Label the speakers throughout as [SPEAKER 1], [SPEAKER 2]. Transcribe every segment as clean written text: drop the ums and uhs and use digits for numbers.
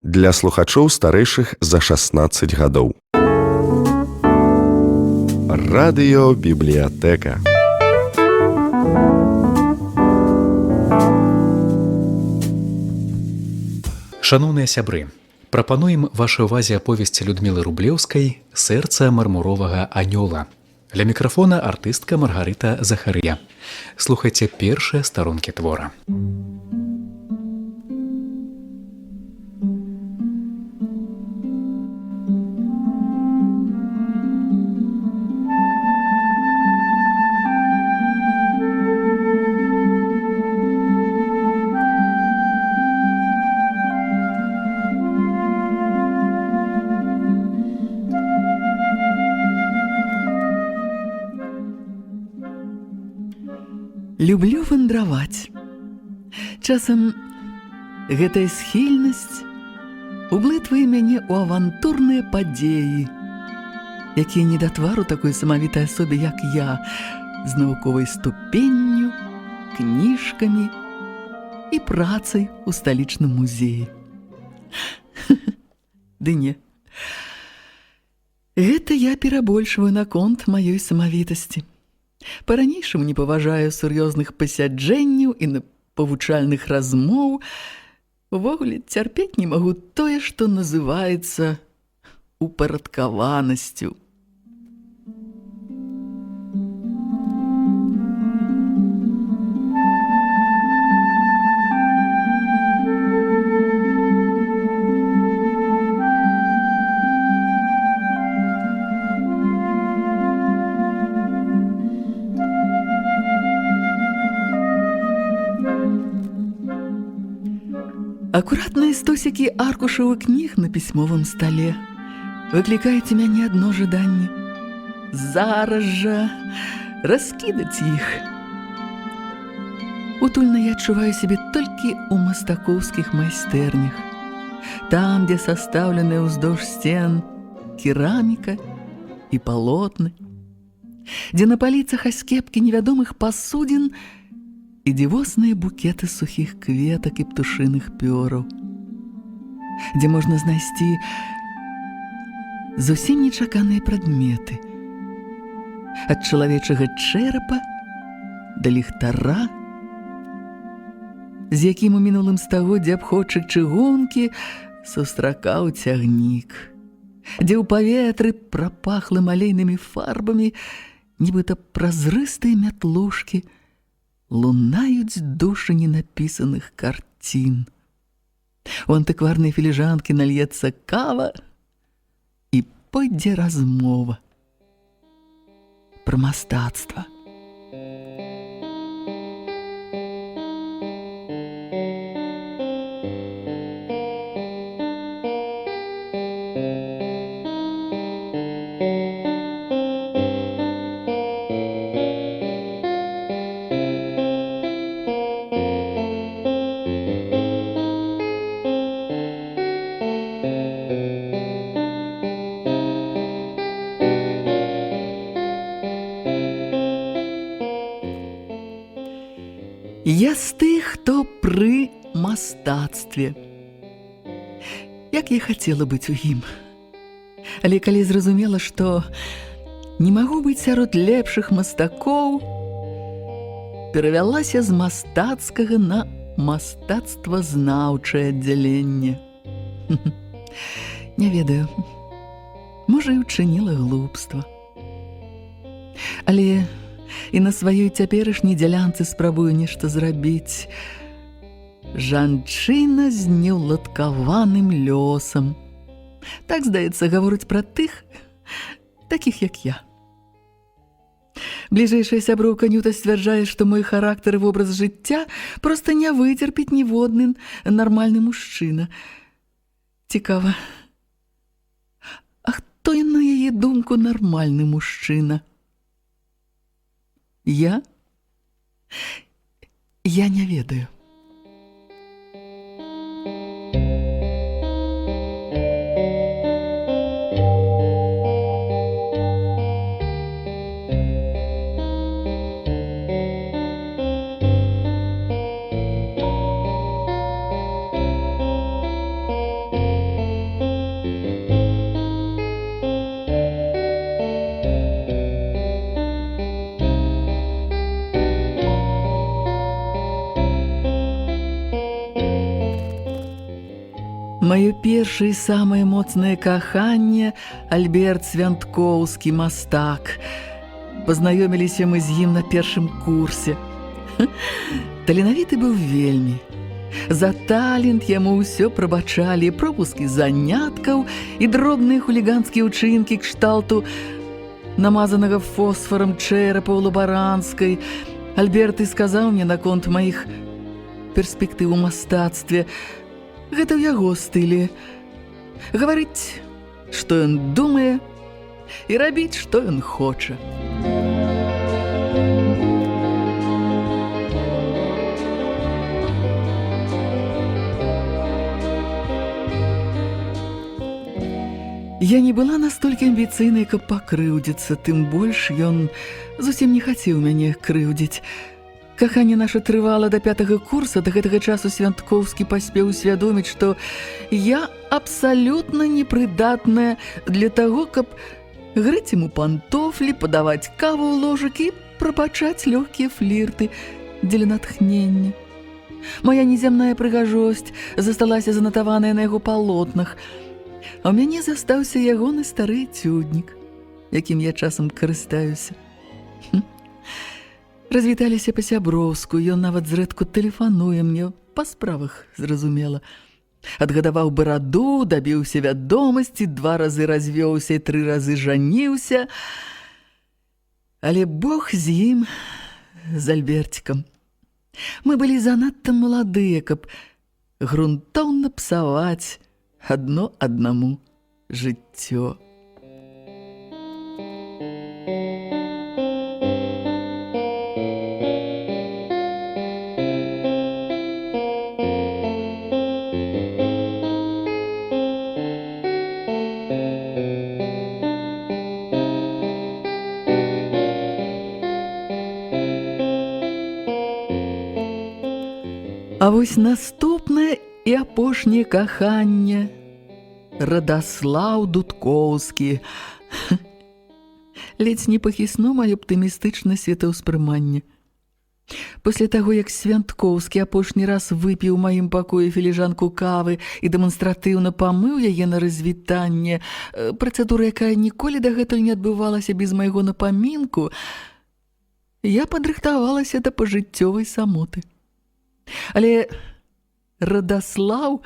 [SPEAKER 1] Для слухачоў старэйшых за 16 гадоў. Радыёбібліятэка.
[SPEAKER 2] Шаноўныя сябры, прапануем вашай увазе аповесць Людмілы Рублеўскай «Сэрца мармуровага анёла». Ля мікрафона артыстка Маргарыта Захарыя. Слухайце першыя старонкі твора.
[SPEAKER 3] Люблю вандраваць. Часам гэтая схільнасць ублытвае мяне ў авантурныя падзеі, якія не да твару такой самавітай асобе, як я, з навуковай ступенню, кніжкамі і працай у сталічным музеі. Ды не. Гэта я перабольшваю наконт маёй самавітасці. Па-ранейшаму не паважаю сур'ёзных пасяджэнняў і павучальных размоў. Увогуле цярпець не магу тое, што называецца упарадкаванасцю. Акуратныя стосікі аркушаў і кніг на пісьмовым стале выклікаюць у мяне адно жаданне – зараз жа раскідаць іх. Утульна я адчуваю сябе толькі ў мастакоўскіх майстэрнях, там, дзе састаўленыя ўздоўж сцен кераміка і палотны, дзе на паліцах аскепкі невядомых пасудзін і дзівосныя букеты сухіх кветак і птушыных пёраў, дзе можна знайсці зусім нечаканыя прадметы, ад чалавечага чэрапа да ліхтара, з якім у мінулым стагоддзі абходчык чыгункі сустракаў цягнік, дзе ў паветры прапахла малейнымі фарбамі, нібыта празрыстыя мятлушкі, лунаюць душы ненапісаных карцін. У антыкварнай філіжанкі нальецца кава і пойдзе размова пра мастацтва. Я з тых, хто пры мастацтве. Як я хацела быць у ім. Але калі зразумела, што не магу быць сярод лепшых мастакоў, перавялася з мастацкага на мастацтвазнаўчае аддзяленне. Не ведаю, можа, і ўчыніла глупства. Але і на сваёй цяперашняй дзялянцы спрабую нешта зрабіць. Жанчына з неўладкаваным лёсам. Так, здаецца, гаворыць пра тых, такіх як я. Бліжэйшая сяброўка Нюта сцвярджае, што мой характар і вобраз жыцця проста не выцерпіць ніводны нармальны мужчына. Цікава, а хто на яе думку нармальны мужчына? Я не ведаю. Маё першае і самае моцнае каханне Альберт Свянткоўскі, мастак. Пазнаёміліся мы з ім на першым курсе. Таленавіты быў вельмі. За талент яму ўсё прабачалі, пропускі заняткаў і дробныя хуліганскія ўчынкі кшталту намазанага фосфарам чэрапа ў лабаранцкай. Альберт і сказаў мне наконт маіх перспектыў у мастацтве. Гэта ў яго стылі. Гаварыць, што ён думае, і рабіць, што ён хоча. Я не была настолькі амбіцыйнай, каб пакрыўдзіцца, тым больш ён зусім не хацеў мяне крыўдзіць. Каханне наша трывала да 5-го курса, да гэтага часу Свянткоўскі паспеў усвядоміць, што я абсалютна непрыдатная для таго, каб грыць яму пантофлі, падаваць каву ў ложак і прабачаць лёгкія флірты дзеля натхнення. Мая незямная прыгажосць засталася занатаваная на яго палотнах, а ў мяне застаўся ягоны стары цюднік, якім я часам карыстаюся. Развіталіся па-сяброўску, ён нават зрэдку тэлефануе мне, па справах, зразумела. Адгадаваў бараду, дабіўся вядомасці, 2 разы развёўся і 3 разы жаніўся. Але Бог з ім, з Альберцікам. Мы былі занадта маладыя, каб грунтоўна псаваць адно аднаму жыццё. А вось наступнае і апошняе каханне Радаслаў Дудкоўскі. Ледзь не пахісно маё аптымістычнае светаўспрыманне. Пасля таго, як Свянткоўскі апошні раз выпіў у маім пакоі філіжанку кавы і дэманстратыўна памыў яе на развітанне, працэдура, якая ніколі дагэтуль не адбывалася без майго напамінку, я падрыхтавалася да пажыццёвай самоты. Але Радаслаў,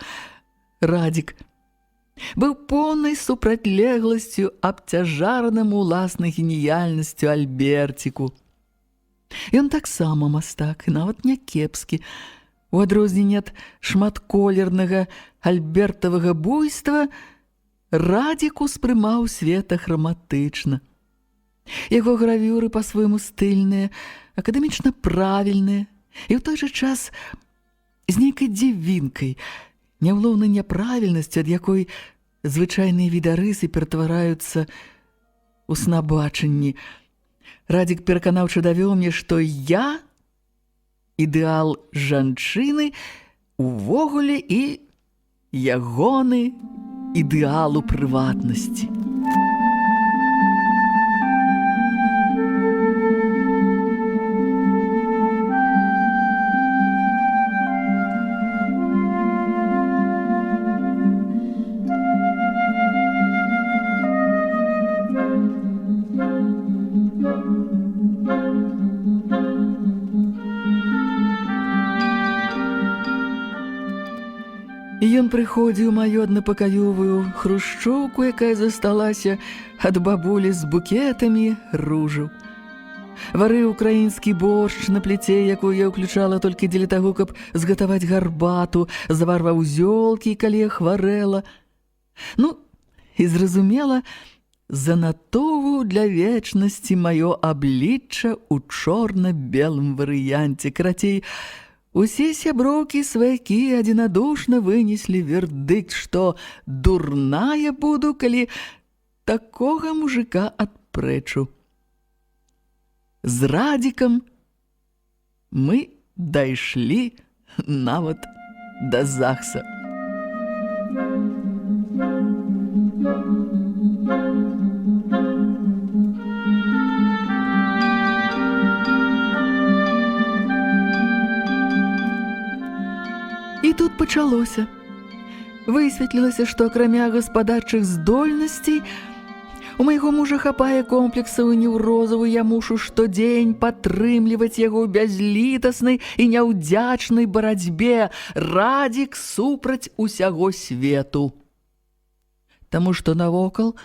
[SPEAKER 3] Радзік, быў поўнай супрацьлегласцю абцяжаранаму ўласнай геніяльнасцю Альберціку. Ён таксама мастак, і нават не кепскі. У адрозненне ад шматколернага альбертавага буйства, Радзік успрымаў свет ахраматычна. Яго гравюры па-свойму стыльныя, акадэмічна правільныя, і ў той жа час з нейкай дзівінкай, няўлоўнай няправільнасцю, ад якой звычайныя відарысы ператвараюцца ў снабачанні. Радзік пераканаўча давёў мне, што я ідэал жанчыны увогуле і ягоны ідэал у прыватнасці. Ён прыходзіў маю аднапакаёвую хрушчоўку, якая засталася ад бабулі з букетамі ружаў. Варыў украінскі боршч на пліце, якую я ўключала толькі дзеля таго, каб згатаваць гарбату, заварваў зёлкі, калі я хварэла. Ну, і зразумела, занатоўваў для вечнасці маё аблічча ў чорна-белым варыянце. Карацей, усе сяброўкі сваякі адзінадушна вынеслі вердыкт, што дурная буду, калі такога мужика адпрэчу. З Радзікам мы дайшлі нават да ЗАГСа. І тут пачалося. Высветлілася, што акрамя гаспадарчых здольнасцей у майго мужа хапае комплексаў неўрозаў, і я мушу штодзень падтрымліваць яго ў бязлітаснай і няўдзячнай барацьбе Радзік супраць усяго свету. Таму што навокал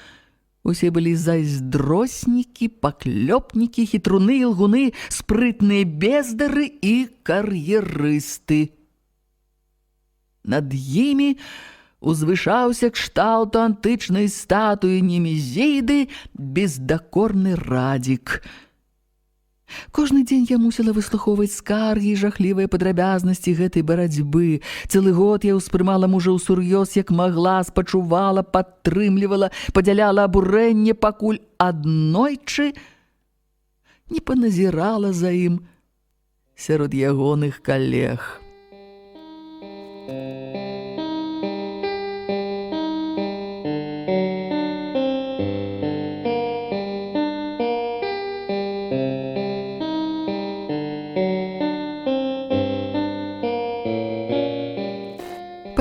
[SPEAKER 3] усе былі зайздроснікі, паклёпнікі, хітруны, лгуны, спрытныя бездары і кар'ерысты. Над імі узвышаўся кшталту антычнай статуі Немезіды бездакорны Радзік. Кожны дзень я мусіла выслухоўваць скаргі і жахлівыя падрабязнасці гэтай барацьбы. Цэлы год я ўспрымала мужа ўсур'ёз, як магла, спачувала, падтрымлівала, падзяляла абурэнне, пакуль аднойчы не паназірала за ім сярод ягоных калег.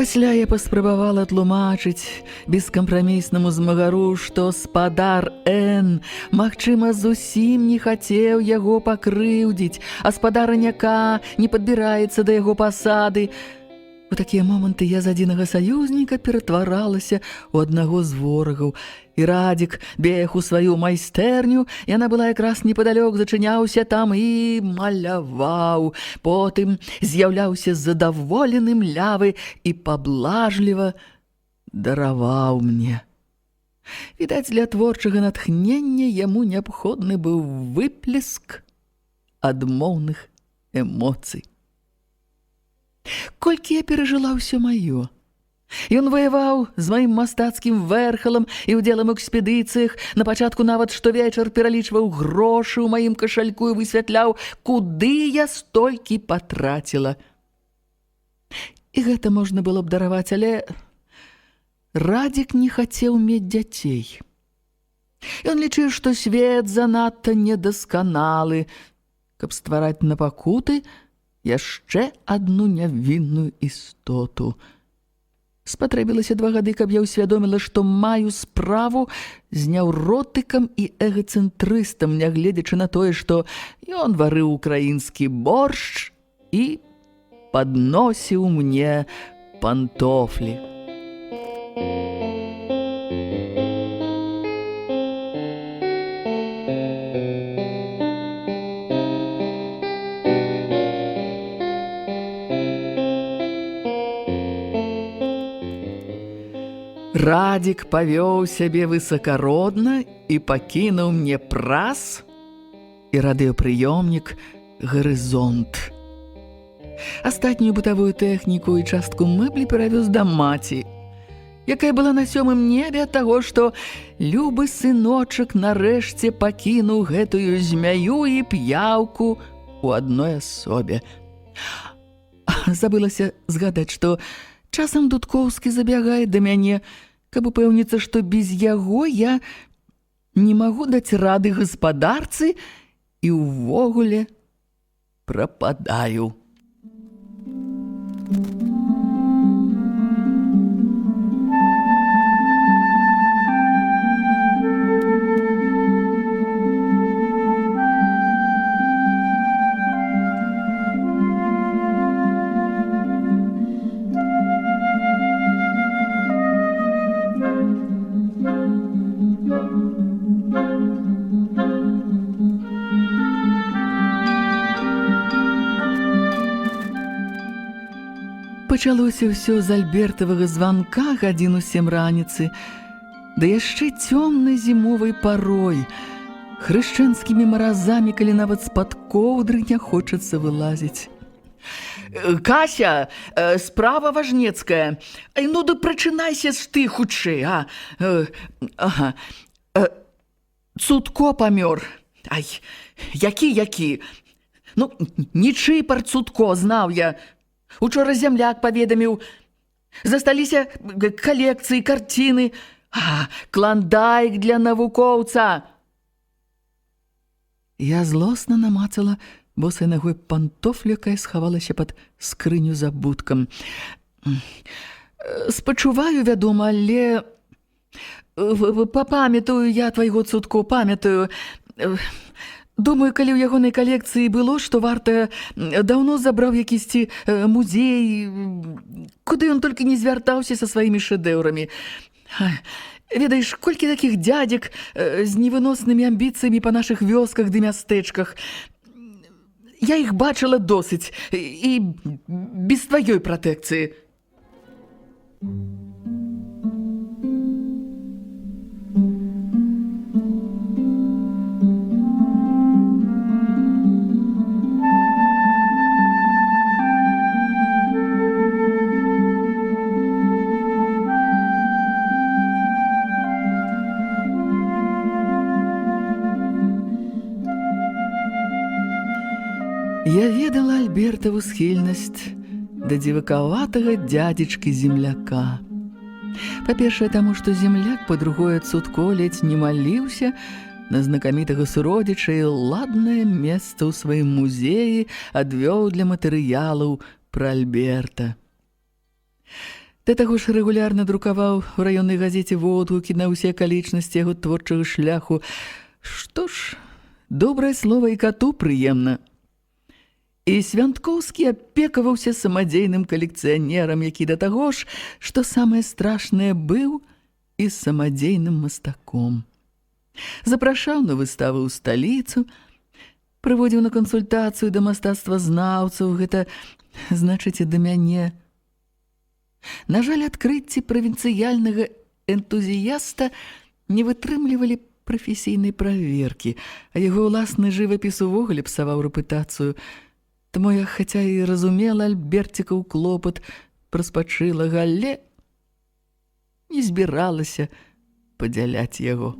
[SPEAKER 3] Пасля я паспрабавала тлумачыць бескампраміснаму змагару, што спадар Н, магчыма, зусім не хацеў яго пакрыўдзіць, а спадараняка не падбіраецца да яго пасады. У такія моманты я з адзінага саюзніка ператваралася ў аднаго з ворагаў. І Радзік бег у сваю майстэрню, яна была якраз непадалёк, зачыняўся там і маляваў. Потым з'яўляўся задаволены млявы і паблажліва дараваў мне. Відаць, для творчага натхнення яму неабходны быў выплеск адмоўных эмоцый. Колькі я перажыла ўсё маё. Ён ваяваў з маім мастацкім вэрхалам і ўдзелам у экспедыцыях. На пачатку нават штовечар пералічваў грошы ў маім кашальку і высвятляў, куды я столькі патраціла. І гэта можна было б дараваць, але Радзік не хацеў мець дзяцей. Ён лічыў, што свет занадта недасканалы, каб ствараць на пакуты яшчэ адну нявінную істоту. Спатрэбілася 2 гады, каб я ўсвядоміла, што маю справу з няўротыкам і эгацэнтрыстам, нягледзячы на тое, што ён варыў украінскі боршч і падносіў мне пантофлі. Радзік павёў сябе высакародна і пакінуў мне прас і радыёпрыёмнік «Гарызонт». Астатнюю бытавую тэхніку і частку мэблі перавёз да маці, якая была на 7-м небе ад таго, што любы сыночак нарэшце пакінуў гэтую змяю і п'яўку ў адной асобе. Забылася згадаць, што часам Дудкоўскі забягае да мяне, каб упэўніцца, што без яго я не магу даць рады гаспадарцы і ўвогуле прападаю. Пачалося ўсё з альбертавага званка 7:01 раніцы, да яшчэ цёмнай зімовай парой, хрышчэнскімі маразамі, калі нават з-пад коўдры не хочацца вылазіць. «Кася, справа важнецкая. Ну, да прачынайся ж ты хутчэй, а? Ага. Цудко памёр. Ай, які? Ну, нічыпар Цудко, знаў я. Учора зямляк паведаміў. Засталіся калекцыі, карціны. Кландайк для навукоўца». Я злосна намацала босай нагой пантофлю, якая схавалася пад скрыню з абуткам. Спачуваю, вядома, але памятаю я твайго цудку, памятаю. Думаю, калі ў ягонай калекцыі было, што варта, даўно забраў якісьці музей, куды ён толькі не звяртаўся са сваімі шэдэўрамі. Ведаеш, колькі такіх дзядзек з невыноснымі амбіцыямі па нашых вёсках ды мястэчках. Я іх бачыла досыць, і без тваёй пратэкцыі. Я ведала Альбертаву схільнасць да дзівакаватага дзядзечкі-земляка. Па-першае, таму, што земляк, па-другое, цудко ледзь не маліўся на знакамітага суродзіча і ладнае месца ў сваім музеі адвёў для матэрыялаў пра Альберта. Да таго ж рэгулярна друкаваў у раённай газеце водгукі на ўсе акалічнасці яго творчага шляху. Што ж, добрае слова і кату прыемна. І Свянткоўскі апекаваўся самадзейным калекцыянерам, які да таго ж, што самае страшнае, быў і самадзейным мастаком. Запрашаў на выставы ў сталіцу, прыводзіў на кансультацыю да мастацтвазнаўцаў, гэта, значыць, і да мяне. На жаль, адкрыцці правінцыяльнага энтузіяста не вытрымлівалі прафесійнай праверкі, а яго ўласны жывапіс увогуле псаваў рэпутацыю. Таму я, хаця і разумела Альберцікаў клопат праспачылага, але не збіралася падзяляць яго.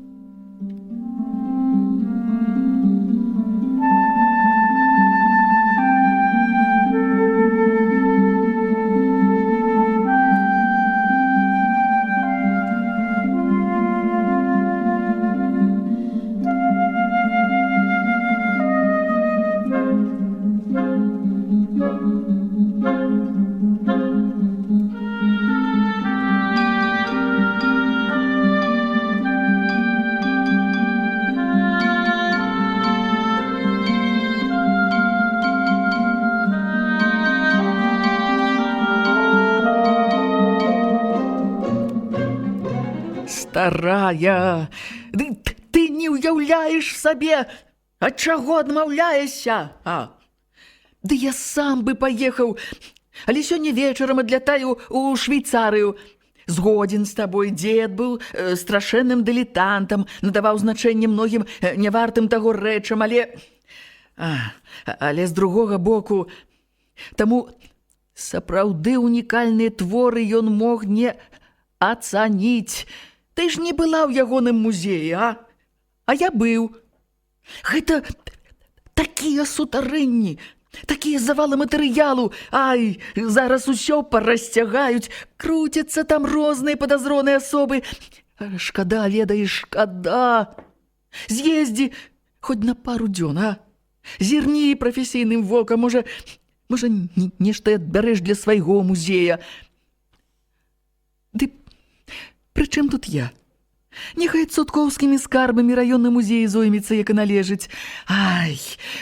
[SPEAKER 3] Старая, ты не ўяўляеш сабе, ад чаго адмаўляешся? Ды я сам бы паехаў, але сёння вечарам адлятаю ў Швейцарыю. Згодзін з табой, дзед быў страшэнным дылетантам, надаваў значэнне многім нявартым таго рэчам, але з другога боку, таму сапраўды унікальныя творы ён мог не ацаніць. Ты ж не была ў ягоным музеі, а я быў. Гэта такія сутарэнні, такія завалы матэрыялу, зараз усё парасцягаюць, круцяцца там розныя падазроныя асобы. Шкада, ведаеш, шкада. З'ездзі хоць на пару дзён, зірні прафесійным вокам, можа, нешта адбярэш для свайго музея. Ды прычым тут я? Няхай цудкоўскімі скарбамі раённы музей зоймецца, як і належыць.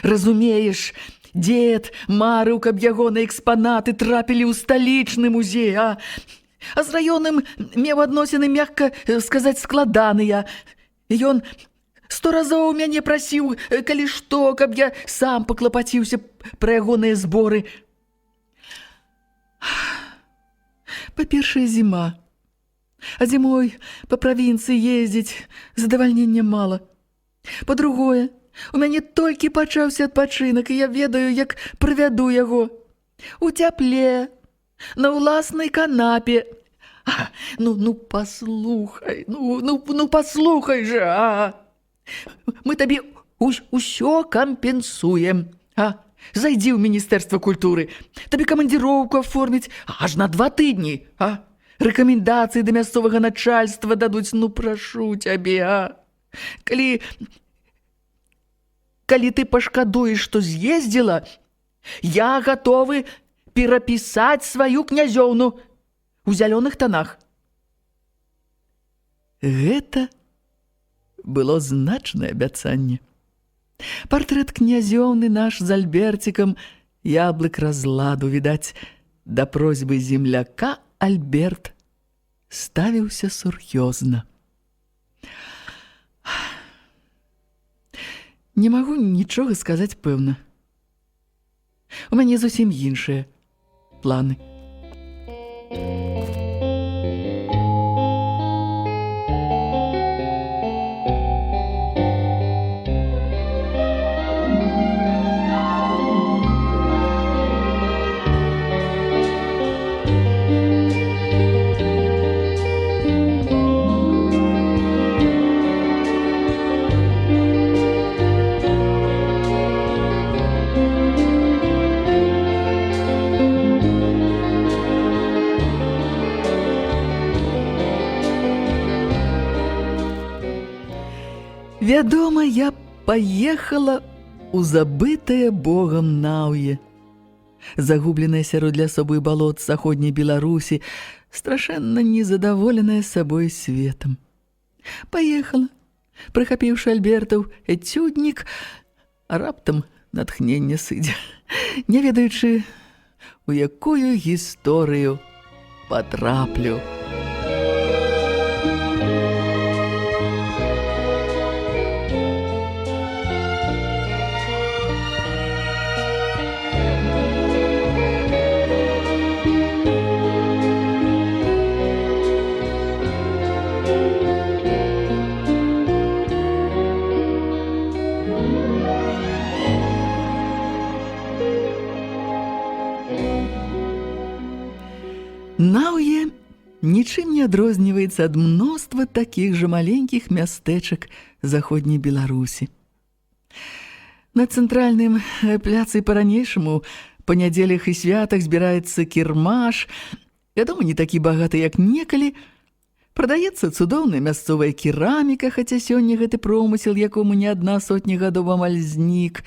[SPEAKER 3] Разумееш, дзед марыў, каб ягоныя экспанаты трапілі ў сталічны музей, а з раённым меў адносіны, мякка сказаць, складаныя. Ён 100 разоў мяне прасіў, калі што, каб я сам паклапаціўся пра ягоныя зборы. Па-першае, зіма. А зімой па правінцыі ездзіць задавальнення мала. Па-другое, у мяне толькі пачаўся адпачынак, і я ведаю, як правяду яго. У цяпле, на ўласнай канапе. Паслухай, паслухай жа, Мы табе ўсё кампенсуем, Зайдзі ў Міністэрства культуры, табе камандзіроўку аформіць аж на 2 тыдні, Рэкамендацыі да мясцовага начальства дадуць, прашу цябе, Калі ты пашкадуеш, што з'ездзіла, я гатовы перапісаць сваю князёўну. у зялёных танах. Гэта было значнае абяцанне. Партрэт князёўны наш з Альберцікам яблык разладу, відаць, да просьбы земляка Альберт ставіўся сур'ёзна. Не магу нічога сказаць пэўна. У мяне зусім іншыя планы. Вядома, я паехала ў забытае Богам Наўе, загубленае сярод лясоў і балот заходняй Беларусі, страшэнна незадаволеная сабой светам. Паехала, прыхапіўшы Альбертаў эцюднік, а раптам натхненне сыдзе, не ведаючы, у якую гісторыю патраплю. Наўе нічым не адрозніваецца ад мноства такіх жа маленькіх мястэчак заходняй Беларусі. На цэнтральным пляцы па-ранейшаму па нядзелях і святах збіраецца кірмаш, вядома, не такі багаты, як некалі. Прадаецца цудоўная мясцовая кераміка, хаця сёння гэты промысел, якому не адна сотня гадоў амаль знік.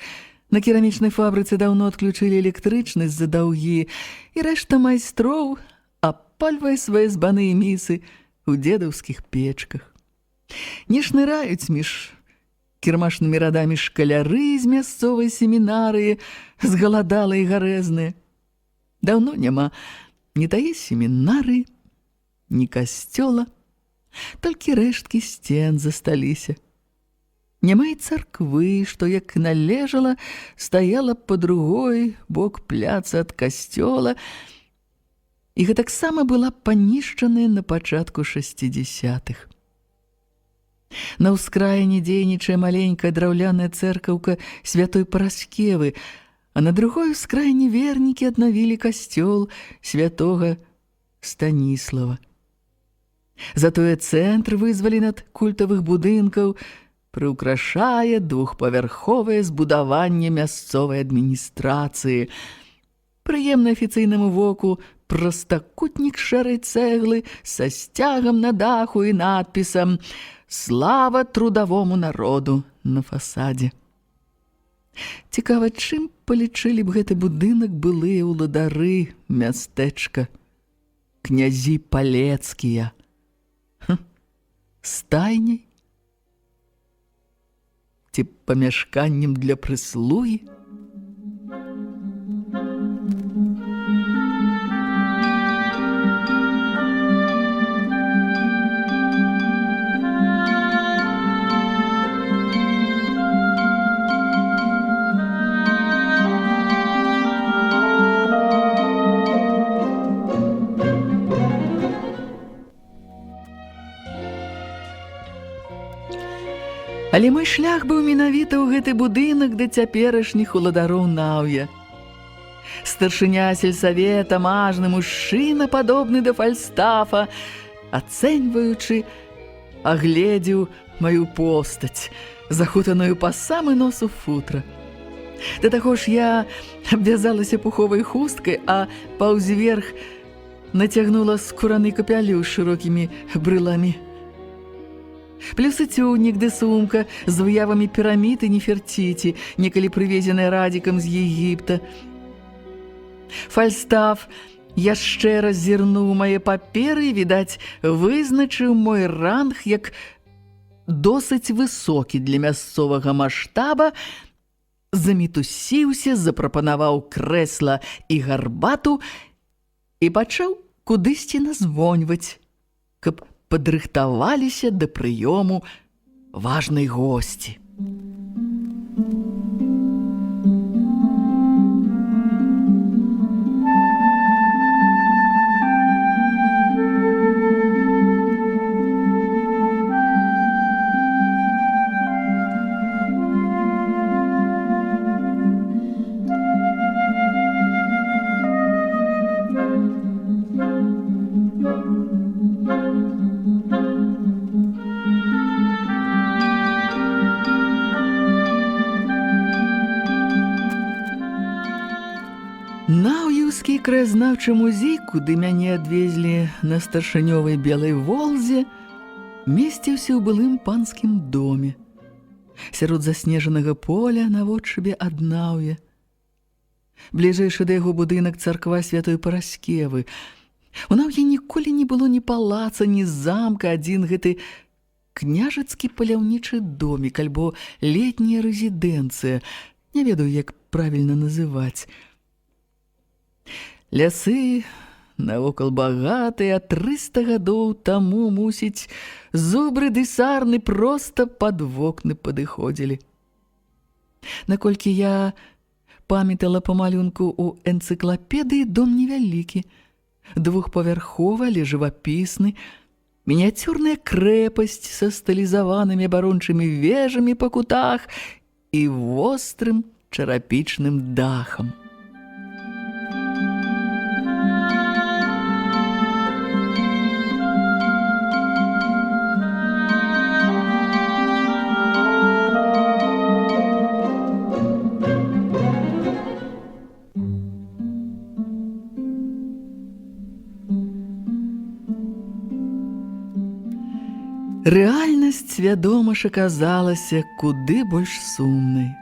[SPEAKER 3] На керамічнай фабрыцы даўно адключылі электрычнасць за даўгі, і рэшта майстроў апальвае свае збаны і місы ў дзедаўскіх печках. Не шныраюць між кірмашнымі радамі шкаляры з мясцовай семінарыі, згаладалыя і гарэзныя. Даўно няма ні тае семінарыі, ні касцёла, толькі рэшткі сцен засталіся. Няма і царквы, што, як належала, стаяла па другой бок пляца ад касцёла, і гэтаксама была панішчаная на пачатку 60-х. На ўскраіне дзейнічае маленькая драўляная цэркаўка святой Параскевы, а на другой ускраіне вернікі аднавілі касцёл святога Станіслава. Затое цэнтр вызвалены ад культавых будынкаў прыўкрашае двухпавярховае збудаванне мясцовай адміністрацыі. Прыемны афіцыйнаму воку прастакутнік шэрай цэглы са сцягам на даху і надпісам «Слава трудовому народу» на фасадзе. Цікава, чым палічылі б гэты будынак былыя ўладары мястэчка, князі палецкія? Стайняй? Ці памяшканнем для прыслугі? Але мой шлях быў менавіта ў гэты будынак да цяперашніх уладароў Наўя. Старшыня сельсавета, мажны мужчына, падобны да Фальстафа, ацэньваючы, агледзеў маю постаць, захутаную па самы нос у футра. Да таго ж я абвязалася пуховай хусткай, а паўзверх нацягнула скураны капялюш з шырокімі брыламі. Плюс і цюнік ды сумка з выявамі пірамід і Неферціці, некалі прывезеная Радзікам з Егіпта. Фальстаф Яшчэ раз зірнуў мае паперы, відаць, вызначыў мой ранг як досыць высокі для мясцовага маштаба, замітусіўся, запрапанаваў крэсла і гарбату і пачаў кудысьці назвоньваць, каб падрыхтаваліся да прыёму важнай госці. Наўеўскі краязнаўчы музей, куды мяне адвезлі на старшынёвай белай волзе, месціўся ў былым панскім доме. Сярод заснежанага поля наводшыбе аднаўе. Бліжэйшы да яго будынак царква святой Параскевы. У Наўе ніколі не было ні палаца, ні замка, адзін гэты княжацкі паляўнічы домік альбо летняя рэзідэнцыя. Не ведаю, як правільна называць. Лясы навокал багатыя, 300 гадоў таму, мусіць, зубры ды сарны проста пад вокны падыходзілі. Наколькі я памятала па малюнку ў энцыклапедыі, дом невялікі, двухпавярховы, але жывапісны, мініяцюрная крэпасць са стылізаванымі абарончымі вежамі па кутах і вострым чарапічным дахам. Рэальнасць, вядома ж, аказалася куды больш сумнай.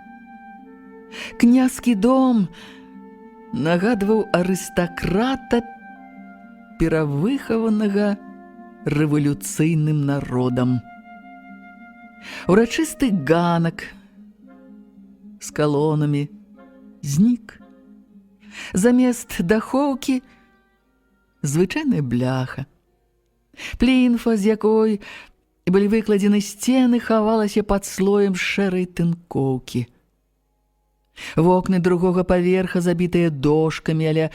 [SPEAKER 3] Княскі дом нагадваў арыстакрата, перавыхаванага рэвалюцыйным народам. Урачысты ганак з калонамі знік. Замест дахоўкі звычайная бляха. Плінфа, з якой былі выкладзены сцены, хавалася пад слоем шэрай тынкоўкі. Вокны другога паверха забітыя дошкамі, але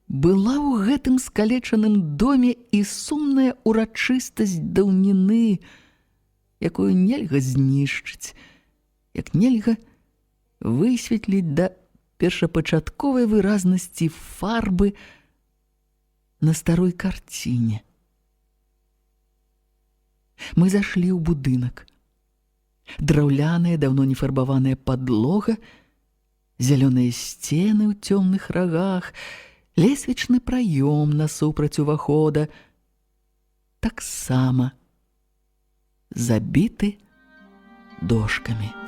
[SPEAKER 3] была ў гэтым скалечаным доме і сумная урачыстасць даўніны, якую нельга знішчыць, як нельга высветліць да першапачатковай выразнасці фарбы на старой карціне. Мы зашлі ў будынак. Драўляная, даўно не фарбаваная падлога, зялёныя сцены ў цёмных рагах, лесвічны праём насупраць увахода, таксама забіты дошкамі.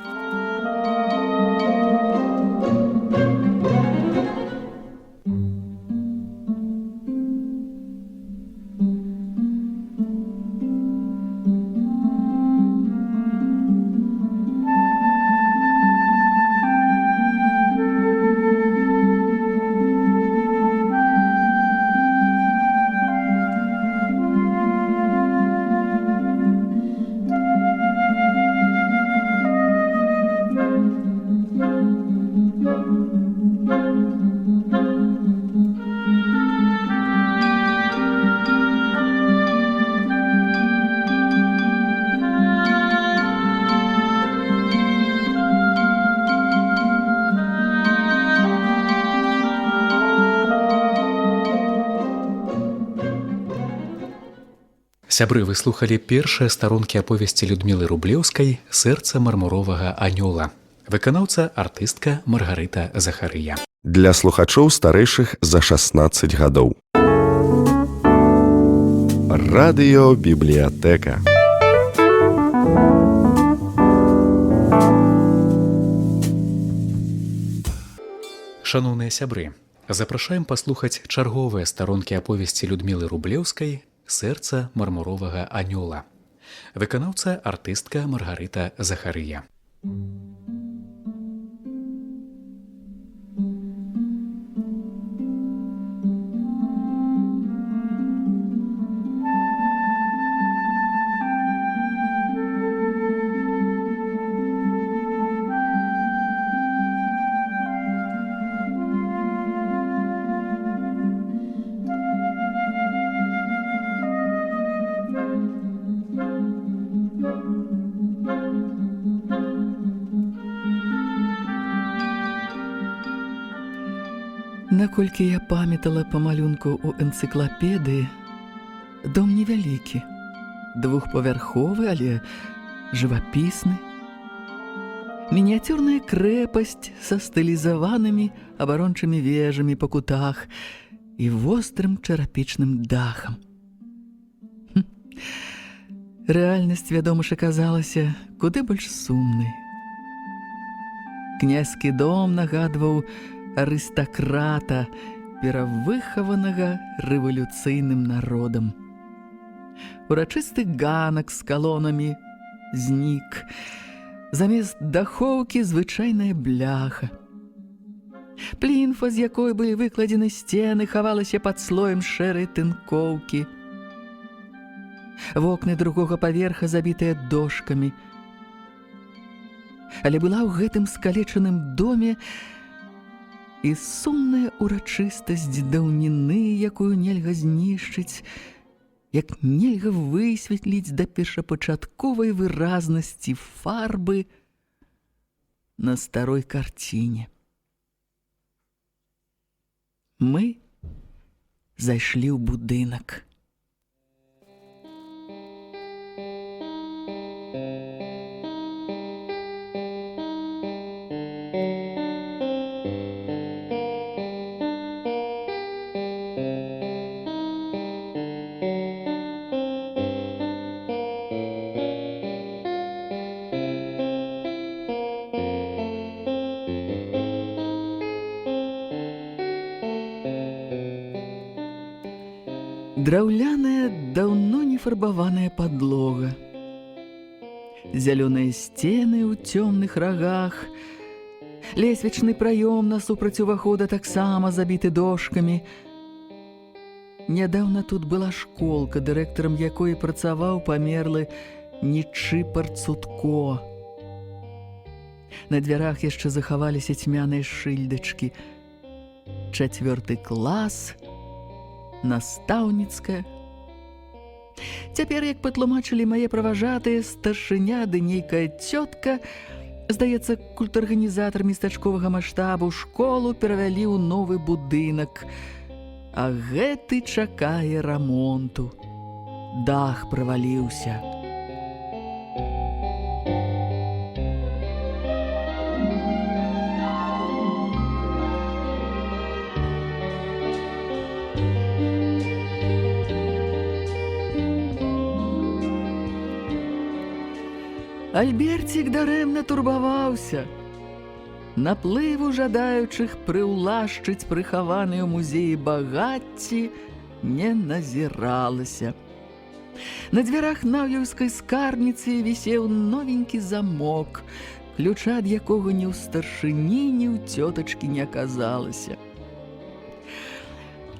[SPEAKER 2] Сябры, вы слухалі першыя старонкі аповесці Людмілы Рублеўскай «Сэрца мармуровага анёла». Выканаўца артыстка Маргарыта Захарыя.
[SPEAKER 1] Для слухачоў старэйшых за 16 гадоў. Радыёбібліятэка.
[SPEAKER 2] Шаноўныя сябры, Запрашаем паслухаць чарговыя старонкі аповесці Людмілы Рублеўскай «Сэрца мармуровага анёла». Выканаўца артыстка Маргарыта Захарыя.
[SPEAKER 3] Наколькі я памятала па малюнку ў энцыклапедыі, дом невялікі, двухпавярховы, але жывапісны. Мініяцюрная крэпасць са стылізаванымі абарончымі вежамі па кутах і вострым чарапічным дахам. Рэальнасць, вядома ж, аказалася куды больш сумнай. Князькі дом нагадваў арыстакрата, перавыхаванага рэвалюцыйным народам. Урачысты ганак з калонамі знік. Замест дахоўкі звычайная бляха. Плінфа, з якой былі выкладзены сцены, хавалася пад слоем шэрай тынкоўкі. Вокны другога паверха забітыя дошкамі. Але была ў гэтым скалечаным доме і сумная урачыстасць даўніны, якую нельга знішчыць, як нельга высветліць да першапачатковай выразнасці фарбы на старой карціне. Мы зайшлі ў будынак. Драўляная, даўно не фарбаваная падлога. Зялёныя сцены ў цёмных рагах. Лесвічны праём насупраць увахода таксама забіты дошкамі. Нядаўна тут была школка, дырэктарам якой працаваў памерлы Нічыпар Цутко. На дзвярах яшчэ захаваліся цьмяныя шыльдачкі. 4 клас, настаўніцкая. Цяпер, як патлумачылі мае праважатыя, старшыня ды нейкая цётка, здаецца, культарганізатар местачковага маштабу, школу перавялі ў новы будынак. А гэты чакае рамонту. Дах праваліўся. Альберцік дарэмна турбаваўся. Наплыву жадаючых прыўлашчыць прыхаваныя ў музеі багацці не назіралася. На дзвярах наўеўскай скарбніцы вісеў новенькі замок, ключа ад якога ні ў старшыні, ні ў цётачкі не аказалася.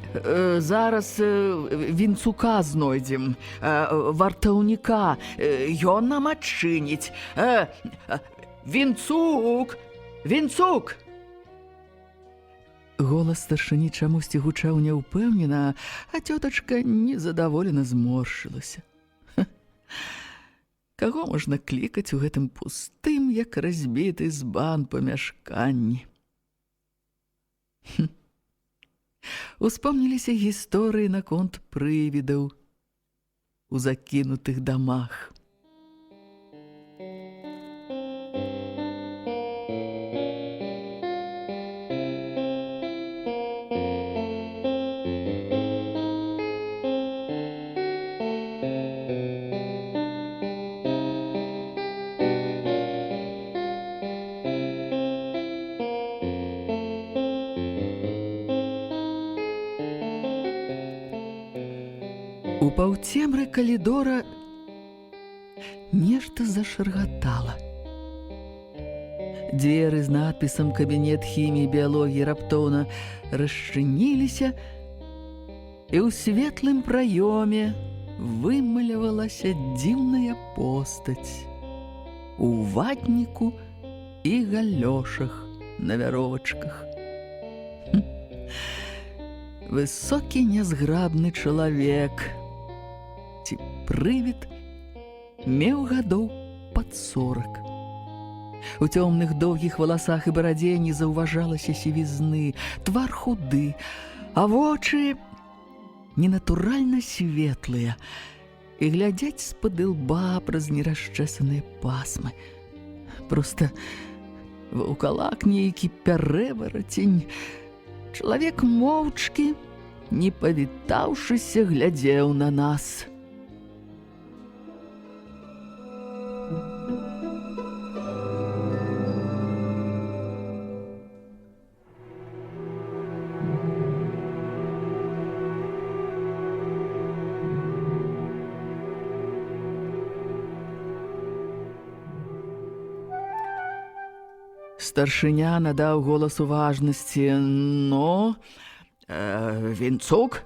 [SPEAKER 3] Зараз вінцука знойдзем, вартаўніка, ён нам адчыніць. Вінцук! Вінцук! Голас старшыні чамусьці гучаў няўпэўнена, а цётачка незадаволена зморшылася. Каго можна клікаць у гэтым пустым, як разбіты збан памяшканні? Успомніліся гісторыі наконт прывідаў у закінутых дамах. ў цемры калідора нешта зашаргатала. Дзверы з надпісам «Кабінет хіміі і біялогіі» раптоўна расчыніліся, і ў светлым праёме вымалявалася дзіўная постаць у ватніку і галёшах на вяровачках. Высокі нязграбны чалавек, ці прывід, меў гадоў пад 40. У цёмных доўгіх валасах і барадзе не заўважалася сівізны, твар худы, а вочы ненатуральна светлыя і глядзяць з-пад ілба праз нерасчэсаныя пасмы. Проста ваўкалак нейкі пярэварацень. Чалавек моўчкі, не павітаўшыся, глядзеў на нас. Старшыня надаў голас уважнасці. «Ну, Вінцук,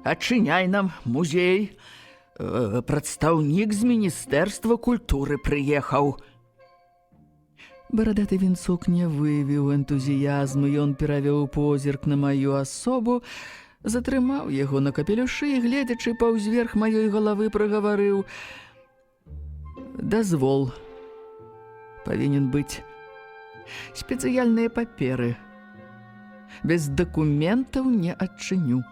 [SPEAKER 3] адчыняй нам музей. Прадстаўнік з Міністэрства культуры прыехаў». Барадаты Вінцук не выявіў энтузіязму, ён перавёў позірк на маю асобу, затрымаў яго на капелюшы і, гледзячы паўзверх маёй галавы, прагаварыў: «Дазвол павінен быць. Спецыяльныя паперы. Без дакументаў не адчыню».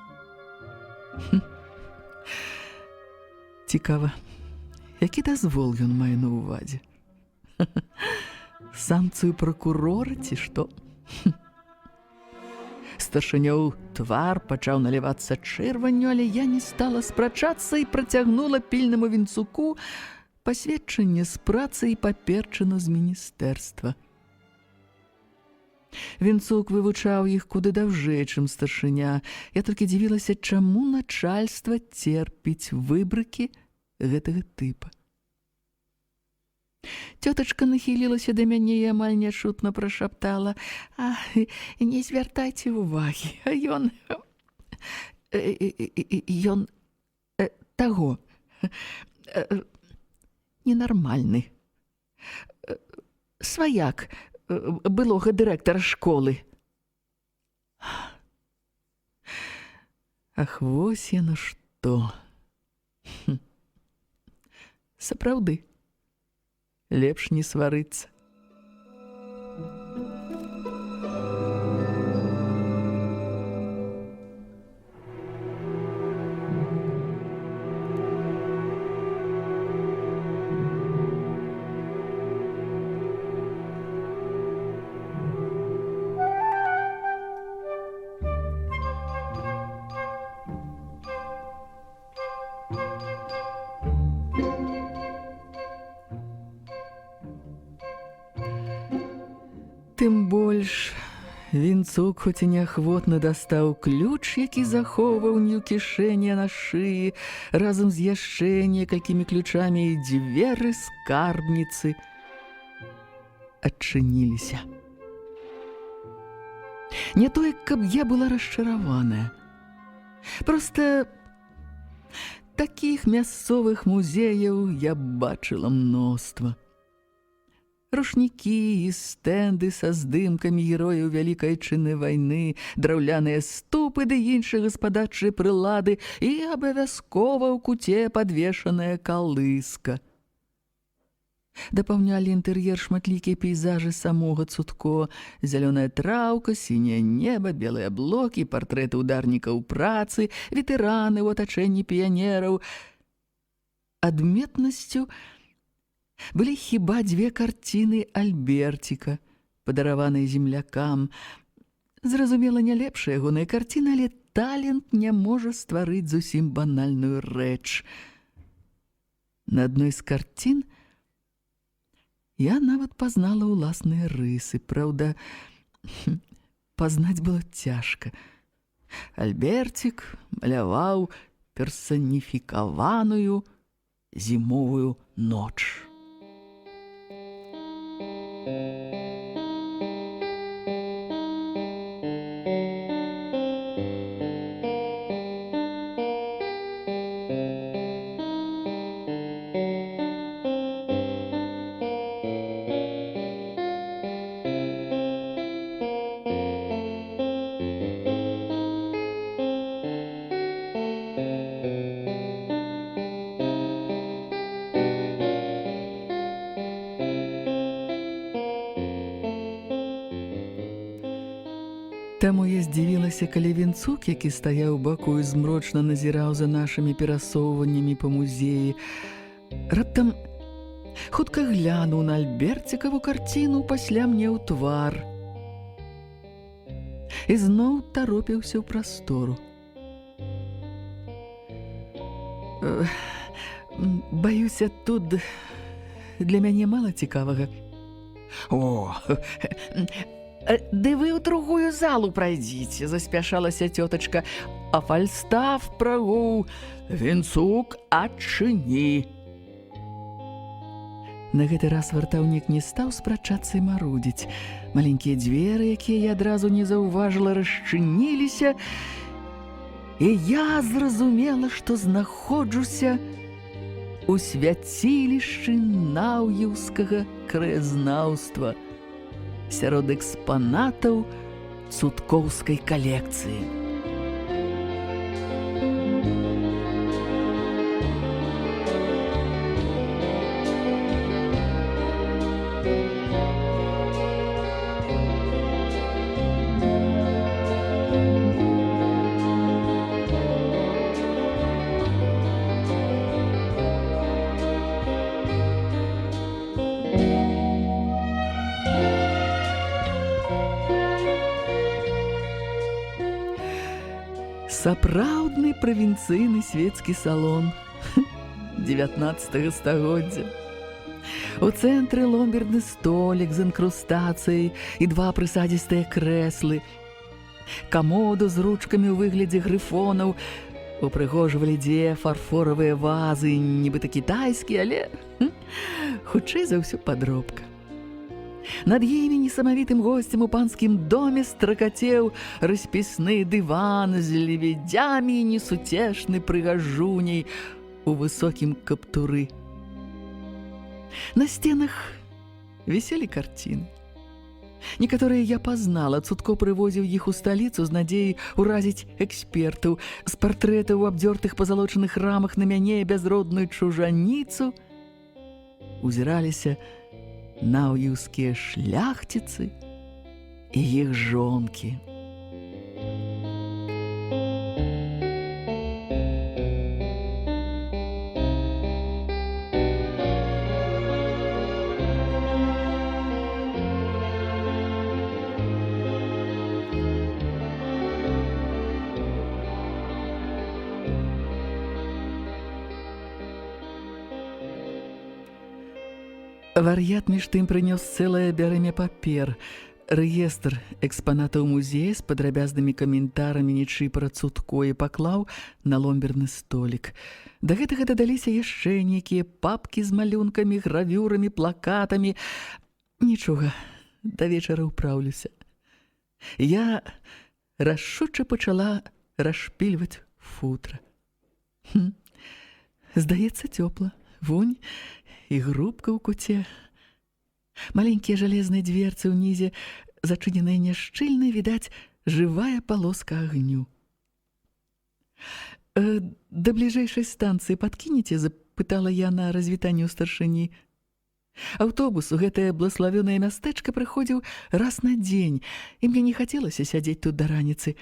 [SPEAKER 3] Цікава, які дазвол ён мае на ўвазе? Санкцыю пракурора ці што? Старшынёў твар пачаў налівацца чырванню, але я не стала спрачацца і працягнула пільнаму Вінцуку пасведчанне з працы і паперчыну з міністэрства. Вінцук вывучаў іх куды даўжэй, чым старшыня. Я толькі дзівілася, чаму начальства церпіць выбрыкі гэтага тыпа. Цётачка нахілілася да мяне і амаль нячутна прашаптала: «Не звяртайце ўвагі, ён таго, ненармальны. Сваяк былога дырэктара школы». Ах, вось яно што. Сапраўды, лепш не сварыцца. Тым больш, Вінцук хоць і неахвотна дастаў ключ, які захоўваў не ў кішэні, а на шыі, разам з яшчэ некалькімі ключамі, і дзверы скарбніцы адчыніліся. Не тое, каб я была расчараваная. Проста такіх мясцовых музеяў я бачыла мноства. Рушнікі і стэнды са здымкамі герояў Вялікай Адчыннай вайны, драўляныя ступы ды іншыя гаспадарчыя прылады і абавязкова ў куце падвешаная калыска. Дапаўнялі інтэр'ер шматлікія пейзажы самога Цутко: зялёная траўка, сіняе неба, белыя блокі, партрэты ўдарнікаў працы, ветэраны ў атачэнні піянераў. Адметнасцю былі хіба дзве карціны Альберціка, падараваныя землякам. Зразумела, не лепшая ягоная карціна, але талент не можа стварыць зусім банальную рэч. На адной з карцін я нават пазнала ўласныя рысы. Праўда, пазнаць было цяжка. Альберцік маляваў персаніфікаваную зімовую ноч. Таму я здзівілася, калі Вінцук, які стаяў у баку і змрочна назіраў за нашымі перасоўваннямі па музеі, раптам хутка глянуў на альберцікаву карціну, пасля мне ў твар і зноў таропіўся ў прастору. Баюся, тут для мяне мала цікавага. О, ды вы ў другую залу прайдзіце, заспяшалася цётачка, а Фальстаф прагуў: Вінцук, адчыні. На гэты раз вартаўнік не стаў спрачацца і марудзіць. Маленькія дзверы, якія я адразу не заўважыла, расчыніліся, і я зразумела, што знаходжуся у свяцілішчы наўеўскага краязнаўства сярод экспанатаў цудкоўскай калекцыі. Сапраўдны правінцыйны свецкі салон 19 стагоддзя. У цэнтры ломберны столік з інкрустацыяй і два прысадзістыя крэслы. Камоду з ручкамі ў выглядзе грыфонаў упрыгожвалі дзве фарфоравыя вазы, нібыта кітайскія, але хутчэй за ўсё падробка. Над імі несамавітым госцем у панскім доме стракацеў распісны дыван з лебедзямі і несуцешны прыгажуняй у высокім каптуры. На сценах віселі карціны. Некаторыя я пазнала, Цудко прывозіў іх у сталіцу з надзеяй уразіць экспертаў. З партрэтаў у абдзёртых пазалочаных рамах на мяне, бязродную чужаніцу, узіраліся наўеўскія шляхціцы і іх жонкі. Вар'ят між тым прынёс цэлае бярэмя папер, рэестр экспанатаў музея з падрабязнымі каментарамі нічый пра Цудко і паклаў на ломберны столік. Да гэтага дадаліся яшчэ нейкія папкі з малюнкамі, гравюрамі, плакатамі. Нічога, да вечара ўпраўлюся. Я рашуча пачала расшпільваць футра. Здаецца, цёпла, вунь і грубка ў куце. Маленькія жалезныя дверцы ўнізе зачыненыя няшчыльна, відаць, жывая палоска агню. Да бліжэйшай станцыі падкінеце? Запытала я на развітанні ў старшыні. Аўтобус у гэтае блаславёнае мястэчка прыходзіў раз на дзень, і мне не хацелася сядзець тут да раніцы.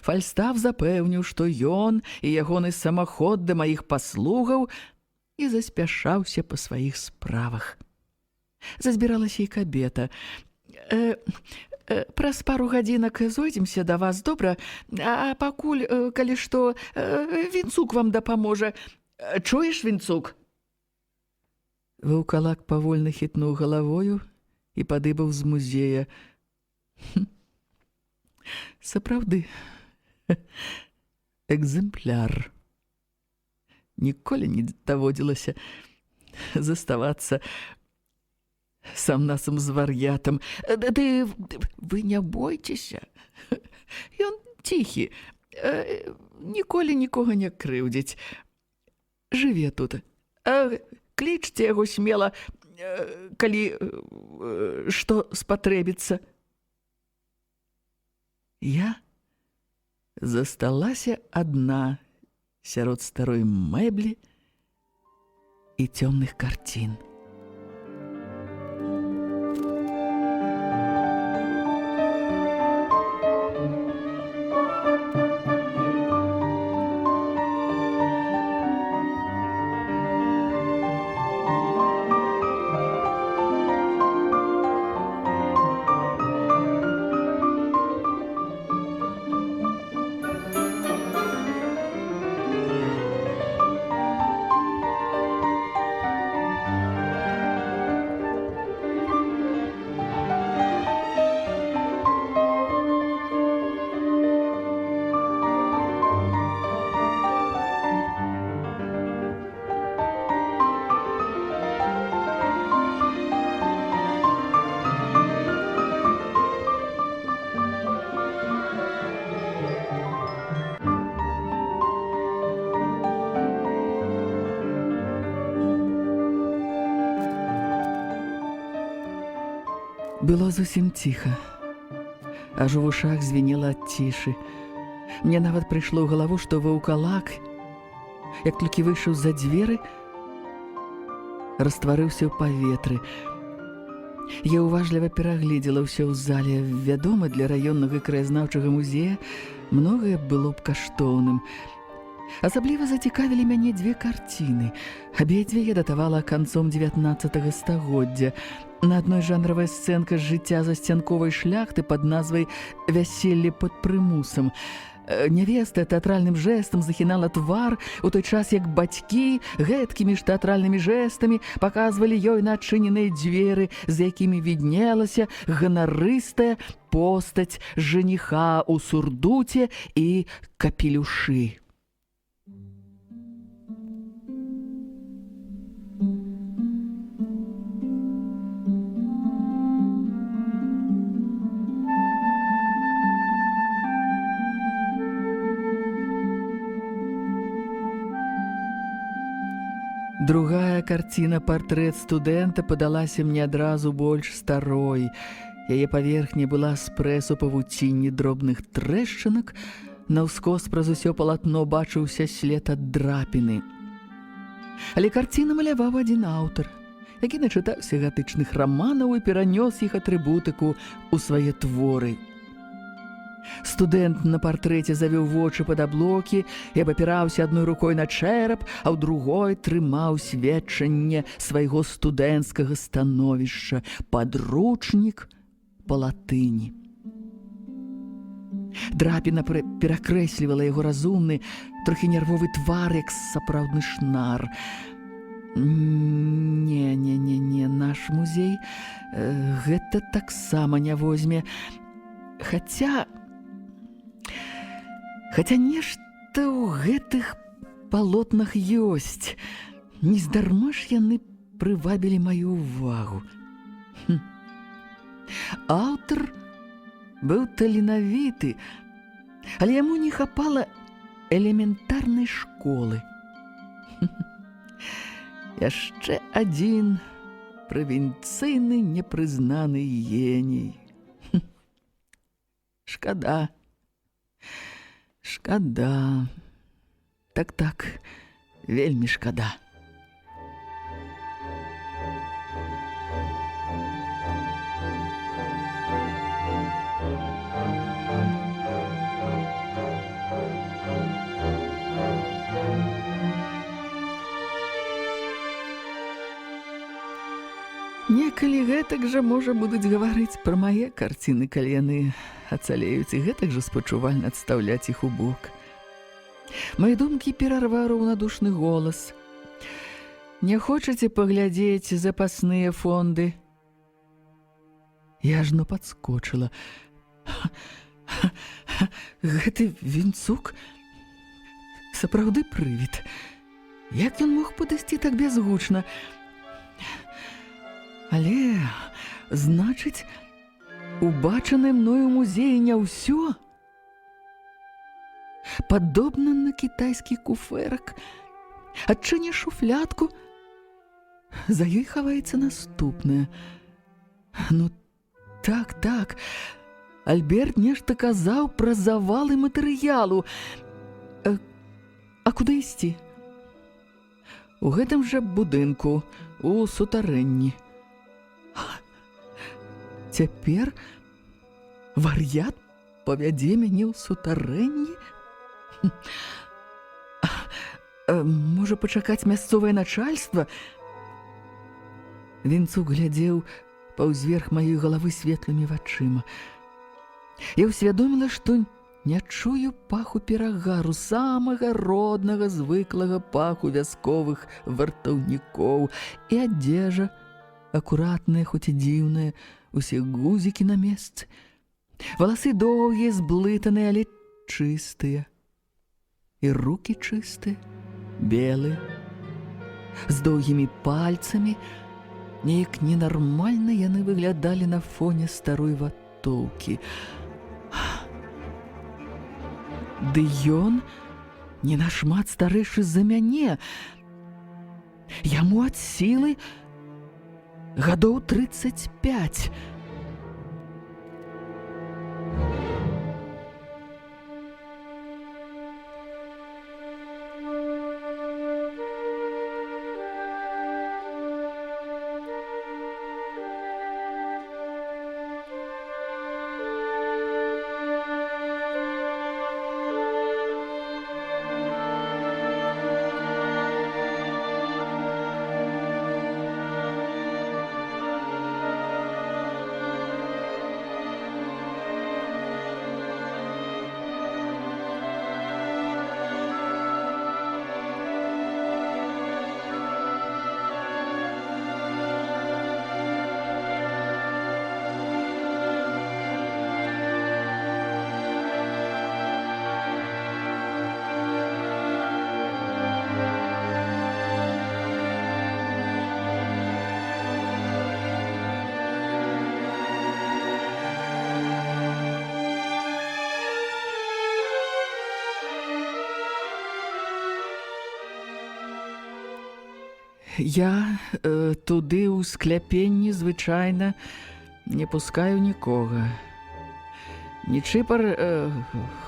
[SPEAKER 3] Фальстаф запэўніў, што ён і ягоны самаход да маіх паслугаў, і заспяшаўся па сваіх справах. Зазбіралася і кабета. Праз пару гадзінак зойдземся да вас, добра? А пакуль, калі што, Вінцук вам дапаможа. Чуеш, Вінцук? Ваўкалак павольна хітнуў галавою і падыбаў з музея. Сапраўды, экземпляр. ніколі не даводзілася заставацца сам-насам з вар'ятам. Вы не бойцеся. Ён ціхі, ніколі нікога не крыўдзіць. Жыве тут. Клічце яго смела, калі што спатрэбіцца. Я засталася адна сярод старой мэблі і цёмных карцін. Было зусім ціха, аж у вушах звенела ад цішы. Мне нават прыйшло ў галаву, што ваўкалак, як толькі выйшаў за дзверы, растварыўся ў паветры. Я уважліва перагледзела ўсё ў зале. Вядома, для раённага краязнаўчага музея многае было б каштоўным. Асабліва зацікавілі мяне дзве карціны. Абедзве я датавала канцом 19 стагоддзя. На адной жанравая сцэнка з жыцця засцянковай шляхты пад назвай «Вяселле пад прымусам». Нявеста тэатральным жэстам захінала твар, у той час як бацькі гэткімі ж тэатральнымі жэстамі паказвалі ёй на адчыненыя дзверы, з якімі віднелася ганарыстая постаць жаніха ў сурдуце і капелюшы. Другая карціна «Партрэт студэнта» падалася мне адразу больш старой. Яе паверхня была з прэсу павуцінні дробных трэшчынак, наўскос праз усё палатно бачыўся след ад драпіны. Але карціну маляваў адзін аўтар, які начытаўся гатычных раманаў і перанёс іх атрыбутыку ў свае творы. Студэнт на партрэце завёў вочы пад аблокі і абапіраўся адной рукой на чэрап, а ў другой трымаў сведчанне свайго студэнцкага становішча, падручнік па латыні. Драпіна перакрэслівала яго разумны, трохі нервовы твар, як сапраўдны шнар. Не, наш музей гэта таксама не возьме. Хаця нешта ў гэтых палотнах ёсць. Нездарма ж яны прывабілі маю ўвагу. Аўтар быў таленавіты, але яму не хапала элементарнай школы. Яшчэ адзін правінцыйны непрызнаны геній. Шкада. Так, вельмі шкада. Некалі гэтак жа, можа, будуць гаварыць пра мае карціны, калі яны ацалеюць, і гэтак жа спачувальна адстаўляць іх у бок. Мае думкі перарваў раўнадушны голас. Не хочаце паглядзець запасныя фонды? Я ажно падскочыла. Гэты Вінцук сапраўды прывід. Як ён мог падысці так бязгучна? Але, значыць, убачанае мною ў музеі не ўсё. Падобна на кітайскі куфэрак. Адчыні шуфлядку, за ёй хаваецца наступнае. Ну, так, Альберт нешта казаў пра завалы матэрыялу. А куды ісці? У гэтым жа будынку, у сутарэнні. Цяпер вар'ят павядзе мяне ў сутарэнні? Можа пачакаць мясцовае начальства? Вінцук глядзеў паўзверх маёй галавы светлымі вачыма. Я ўсвядоміла, што не чую паху перагару, самага роднага, звыклага паху вясковых вартаўнікоў. І адзежа, акуратная, хоць і дзіўная, усе гузікі на месцы. Валасы доўгія, зблытаныя, але чыстыя. І рукі чыстыя, белыя, з доўгімі пальцамі. Неяк ненармальна яны выглядалі на фоне старой ватоўкі. Ды ён не нашмат старэйшы за мяне. Яму ад сілы гадоў 35. Я туды ў скляпенні звычайна не пускаю нікога. Нечыпар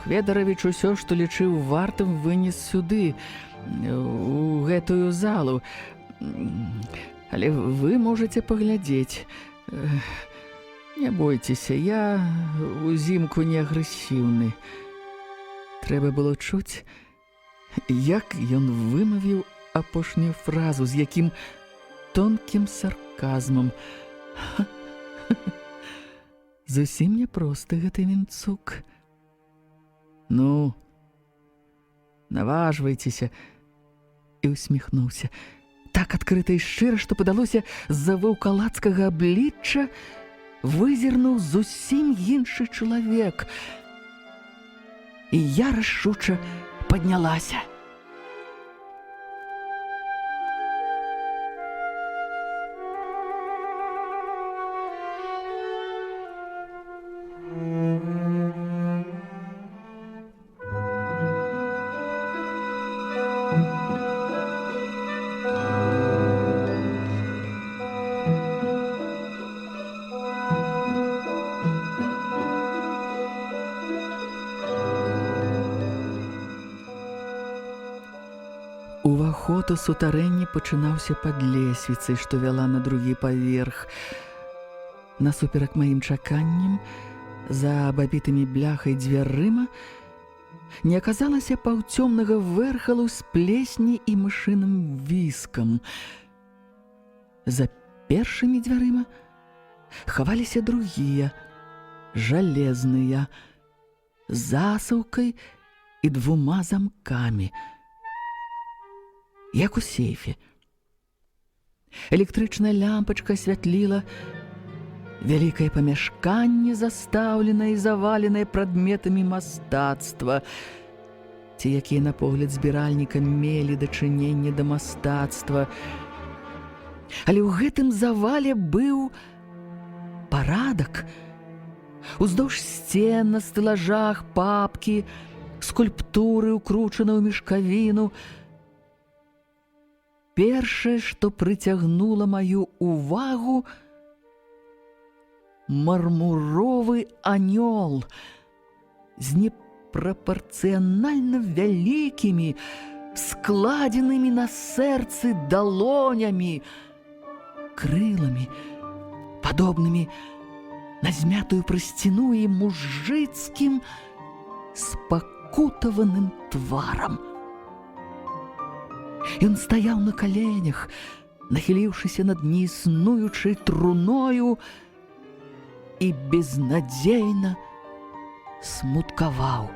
[SPEAKER 3] Хведаравіч усё, што лічыў вартым, вынес сюды, у гэтую залу. Але вы можаце паглядзець. Не бойцеся, я узімку не агрэсіўны. Трэба было чуць, як ён вымавіў апошнюю фразу, з якім тонкім сарказмам. Зусім няпросты гэты Вінцук. Ну, наважвайцеся. І усміхнуўся. Так адкрыта і шчыра, што падалося, з-за ваўкалацкага аблічча вызірнуў зусім іншы чалавек. І я рашуча паднялася. Уваход у сутарэнні пачынаўся пад лесвіцай, што вяла на другі паверх. Насуперак маім чаканням, за абабітымі бляхай дзвярыма, не аказалася паўцёмнага вэрхалу з плесні і мышыным віскам. За першымі дзвярыма хаваліся другія, жалезныя, з засаўкай і 2 замкамі, як у сейфе. Электрычная лямпачка асвятліла вялікае памяшканне, застаўленае і заваленае прадметамі мастацтва. ці якія на погляд збіральніка мелі дачыненне да мастацтва. Але ў гэтым завале быў парадак. Уздоўж сцен, на стэлажах, папкі, скульптуры, укручаны ў мешкавіну. Першае, што прыцягнула маю увагу, мармуровы анёл з непрапарцыянальна вялікімі, складзенымі на сэрцы далонямі, крыламі, падобнымі на змятую прасціну і мужыцкім спакутаваным тварам. Ён стаяў на каленях, нахіліўшыся над неіснуючай труною, і безнадзейна смуткаваў.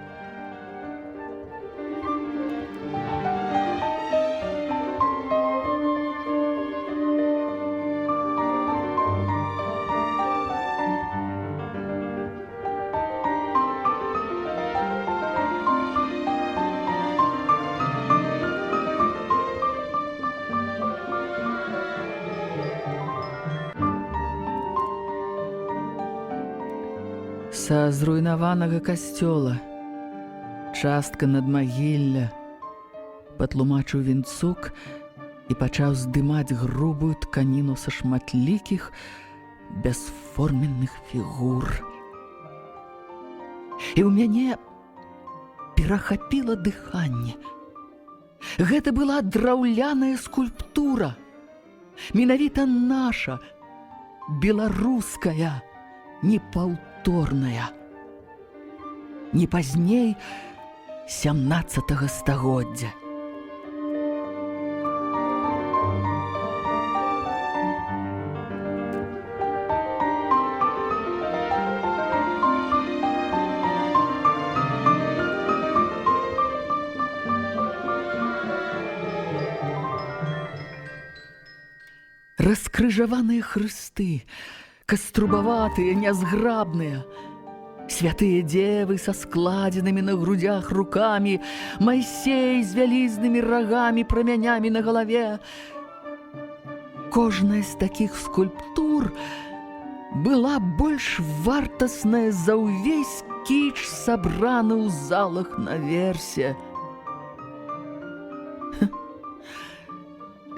[SPEAKER 3] Са зруйнаванага касцёла, частка надмагілля, патлумачыў Вінцук і пачаў здымаць грубую тканіну са шматлікіх бясформенных фігур. І ў мяне перахапіла дыханне. Гэта была драўляная скульптура, менавіта наша, беларуская, непаўторная. Не пазней 17 стагоддзя. Раскрыжаваныя хрысты, каструбаватыя, нязграбныя, святыя дзевы са складзенымі на грудзях рукамі, Майсей з вялізнымі рагамі, прамянямі на галаве. Кожная з такіх скульптур была больш вартасная за ўвесь кіч, сабраны ў залах наверсе.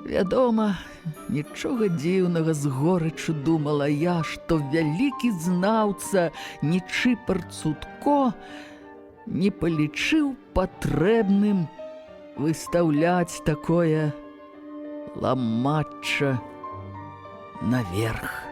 [SPEAKER 3] Вядома, нічога дзіўнага з горычу думала я, што вялікі знаўца Нечыпар Цутко не палічыў патрэбным выстаўляць такое ламачча наверх.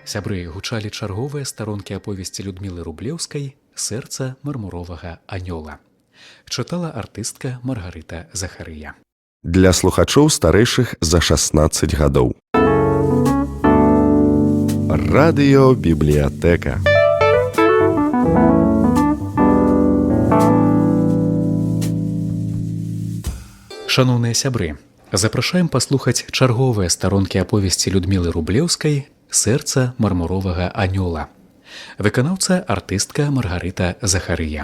[SPEAKER 2] Сябры, гучалі чарговыя старонкі аповесці Людмілы Рублеўскай «Сэрца мармуровага анёла». Чытала артыстка Маргарыта Захарыя.
[SPEAKER 1] Для слухачоў старэйшых за 16 гадоў. Радыёбібліятэка.
[SPEAKER 2] Шаноўныя сябры, запрашаем паслухаць чарговыя старонкі аповесці Людмілы Рублеўскай «Сэрца мармуровага анёла». Выканаўца артыстка Маргарыта Захарыя.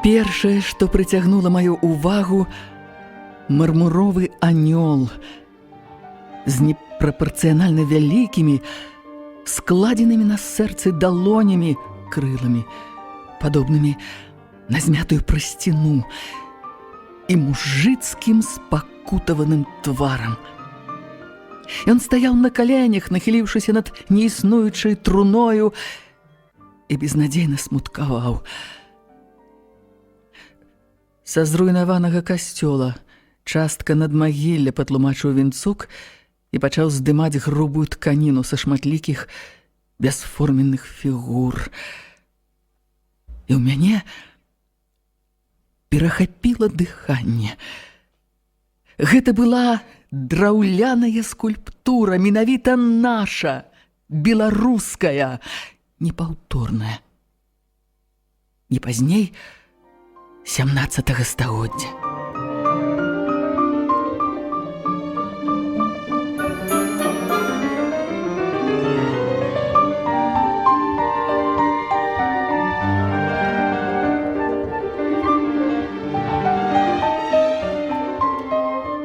[SPEAKER 3] Першае, што прыцягнула маю ўвагу, мармуровы анёл з непрапарцыянальна вялікімі, складзенымі на сэрцы далонямі крыламі, падобнымі на змятую прасціну, і мужыцкім спакутаваным тварам. Ён стаяў на каленях, нахіліўшыся над неіснуючай труною, і безнадзейна смуткаваў. Са зруйнаванага касцёла частка надмагілля патлумачыў Вінцук і пачаў здымаць грубую тканіну са шматлікіх бясформенных фігур. І ў мяне перахапіла дыханне. Гэта была драўляная скульптура, менавіта наша, беларуская, непаўторная. Не пазней 17 стагоддзя.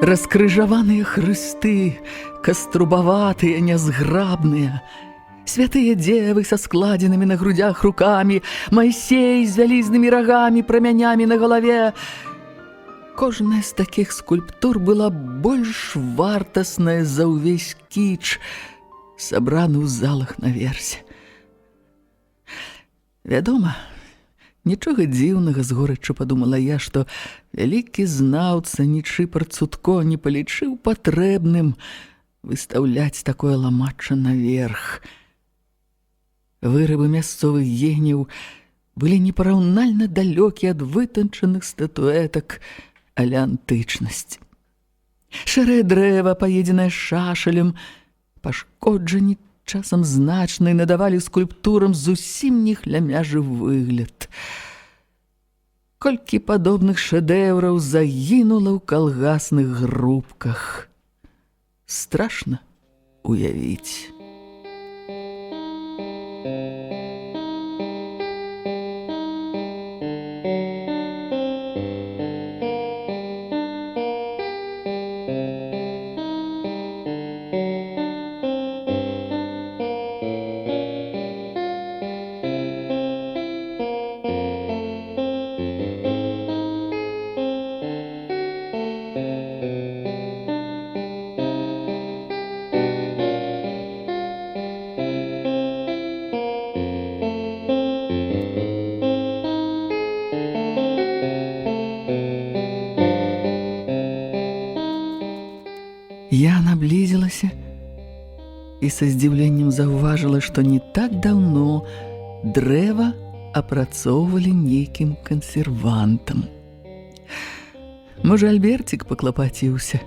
[SPEAKER 3] Раскрыжаваныя хрысты, каструбаватыя, нязграбныя, святыя дзевы са складзенымі на грудях рукамі, Майсей з вялізнымі рагамі, прамянямі на галаве. Кожная з такіх скульптур была больш вартасная за ўвесь кіч, сабраны ў залах наверсе. Вядома, нічога дзіўнага, з горыччу падумала я, што вялікі знаўца Нічыпар Цутко не палічыў патрэбным выстаўляць такое ламачча наверх. Вырабы мясцовых геніяў былі непараўнальна далёкія ад вытанчаных статуэтак а-ля антычнасць. Шэрае дрэва, паедзенае шашалем, пашкоджанні часам значныя, надавалі скульптурам зусім не хлямяжы выгляд. Колькі падобных шэдэўраў загінула ў калгасных грубках. Страшна уявіць. Я наблизилася и со здзіўленнем заўважыла, што не так даўно дрэва апрацоўвалі нейкім кансервантам. Можа, Альберцік паклапаціўся.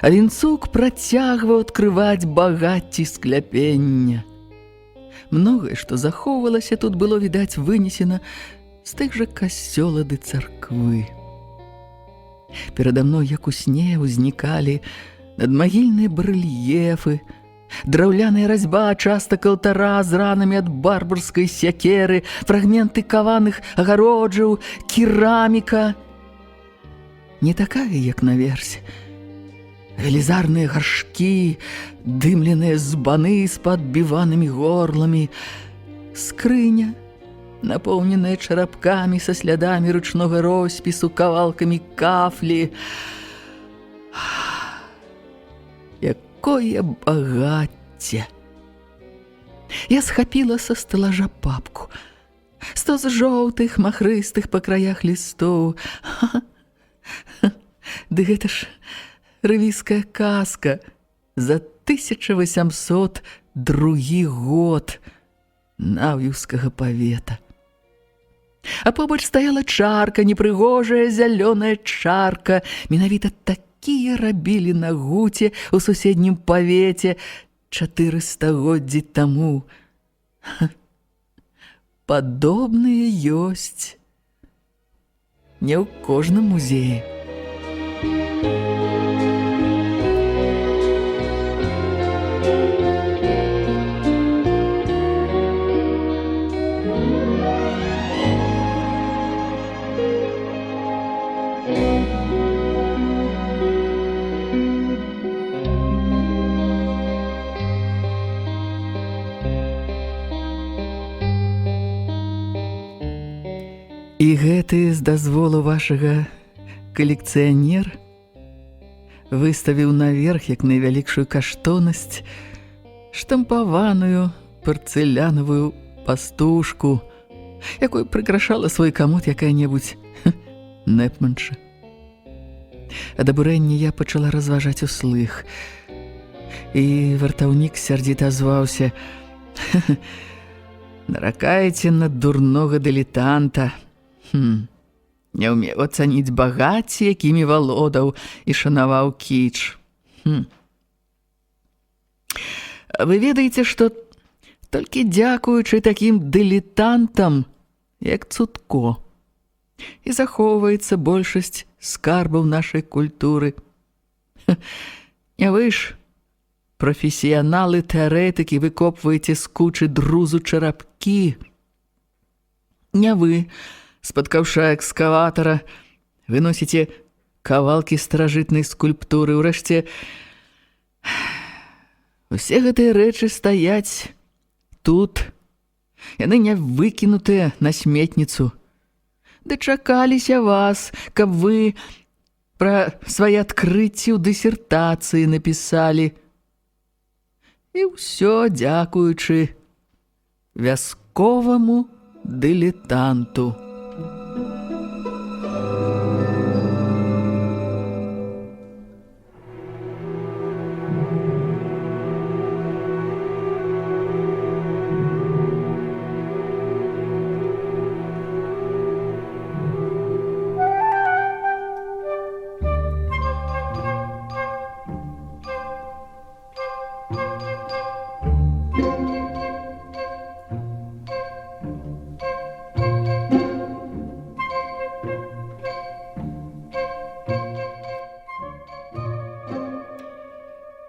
[SPEAKER 3] А Вінцук працягваў адкрываць багацці скляпення. Многае, што захоўвалася, тут было, відаць, вынесена з тых жа касцёла ды царквы. Перада мной, як у сне, узнікалі надмагільныя барэльефы, драўляная разьба частак алтара з ранамі ад барбарскай сякеры, фрагменты каваных агароджаў, кераміка. Не такая, як наверсе. Велізарныя гаршкі, дымленыя збаны з падбіванымі горламі, скрыня, напоўненая чарапкамі са слядамі ручнога роспісу, кавалкамі кафлі. Якое багацце! Я схапіла са стэлажа папку. Стос жоўтых, махрыстых па краях лістоў. Ды гэта ж рэвійская казка за 1802 год Наўіўскага павета. А побач стаяла чарка, непрыгожая зялёная чарка. Менавіта такія рабілі на Гуце ў суседнім павеце 4 стагоддзі таму. Падобныя ёсць не ў кожным музеі. І гэты з дазволу вашага калекцыянер выставіў наверх як найвялікшую каштоўнасць штампаваную парцэлянавую пастушку, якой прыкрашала свой камод якая-небудзь нэпманша. Ад абурэння я пачала разважаць услых, і вартаўнік сярдзіта азваўся: «Наракаеце на дурнога дылетанта. Не ўмеў ацаніць багацці, якімі валодаў і шанаваў кіч. Вы ведаеце, што толькі дзякуючы такім дылетантам, як Цутко, і захоўваецца большасць скарбаў нашай культуры. Не вы ж, прафесіяналы-тэарэтыкі, выкопваеце з кучы друзу чарапкі. Не вы, з-пад каўша экскаватара, выносіце кавалкі старажытнай скульптуры. Урэшце, усе гэтыя рэчы стаяць тут. Яны не выкінутыя на сметніцу. Дачакаліся вас, каб вы пра свае адкрыцці ў дысертацыі напісалі. І ўсё дзякуючы вясковаму дылетанту».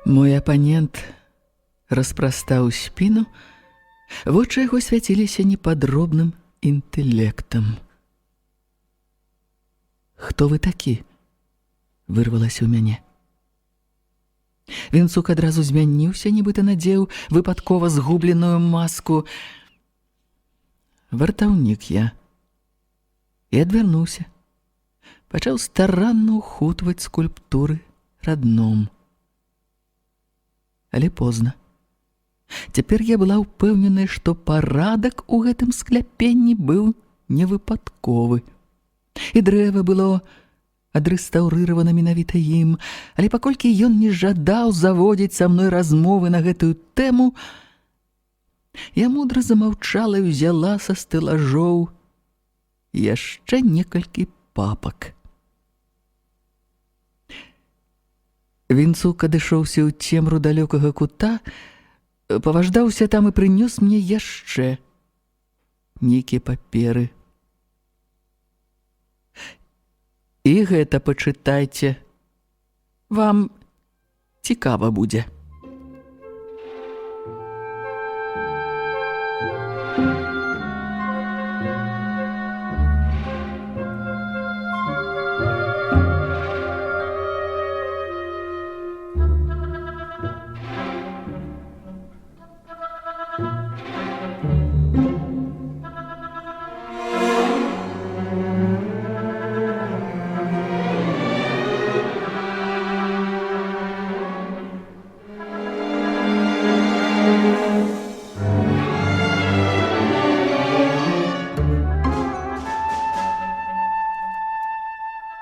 [SPEAKER 3] Мой апанент распрастаў спіну, вочы яго свяціліся непадробным інтэлектам. «Хто вы такі?» – вырвалася ў мяне. Вінцук адразу змяніўся, нібыта надзеў выпадкова згубленую маску. «Вартаўнік я». І адвярнуўся. Пачаў старанна ўхутваць скульптуры радном. Але позна. Цяпер я была ўпэўненая, што парадак у гэтым скляпенні быў невыпадковы. І дрэва было адрэстаўрыравана менавіта ім, але паколькі ён не жадаў заводзіць са мной размовы на гэтую тэму, я мудра замаўчала і ўзяла са стэлажоў яшчэ некалькі папак. Вінцук адышоўся ў цемру далёкага кута, паваждаўся там і прынёс мне яшчэ нейкія паперы. «І гэта пачытайце. Вам цікава будзе».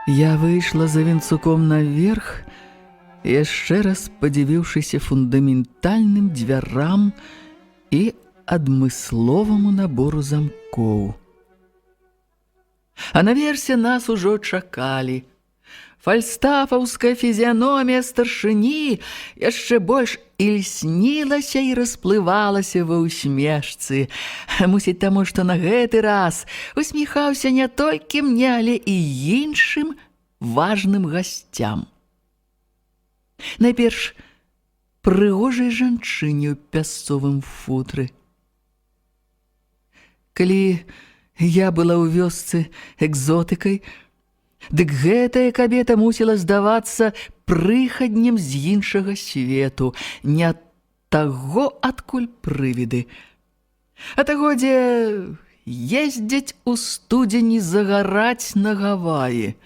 [SPEAKER 3] Я выйшла за Вінцуком наверх, яшчэ раз падзівіўшыся фундаментальным дзвярам і адмысловаму набору замкоў. А наверсе нас ужо чакалі. Фальстафаўская фізіяномія старшыні яшчэ больш ільснілася і расплывалася ва ўсмешцы. Мусіць, таму, што на гэты раз усміхаўся не толькі мне, але і іншым важным гасцям. Найперш, прыгожай жанчыне ў пясцовым футры. Калі я была ў вёсцы экзотыкай, дык гэтая кабета мусіла здавацца прыхаднем з іншага свету, не таго, адкуль прывіды, а таго, дзе ездзяць у студзені загараць на Гаваі,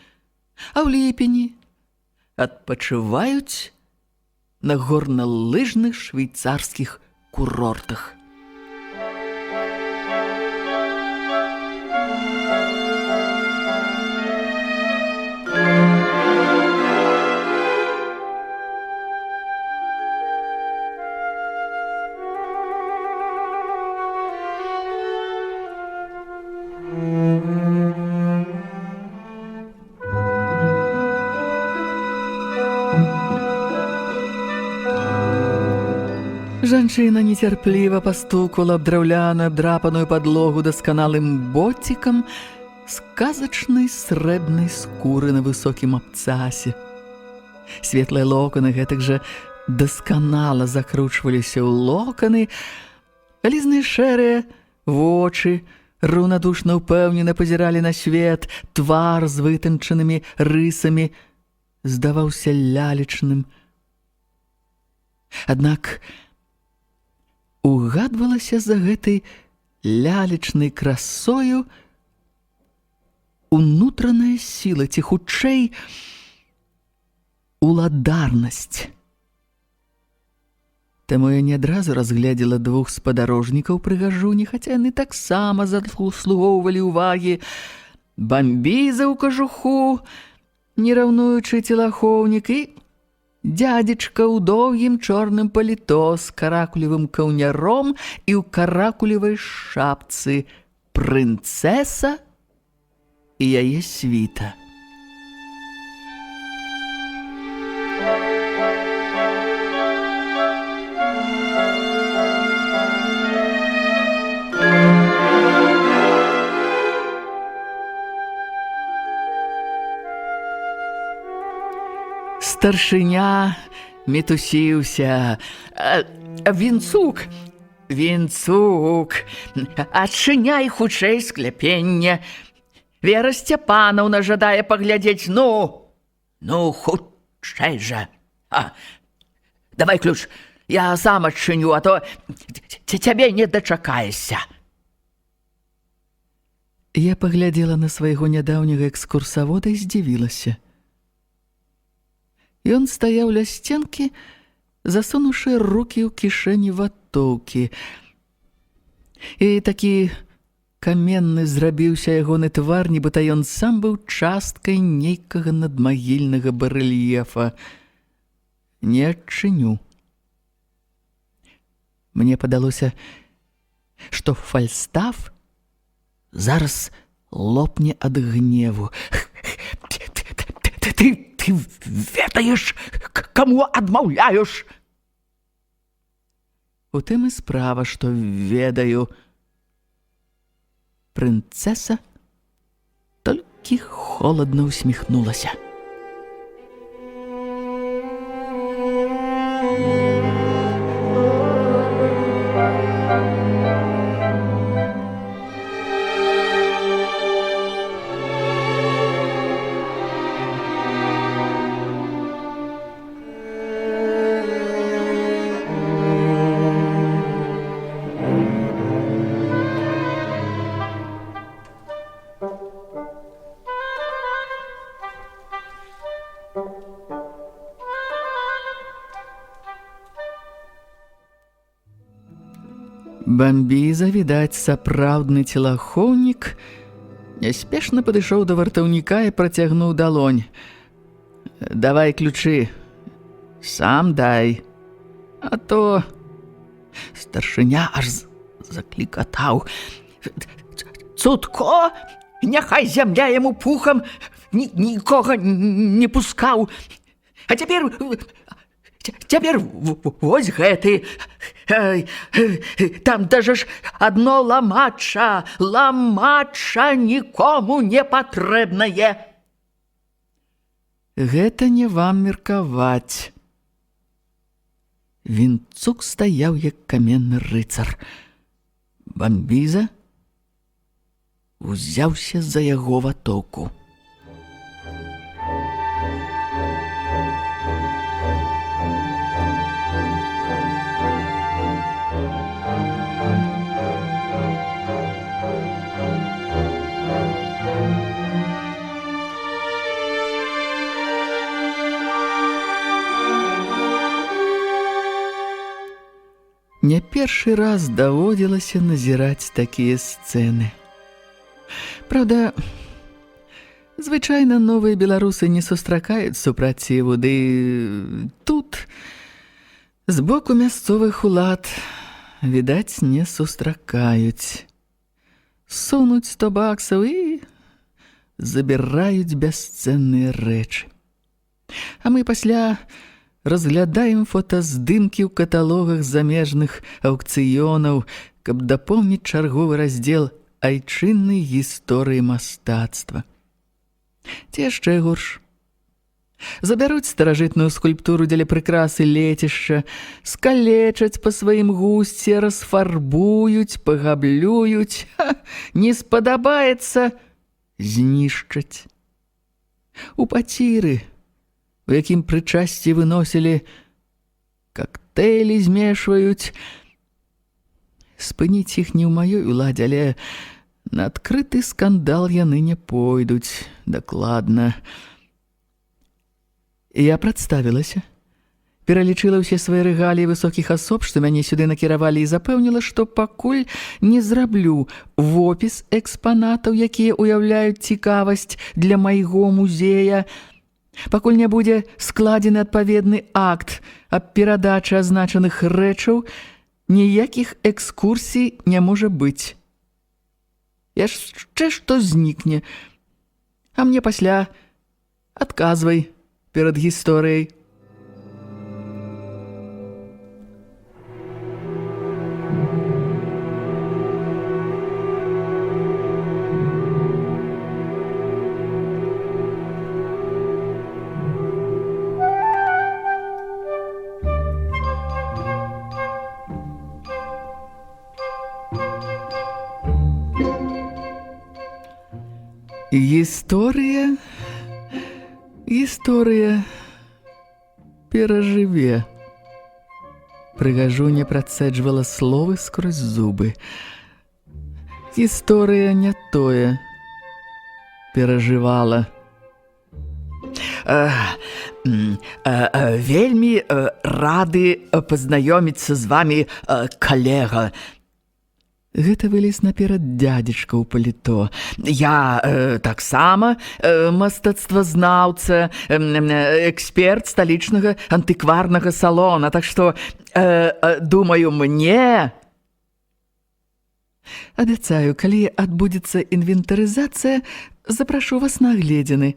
[SPEAKER 3] а ў ліпені адпачываюць на горналыжных швейцарскіх курортах. Жанчына нецярпліва пастукала аб драўляную абдрапаную падлогу дасканалым боцікам з казачнай срэбнай скуры на высокім абцасе. Светлыя локаны гэтак жа дасканала закручваліся ў локаны, вялізныя шэрыя вочы раўнадушна ўпэўнена пазіралі на свет, твар з вытанчанымі рысамі здаваўся лялечным. Аднак угадвалася за гэтай лялечнай красою унутраная сіла, ці хутчэй уладарнасць. Таму я не адразу разгледзела двух спадарожнікаў прыгажуні, хаця яны таксама заслугоўвалі ўвагі. Бамбіза ў кажуху, не раўнуючы целахоўнік, і дядзечка ў доўгім чорным паліто з каракулевым каўняром і ў каракулевай шапцы, прынцэса і яе світа. Старшыня мітусіўся. Вінцук, Вінцук, адчыняй хутчэй скляпенне. Вера Сцяпанаўна жадае паглядзець. Ну, хутчэй жа. Давай ключ, я сам адчыню, а то цябе не дачакаешся. Я паглядзела на свайго нядаўняга экскурсавода і здзівілася. Ён стаяў ля сценкі, засунуўшы рукі ў кішэні ватоўкі. І такі каменны зрабіўся ягоны твар, нібыта ён сам быў часткай нейкага надмагільнага барэльефа. Не адчыню. Мне падалося, што Фальстаф зараз лопне ад гневу. Ты ведаеш, каму адмаўляеш? У тым і справа, што ведаю. Прынцэса толькі холадна усміхнулася. Бамбіза, відаць, сапраўдны целахоўнік, няспешна падышоў да вартаўніка і працягнуў далонь. Давай ключы, сам дай, а то... Старшыня аж заклікатаў. Цутко, няхай зямля яму пухам, нікога не пускаў. А цяпер вось гэты. Там даже ж адно ламача нікому не патрэбнае. Гэта не вам меркаваць. Вінцук стаяў, як каменны рыцар. Бамбіза узяўся за яго ватоўку. першы раз даводзілася назіраць такія сцэны. Праўда, звычайна новыя беларусы не сустракаюць супраціву, ды тут з боку мясцовых улад, відаць, не сустракаюць. Сунуць 100 баксаў і забіраюць бясцэнныя рэчы. А мы пасля разглядаем фотаздымкі ў каталогах замежных аўкцыёнаў, каб дапоўніць чарговы раздзел айчыннай гісторыі мастацтва. Ці яшчэ горш. Забяруць старажытную скульптуру дзеля прыкрасы лецішча, скалечаць па сваім гусце, расфарбуюць, пагаблююць, не спадабаецца — знішчаць. У паціры, у якім прычасці выносілі, кактэйлі змешваюць. Спыніць іх не ў маёй уладзе, але на адкрыты скандал яны не пойдуць. Дакладна. Я прадставілася, пералічыла ўсе свае рэгаліі высокіх асоб, што мяне сюды накіравалі, і запэўніла, што пакуль не зраблю вопіс экспанатаў, якія ўяўляюць цікавасць для майго музея, пакуль не будзе складзены адпаведны акт аб перадачы азначаных рэчаў, ніякіх экскурсій не можа быць. Яшчэ што знікне, а мне пасля адказвай перад гісторыяй. Гісторыя перажыве. Прыгажуня працэджвала словы скрозь зубы. Гісторыя не тое перажывала. Вельмі рады пазнаёміцца з вамі, калега. Гэта вылез наперад дзядзечка ў паліто. Я таксама мастацтвазнаўца, эксперт сталічнага антыкварнага салона, так што, думаю, мне... Абяцаю, калі адбудзецца інвентарызацыя, запрашу вас на агледзіны.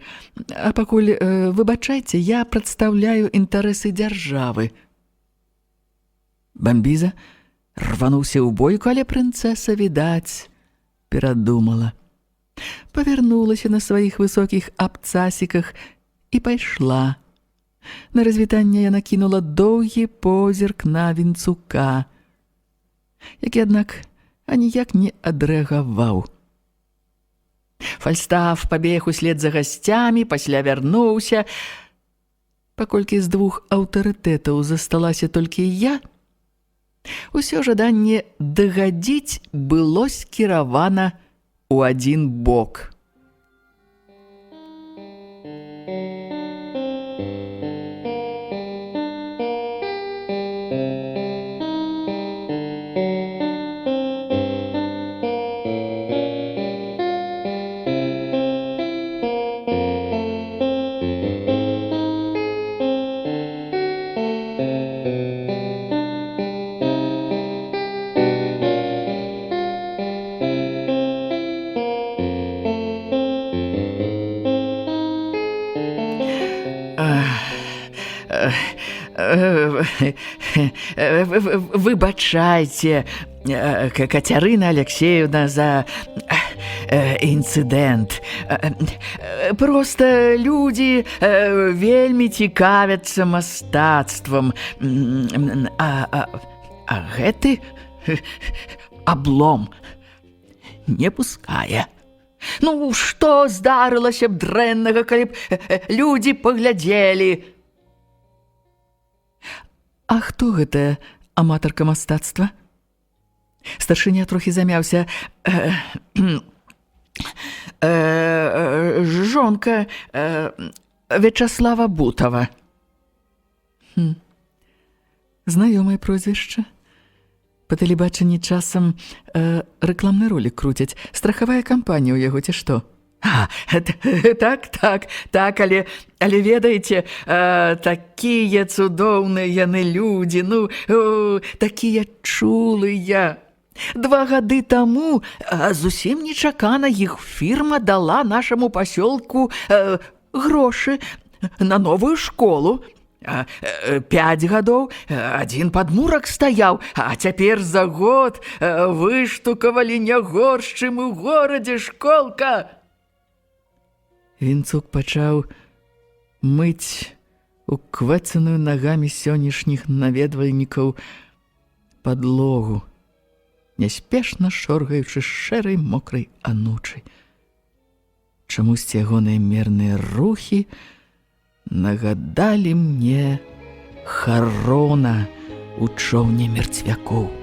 [SPEAKER 3] А пакуль, выбачайце, я прадстаўляю інтарэсы дзяржавы. Бамбіза рвануўся ў бойку, але прынцэса, відаць, перадумала. Павярнулася на сваіх высокіх абцасіках і пайшла. На развітанне яна кінула доўгі позірк на Вінцука, які, аднак, аніяк не адрэагаваў. Фальстаф пабег услед за гасцямі, пасля вярнуўся. Паколькі з двух аўтарытэтаў засталася толькі я, усё жаданне дагадзіць было скіравана ў адзін бок. Выбачайце, Кацярына Алексеевна, за інцыдэнт. Проста людзі вельмі цікавяцца мастацтвам. А гэты аблом не пускае. Ну, што здарылася б дрэннага, калі б людзі паглядзелі? А хто гэта аматарка мастацтва? Старшыня трохі замяўся. Жонка Вячаслава Бутава. Знаёмае прозвішча. Па тэлебачанні часам рэкламны ролік круцяць. Страхавая кампанія ў яго, ці што? Так, але ведаеце, такія цудоўныя яны людзі, такія чулыя. 2 гады таму зусім нечакана іх фірма дала нашаму пасёлку грошы на новую школу. 5 гадоў адзін падмурак стаяў, а цяпер за год выштукавалі не горш, чым у горадзе школка. Вінцук пачаў мыць уквацаную нагамі сённяшніх наведвальнікаў падлогу, няспешна шоргаючы шэрай мокрай анучай. Чамусьці ягоныя мерныя рухі нагадалі мне Харона у чоўне мерцвякоў.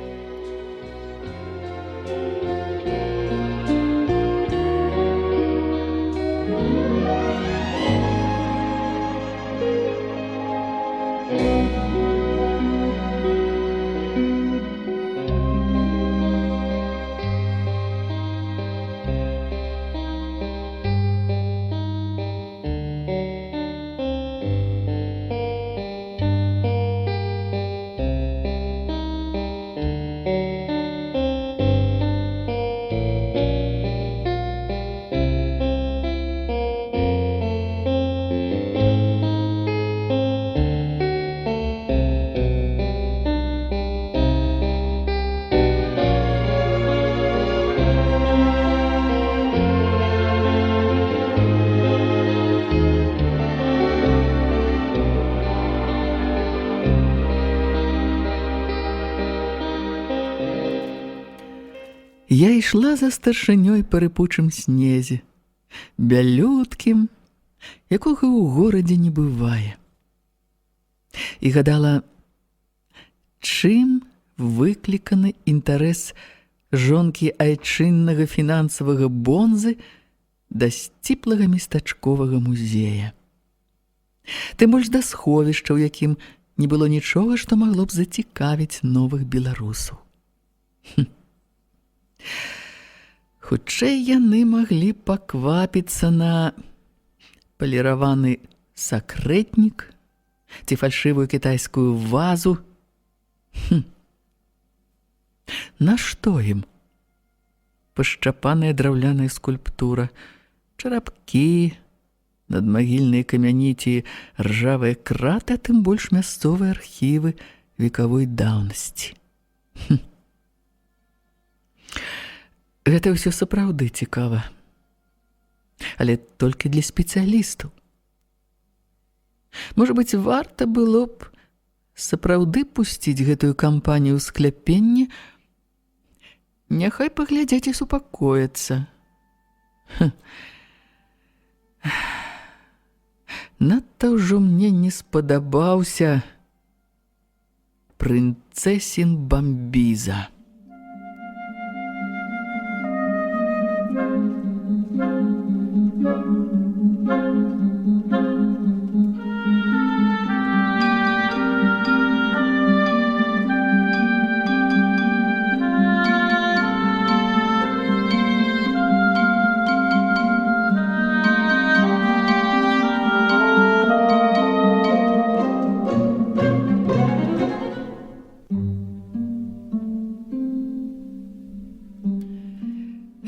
[SPEAKER 3] Я ішла за старшынёй па рыпучым снезе, бялюткім, якога ў горадзе не бывае. І гадала, чым выкліканы інтарэс жонкі айчыннага фінансавага бонзы да сціплага местачковага музея. Тым больш да сховішча, у якім не было нічога, што магло б зацікавіць новых беларусаў. Хутчэй яны маглі паквапіцца на паліраваны сакрэтнік ці фальшывую кітайскую вазу. Нашто ім? Пашчапаная драўляная скульптура, чарапкі, надмагільныя камяні ці ржавыя краты, а тым больш мясцовыя архівы векавой даўнасці. Гэта ўсё сапраўды цікава, але толькі для спецыялістаў. Можа быць, варта было б сапраўды пусціць гэтую кампанію ў скляпенне, няхай паглядзяць і супакояцца. Надта ўжо мне не спадабаўся прынцэсін Бамбіза.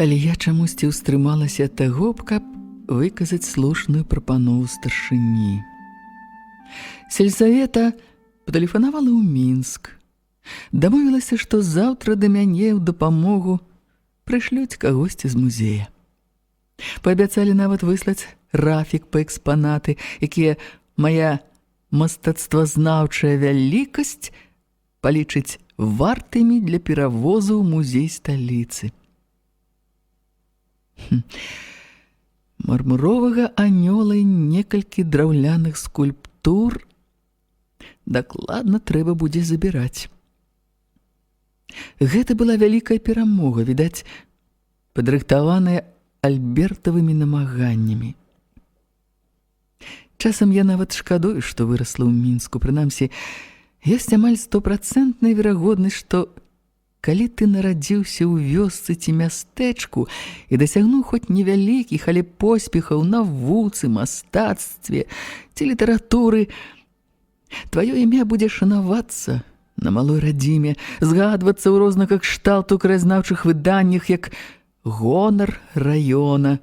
[SPEAKER 3] Але я чамусьці ўстрымалася ад таго, каб выказаць слушную прапанову старшыні. Сельсавета патэлефанавала ў Мінск. Дамовілася, што заўтра да мяне ў дапамогу прышлюць кагосьці з музея. Паабяцалі нават выслаць графік па экспанаты, якія мая мастацтвазнаўчая вялікасць палічыць вартымі для перавозу ў музей сталіцы. Мармуровага анёла і некалькі драўляных скульптур дакладна трэба будзе забіраць. Гэта была вялікая перамога, відаць, падрыхтаваная альбертавымі намаганнямі. Часам я нават шкадую, што вырасла ў Мінску. Прынамсі, ёсць амаль 100% верагоднасць, што Калі ты нарадзіўся ў вёсцы ці мястэчку і дасягнуў хоць невялікіх, але поспехаў на навуцы, мастацтве ці літаратуры, тваё імя будзе шанавацца на малой радзіме, згадвацца ў розных кшталту краязнаўчых выданнях як гонар раёна.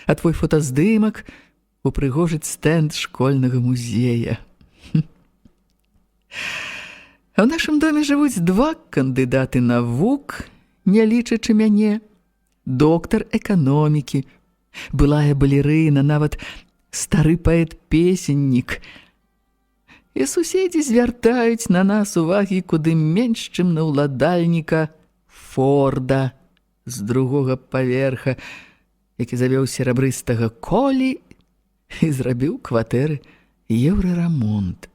[SPEAKER 3] А твой фотаздымак упрыгожыць стэнд школьнага музея. А ў нашым доме жывуць 2 кандыдаты навук, не лічачы мяне, доктар эканомікі, былая балерына, нават стары паэт-песеннік. І суседзі звяртаюць на нас увагі куды менш, чым на ўладальніка Форда з 2-го паверха, які завёў серабрыстага колі і зрабіў кватэры еўрарамонт.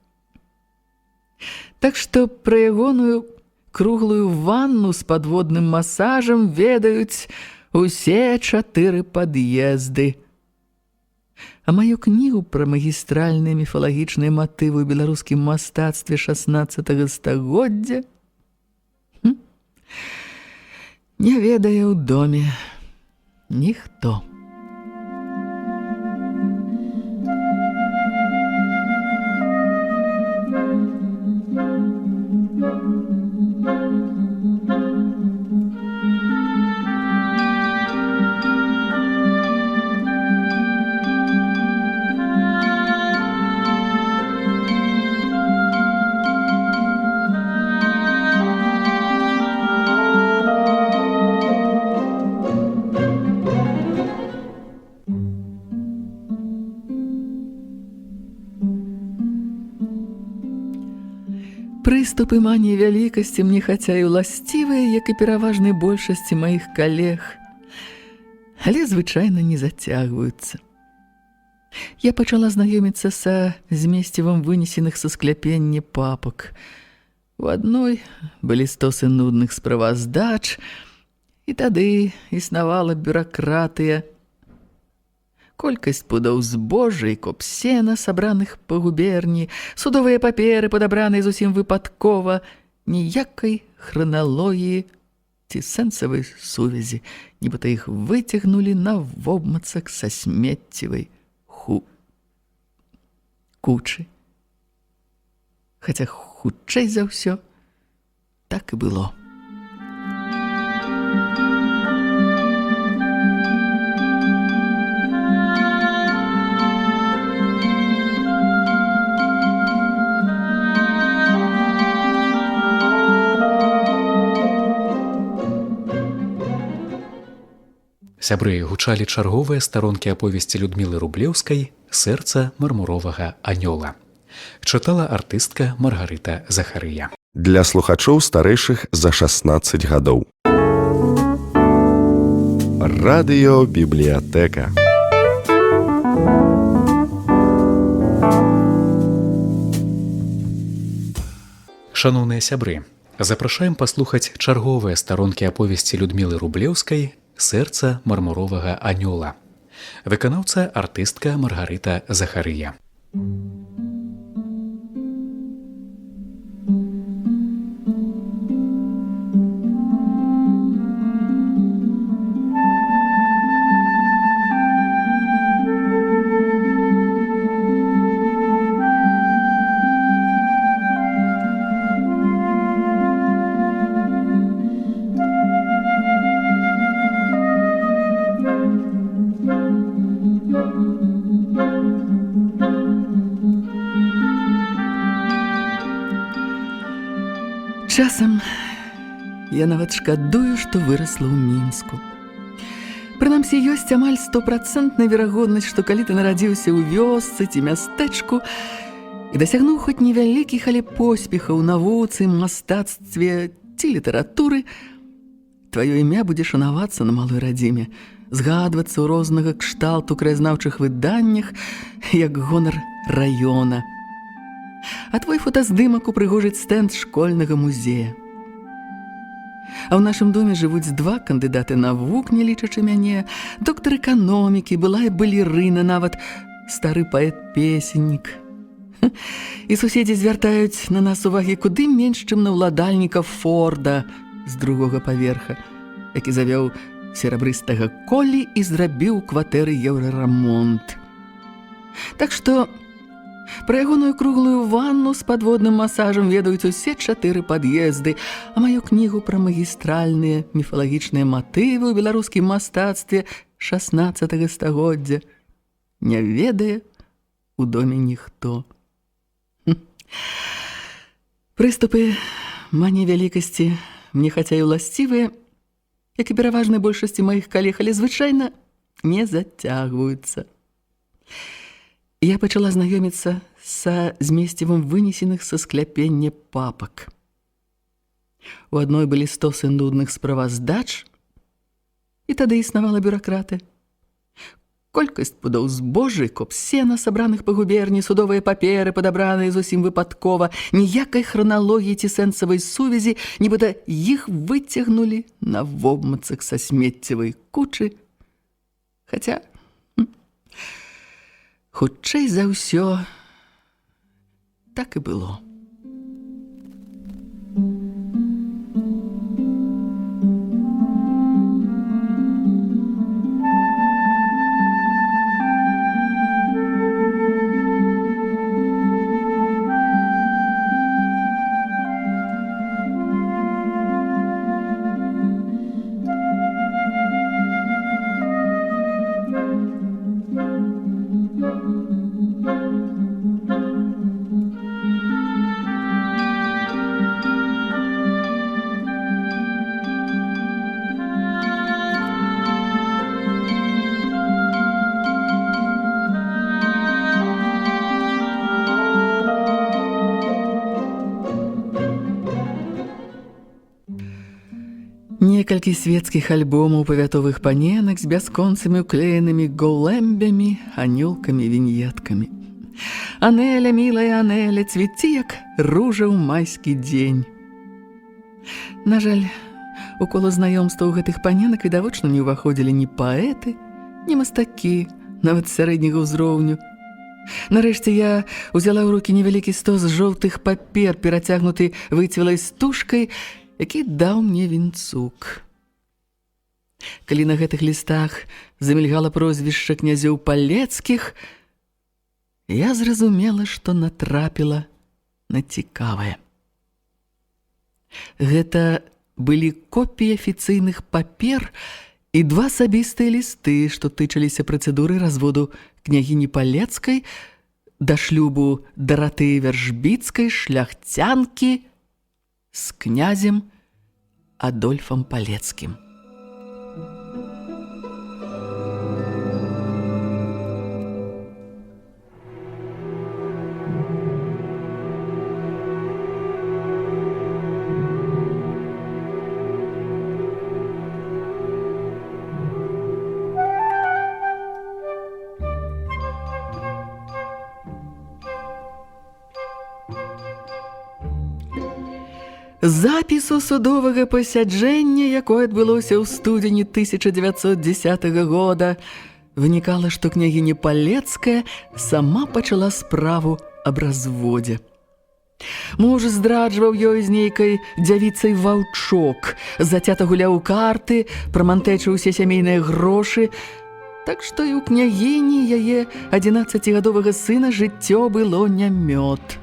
[SPEAKER 3] Так што пра ягоную круглую ванну з падводным масажам ведаюць усе 4 пад'езды. А маю кнігу пра магістральныя міфалагічныя матывы ў беларускім мастацтве 16 стагоддзя не ведае ў доме ніхто. Прыступы маніі вялікасці мне хаця і ўласцівыя, як і пераважнай большасці маіх калег, але звычайна не зацягваюцца. Я пачала знаёміцца са змесцівам вынесеных са скляпення папак. У адной былі стосы нудных справаздач, і тады існавала бюракратыя. Колькасць пудоў збожжа і коп сена, сабраных па губерні, судовыя паперы, падабраныя зусім выпадкова, ніякай храналогіі ці сэнсавай сувязі, нібыта іх выцягнулі на вобмацак са смеццевай кучы. Хаця хутчэй за ўсё так і было.
[SPEAKER 2] Сябры, гучалі чарговыя старонкі аповесці Людмілы Рублеўскай «Сэрца мармуровага анёла». Чытала артыстка Маргарыта Захарыя.
[SPEAKER 1] Для слухачоў старэйшых за 16 гадоў. Радыёбібліятэка.
[SPEAKER 2] Шаноўныя сябры, запрашаем паслухаць чарговыя старонкі аповесці Людмілы Рублеўскай «Сэрца мармуровага анёла». Выканаўца артыстка Маргарыта Захарыя.
[SPEAKER 3] Часам я нават шкадую, што вырасла ў Мінску. Прынамсі, ёсць амаль 100% верагоднасць, што калі ты нарадзіўся ў вёсцы ці мястэчку і дасягнуў хоць невялікіх, але поспехаў у навуцы, мастацтве ці літаратуры, тваё імя будзе шанавацца на малой радзіме, згадвацца ў рознага кшталту краязнаўчых выданнях як гонар раёна. А твой фотаздымак упрыгожыць стэнд школьнага музея. А ў нашым доме жывуць 2 кандыдаты навук, не лічачы мяне, доктар эканомікі, былая балерына, нават стары паэт-песеннік. І суседзі звяртаюць на нас увагі куды менш, чым на ўладальніка Форда з другога паверха, які завёў серабрыстага Колі і зрабіў у кватэры еўрарамонт. Так што пра ягоную круглую ванну з падводным масажам ведаюць усе 4 пад'езды, а маю кнігу пра магістральныя міфалагічныя матывы ў беларускім мастацтве 16 стагоддзя не ведае у доме ніхто. Прыступы мані вялікасці мне хаця і ўласцівыя, як і пераважнай большасці маіх калег, але звычайна не зацягваюцца. Я пачала знаёміцца са змесцівам вынесеных са скляпення папак. У адной былі стосы нудных справаздач, і тады існавала бюракратыя. Колькасць пудоў збожжа, коп сена, сабраных па губерні, судовыя паперы, падабраныя зусім выпадкова, ніякай храналогіі ці сэнсавай сувязі, нібыта іх выцягнулі на вобмацах са смеццевай кучы. Хаця, хутчэй за ўсё, так і было. Некалькі свецкіх альбомаў павятовых паненак з бясконцымі ўклеенымі голэмбямі, анёлкамі, віньеткамі. Анеля, мілая Анеля, цвіці, як ружа ў майскі дзень. На жаль, у кола знаёмства ў гэтых паненак відавочна не ўваходзілі ні паэты, ні мастакі, нават сярэдняга ўзроўню. Нарэшце я ўзяла ў рукі невялікі стос жоўтых папер, перацягнуты выцвілай стужкай, які даў мне Вінцук. Калі на гэтых лістах замільгала прозвішча князёў палецкіх, я зразумела, што натрапіла на цікавае. Гэта былі копіі афіцыйных папер і 2 асабістыя лісты, што тычыліся працэдуры разводу княгіні Палецкай да шлюбу Даратыі Вяржбіцкай, шляхцянкі, з князем Адольфам Палецкім. Запісу судовага пасяджэння, якое адбылося ў студзені 1910 года, вынікала, што княгіня Палецкая сама пачала справу аб разводзе. Муж здраджваў ёй з нейкай дзявіцай Ваўчок, зацята гуляў у карты, прамантэчыў усе сямейныя грошы, так што і ў княгіні яе 11-гадовага сына жыццё было не мёд.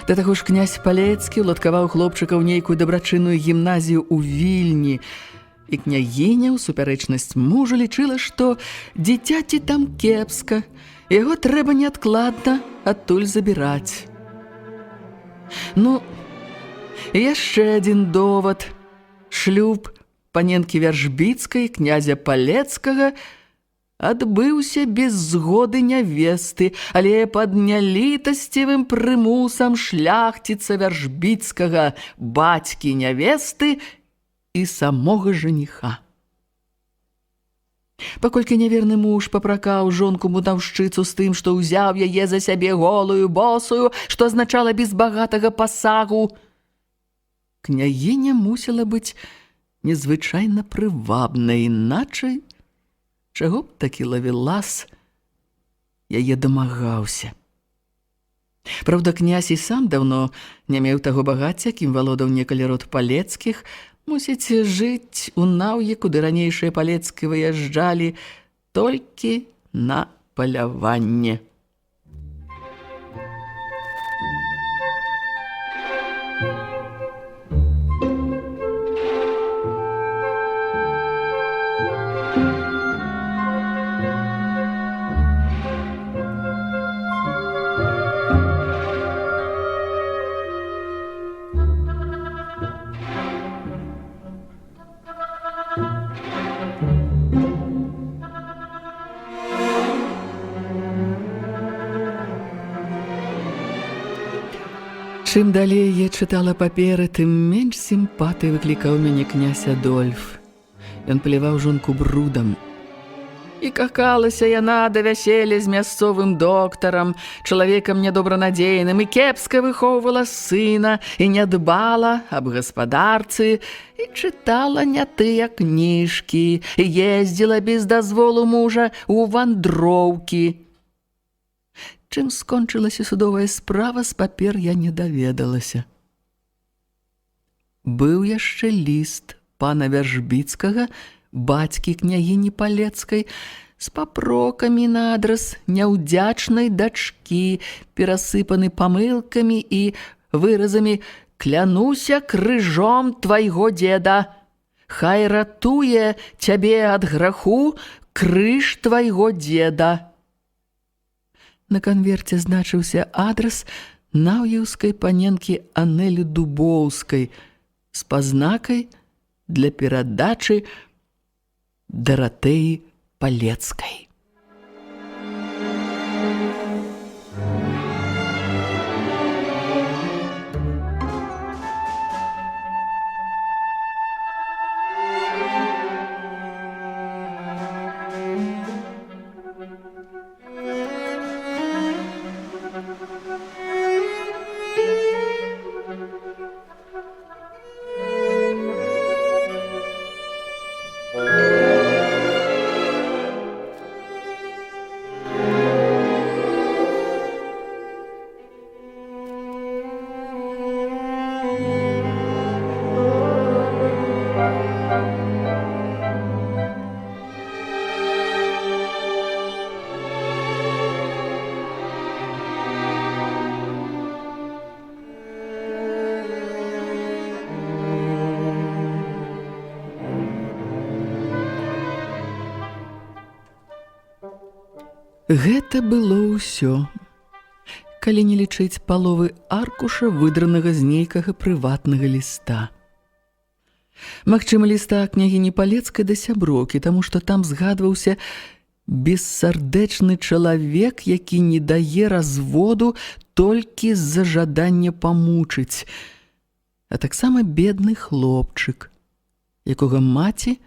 [SPEAKER 3] Да таго ж князь Палецкі уладкаваў хлопчыка ў нейкую дабрачынную гімназію ў Вільні, і княгіня ў супярэчнасць мужа лічыла, што дзіцяці там кепска, яго трэба неадкладна адтуль забіраць. Ну, яшчэ адзін довад. Шлюб паненкі Вяржбіцкай, князя Палецкага, адбыўся без згоды нявесты, але пад нялітасцівым прымусам шляхціца Вяржбіцкага, бацькі нявесты і самога жаніха. Паколькі няверны муж папракаў жонку мудаўшчыцу з тым, што ўзяў яе за сябе голую, босую, што азначала без багатага пасагу, княгіня мусіла быць незвычайна прывабнай, іначай чаго б такі Лавелас яе дамагаўся. Праўда, князь і сам даўно не меў таго багацця, кім валодаў некалі род палецкіх, мусіць жыць у наўі, куды ранейшыя палецкі выязджалі толькі на паляванне. Чым далей я чытала паперы, тым менш сімпатыі выклікаў мяне князь Адольф. Ён пляваў жонку брудам. І какалася яна да вяселля з мясцовым доктарам, чалавекам недобранадзейным, і кепска выхоўвала сына, і не дбала аб гаспадарцы, і чытала не тыя кніжкі, і ездзіла без дазволу мужа ў вандроўкі. Чым скончылася судовая справа, з папер я не даведалася. Быў яшчэ ліст пана Вяржбіцкага, бацькі княгіні Палецкай, з папрокамі на адрас няўдзячнай дачкі, перасыпаны памылкамі і выразамі «Клянуся крыжом твайго деда! Хай ратуе цябе ад граху крыж твайго деда!» На канверце значыўся адрас наўеўскай паненкі Анелі Дубоўскай з пазнакай для перадачы Даратэі Палецкай. Гэта было ўсё, калі не лічыць паловы аркуша, выдранага з нейкага прыватнага ліста. Магчыма, ліста княгіні Палецкай да сяброўкі, таму што там згадваўся бессардэчны чалавек, які не дае разводу толькі з-за жадання памучыць, а таксама бедны хлопчык, якога маці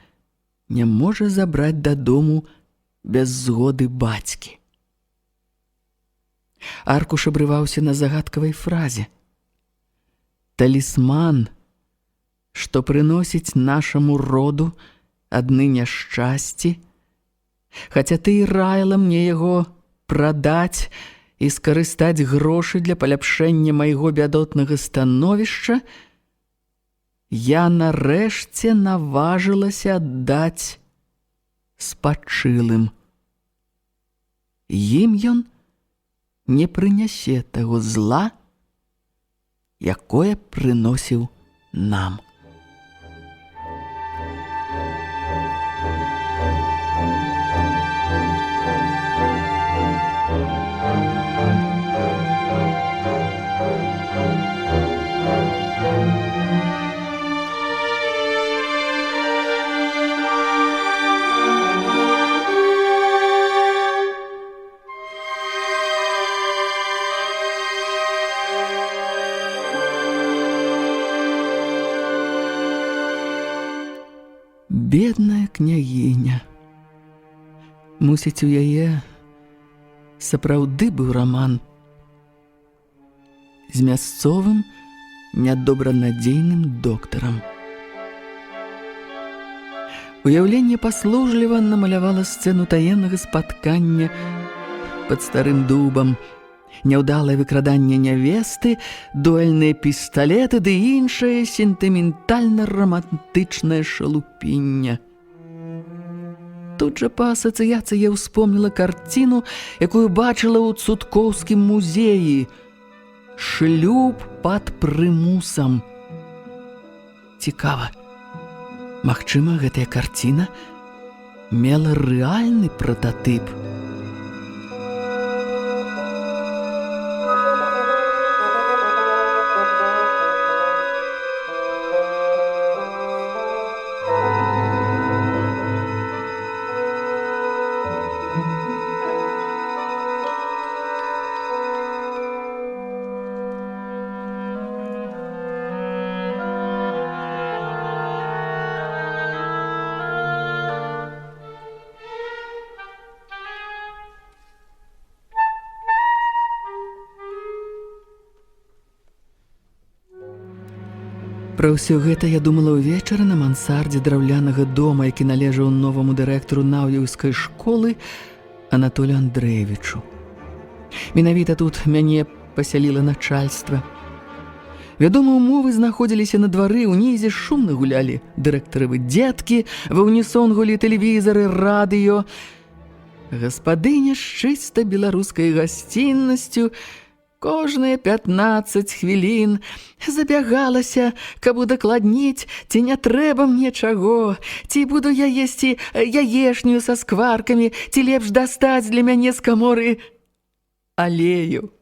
[SPEAKER 3] не можа забраць дадому без згоды бацькі. Аркуш абрываўся на загадкавай фразе «Талісман, што прыносіць нашаму роду адны няшчасці, хаця ты і раіла мне яго прадаць і скарыстаць грошы для паляпшэння майго бядотнага становішча, я нарэшце наважылася аддаць спачылым. Ім ён не прынясе таго зла, якое прыносіў нам». Бедная княгіня. Мусіць, у яе сапраўды быў раман з мясцовым нядобранадзейным доктарам. Уяўленне паслужліва намалявала сцэну таемнага спаткання пад старым дубам, няўдалае выкраданне нявесты, дуэльныя пісталеты ды іншае сентыментальна-рамантычнае шалупінне. Тут жа па асацыяцыі я ўспомніла карціну, якую бачыла ў Цуткоўскім музеі. Шлюб пад прымусам. Цікава, магчыма, гэтая карціна мела рэальны прататып. Пра ўсё гэта я думала ўвечары на мансардзе драўлянага дома, які належаў новаму дырэктару Наўеўскай школы Анатолію Андрэевічу. Менавіта тут мяне пасяліла начальства. Вядома, умовы знаходзіліся на двары, унізе шумна гулялі дырэктаравы дзеткі, ва ўнісон гулі тэлевізары, радыё. Гаспадыня з чыста беларускай гасціннасцю кожныя 15 хвілін забягалася, каб удакладніць, ці не трэба мне чаго, ці буду я есці яешню са скваркамі, ці лепш дастаць для мяне з каморы алею.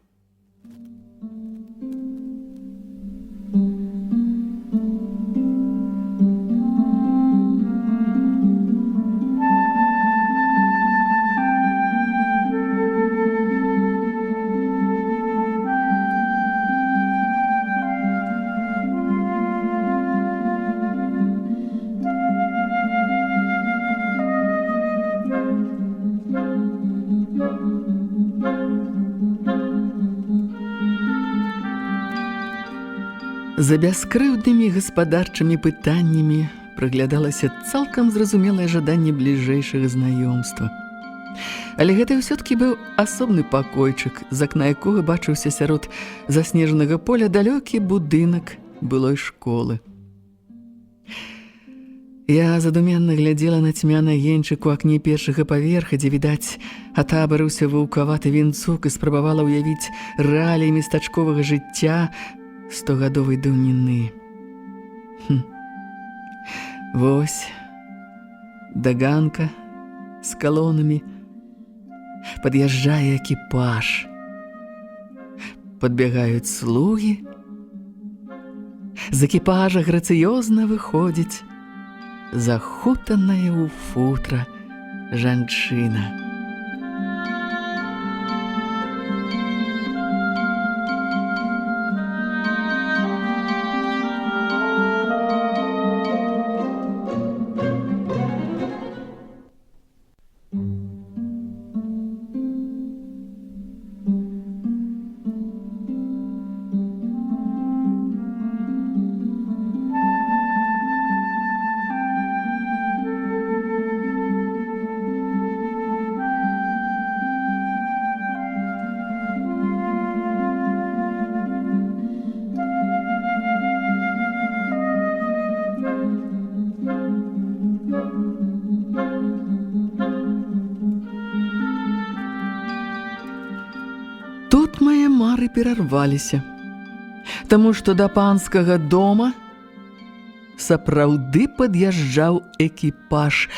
[SPEAKER 3] За бяскрыўднымі гаспадарчымі пытаннямі прыглядалася цалкам зразумелае жаданне бліжэйшага знаёмства. Але гэта ўсё-ткі быў асобны пакойчык, з акна якога бачыўся сярод заснежанага поля далёкі будынак былой школы. Я задуменна глядзела на цьмяны агеньчык у акне першага паверха, дзе, відаць, атабарыўся ваўкаваты вінцук, і спрабавала ўявіць рэаліі местачковага жыцця 100-гадовай даўніны. Вось, даганка з калонамі, пад'язджае экіпаж. Падбягаюць слугі. З экіпажа грацыёзна выходзіць захутаная ў футра жанчына. Тут мае мары перарваліся, таму што да панскага дома сапраўды пад'язджаў экіпаж,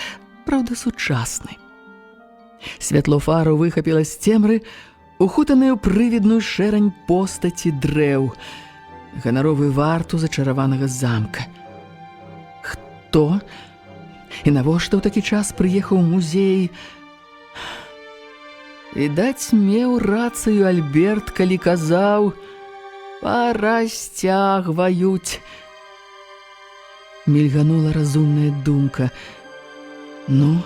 [SPEAKER 3] праўда, сучасны. Святло фару выхапіла з цемры ухутаную прывідную шэрань постаці дрэў, ганаровую варту зачараванага замка. Хто і навошта ў такі час прыехаў у музей? Відаць, меў рацыю Альберт, калі казаў: «Парасцягваюць». Мільганула разумная думка: ну,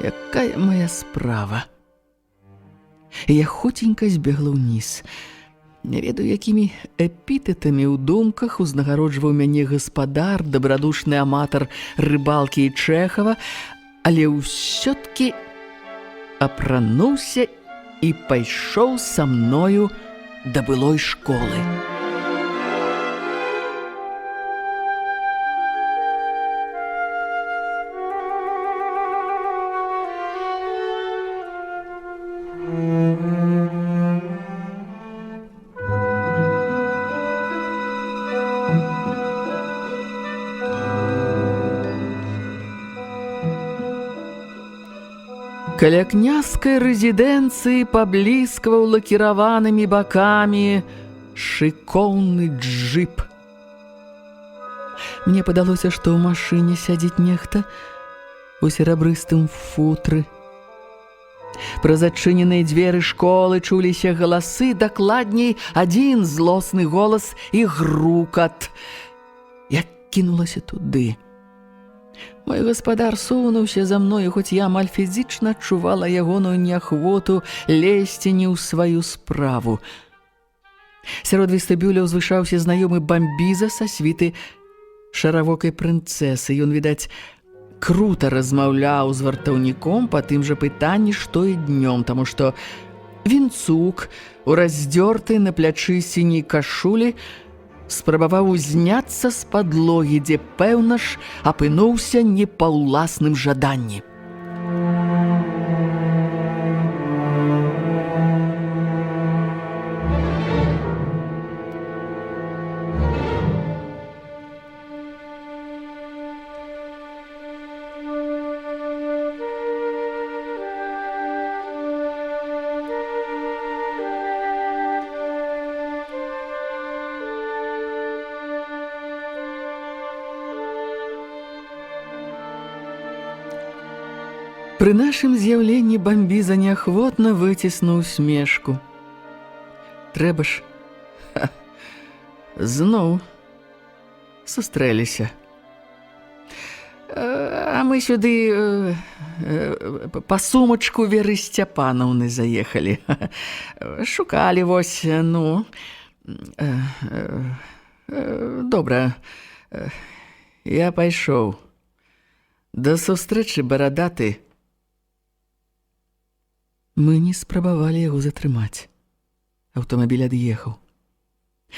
[SPEAKER 3] якая моя справа? Я хутенька збегла ўніз. Не ведаю, якімі эпітэтамі ў думках узнагароджваў мяне гаспадар, дабрадушны аматар рыбалкі і Чэхава, але ўсё-ткі апрануўся і пайшоў са мною да былой школы. Каля княжской рэзідэнцыі пабліскваў лакіраванымі бакамі шыкоўны джып. Мне падалося, што ў машыне сядзіць нехта у серабрыстым футры. Праз адчыненыя дзверы школы чуліся галасы, дакладней, адзін злосны голас і грукат. Я кінулася туды. Мой гаспадар сунуўся за мною, хоць я амаль фізічна адчувала ягоную неахвоту лезці не ў сваю справу. Сярод вестыбюля ўзвышаўся знаёмы бамбіза са світы шаравокай прынцэсы. Ён, відаць, крута размаўляў з вартаўніком па тым жа пытанні, што і днём, таму што Вінцук, у раздзёртай на плячы сіняй кашулі, спрабаваў узняцца з падлогі, дзе, пэўна ж, апынуўся не па ўласным жаданні. Пры нашым з'яўленні бамбіза неахвотна выціснуў смешку. Трэба ж, зноў сустрэліся. А мы сюды па сумачку Веры Сцяпанаўны заехалі. Шукалі вось, ну... Добра, я пайшоў. Да сустрэчы, барадаты. Мы не спрабавалі яго затрымаць. Аўтамабіль ад'ехаў.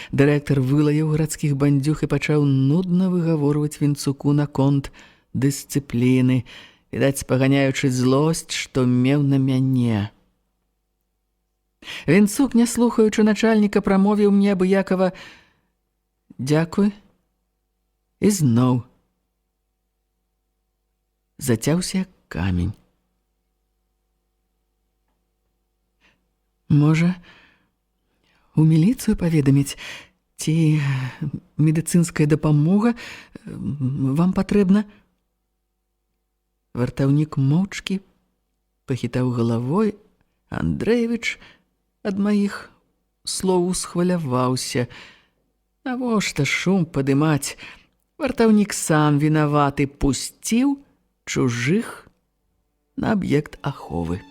[SPEAKER 3] Дырэктар вылаяў гарадскіх бандзюг і пачаў нудна выгаворваць Вінцуку наконт дысцыпліны, відаць, паганяючы злосць, што меў на мяне. Вінцук, не слухаючы начальніка, прамовіў мне абыякава «Дзякуй» і зноў зацяўся камень. Можа, у міліцыю паведаміць, ці медыцынская дапамога вам патрэбна? Вартаўнік моўчкі пахітаў галавой. Андрэевіч ад маіх слоў усхваляваўся. Навошта шум падымаць? Вартаўнік сам вінаваты, пусціў чужых на аб'ект аховы.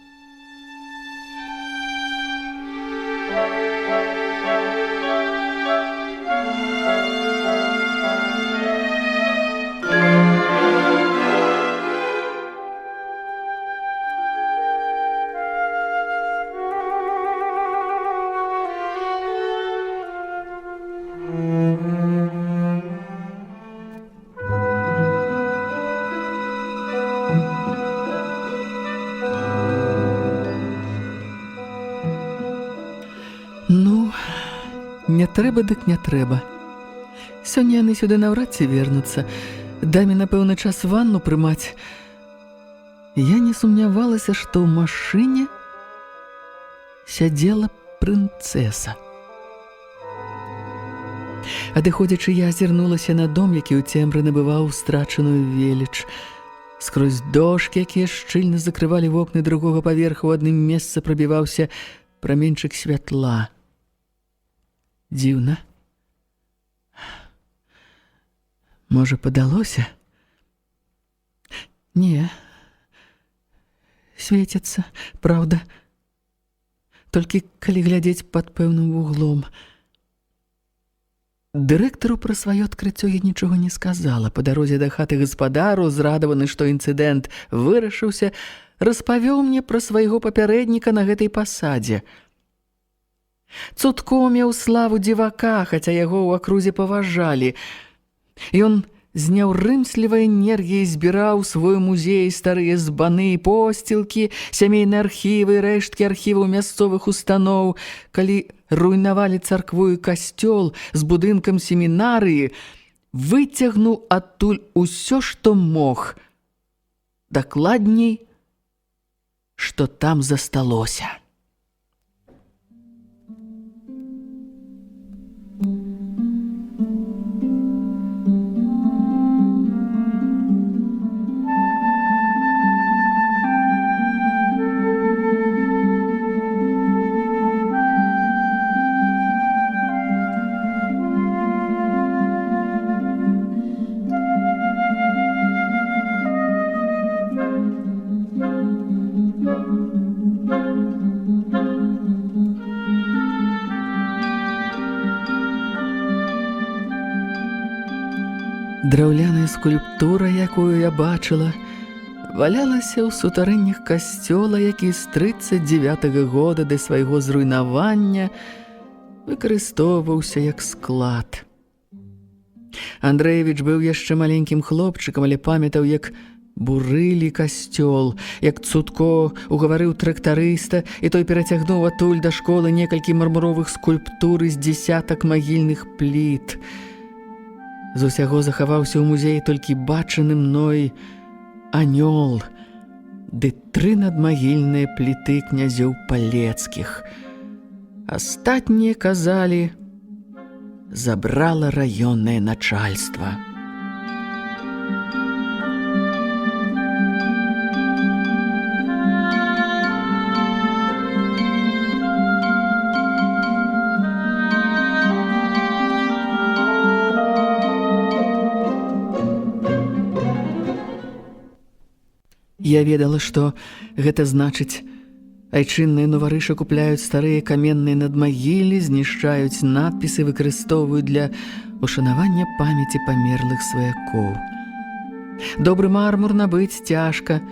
[SPEAKER 3] Не трэба, дык не трэба. Сёння яны сюды наўрад ці вернуцца. Даме, напэўна, час ванну прымаць. Я не сумнявалася, што ў машыне сядзела прынцэса. Адыходзячы, я азірнулася на дом, які ў цемры набываў страчаную веліч. Скрозь дошкі, якія шчыльна закрывалі вокны другога паверха, у адным месцы прабіваўся праменьчык святла. Дзіўна. Можа, падалося? Не. Свеціцца, праўда. Толькі калі глядзець пад пэўным вуглом. Дырэктару пра сваё адкрыццё я нічога не сказала. Па дарозе да хаты гаспадару, зрадаваны, што інцыдэнт вырашыўся, распавёў мне пра свайго папярэдніка на гэтай пасадзе. Цудко меў славу дзівака, хаця яго ў акрузе паважалі. Ён з няўрымслівай энергіяй збіраў свой музей старыя збаны і посцілкі, сямейныя архівы, рэшткі архіваў мясцовых устаноў. Калі руйнавалі царкву і касцёл з будынкам семінарыі, выцягнуў адтуль усё, што мог. Дакладней, што там засталося. Драўляная скульптура, якую я бачыла, валялася ў сутарэннях касцёла, які з 39-го года да свайго зруйнавання выкарыстоўваўся як склад. Андрэевіч быў яшчэ маленькім хлопчыкам, але памятаў, як бурылі касцёл, як Цудко угаварыў трактарыста, і той перацягнуў адтуль да школы некалькі мармуровых скульптур з дзесятак магільных пліт. З усяго захаваўся ў музеі толькі бачаны мной анёл ды 3 надмагільныя пліты князёў палецкіх. Астатнія, казалі, забрала раённае начальства. Я ведала, што гэта значыць, айчынныя нуварышы купляюць старыя каменныя надмагілі, знішчаюць надпісы, выкарыстоўваюць для ушанавання памяці памерлых сваякоў. Добры мармур набыць цяжка,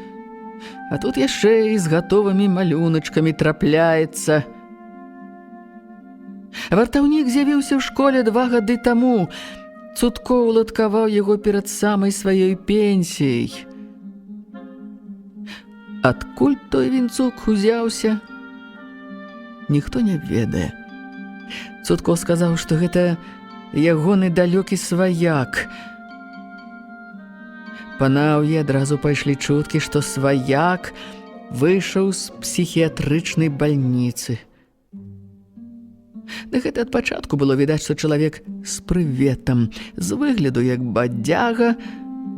[SPEAKER 3] а тут яшчэ і з гатовымі малюначкамі трапляецца. Вартаўнік з'явіўся ў школе 2 гады таму. Цудко уладкаваў яго перад самай сваёй пенсіяй. Адкуль той вінцук узяўся, ніхто не ведае. Цудко сказаў, што гэта ягоны далёкі сваяк. Па наўе адразу пайшлі чуткі, што сваяк выйшаў з псіхіятрычнай бальніцы. Да гэта ад пачатку было відаць, што чалавек з прыветам, з выгляду як бадзяга,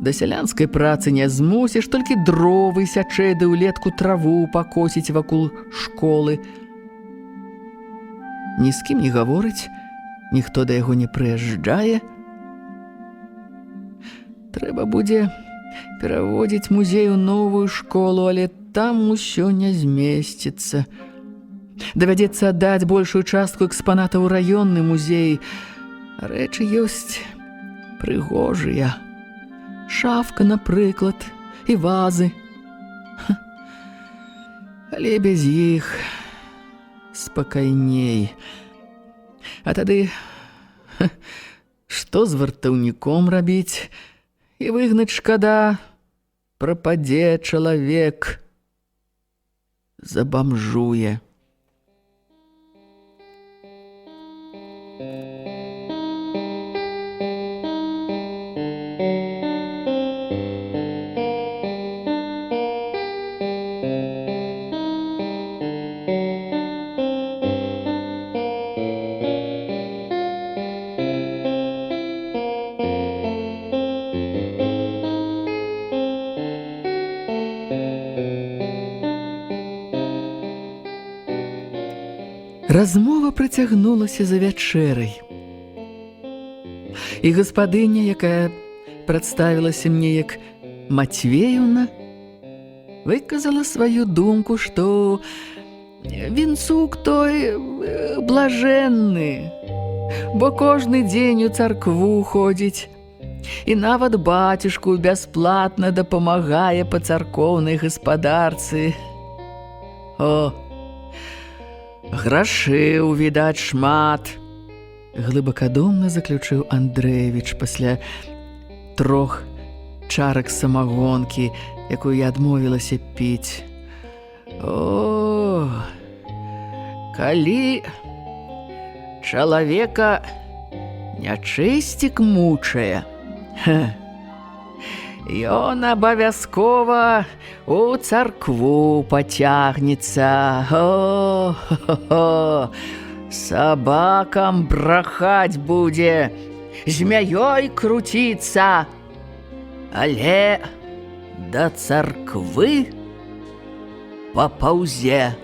[SPEAKER 3] да сялянскай працы не змусіш, толькі дровы сячэ ды ўлетку траву пакосіць вакол школы. Ні з кім не гаворыць, ніхто да яго не прыязджае. Трэба будзе пераводзіць музей у новую школу, але там усё не змесціцца. Давядзецца аддаць большую частку экспанатаў у раённы музей. Рэчы ёсць прыгожыя. Шафка, напрыклад, і вазы. Але без іх спакайней. А тады што з вартаўніком рабіць? І выгнаць шкада, прападзе чалавек, забамжуе. Размова працягнулася за вячэрай. І гаспадыня, якая прадставілася мне як Матвеевна, выказала сваю думку, што вінцук той блажэнны, бо кожны дзень у царкву ходзіць, І нават бацюшку бясплатна дапамагае па царкоўнай гаспадарцы. О, грашыў, відаць, шмат, глыбакадумна заключыў Андрэевіч пасля 3 чарак самагонкі, якую я адмовілася піць. О, калі чалавека нячысцік мучае, ён абавязкова у царкву пацягнецца. О, сабакам брахаць будзе, змяёй круціцца, але да царквы папаўзе.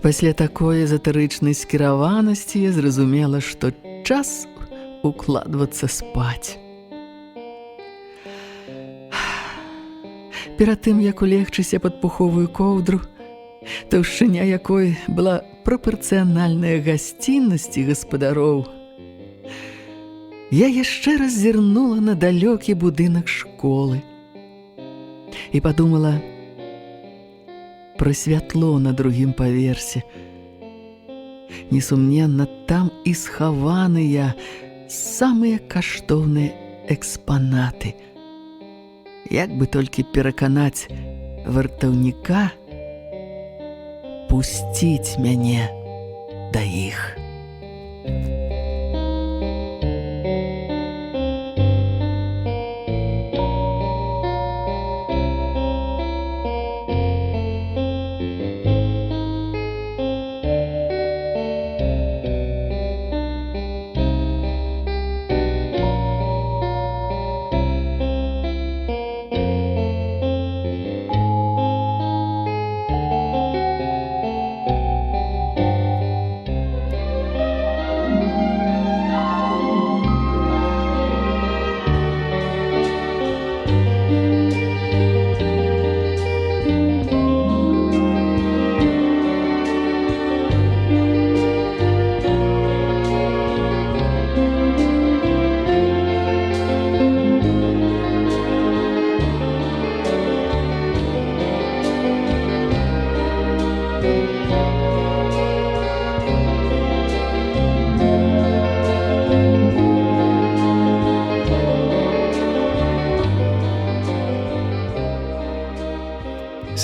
[SPEAKER 3] Пасля такой эзатэрычнай скіраванасці я зразумела, што час укладвацца спаць. Перад тым, як улегчыся пад пуховую коўдру, таўшчыня якой была прапарцыянальная гасціннасці гаспадароў, я яшчэ раз зірнула на далёкі будынак школы і падумала пра святло на другім паверсе. Несумненна, там і схаваныя самыя каштоўныя экспанаты. Як бы толькі пераканаць вартаўніка пусціць мяне да іх.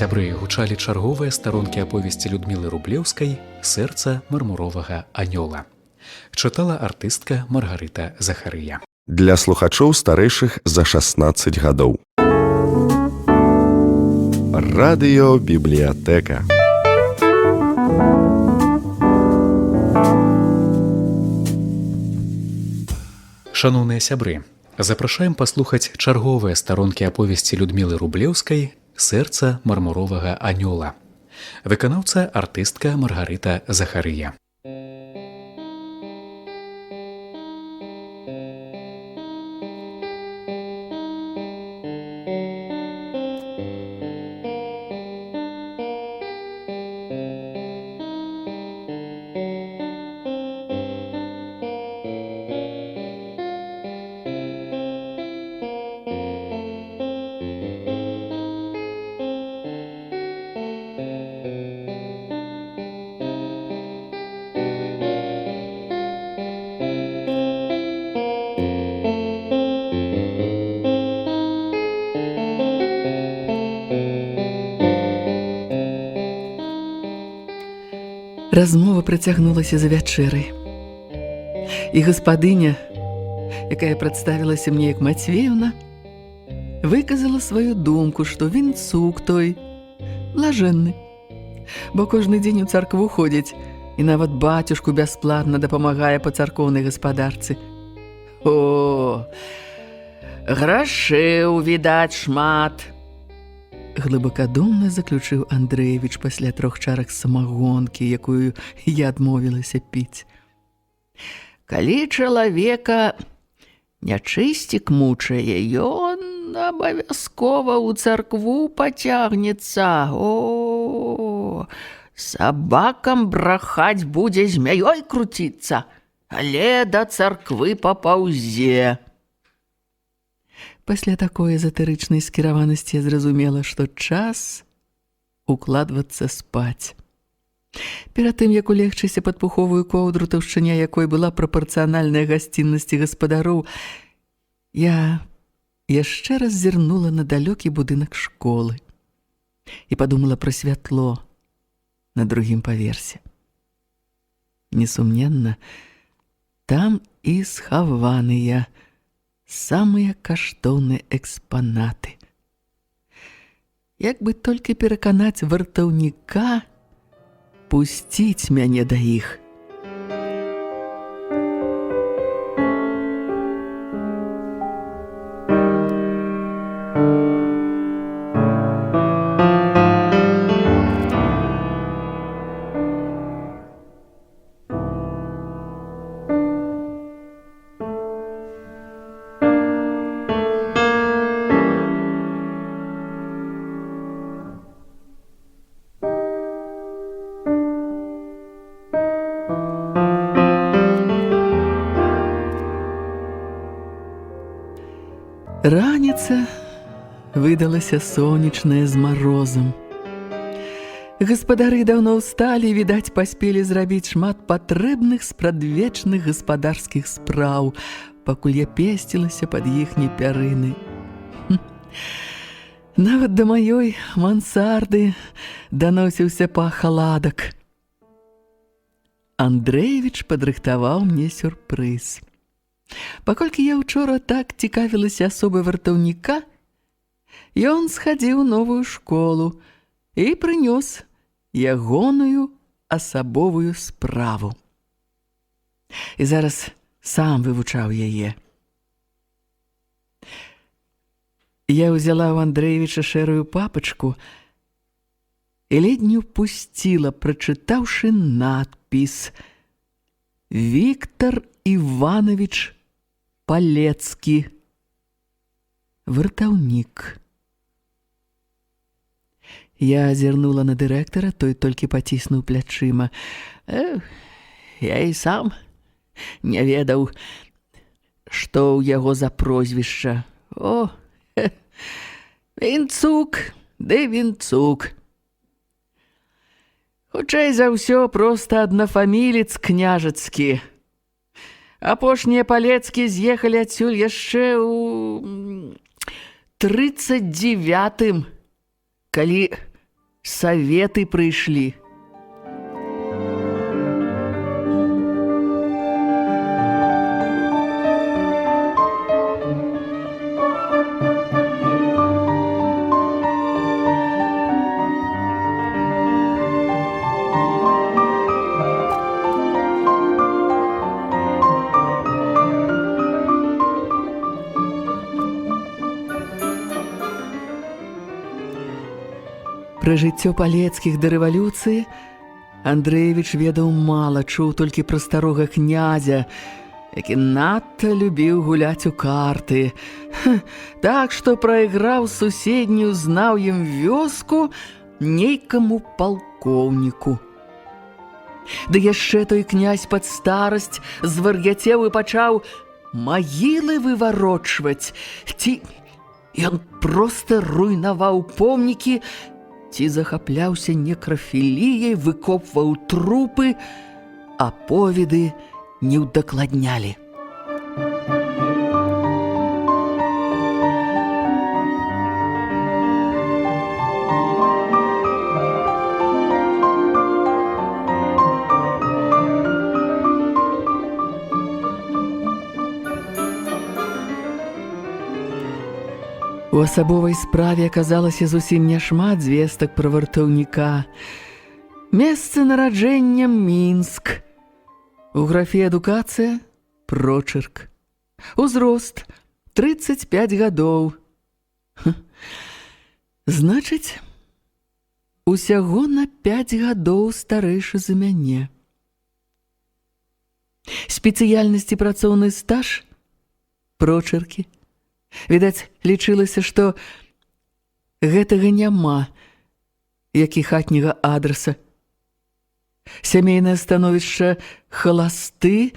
[SPEAKER 2] Сябры, гучалі чарговыя старонкі аповесці Людмілы Рублеўскай «Сэрца мармуровага анёла». Чытала артыстка Маргарыта Захарыя.
[SPEAKER 1] Для слухачоў старэйшых за 16 гадоў. Радыёбібліятэка.
[SPEAKER 2] Шаноўныя сябры, запрашаем паслухаць чарговыя старонкі аповесці Людмілы Рублеўскай «Сэрца мармуровага анёла». Выканаўца артыстка Маргарыта Захарыя.
[SPEAKER 3] Размова працягнулася за вячэрай. І гаспадыня, якая прадставілася мне як Мацвеевна, выказала сваю думку, што вінцук той блажэнны, бо кожны дзень у царкву ходзіць, і нават бацюшку бясплатна дапамагае па царкоўнай гаспадарцы. О, грашыў, відаць, шмат, глыбакадумна заключыў Андрэевіч пасля 3 чарак самагонкі, якую я адмовілася піць. Калі чалавека Нячысцік мучае, ён абавязкова ў царкву пацягнецца. О, сабакам брахаць будзе, змяёй круціцца, але да царквы папаўзе. Пасля такой эзатэрычнай скіраванасці я зразумела, што час укладвацца спаць. Перад тым, як улегчыся пад пуховую коўдру, таўшчыня якой была прапарцыянальная гасціннасці гаспадароў, я яшчэ раз зірнула на далёкі будынак школы і падумала пра святло на другім паверсе. Несумненна, там і схаваныя самыя каштоўныя экспанаты. Як бы толькі пераканаць вартаўніка пусціць мяне да іх. Раніца выдалася сонечная з марозам. Гаспадары даўно ўсталі, відаць, паспелі зрабіць шмат патрэбных спрадвечных гаспадарскіх спраў, пакуль я песцілася пад іхняй пярыны. Нават да маёй мансарды даносіўся пах аладак. Андрэевіч падрыхтаваў мне сюрпрыз. Паколькі я ўчора так цікавілася асобай вартаўніка, ён схадзіў у новую школу і прынёс ягоную асабовую справу. І зараз сам вывучаў яе. Я ўзяла ў Андрэевіча шэрую папачку і ледзь не ўпусціла, прачытаўшы надпіс «Віктор Іванович Палецкі, вартаўнік». Я азірнула на дырэктара, той толькі паціснуў плячыма. Я і сам не ведаў, што ў яго за прозвішча. О, Вінцук, ды Вінцук. Хутчэй за ўсё, проста аднафамілец княжацкі. Апошнія Палецкі з'ехалі адсюль яшчэ ў 39-м, калі саветы прыйшлі. Пра жыццё Палецкіх да рэвалюцыі Андрэевіч ведаў мала, чуў толькі пра старога князя, які надта любіў гуляць у карты. Так што прайграў суседнюю з наўем вёску нейкаму палкоўніку. Ды яшчэ той князь пад старасць звар'яцеў і пачаў магілы выварочваць. Ці ён проста руйнаваў помнікі, ці захапляўся некрафіліяй, выкопваў трупы, аповеды не ўдакладнялі. У асабовай справе аказалася зусім няшмат звестак пра вартаўніка. Месца нараджэння Мінск. У графе адукацыя прочырк. Узрост 35 гадоў. Значыць, усяго на 5 гадоў старэйшы за мяне. Спецыяльнасць і працоўны стаж прочеркі. Відаць, лічылася, што гэтага няма, як і хатняга адраса. Сямейнае становішча халасты,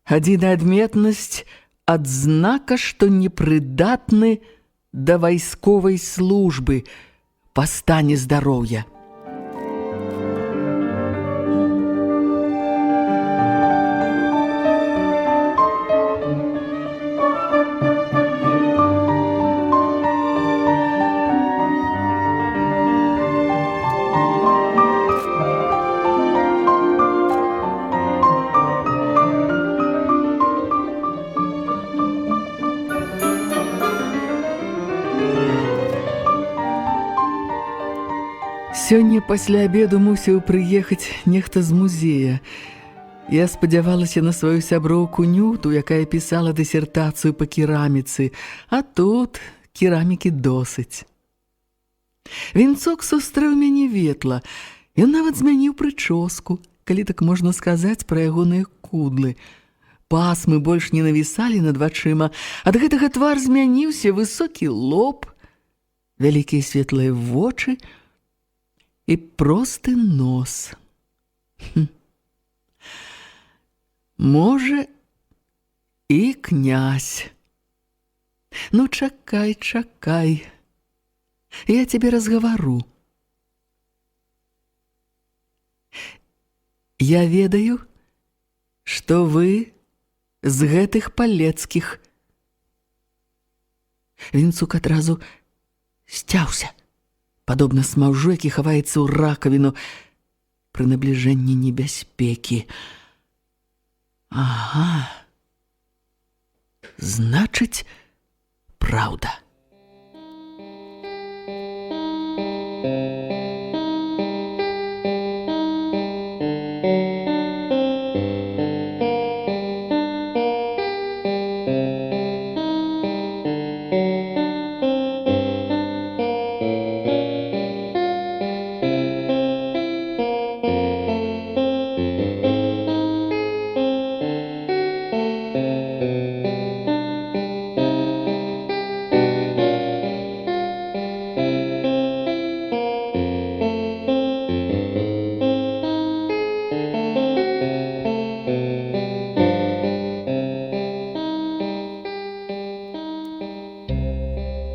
[SPEAKER 3] адзіная адметнасць адзнака, што непрыдатны да вайсковай службы па стане здароўя. Сёння пасля абеду мусіў прыехаць нехта з музея. Я спадзявалася на сваю сяброўку Нюту, якая пісала дысертацыю па кераміцы, а тут керамікі досыць. Вінцок сустрэў мяне ветла. Ён нават змяніў прычоску, калі так можна сказаць пра ягоныя кудлы. Пасмы больш не навісалі над вачыма, ад гэтага твар змяніўся, высокі лоб, вялікія светлыя вочы і просты нос. Можа, і князь. Ну, чакай, чакай. Я тебе разгавару. Я ведаю, што вы з гэтых палецкіх. Вінцук адразу сцяўся, падобна смаўжу, які хаваецца ў ракавіну пры набліжэнні небяспекі. Ага, значыць, праўда.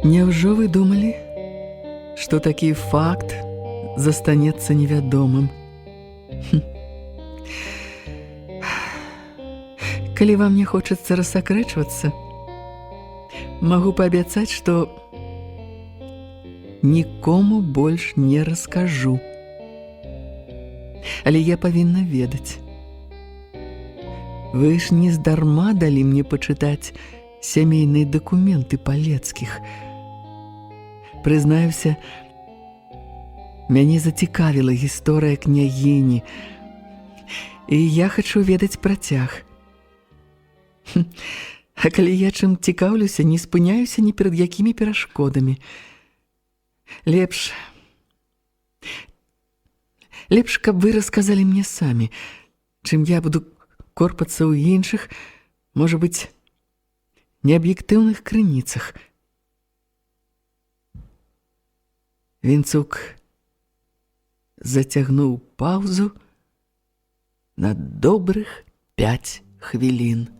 [SPEAKER 3] Няўжо вы думалі, што такі факт застанецца невядомым? Калі вам не хочацца рассакрэчвацца, магу паабяцаць, што нікому больш не раскажу. Але я павінна ведаць. Вы ж не здарма далі мне пачытаць сямейныя дакументы палецкіх. Прызнаюся, мяне зацікавіла гісторыя княгіні, і я хачу ведаць працяг. А калі я чым цікаўлюся, не спыняюся ні перад якімі перашкодамі. Лепш, каб вы расказалі мне самі, чым я буду корпацца ў іншых, можа быць, неаб'ектыўных крыніцах. Вінцук зацягнуў паўзу на добрых 5 хвілін.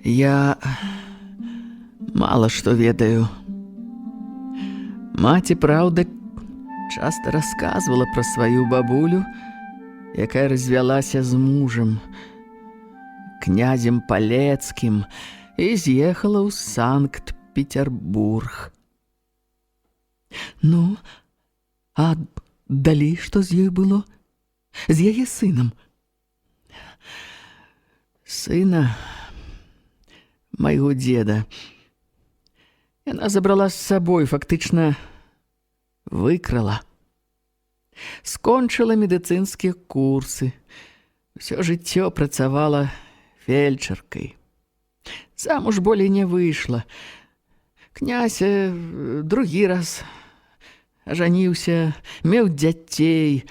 [SPEAKER 3] Я мала што ведаю. Маці, праўда, часта расказвала пра сваю бабулю, якая развялася з мужам, князем Палецкім, і з'ехала ў Санкт-Петербург. Ну, а далей што з ёй было? З яе сынам? Сына майго дзеда яна забрала з сабой, фактычна выкрала. Скончыла медыцынскія курсы, усё жыццё працавала фельчаркай. Замуж болей не выйшла. Князь другі раз ажаніўся, меў дзяцей.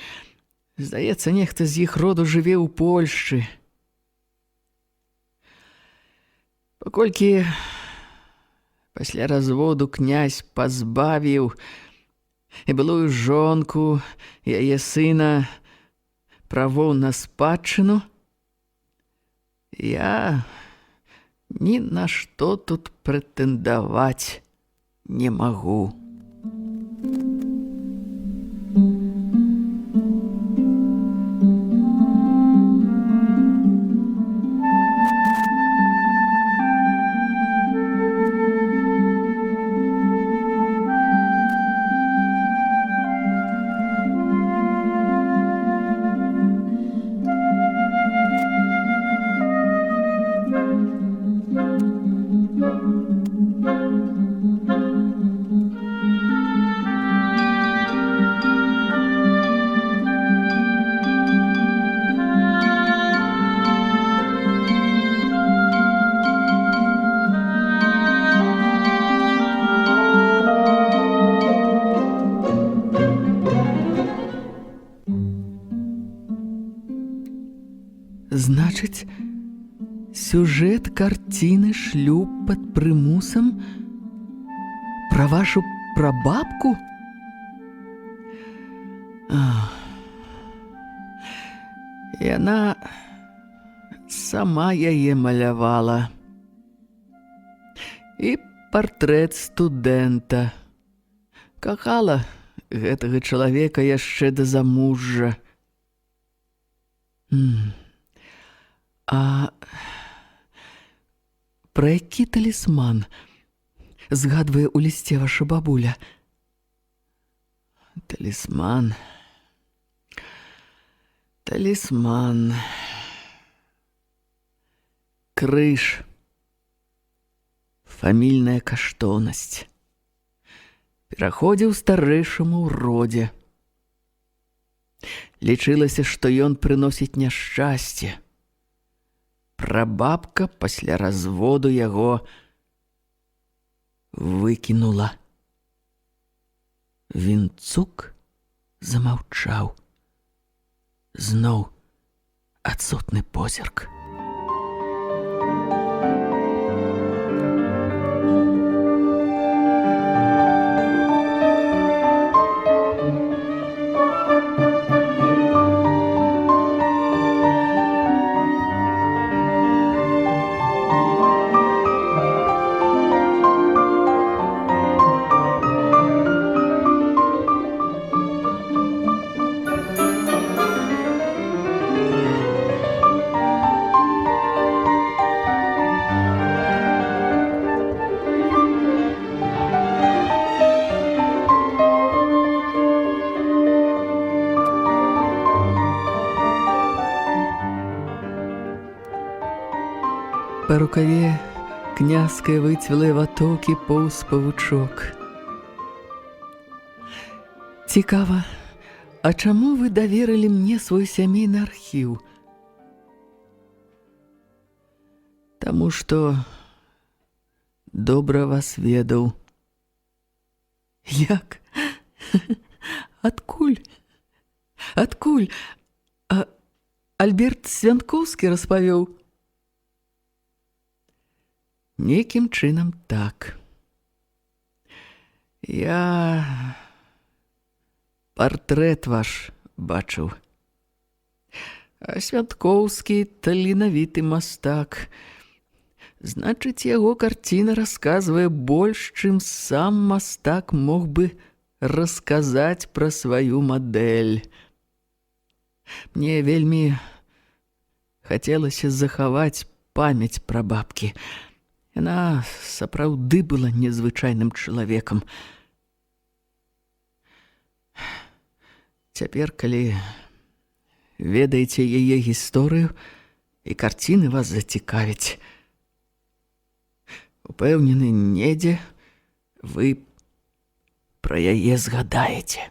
[SPEAKER 3] Здаецца, нехта з іх роду жыве ў Польшчы. Паколькі пасля разводу князь пазбавіў і былую жонку, яе сына, правоў на спадчыну, я ні на што тут прэтэндаваць не магу. Значыць, сюжэт карціны «Шлюб пад прымусам» пра вашу прабабку? Яна сама яе малявала. І партрэт студэнта. Кахала гэтага чалавека яшчэ да замужжа. А пра які талісман згадвае ў лісце ваша бабуля? Талісман. Крыж. Фамільная каштоўнасць. Пераходзіў старэйшаму ў родзе. Лічылася, што ён прыносіць няшчасце. Прабабка пасля разводу яго выкінула. Вінцук замаўчаў. Зноў адсутны позірк. Па рукаве князькай выцвілай ватокі поўз павучок. Цікава, а чаму вы даверылі мне свой сямейны архіў? Таму што добра вас ведаў. Як? Адкуль? Адкуль? А Альберт Свянкоўскі распавёў? Некім чынам так. Я партрэт ваш бачыў. А Свянкоўскі таленавіты мастак. Значыць, яго карціна расказвае больш, чым сам мастак мог бы расказаць пра сваю мадэль. Мне вельмі хацелася захаваць памяць пра бабкі. Яна сапраўды была незвычайным чалавекам. Цяпер, калі ведаеце яе гісторыю і карціны вас зацікавяць, упэўнены, недзе вы пра яе згадаеце.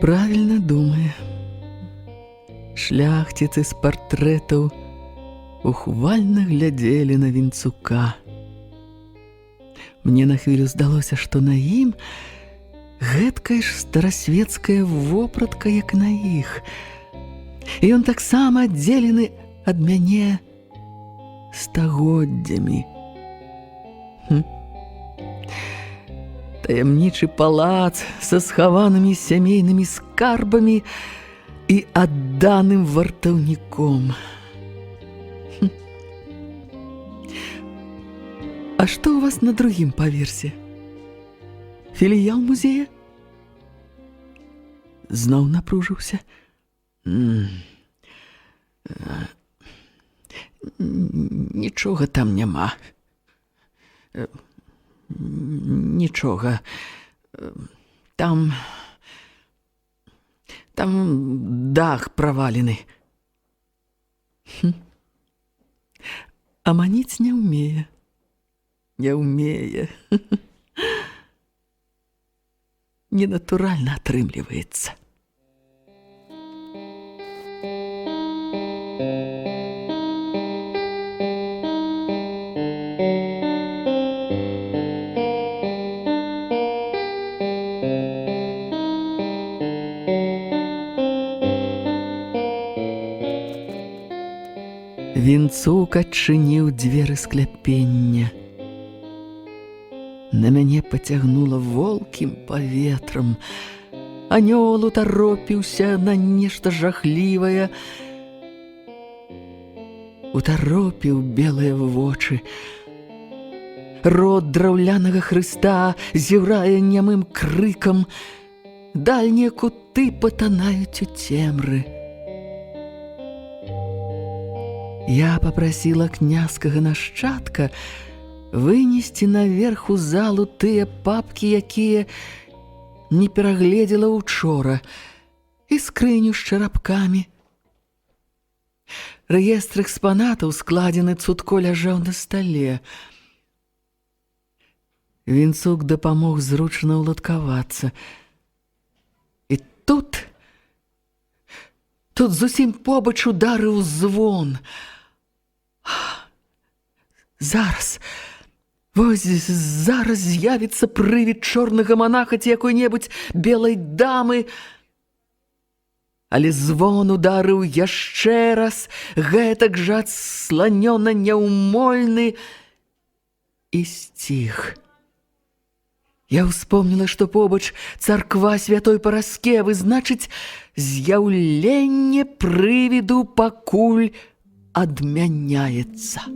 [SPEAKER 3] Правильно думае. Шляхціцы з партрэтаў ухвальна глядзелі на Вінцука. Мне на хвілю здалося, што на ім гэткая ж старасветская вопратка, як на іх. І ён таксама аддзелены ад мяне стагоддзямі. Таямнічы палац са схаванымі сямейнымі скарбамі і адданым вартаўніком. А што ў вас на другім паверсе? Філіял музея? Зноў напружыўся. Нічога там няма. Нічога. Там дах правалены. Аманіць не ўмее. Не ўмее. Ненатуральна атрымліваецца. Вінцук адчыніў дзверы скляпення. На мяне пацягнула волкім паветрам. Анёл утаропіўся на нешта жахлівае. Утаропіў белыя вочы. Рот драўлянага Хрыста зіўрае нямым крыкам. Дальнія куты патанаюць у цемры. Я папрасіла князькага нашчадка вынесці наверх у залу тыя папкі, якія не перагледзела учора, і скрыню з чарапкамі. Рэестр экспанатаў, складзены цудко, ляжаў на стале. Вінцук дапамог зручна ўладкавацца. І тут зусім побач ударыў звон. Вось зараз з'явіцца прывід чорнага манаха ці якой-небудзь белай дамы. Але звон ударыў яшчэ раз, гэтак жа адсланёна няўмольны, і сціх. Я ўспомніла, што побач царква святой Параскевы, значыць, з'яўленне прывіду пакуль адмяняецца.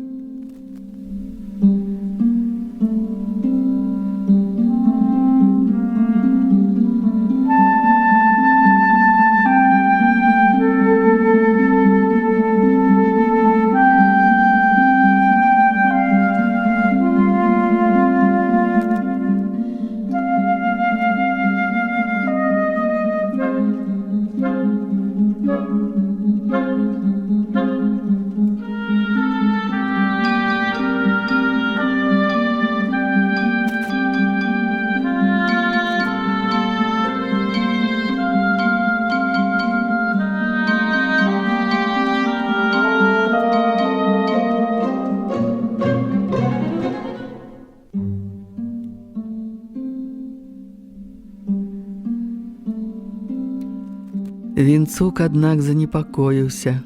[SPEAKER 3] Вінцук, аднак, занепакоіўся.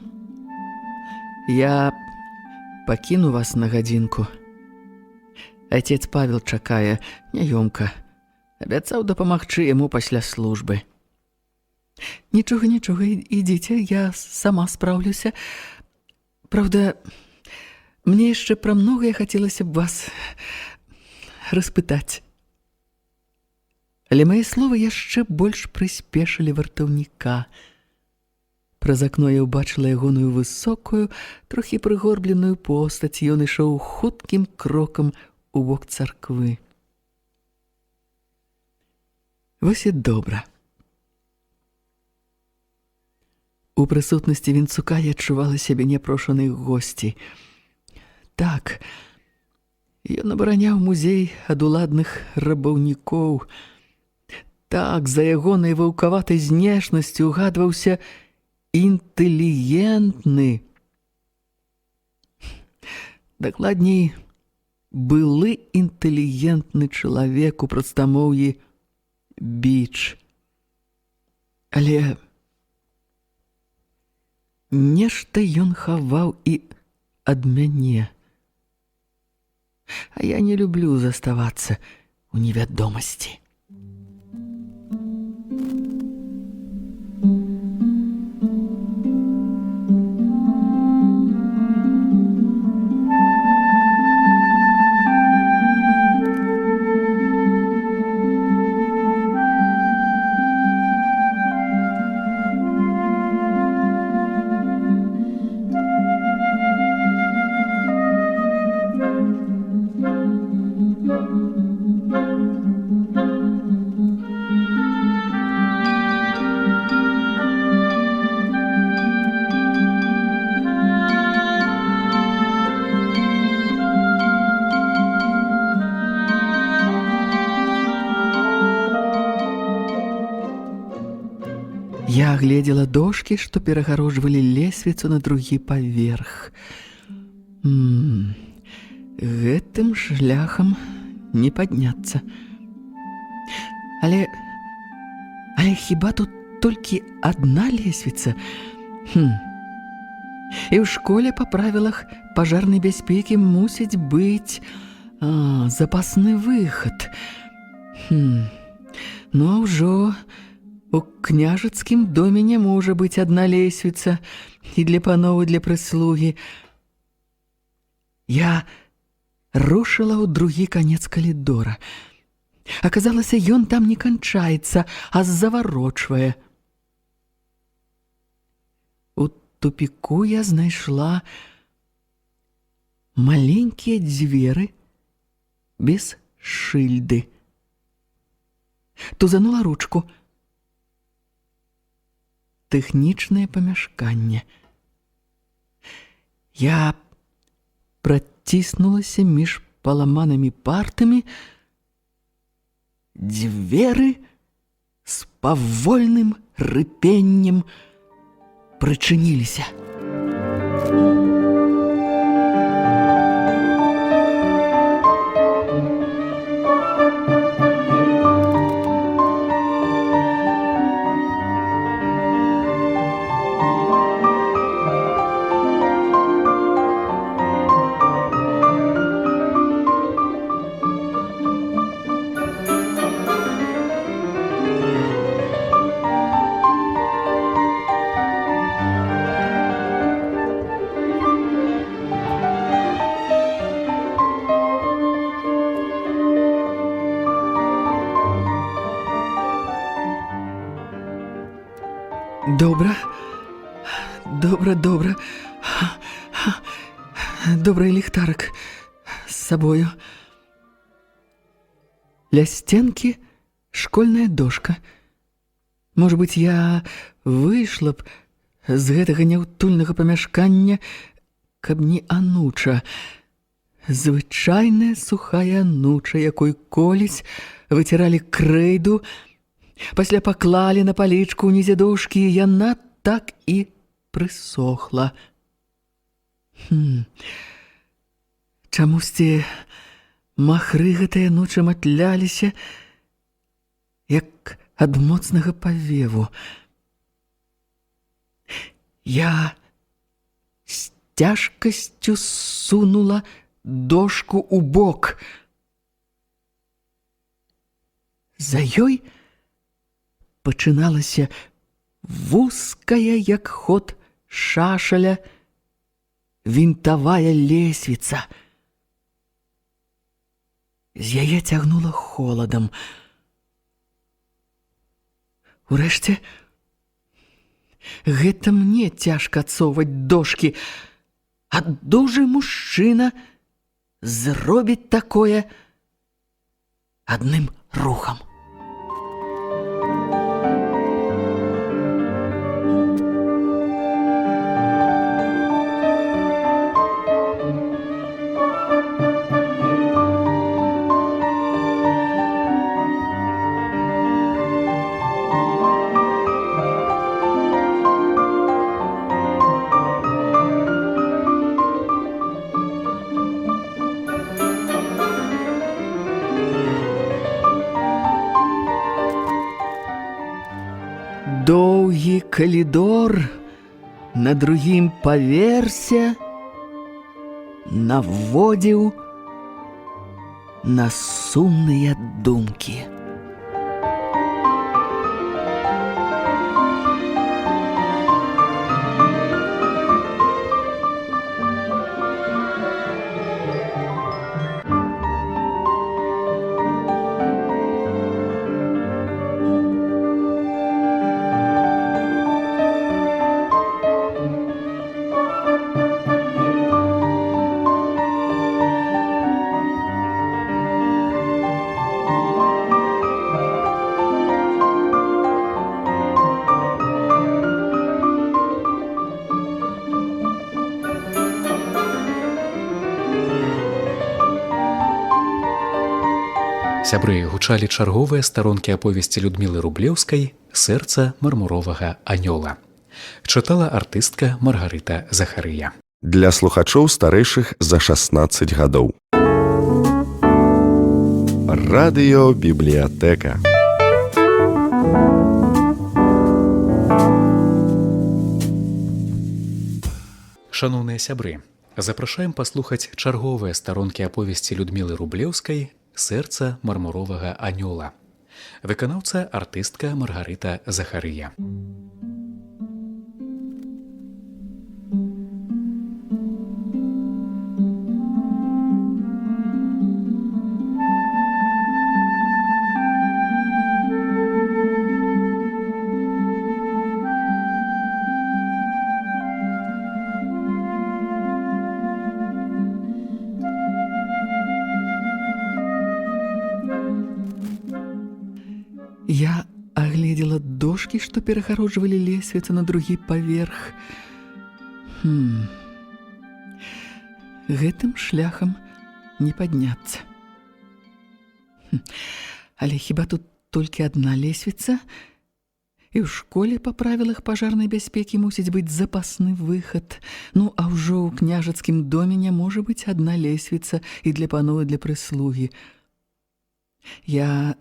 [SPEAKER 3] Я пакіну вас на гадзінку. Отец Павел чакае няёмка. Абяцаў дапамагчы яму пасля службы. Нічога, ідзіце, я сама спраўлюся. Праўда, мне яшчэ пра многае хацелася б вас распытаць. Але мае словы яшчэ больш прыспешылі вартаўніка. Праз акно я ўбачыла ягоную высокую, трохі прыгорбленую постаць. Ён ішоў хуткім крокам у бок царквы. Вось і добра. У прысутнасці Вінцука я адчувала сябе няпрошанай госцей. Так, ён абараняў музей ад уладных рабаўнікоў. Так, за ягонай ваўкаватай знешнасцю угадваўся інтэлігентны. Дакладней, былы інтэлігентны чалавек у прастамоўі Біч. Але нешта ён хаваў і ад мяне. А я не люблю заставацца ў невядомасці. Я гледзела дошкі, што перагароджвалі лесвіцу на другі паверх. Гэтым шляхам не падняцца. Але хіба тут толькі адна лесвіца? І ў школе па правілах пажарнай бяспекі мусіць быць запасны выхад. Ну а ўжо у княжацкім доме не можа быць адна лесвіца і для паноў, і для прыслугі. Я рушыла ў другі канец калідора. Аказалася, ён там не канчаецца, а заварочвае. У тупіку я знайшла маленькія дзверы без шыльды. Тузанула ручку. Тэхнічнае памяшканне. Я праціснулася між паламанымі партамі. Дзверы з павольным рыпеннем прычыніліся. Добра. Добрый ліхтарык з сабою. Ля сценкі школьная дошка. Можа быць, я выйшла б з гэтага няўтульнага памяшкання, каб не ануча. Звычайная сухая ануча, якой колісь выціралі крэйду, пасля паклалі на палічку ўнізе дошкі, і яна так і прысохла. Чамусьці махры гэтыя ночы матляліся, як ад моцнага павеву. Я з цяжкасцю сунула дошку ў бок. За ёй пачыналася вузкая, як ход шашаля, вінтавая лесвіца. З яе цягнула холадам. Урэшце, гэта мне цяжка адсоўваць дошкі, а дужы мужчына зробіць такое адным рухам. Доўгі калідор на другім паверсе наводзіў на сумныя думкі.
[SPEAKER 2] Сябры, гучалі чарговыя старонкі аповесці Людмілы Рублеўскай «Сэрца мармуровага анёла». Чытала артыстка Маргарыта Захарыя.
[SPEAKER 1] Для слухачоў старэйшых за 16 гадоў. Радыёбібліятэка.
[SPEAKER 2] Шаноўныя сябры, запрашаем паслухаць чарговыя старонкі аповесці Людмілы Рублеўскай «Сэрца мармуровага анёла». Выканаўца артыстка Маргарыта Захарыя.
[SPEAKER 3] Я агледзела дошкі, што перагароджвалі лесвіцу на другі паверх. Гэтым шляхам не падняцца. Але хіба тут толькі адна лесвіца? І ў школе па правілах пажарнай бяспекі мусіць быць запасны выхад. Ну, а ўжо ў княжацкім доме не можа быць адна лесвіца і для паноў, і для прыслугі. Я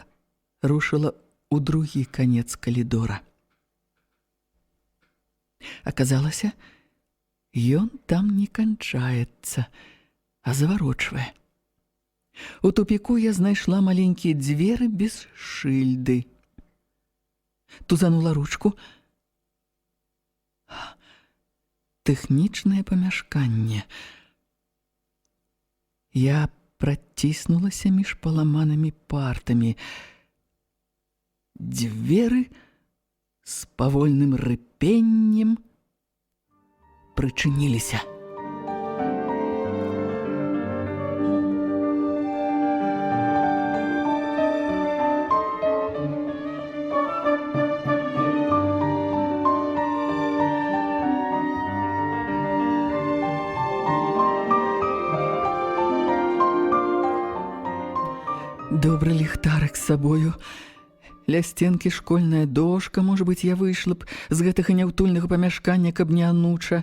[SPEAKER 3] рушыла у другі канец калідора. Аказалася, ён там не канчаецца, а заварочвае. У тупіку я знайшла маленькія дзверы без шыльды. Тузанула ручку. Тэхнічнае памяшканне. Я праціснулася між паламанымі партамі. Дзверы з павольным рыпеннем прычыніліся. Добры ліхтарык з сабою. Ля сценкі школьная дошка, можа быць, я выйшла б з гэтага няўтульнага памяшкання, каб не ануча.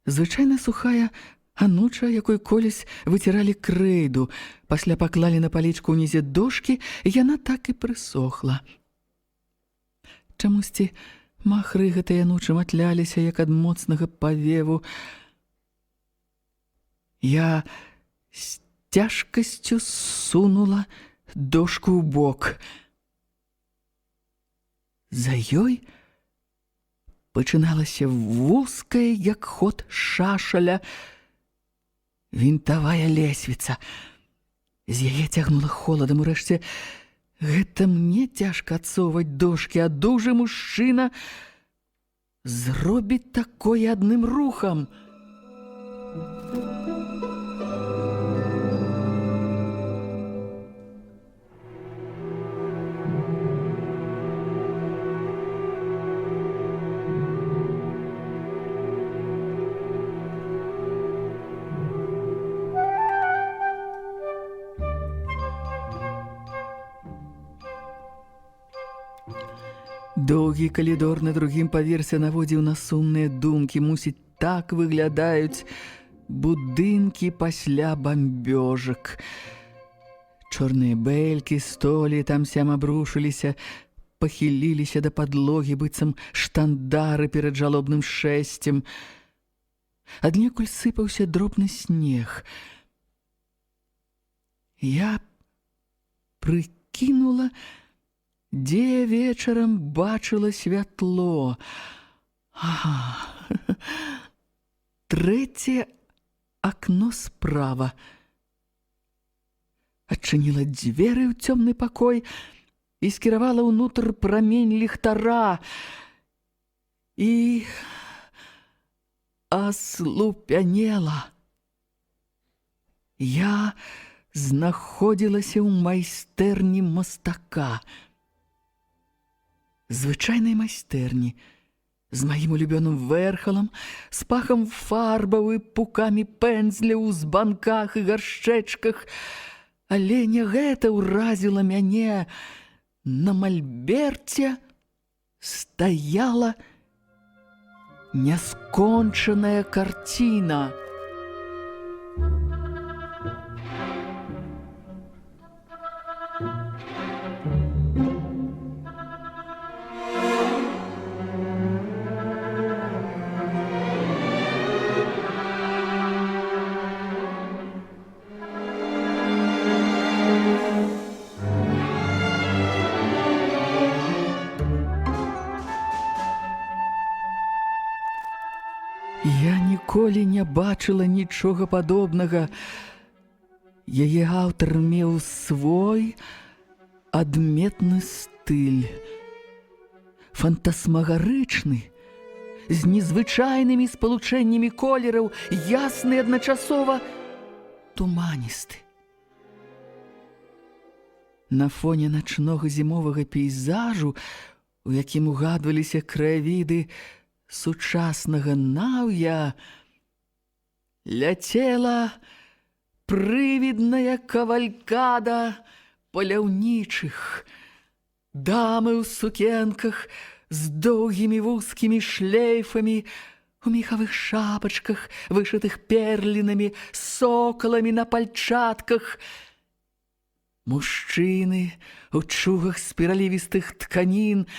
[SPEAKER 3] Звычайна сухая ануча, якой колісь выціралі крэйду. Пасля паклалі на палічку ўнізе дошкі, і яна так і прысохла. Чамусьці Махры гэтыя ночы матляліся, як ад моцнага павеву. Я з цяжкасцю сунула дошку ў бок. За ёй пачыналася вузкая, як ход шашаля, вінтавая лесвіца. З яе цягнула холадам, урэшце, гэта мне цяжка адсоўваць дошкі, а дужы мужчына зробіць такое адным рухам. Доўгі калідор на другім паверсе наводзіў на сумныя думкі. Мусіць, так выглядаюць будынкі пасля бамбёжак. Чорныя бэлькі, столі там-сям абрушыліся, пахіліліся да падлогі, быццам штандары перад жалобным шэсцем. Аднекуль сыпаўся дробны снег. Я прыкінула, дзе вечарам бачыла святло. Трэцяе акно справа. Адчыніла дзверы ў цёмны пакой і скіравала ўнутр прамень ліхтара. І аслупянела. Я знаходзілася ў майстэрні мастака. Звычайнай майстэрні, з маім улюбёным вэрхалам, з пахам фарбаў і пукамі пэндзляў у збанках і гаршчэчках. Але не гэта ўразіла мяне. На мальберце стаяла няскончаная карціна. Я ніколі не бачыла нічога падобнага. Яе аўтар меў свой адметны стыль. Фантасмагарычны, з незвычайнымі спалучэннямі колераў, ясны адначасова туманісты. На фоне начнога зімовага пейзажу, у якім угадваліся краявіды сучаснага наўя, ляцела прывідная кавалькада паляўнічых. Дамы ў сукенках з доўгімі вузкімі шлейфамі, у мехавых шапачках, вышытых перлінамі, сокаламі на пальчатках. Мужчыны ў чугах спіралівістых тканін,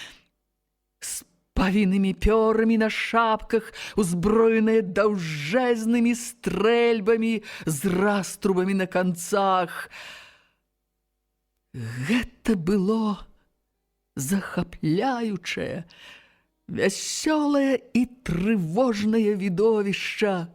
[SPEAKER 3] з павінымі пёрамі на шапках, узброеныя даўжэзнымі стрэльбамі з раструбамі на канцах. Гэта было захапляючае, вясёлае і трывожнае відовішча.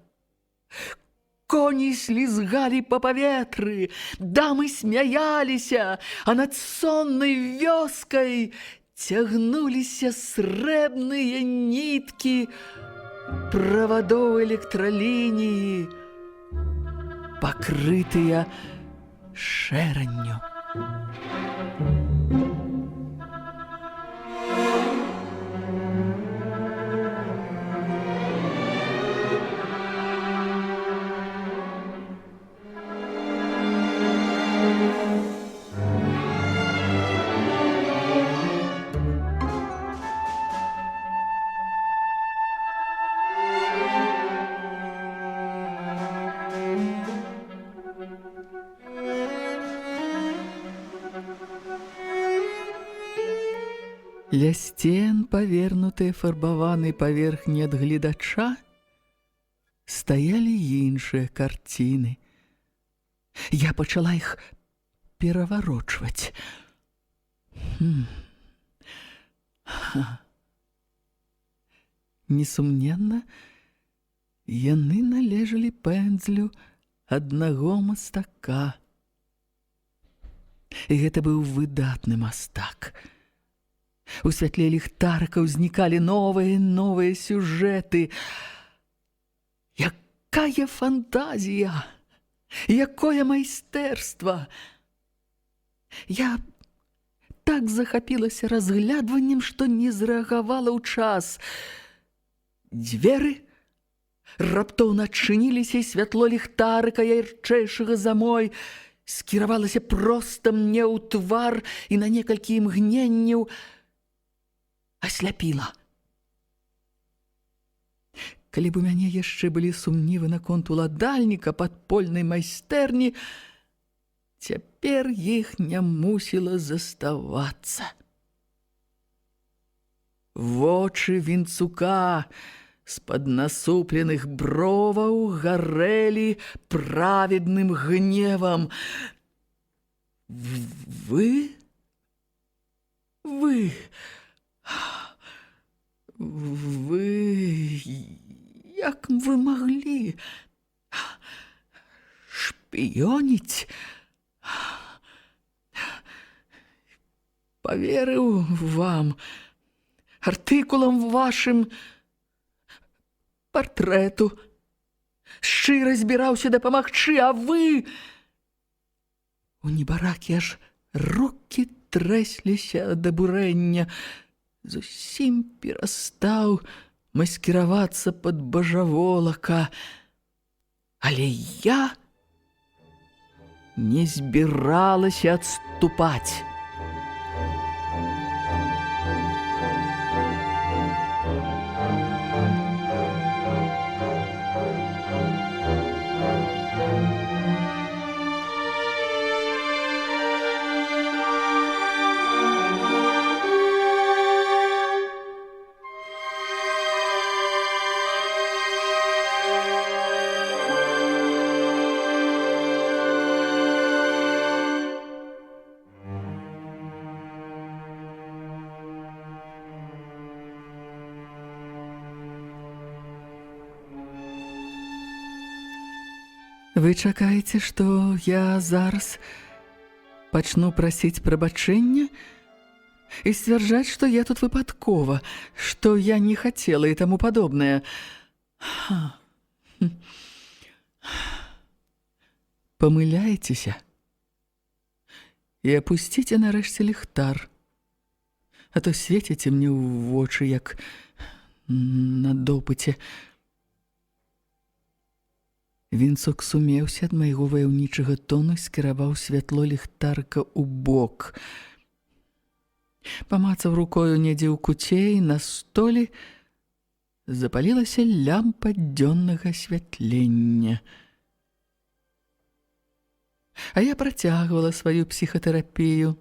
[SPEAKER 3] Коні слізгалі па паветры, дамы смяяліся, а над соннай вёскай цягнуліся срэбныя ніткі правадоў электралініі, пакрытыя шэранню. Ля сцен, павернутыя фарбаванай паверхні ад гледача, стаялі іншыя карціны. Я пачала іх пераварочваць. Несумненна, яны належалі пэндзлю аднаго мастака. І гэта быў выдатны мастак. У святле ліхтарыка ўзнікалі новыя і новыя сюжэты. Якая фантазія! Якое майстэрства! Я так захапілася разглядваннем, што не зрэагавала ў час. Дзверы раптоўна адчыніліся, і святло ліхтарыка, ярчэйшага за мой, скіравалася проста мне ў твар і на некалькі імгненняў асляпіла. Калі б у мяне яшчэ былі сумнівы наконт уладальніка падпольнай майстэрні, цяпер іх не мусіла заставацца. Вочы Вінцука з-пад насупленых броваў гарэлі праведным гневам. Вы? Як вы маглі шпіёніць? Паверыў вам, артыкулам вашым, партрэту, шчыра збіраўся дапамагчы, а вы... У небаракі аж рукі трэсліся ад абурэння. Зусім перастаў маскіравацца пад бажаволака. Але я не збіралася адступаць. Вы чакаеце, што я зараз пачну прасіць прабачэння і сцвярджаць, што я тут выпадкова, што я не хацела і таму падобнае. Памыляецеся і апусціце нарэшце ліхтар, а то свеціце мне ў вочы, як на допыце. Вінцук сумеўся ад майго ваяўнічага тону і скіраваў святло ліхтарка ў бок. Памацаў рукою недзе ў куце, і на столі запалілася лямпа дзённага асвятлення. А я працягвала сваю псіхатэрапію.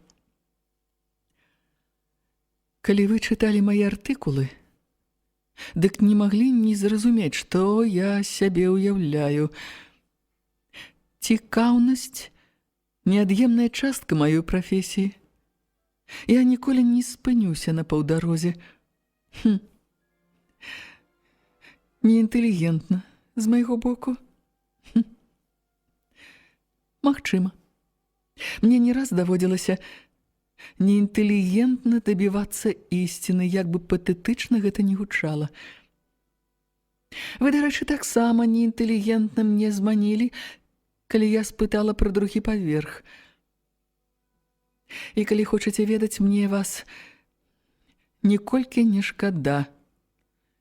[SPEAKER 3] Калі вы чыталі мае артыкулы, дык не маглі не зразумець, што я сябе ўяўляю. Цікаўнасць – неад'емная частка маёй прафесіі. Я ніколі не спынюся на паўдарозе. Неінтэлігентна з майго боку. Магчыма. Мне не раз даводзілася неінтэлігентна дабівацца ісціны, як бы патэтычна гэта не гучала. Вы, дарэчы, таксама неінтэлігентна мне зманілі, калі я спытала пра другі паверх. І калі хочаце ведаць, мне вас ніколькі не шкада.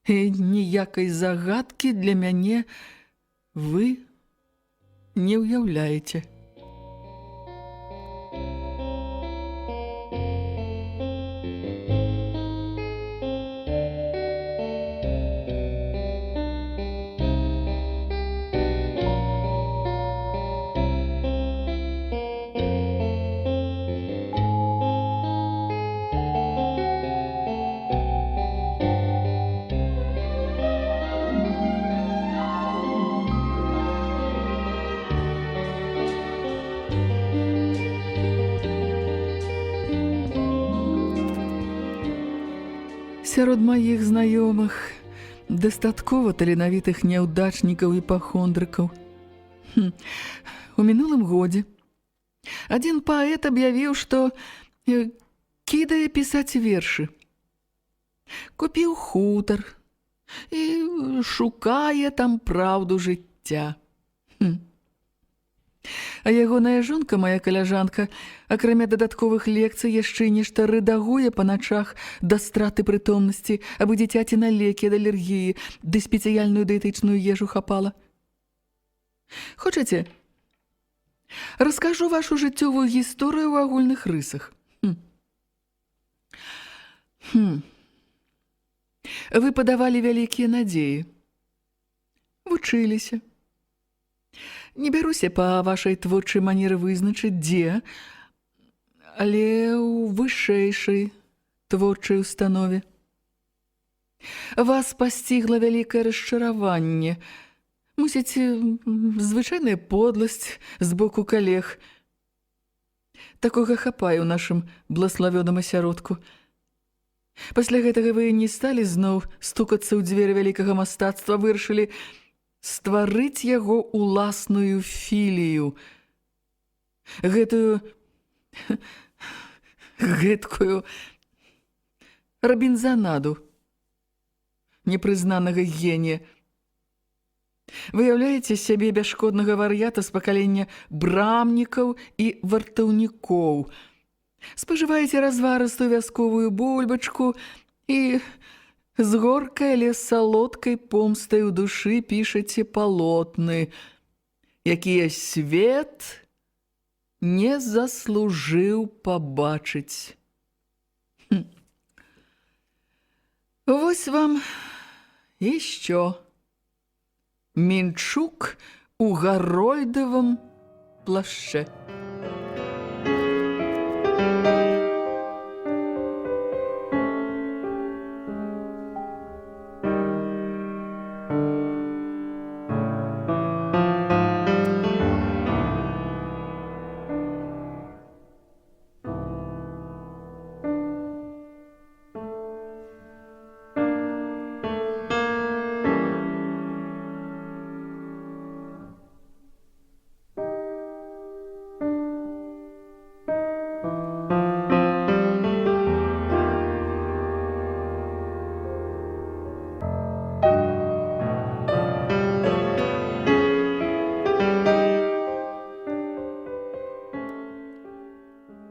[SPEAKER 3] І ніякай загадкі для мяне вы не ўяўляеце. сярод маіх знаёмых дастаткова таленавітых няўдачнікаў і пахондрыкаў. У мінулым годзе адзін паэт аб'явіў, што кідае пісаць вершы. Купіў хутар і шукае там праўду жыцця. А ягоная жонка, моя каляжанка, акрамя дадатковых лекцый, яшчэ нешта рэдагуе па начах да страты прытомнасці, абы дзіцяці на лекі ад алергіі, ды спецыяльную дыетычную ежу хапала. Хочаце, раскажу вашу жыццёвую гісторыю ў агульных рысах. Вы падавалі вялікія надзеі, вучыліся. Не бяруся па вашай творчай манеры вызначыць, дзе, але ў вышэйшай творчай установе. Вас пасцігла вялікае расчараванне, мусіць, звычайная подласць з боку калег. Такога хапае ў нашым блаславёным асяродку. Пасля гэтага вы не сталі зноў стукацца ў дзверы вялікага мастацтва, вырашылі стварыць яго ўласную філію. Гэткую рабінзанаду непрызнанага генія. Выяўляеце сябе бясшкоднага вар'ята з пакалення брамнікаў і вартаўнікоў. Спажываеце разварыстую вясковую бульбачку і з горкай, але салодкай помстай у душы пішаце палотны, якія свет не заслужыў пабачыць. Вось вам іще Мінчук у гарольдавым плашчэ.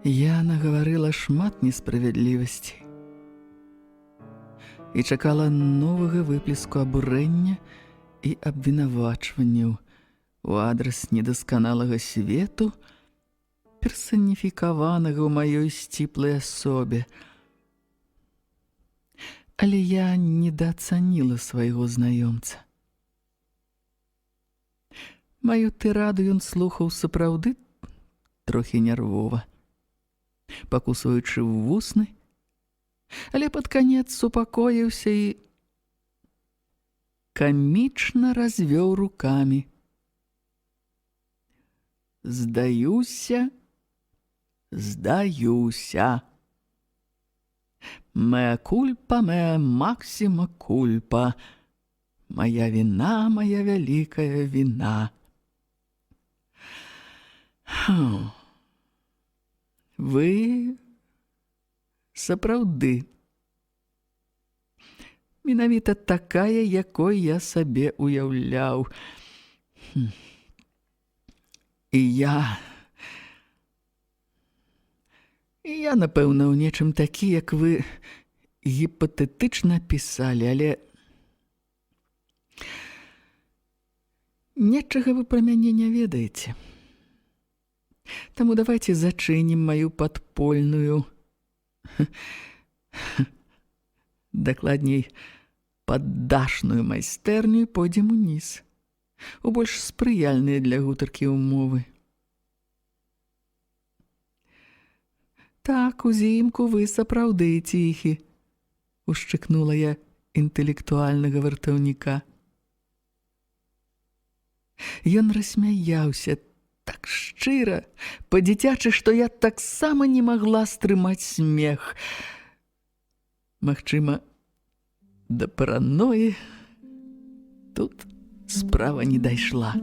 [SPEAKER 3] Я нагаварыла шмат несправядлівасці і чакала новага выплеску абурэння і абвінавачванняў у адрас недасканалага свету, персаніфікаванага ў маёй сціплай асобе. Але я недаацаніла свайго знаёмца. Маю тыраду ён слухаў сапраўды трохі нервова, пакусваючы вусны, але пад канец супакоіўся і камічна развёў рукамі. Здаюся. Мea culpa, mea maxima culpa. Моя вина, моя вялікая вина. Вы сапраўды менавіта такая, якой я сабе уяўляў. І я, напэўна, ў нечым такі, як вы гіпатэтычна пісалі, але нечага вы пра мяне не ведаеце. Таму давайце зачынім маю падпольную, дакладней, паддашную майстэрню і пойдзем уніз, у больш спрыяльныя для гутаркі ўмовы. Так, узімку вы сапраўды ціхі, ушчыкнула я інтэлектуальнага вартаўніка. Ён рассмяяўся так шчыра, па-дзіцячы, што я таксама не магла стрымаць смех. Магчыма, До паранойи тут справа не дайшла.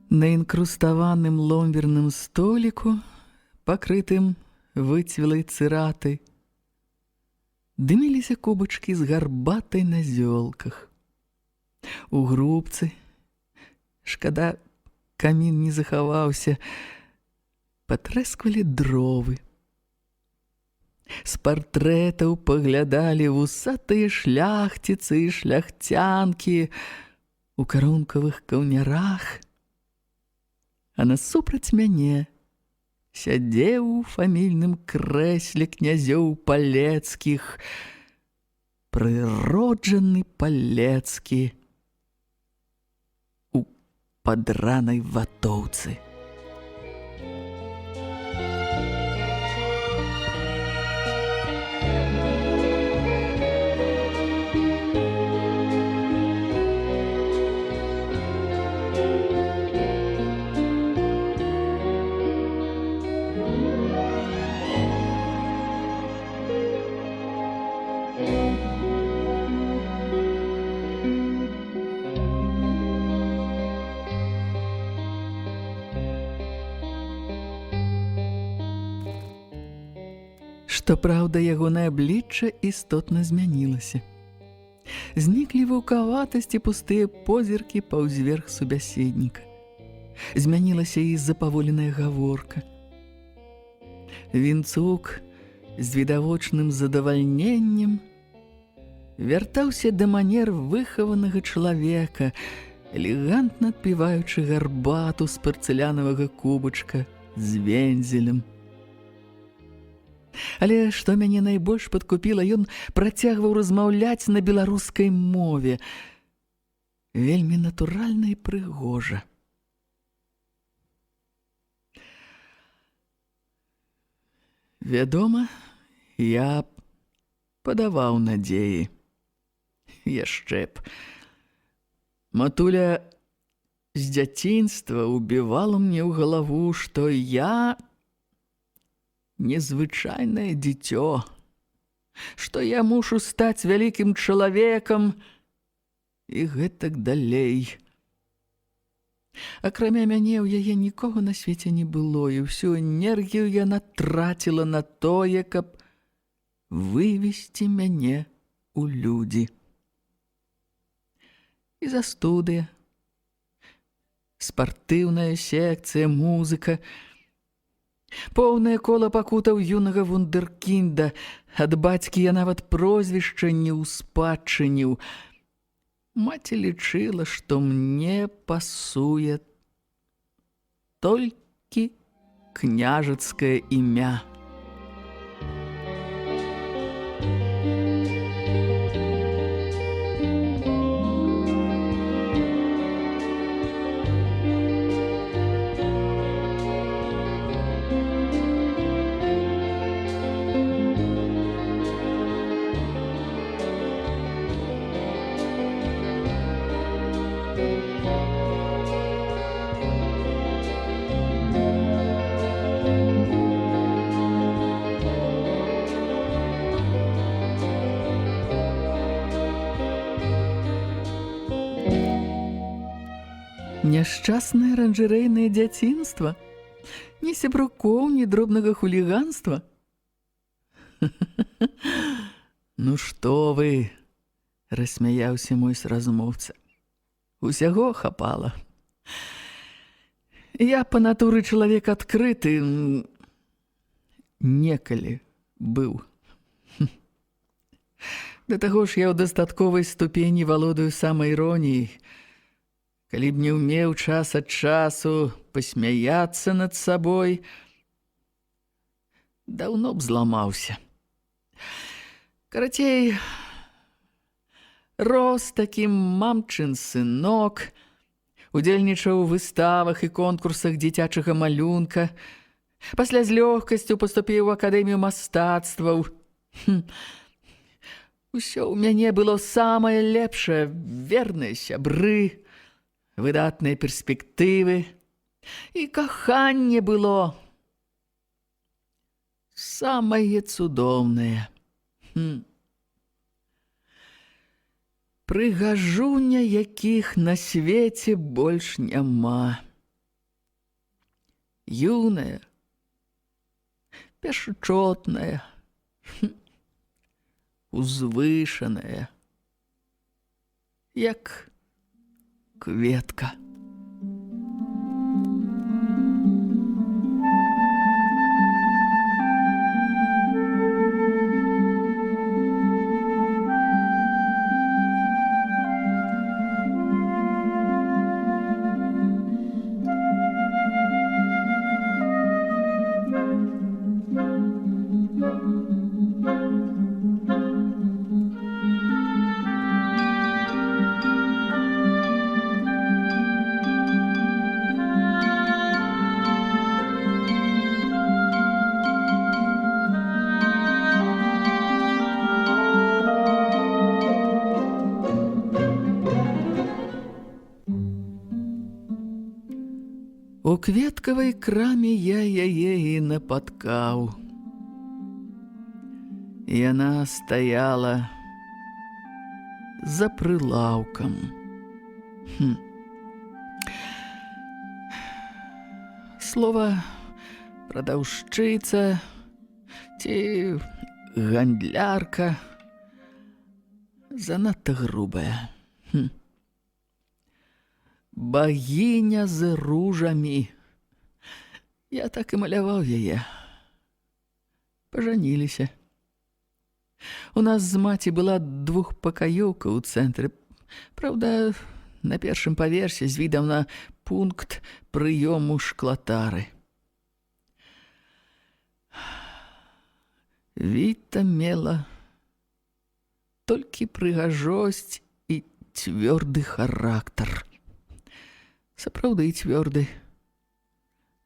[SPEAKER 3] На інкруставаным ломберным століку, пакрытым выцвілай цыратай, дыміліся кубачкі з гарбатай на зёлках. У грубцы, шкада, камін не захаваўся, патрэсквалі дровы. З партрэтаў паглядалі вусатыя шляхціцы і шляхцянкі у карункавых каўнярах, а насупраць мяне сядзеў у фамільным крэсле князёў палецкіх прыроджаны палецкі у падранай ватоўцы. Што праўда, ягонае аблічча істотна змянілася. Зніклі ваўкаватасці пустыя позіркі паўзверх субяседніка. Змянілася і запаволеная гаворка. Вінцук з відавочным задавальненнем вяртаўся да манер выхаванага чалавека, элегантна адпіваючы гарбату з парцэлянавага кубачка з вензелем. Але што мяне найбольш падкупіла, ён працягваў размаўляць на беларускай мове. Вельмі натуральна і прыгожа. Вядома, я падаваў надзеі. Яшчэ б. Матуля з дзяцінства ўбівала мне ў галаву, што я незвычайнае дзіцё, што я мушу стаць вялікім чалавекам і гэтак далей. Акрамя мяне ў яе нікога на свеце не было, і ўсю энергію яна траціла на тое, каб вывесці мяне ў людзі. І застудыя, спартыўная секцыя, музыка, поўнае кола пакутаў юнага вундэркінда. Ад бацькі я нават прозвішча не ўспадчыніў. Маці лічыла, што мне пасуе толькі княжацкае імя. Няшчаснае аранжарэйнае дзяцінства, ні сябрукоў, ні дробнага хуліганства. Ну што вы, рассмяяўся мой размоўца. Усяго хапала. Я па натуры чалавек адкрыты, некалі быў. Да таго ж я ў дастатковай ступені валодаю самаіроніяй. Калі б не ўмеў час ад часу пасмяяцца над сабой, даўно б зламаўся. Карацей, рос такім мамчын сынок, удзельнічаў у выставах і конкурсах дзіцячага малюнка, пасля з лёгкасцю паступіў у акадэмію мастацтваў. Усё ў мяне было самае лепшае, верныя сябры, выдатныя перспектывы, і каханне было самае цудоўнае. Прыгажуня, якіх на свеце больш няма. Юная, пяшчотная, узвышаная, як кветка. У кветкавай краме я яе і напаткаў. Яна стаяла за прылаўкам. Слова прадаўшчыца ці гандлярка занадта грубая. Багіня з ружамі. Я так і маляваў яе. Пажаніліся. У нас з маці была двухпакаёўка ў цэнтры. Праўда, на першым паверсе з відам на пункт прыёму шклатары. Віта мела толькі прыгажосць і цвёрды характар. Сапраўды цвёрды.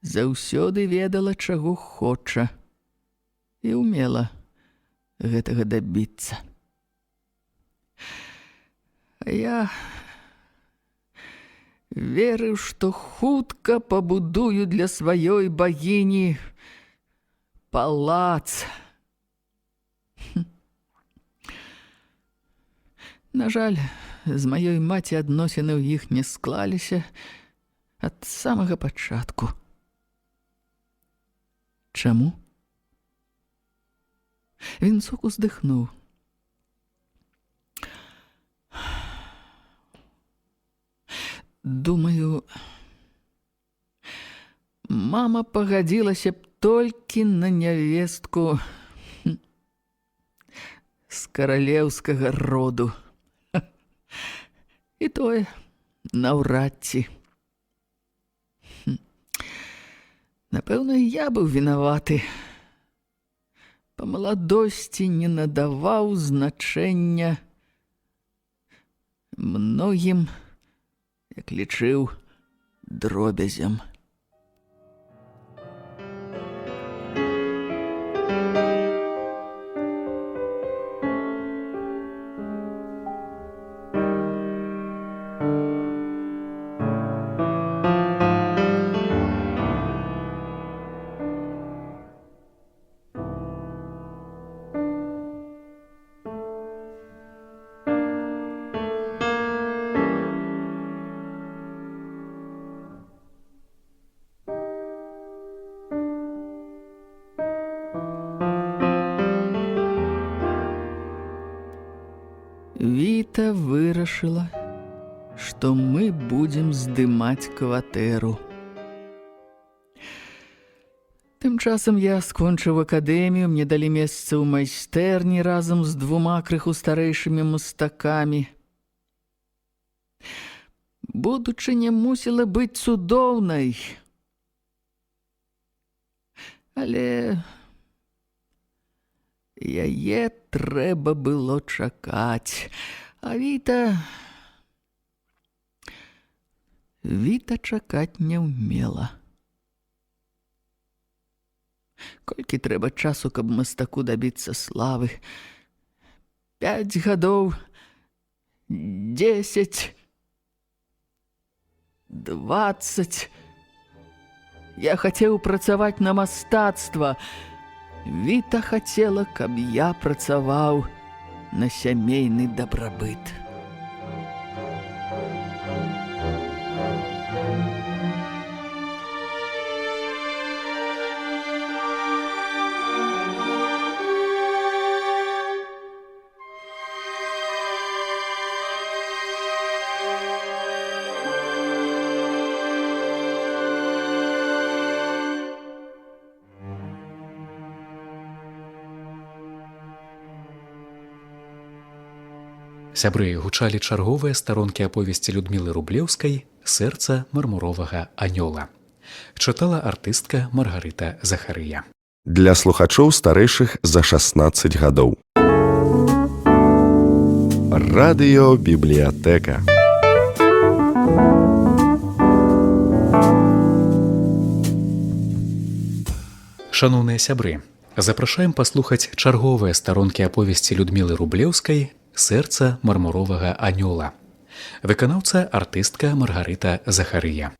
[SPEAKER 3] Заўсёды ведала, чаго хоча, і ўмела гэтага дабіцца. А я верыў, што хутка пабудую для сваёй багіні палац. На жаль, з маёй маці адносіны ў іх не склаліся ад самага пачатку. Чаму? Вінцук уздыхнуў. Думаю, мама пагадзілася б толькі на нявестку з каралеўскага роду. І тое наўрад ці. Напэўна, я быў вінаваты. Па маладосці не надаваў значэння многім, як лічыў, дробязям. Віта вырашыла, што мы будзем здымаць кватэру. Тым часам я скончыў акадэмію, мне далі месца ў майстэрні разам з 2 крыху старэйшымі мастакамі. Будучыня мусіла быць цудоўнай. Але яе трэба было чакаць. А Віта чакаць не ўмела. Колькі трэба часу, каб мастаку дабіцца славы? 5 гадоў, 10, 20. Я хацеў працаваць на мастацтва. Віта хацела, каб я працаваў на сямейны дабрабыт.
[SPEAKER 2] Сябры, гучалі чарговыя старонкі аповесці Людмілы Рублеўскай «Сэрца мармуровага анёла». Чытала артыстка Маргарыта Захарыя.
[SPEAKER 1] Для слухачоў старэйшых за 16 гадоў. Радыёбібліятэка.
[SPEAKER 2] Шаноўныя сябры, запрашаем паслухаць чарговыя старонкі аповесці Людмілы Рублеўскай «Сэрца мармуровага анёла». Выканаўца артыстка Маргарыта Захарыя.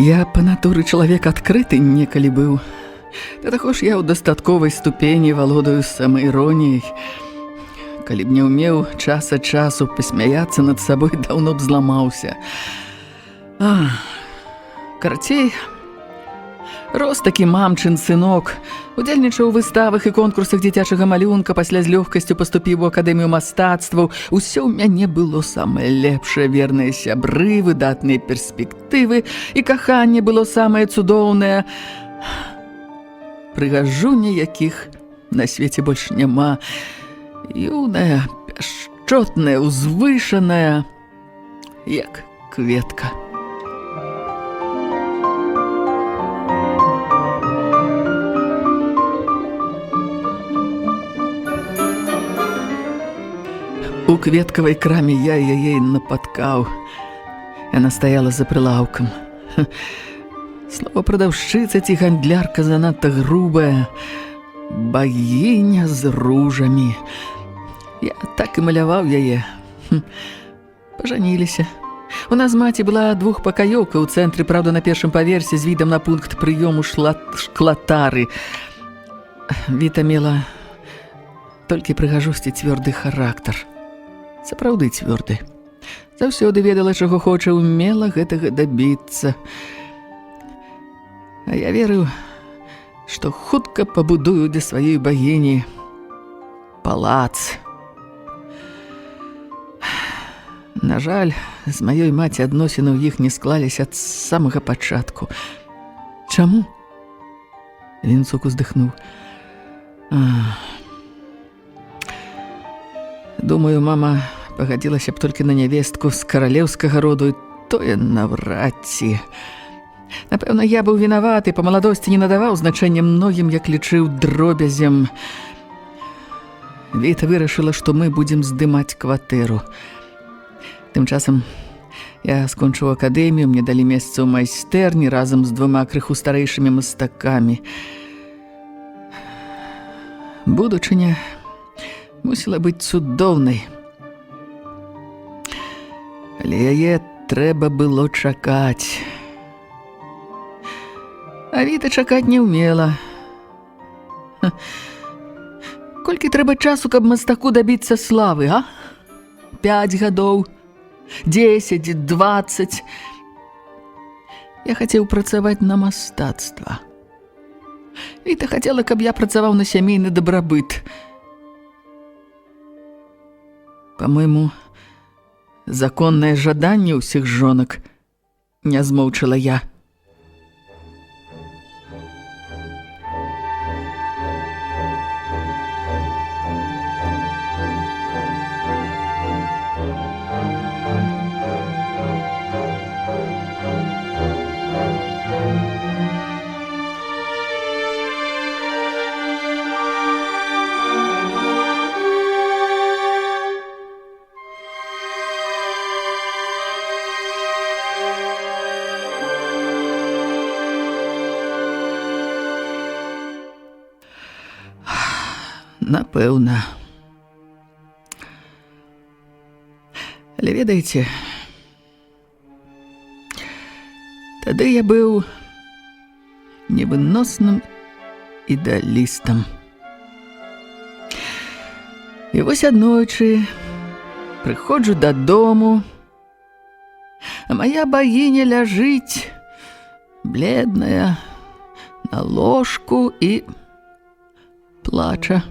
[SPEAKER 3] Я па натуры чалавек адкрыты некалі быў. Да таго ж я ў дастатковай ступені валодаю самаіроніяй. Калі б не ўмеў час ад часу пасмяяцца над сабой, даўно б зламаўся. Карацей, рос такі мамчын сынок, удзельнічаў у выставах і конкурсах дзіцячага малюнка, пасля з лёгкасцю паступіў у акадэмію мастацтваў. Усё ў мяне было самае лепшае, верныя сябры, выдатныя перспектывы, і каханне было самае цудоўнае. Прыгажуні, якіх на свеце больш няма. Юная, пяшчотная, узвышаная, як кветка. У кветкавай краме я яе напаткаў. Яна стаяла за прылаўкам. Слова прадаўшчыца ці гандлярка занадта грубая. Багіня з ружамі. Я так і маляваў яе. Пажаніліся. У нас маці была двухпакаёўка ў цэнтры, праўда, на першым паверсе з відам на пункт прыёму шклатары. Віта мела толькі прыгажосць і цвёрды характар. Сапраўды цвёрды. Заўсёды ведала, чаго хоча, умела гэтага дабіцца. А я верыў, што хутка пабудую для сваёй багіні палац. На жаль, з маёй маці адносіны ў іх не склаліся ад самага пачатку. Чаму? Вінцук уздыхнуў. Думаю, мама пагадзілася б толькі на нявестку з каралеўскага роду, і тое наўрад ці. Напэўна, я быў вінаваты, па маладосці не надаваў значэння многім, як лічыў дробязям. Віта вырашыла, што мы будзем здымаць кватэру. Тым часам я скончыў акадэмію, мне далі месца ў майстэрні разам з 2 крыху старэйшымі мастакамі. Будучыня мусіла быць цудоўнай. Але яе трэба было чакаць. А Віта чакаць не ўмела. Колькі трэба часу, каб мастаку дабіцца славы, а? 5 гадоў, 10, 20. Я хацеў працаваць на мастацтва. Віта хацела, каб я працаваў на сямейны дабрабыт. Па-мойму, законнае жаданне ўсіх жонак, не змоўчыла я. Напэўна. Але ведаеце, тады я быў невыносным ідэалістам. І вось аднойчы прыходжу дадому, а моя багіня ляжыць, бледная, на ложку і плача.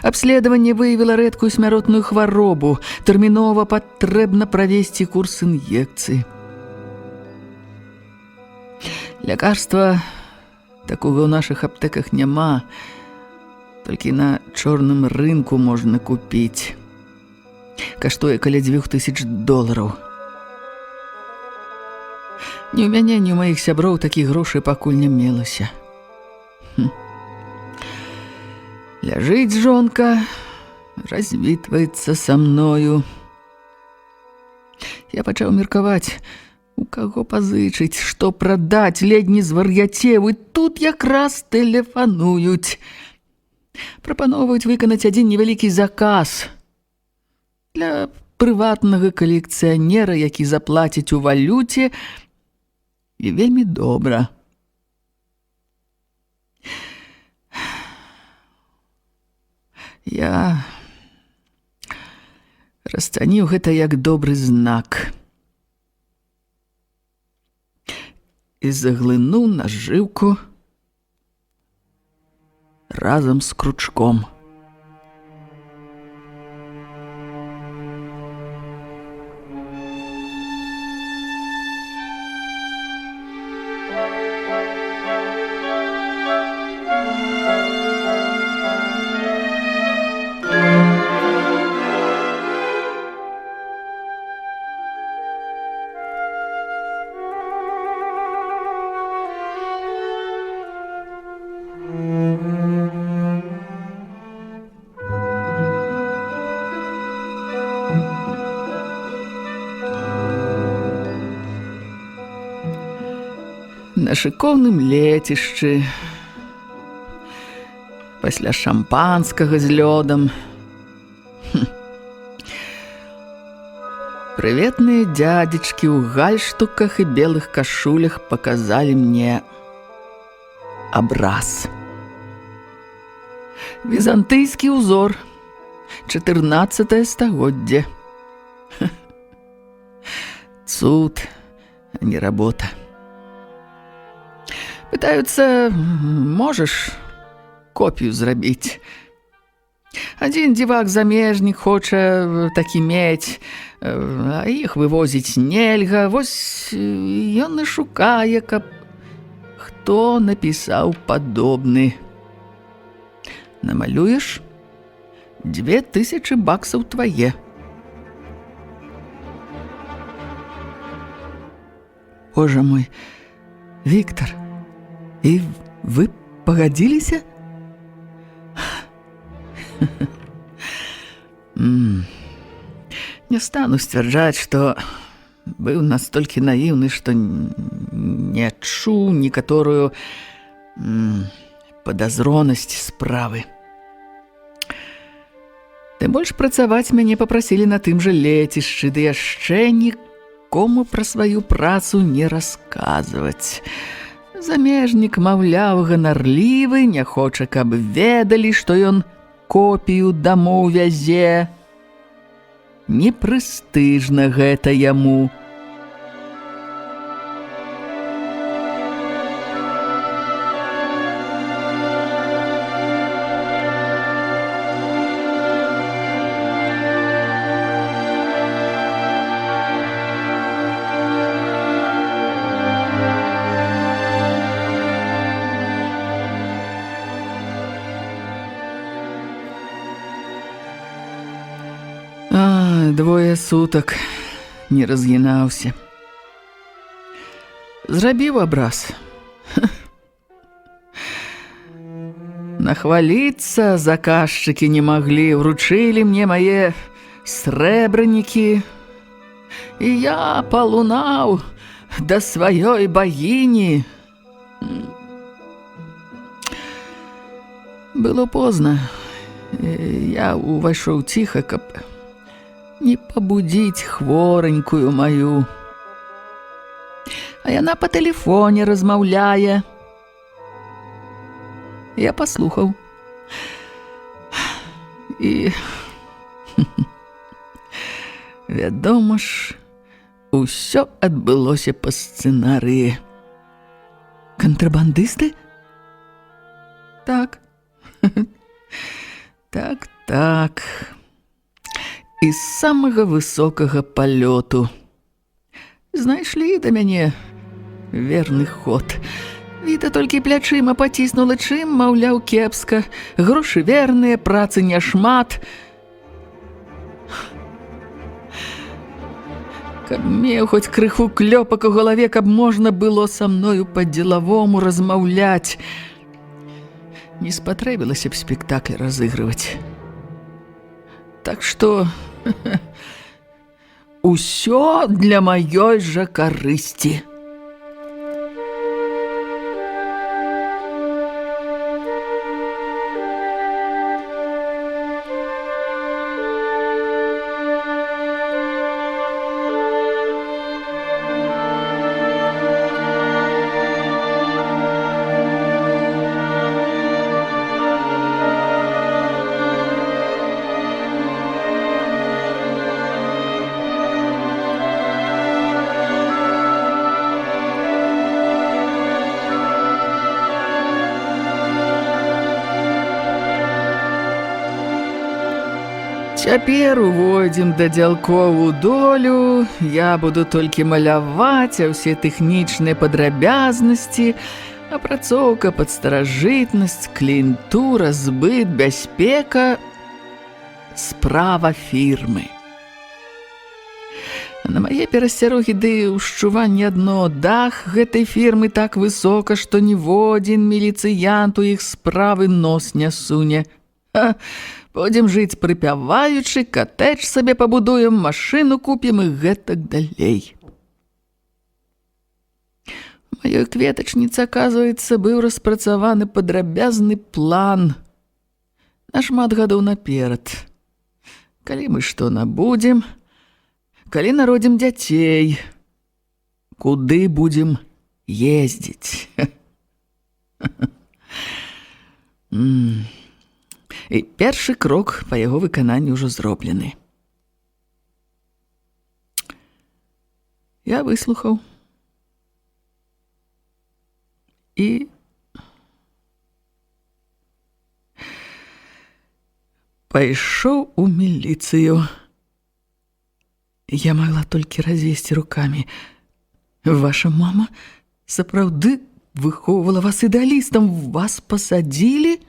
[SPEAKER 3] Абследаванне выявіла рэдкую смяротную хваробу. Тэрмінова патрэбна правесці курс ін'екцыі. Лякарства такога ў нашых аптэках няма. Толькі на чорным рынку можна купіць. Каштуе каля $2000. Ні ў мяне, ні ў маіх сяброў такіх грошай пакуль не мелася. Ляжыць жонка, развітваецца са мною. Я пачаў меркаваць, у каго пазычыць, што прадаць, ледзь не звар'яцеў, і тут якраз тэлефануюць. Прапаноўваюць выканаць адзін невялікі заказ для прыватнага калекцыянера, які заплаціць у валюце, і вельмі добра. Я расцаніў гэта як добры знак і заглынуў нажыўку разам з кручком. На шыкоўным лецішчы, пасля шампанскага з лёдам, прыветныя дзядзечкі ў гальштуках і белых кашулях паказалі мне абраз. Візантыйскі ўзор, 14 стагоддзе. Цуд, а не работа. Пытаюцца, можаш копію зрабіць. Адзін дзівак-замежнік хоча такі мець, а іх вывозіць нельга. Вось ён і шукае, каб хто напісаў падобны. Намалюеш? $2000 твае. Боже мой, Віктор, і вы пагадзіліся? Не стану сцвярджаць, што быў настолькі наіўны, што не адчуў некаторую падазронасць справы. Тым больш працаваць мяне папрасілі на тым жа лецішчы, ды яшчэ нікому пра сваю працу не расказваць. Замежнік, маўляў, ганарлівы, не хоча, каб ведалі, што ён копію дамоў вязе. Непрэстыжна гэта яму. Двое сутак не разгінаўся. Зрабіў абраз. Нахваліцца заказчыкі не маглі, уручылі мне мае срэбранікі. І я палунаў да сваёй багіні. Было позна. Я увайшоў ціха, каб не пабудзіць хворанькую маю. А яна па тэлефоне размаўляе. Я паслухаў. І вядома ж, усё адбылося па сцэнарыі. Кантрабандысты? Так. Так. І з самага высокага палёту. Знайшлі да мяне верны ход. Віта толькі плячыма паціснула, чым, маўляў, кепска. Грошы верныя, працы няшмат. Каб меў хоць крыху клёпак у галаве, каб можна было са мною па-дзелавому размаўляць. Не спатрэбілася б спектакль разыгрываць. Так што усё для маёй жа карысці. Цяпер увойдзем да дзялкову долю, я буду толькі маляваць, а ўсе тэхнічныя падрабязнасці, апрацоўка пад старажытнасць, кліентура, збыт, бяспека – справа фірмы. На мае перасцярогі ды ўшчуванне адно, дах гэтай фірмы так высока, што ніводзін міліцыянт у іх справы нос не суне. Будзем жыць прыпяваючы, катэдж сабе пабудуем, машыну купім і гэтак далей. У маёй кветачніцы, аказваецца, быў распрацаваны падрабязны план на шмат гадоў наперад. Калі мы што набудзем, калі народзім дзяцей, куды будзем ездзіць. І першы крок па яго выкананню ўжо зроблены. Я выслухаў. І пайшоў у міліцыю. Я магла толькі развесці рукамі. Ваша мама сапраўды выхоўвала вас ідэалістам, вас пасадзілі?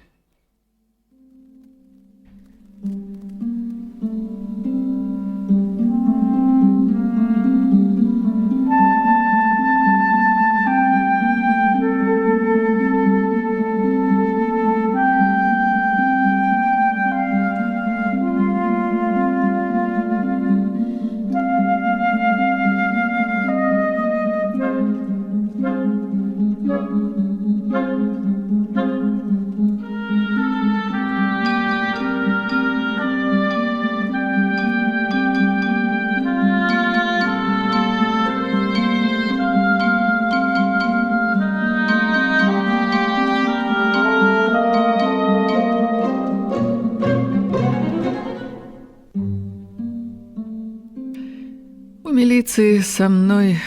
[SPEAKER 3] Паліцыі са мной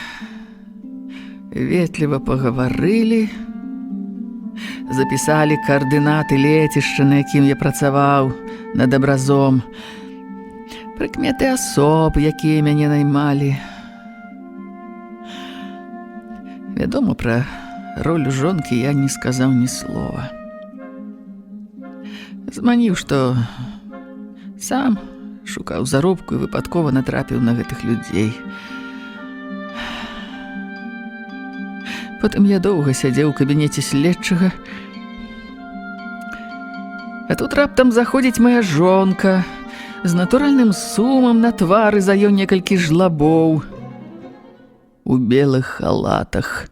[SPEAKER 3] ветліва пагаварылі, запісалі каардынаты лецішча, на якім я працаваў над абразом, прыкметы асоб, якія мяне наймалі. Вядома, пра ролю жонкі я не сказаў ні слова. Зманіў, што сам шукаў заробку і выпадкова натрапіў на гэтых людзей. Потым я доўга сядзеў у кабінеце следчага, а тут раптам заходзіць мая жонка з натуральным сумам на твары, за ёй некалькі жлабоў у белых халатах.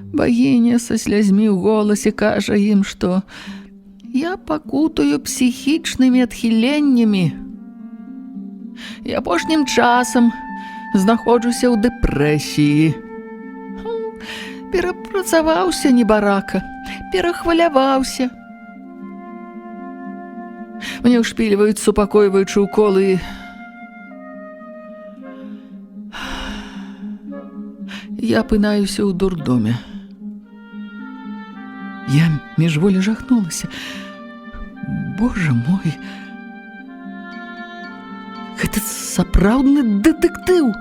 [SPEAKER 3] Багіня са слязьмі ў голасе кажа ім, што я пакутаю псіхічнымі адхіленнямі і апошнім часам знаходжуся ў дэпрэсіі. Перапрацаваўся небарака, перахваляваўся. Мне ўшпільваюць супакойваючы уколы. Я апынаюся ў дурдоме. Я міжволі жахнулася. Боже мой, гэта сапраўдны дэтэктыў.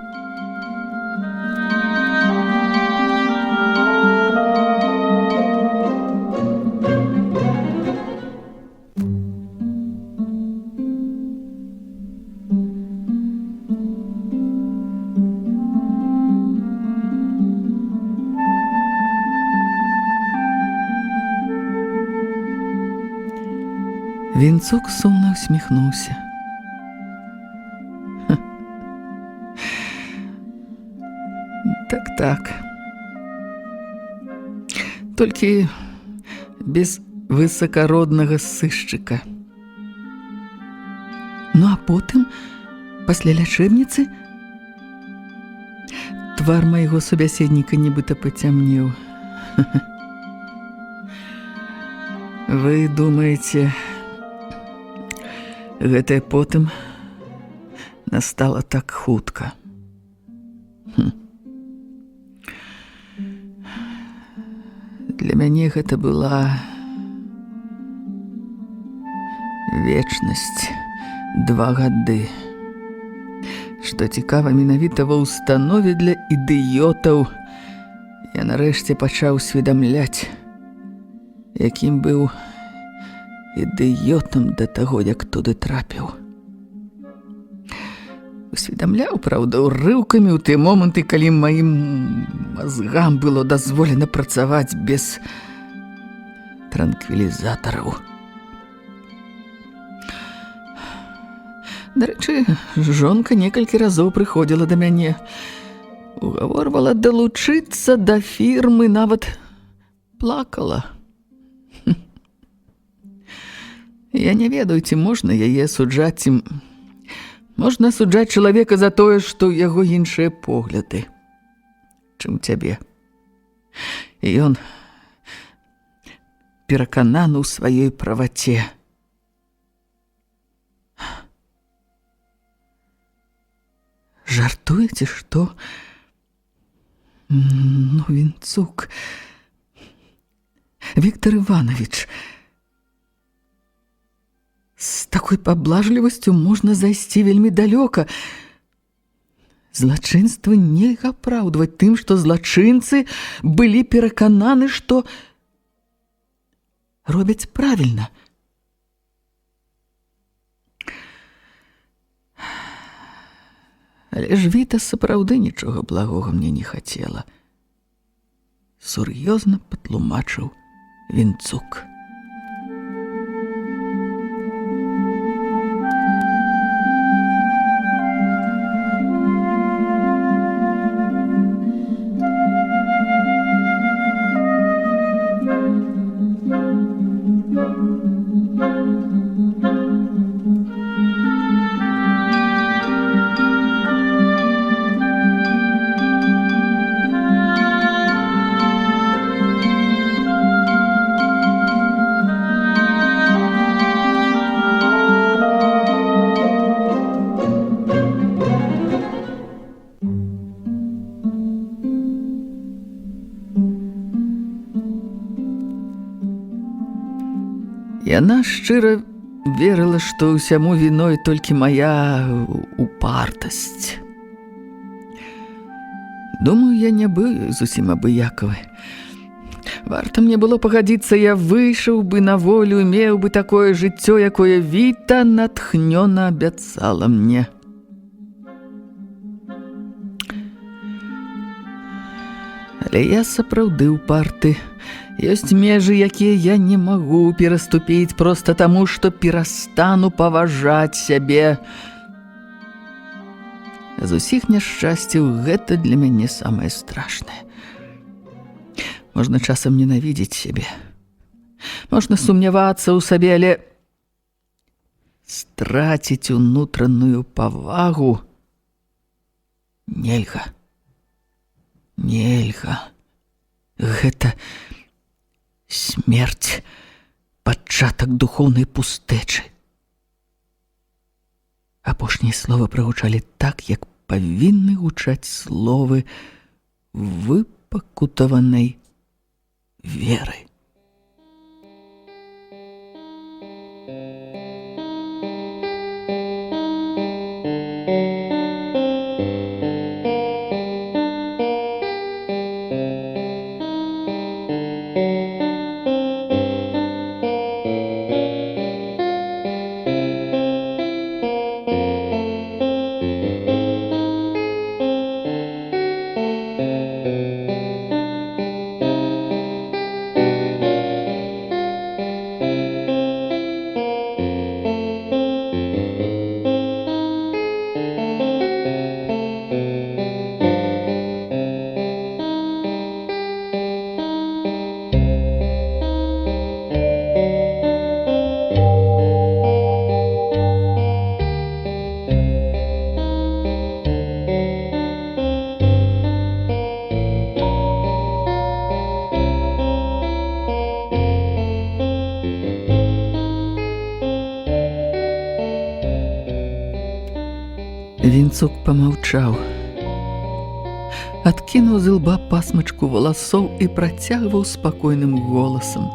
[SPEAKER 3] Вінцук сумна усміхнуўся. Так. Толькі без высакароднага сышчыка. Ну а потым, пасля лячэбніцы, твар майго субяседніка нібыта пацямнеў. Вы думаеце, гэтае потым настала так хутка? Для мяне гэта была вечнасць, 2 гады. Што цікава, менавіта ва ўстанове для ідыётаў я нарэшце пачаў усведамляць, якім быў ідыётам да таго, як туды трапіў. Усведамляў, праўда, урыўкамі ў тыя моманты, калі маім мазгам было дазволена працаваць без транквілізатараў. Дарэчы, жонка некалькі разоў прыходзіла да мяне, угаворвала далучыцца да фірмы, нават плакала. Я не ведаю, ці можна яе асуджаць, ці можна асуджаць чалавека за тое, што ў яго іншыя погляды, чым цябе. І ён перакананы ў сваёй праваце. Жартуеце, што? Ну, Вінцук, Віктор Іванович, з такой паблажлівасцю можна зайсці вельмі далёка. Злачынства нельга апраўдваць тым, што злачынцы былі перакананы, што робяць правільна. Але ж Віта сапраўды нічога благога мне не хацела. Сур'ёзна патлумачыў Вінцук. Яна шчыра верыла, што ўсяму віной толькі мая упартасць. Думаю, я не быў зусім абыякавы. Варта мне было пагадзіцца, я выйшаў бы на волю, меў бы такое жыццё, якое Віта натхнёна абяцала мне. Але я сапраўды ўпарты. Ёсць межы, якія я не магу пераступіць проста таму, што перастану паважаць сябе. З усіх няшчасцяў гэта для мяне самае страшнае. Можна часам ненавідзець сябе. Можна сумнявацца ў сабе, але страціць унутраную павагу нельга. Нельга. Гэта смерць, пачатак духоўнай пустэчы. Апошнія словы прагучалі так, як павінны гучаць словы выпакутаванай веры. Вінцук памаўчаў, адкінуў з ілба пасмачку валасоў і працягваў спакойным голасам.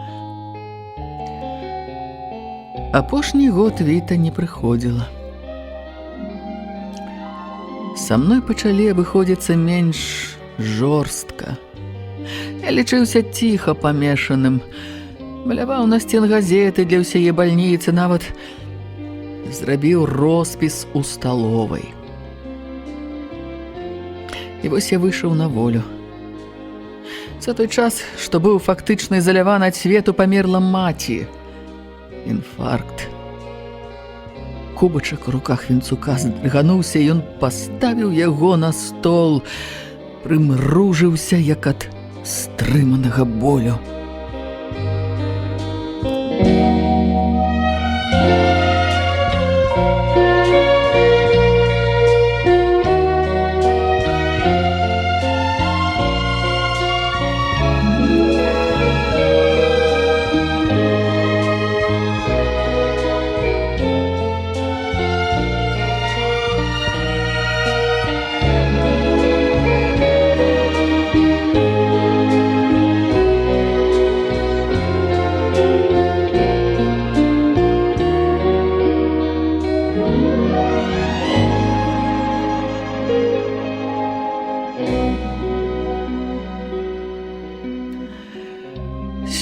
[SPEAKER 3] Апошні год Віта не прыходзіла. Са мной пачалі абыходзіцца менш жорстка. Я лічыўся ціха памешаным, маляваў на сцен газеты для ўсяе бальніцы, нават зрабіў роспіс у сталовай. І вось я выйшаў на волю. За той час, што быў фактычна ізаляваны ад свету, памерла маці. Інфаркт. Кубачак у руках Вінцука здрыгануўся, і ён паставіў яго на стол, прымружыўся, як ад стрыманага болю.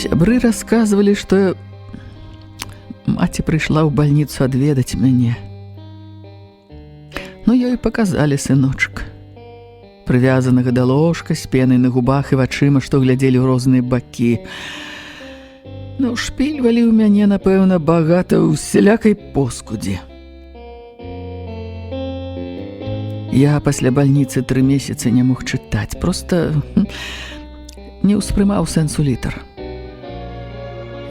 [SPEAKER 3] Сябры расказвалі, што маці прыйшла ў бальніцу адведаць мяне. Ну, ёй паказалі сыночка, прывязанага да ложка з пенай на губах і вачыма, што глядзелі ў розныя бакі. Ну, шпільвалі ў мяне, напэўна, багата ўсялякай поскудзі. Я пасля бальніцы 3 месяцы не мог чытаць, проста не ўспрымаў сэнсу літар.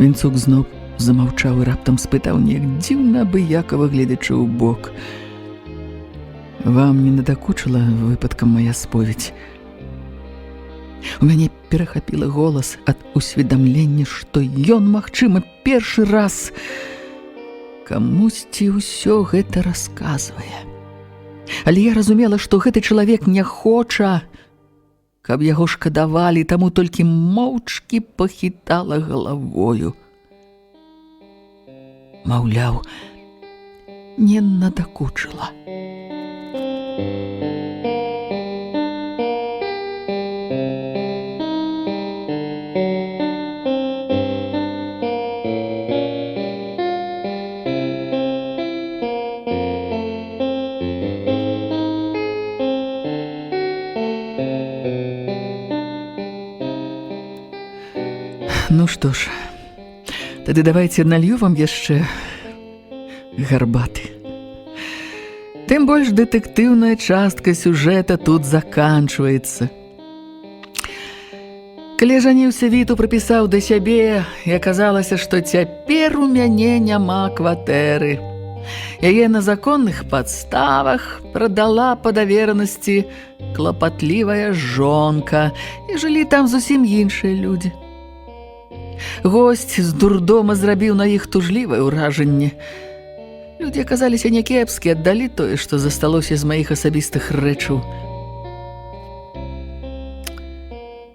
[SPEAKER 3] Вінцук зноў замаўчаў і раптам спытаў неяк дзіўна абыякава гледзячы ў бок. Вам не надакучыла выпадкам мая споведь? У мяне перахапіла голас ад усведамлення, што ён, магчыма, першы раз камусьці ўсё гэта расказвае. Але я разумела, што гэты чалавек не хоча, каб яго шкадавалі, таму толькі моўчкі пахітала галавою. маўляў, не надакучыла. Ну што ж, тады давайце налью вам яшчэ гарбаты. Тым больш дэтэктыўная частка сюжэта тут заканчваецца. Калі жаніўся, Віту прыпісаў да сябе, і аказалася, што цяпер у мяне няма кватэры. Яе на законных падставах прадала па даверанасці клапатлівая жонка, і жылі там зусім іншыя людзі. Госць з дурдома зрабіў на іх тужлівае ўражанне. Людзі аказаліся някепскі, аддалі тое, што засталося з маіх асабістых рэчаў.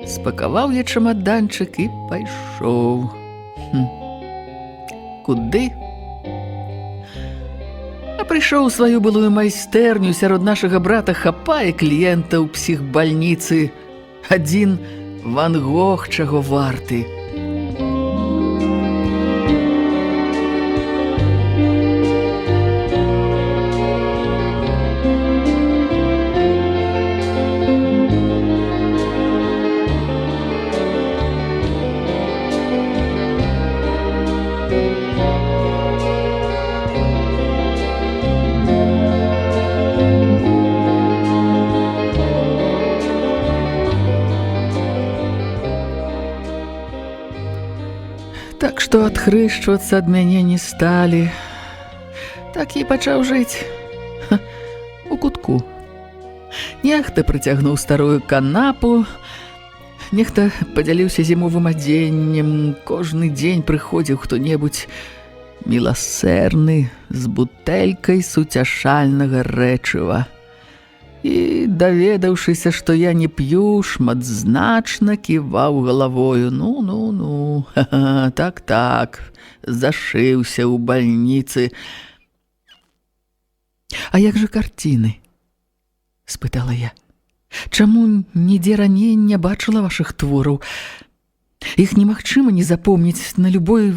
[SPEAKER 3] Спакаваў я чамаданчык і пайшоў. Куды? А прыйшоў у сваю былую майстэрню, сярод нашага брата хапае кліентаў псіхбальніцы. Адзін Ван Гог чаго варты. Так што адхрышчвацца ад мяне не сталі. Так і пачаў жыць у кутку. Нехта прыцягнуў старую канапу, нехта падзяліўся зімовым адзеннем. Кожны дзень прыходзіў хто-небудзь міласэрны з бутэлькай суцяшальнага рэчыва. І, даведаўшыся, што я не п'ю, шматзначна ківаў галавою. Ну, так, зашыўся ў бальніцы. А як жа карціны? Спытала я. Чаму нідзе раней не бачыла вашых твораў? Іх немагчыма не запомніць на любой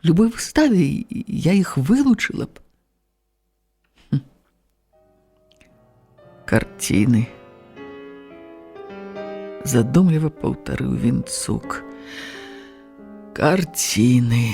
[SPEAKER 3] выставе, я іх вылучыла б. Карціны. Задумліва паўтарыў Вінцук. Карціны.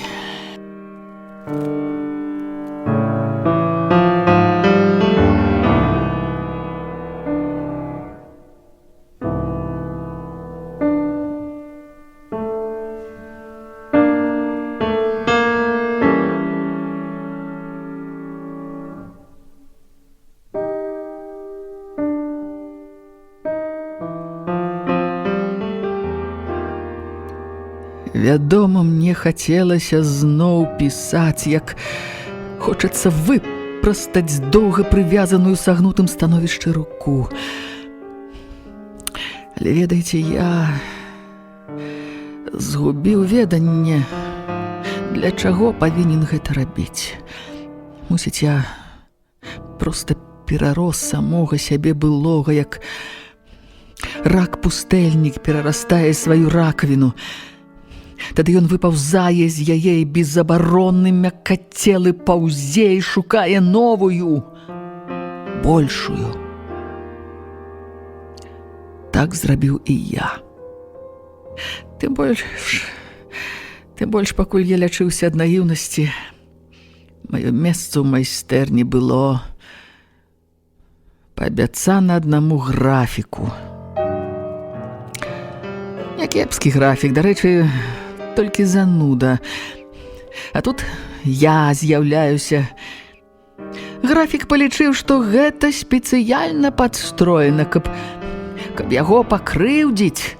[SPEAKER 3] Вядома, мне хацелася зноў пісаць, як хочацца выпрастаць доўга прывязаную сагнутым становішчы руку. Але, ведаеце, я згубіў веданне, для чаго павінен гэта рабіць. Мусіць, я проста перарос самога сябе былога, як рак-пустэльнік перарастае сваю ракавіну. Тады ён выпаўзае з яе і безабаронны мяккацелы паўзе і шукае новую, большую. Так зрабіў і я. Тым больш, пакуль я лячыўся ад наіўнасці, маё месца ў майстэрні было паабяцана аднаму графіку. Някепскі графік, дарэчы, толькі зануда. А тут я з'яўляюся. Графік палічыў, што гэта спецыяльна падстроена, каб яго пакрыўдзіць.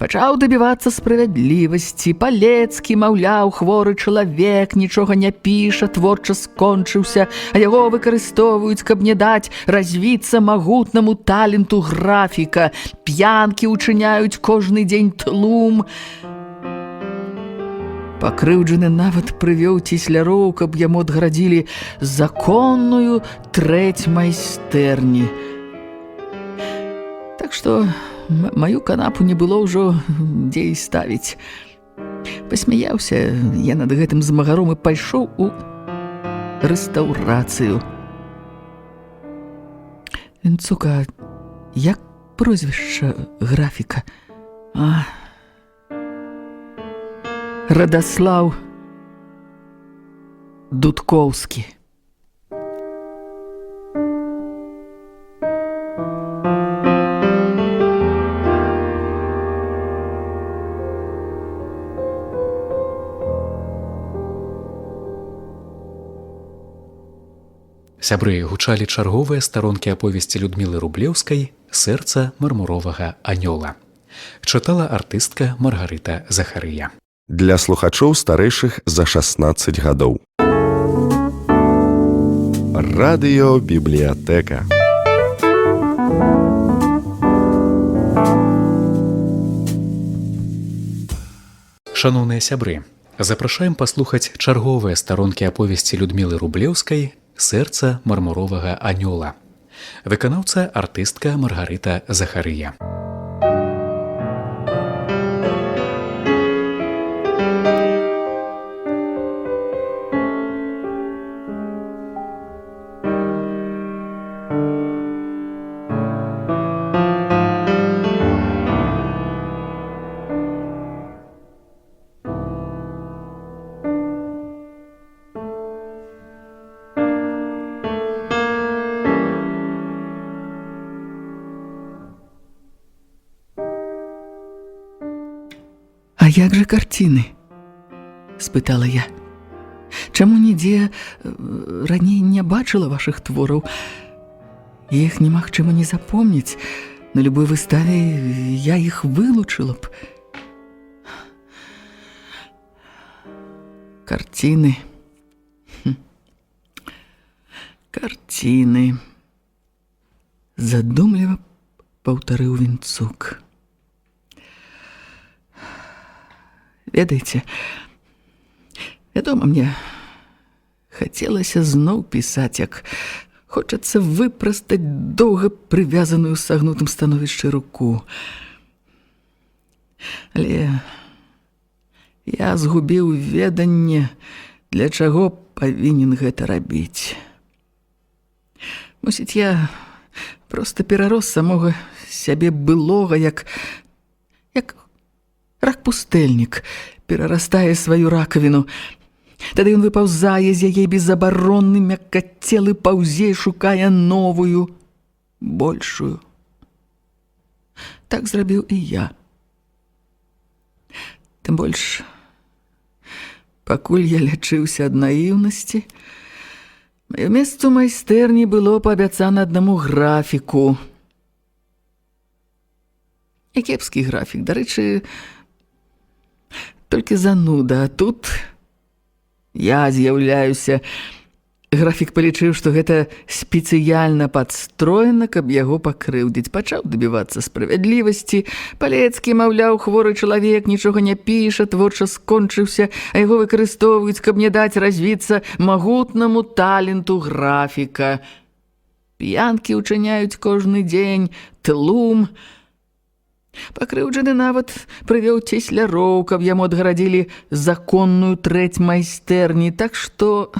[SPEAKER 3] Пачаў дабівацца справядлівасці. Палецкі, маўляў, хворы чалавек, нічога не піша, творча скончыўся, а яго выкарыстоўваюць, каб не даць развіцца магутнаму таленту графіка. П'янкі ўчыняюць кожны дзень тлум. Пакрыўджаны нават прывёў цесляроў, каб яму адгарадзілі законную трэць майстэрні. Так што маю канапу не было ўжо дзе і ставіць. Пасмяяўся я над гэтым змагаром і пайшоў у рэстаўрацыю. Вінцука, як прозвішча графіка? Радаслаў Дудкоўскі.
[SPEAKER 2] Сябры, гучалі чарговыя старонкі аповесці Людмілы Рублеўскай «Сэрца мармуровага анёла». Чытала артыстка Маргарыта Захарыя.
[SPEAKER 1] Для слухачоў старэйшых за 16 гадоў. Радыёбібліятэка.
[SPEAKER 2] Шаноўныя сябры, запрашаем паслухаць чарговыя старонкі аповесці Людмілы Рублеўскай «Сэрца мармуровага анёла». Выканаўца артыстка Маргарыта Захарыя.
[SPEAKER 3] «А як жа карціны?» – спытала я. «Чаму нідзе раней не бачыла вашых твораў? Іх немагчыма не запомніць. На любой выставе я іх вылучыла б». «Карціны. Карціны», – задумліва паўтарыў Вінцук. Ведаеце, вядома, мне хацелася зноў пісаць, як хочацца выпрастаць доўга прывязаную ў сагнутым становішчы руку. Але я згубіў веданне, для чаго павінен гэта рабіць. Мусіць, я проста перарос самога сябе былога, як рак-пустэльнік перарастае сваю ракавіну. Тады ён выпаўзае з яе безабаронны, мяккацелы паўзе, шукае новую, большую. Так зрабіў і я. Тым больш, пакуль я лячыўся ад наіўнасці, маё месца ў майстэрні было паабяцана аднаму графіку. І кепскі графік, дарэчы, толькі зануда, а тут я з'яўляюся. Графік палічыў, што гэта спецыяльна падстроена, каб яго пакрыўдзіць. Пачаў дабівацца справядлівасці. Палецкі, маўляў, хворы чалавек, нічога не піша, творча скончыўся, а яго выкарыстоўваюць, каб не даць развіцца магутнаму таленту графіка. П'янкі ўчыняюць кожны дзень, тлум. Пакрыўджаны нават прывёў цесляроў, каб яму адгарадзілі законную трэць майстэрні. Так што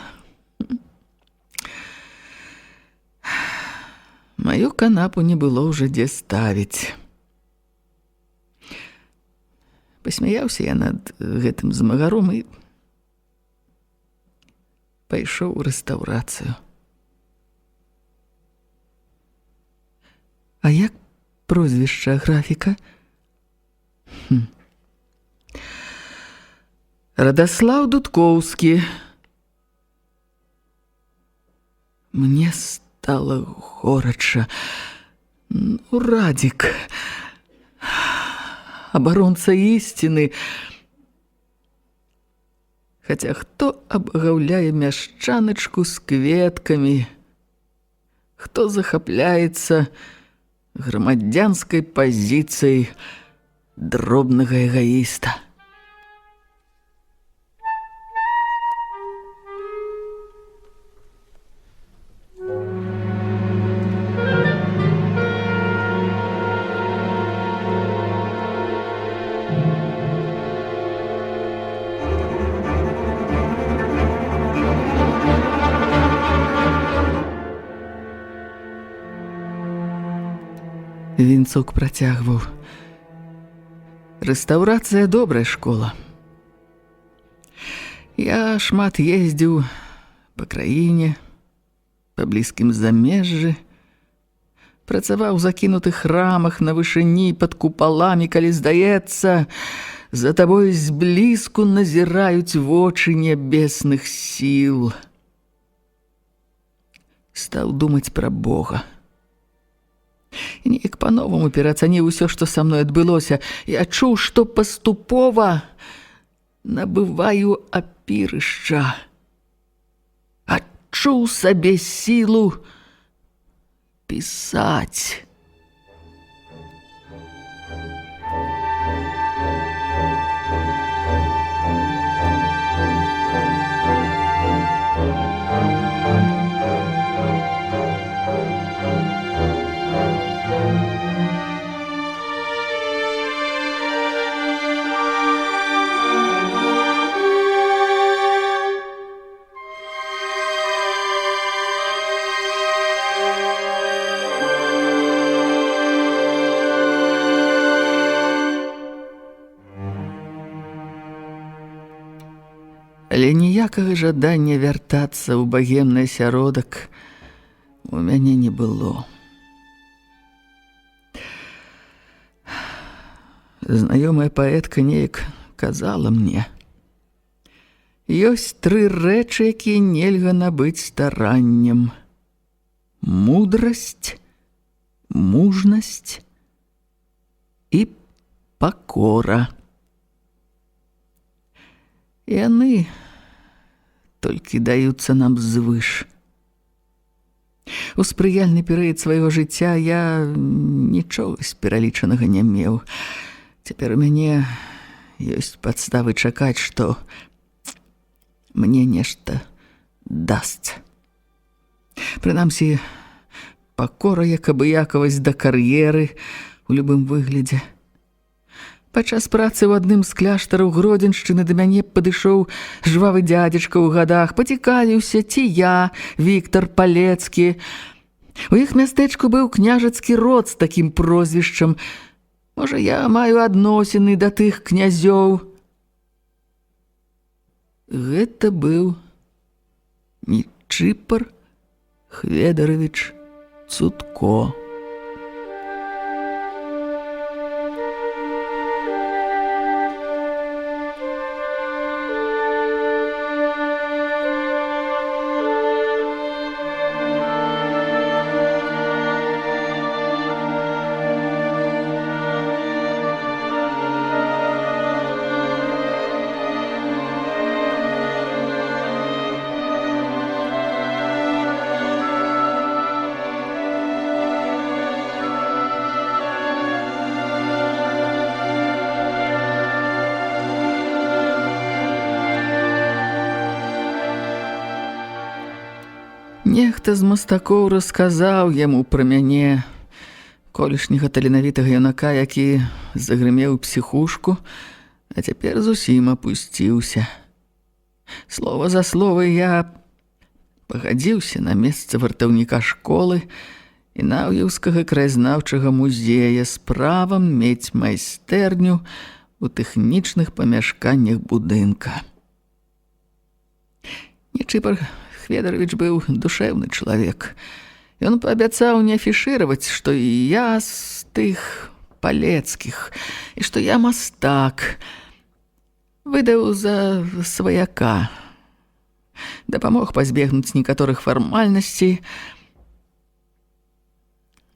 [SPEAKER 3] маю канапу не было ўжо дзе ставіць. Пасмяяўся я над гэтым змагаром і пайшоў у рэстаўрацыю. А як прозвішча графіка? Радаслаў Дудкоўскі. Мне стала горача. Радзік, абаронца ісціны. Хаця хто абгаўляе мяшчаначку з кветкамі, хто захапляецца грамадзянскай пазіцыяй дробнага эгаіста. Вінцук працягваў: рэстаўрацыя добрая школа. Я шмат ездзіў па краіне, па блізкім замежжы, працаваў у закінутых храмах на вышыні пад купаламі, калі здаецца, за табой зблізку назіраюць вочы нябесных сіл. Стаў думаць пра Бога. І неяк па-новаму пераацаніў усё, што са мной адбылося. Я чуў, што паступова набываю апірышча. Адчуў сабе сілу пісаць. Але ніякага жадання вяртацца ў багемны асяродак у мяне не было. Знаёмая паэтка неяк казала мне: ёсць 3 рэчы, якія нельга набыць стараннем: мудрасць, мужнасць і пакора. Яны толькі даюцца нам звыш. У спрыяльны перыяд свайго жыцця я нічога з пералічанага не меў. Цяпер у мяне ёсць падставы чакаць, што мне нешта дасць. Прынамсі, пакора як абыякавасць да кар'еры у любым выглядзе. Падчас працы ў адным з кляштараў Гродзеншчыны да мяне падышоў жвавы дзядзечка ў гадах, пацікавіўся, ці я, Віктар Палецкі. У іх мястэчку быў княжацкі род з такім прозвішчам. Можа, я маю адносіны да тых князёў. Гэта быў Нічыпар Хведаравіч Цутко. Нехта з мастакоў расказаў яму пра мяне, колішняга таленавітага юнака, які загрымеў псіхушку, а цяпер зусім апусціўся. Слова за слова я пагадзіўся на месца вартаўніка школы і Наўеўскага краязнаўчага музея з правам мець майстэрню у тэхнічных памяшканнях будынка. Нічыпар Хведаравіч быў душэўны чалавек. Ён паабяцаў не афішыраваць, што я з тых палецкіх і што я мастак. Выдаў за сваяка. Дапамог пазбегнуць некаторых фармальнасцей.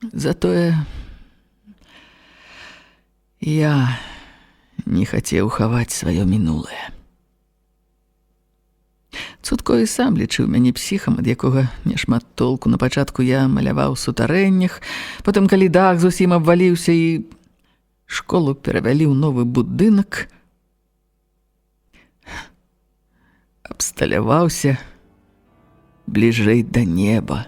[SPEAKER 3] Затое я не хацеў хаваць сваё мінулае. Цутко і сам лічыў мяне псіхам, ад якога няшмат толку. На пачатку я маляваў у сутарэннях, потым, калі дах зусім абваліўся і школу перавялі ў новы будынак, абсталяваўся бліжэй да неба.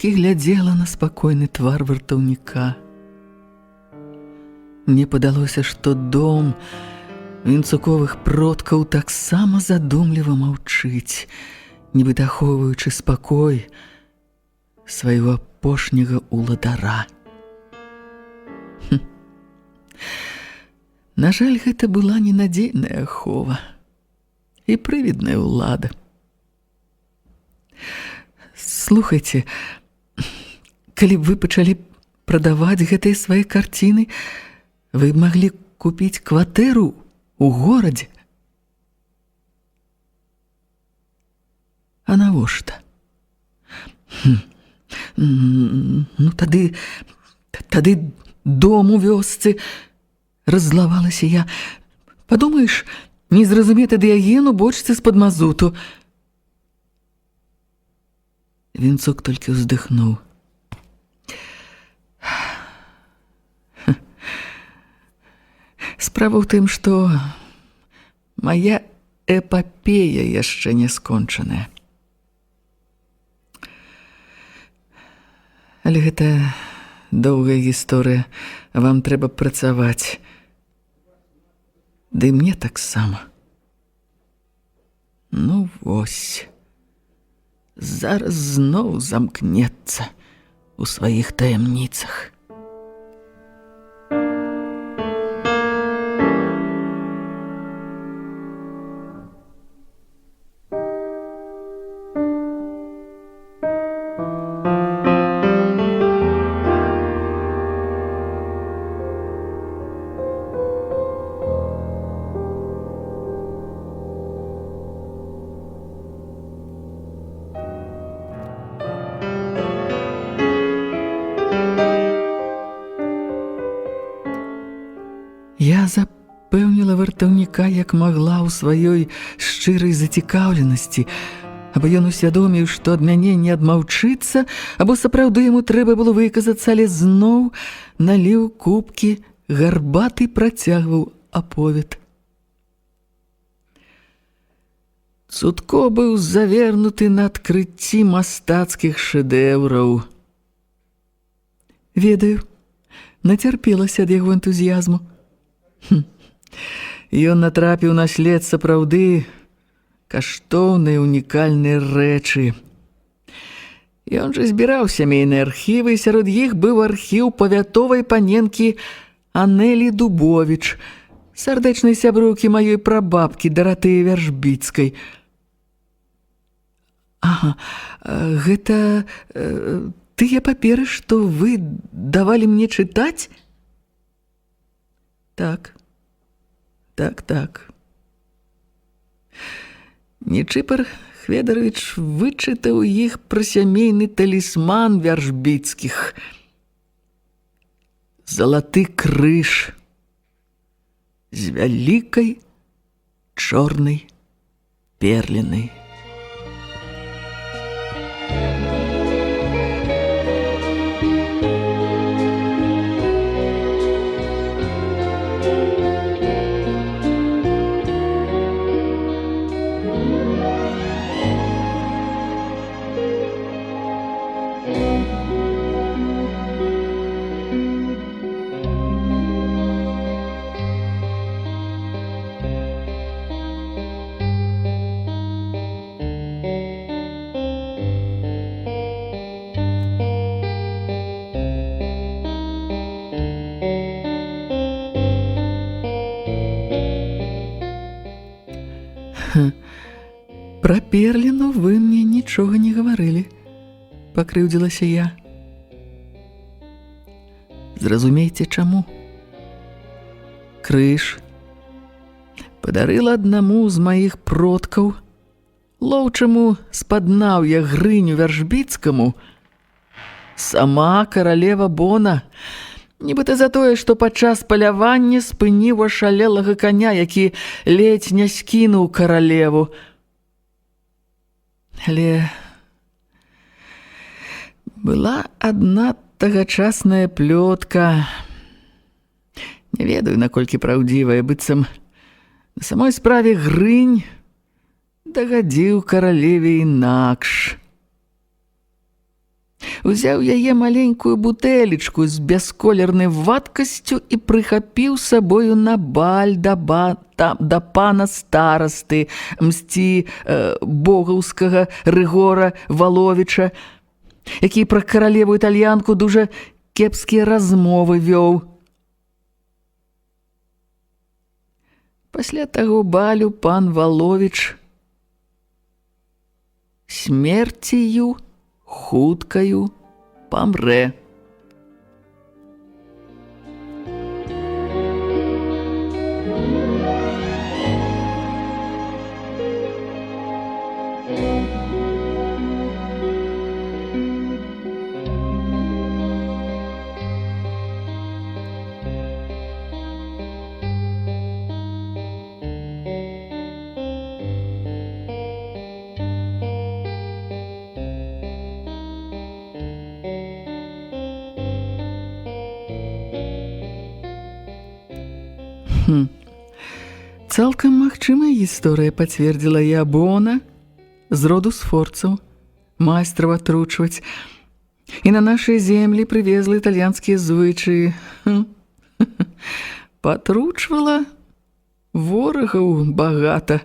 [SPEAKER 3] моўчкі глядзела на спакойны твар вартаўніка. Мне падалося, што дом вінцуковых продкаў таксама задумліва маўчыць, нібы ахоўваючы спакой свайго апошняга ўладара. На жаль, гэта была ненадзейная ахова і прывідная ўлада. Слухайце, калі б вы пачалі прадаваць гэтыя свае карціны, вы б маглі купіць кватэру ў горадзе. А навошта? Ну, тады дом у вёсцы, раззлавалася я. Падумаеш, не зразуметы дыяген у бочцы з-пад мазуту. Вінцук толькі ўздыхнуў. Справа ў тым, што мая эпапея яшчэ не скончаная. Але гэта доўгая гісторыя, вам трэба працаваць. Ды мне таксама. Ну вось, зараз зноў замкнецца у сваіх таямніцах. Я запэўніла вартаўніка, як магла ў сваёй шчырай зацікаўленасці, або ён усвядоміў, што ад мяне не адмаўчыцца, або сапраўды яму трэба было выказацца, але зноў наліў кубкі гарбаты, працягваў аповед. Цудко быў завернуты на адкрыцці мастацкіх шэдэўраў. Ведаю, нацярпелася ад яго энтузіязму. Ён натрапіў на след сапраўды каштоўныя унікальныя рэчы. Ён жа збіраў сямейныя архівы, і сярод іх быў архіў павятовай паненкі Анелі Дубовіч, сардэчнай сяброўкі маёй прабабкі Даратыі Вяржбіцкай. Ага, гэта тыя паперы, што вы давалі мне чытаць? Так. Нечыпар Хведарович вычытаў іх пра сямейны талісман Вяржбіцкіх. Залаты крыж з вялікай чорнай перлінай. Пра перліну вы мне нічога не гаварылі, пакрыўдзілася я. Зразумейце, чаму. Крыж падарыла аднаму з маіх продкаў, лоўчаму з-паднаўя Грыню Вяржбіцкаму, сама каралева Бона, нібыта за тое, што падчас палявання спыніў ашалелага каня, які ледзь не скінуў каралеву. Але была адна тагачасная плётка, не ведаю, наколькі праўдзівая, быццам на самой справе Грынь дагадзіў каралеве інакш. Узяў яе маленькую бутэлечку з бясколернай вадкасцю і прыхапіў сабою на баль да пана старасты, мсці богаўскага Рыгора Валовіча, які пра каралеву італьянку дужа кепскія размовы вёў. Пасля таго балю пан Валовіч смерцію хуткаю памрэ. Цалкам магчымая гісторыя, пацвердзіла я Бона, з роду сфорцаў, майстраў атручваць, і на нашыя землі прывезла італьянскія звычаі. Патручвала ворагаў багата.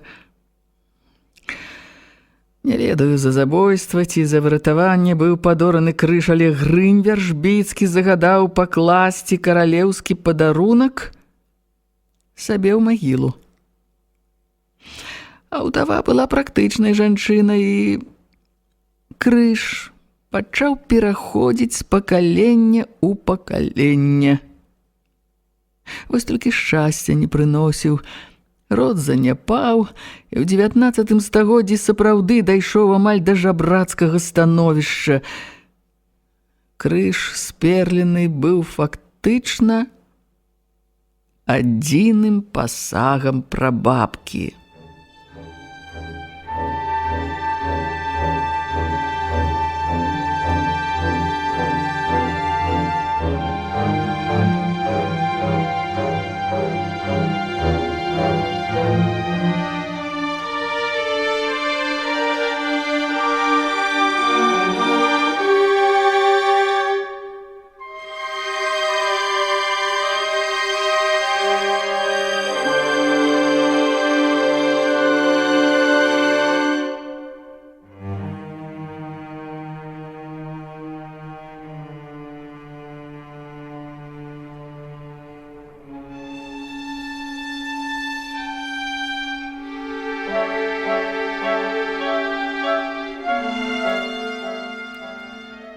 [SPEAKER 3] Не ведаю, за забойства ці за выратаванне быў падораны крыж, але Грынь Вяржбіцкі загадаў пакласці каралеўскі падарунак сабе ў магілу. А ўдава была практычнай жанчынай, і крыж пачаў пераходзіць з пакалення ў пакаленне. Вось толькі шчасця не прыносіў, род заняпаў, і ў 19 стагоддзі сапраўды дайшоў амаль да жабрацкага становішча. Крыж сперлены быў фактычна адзіным пасагам прабабкі.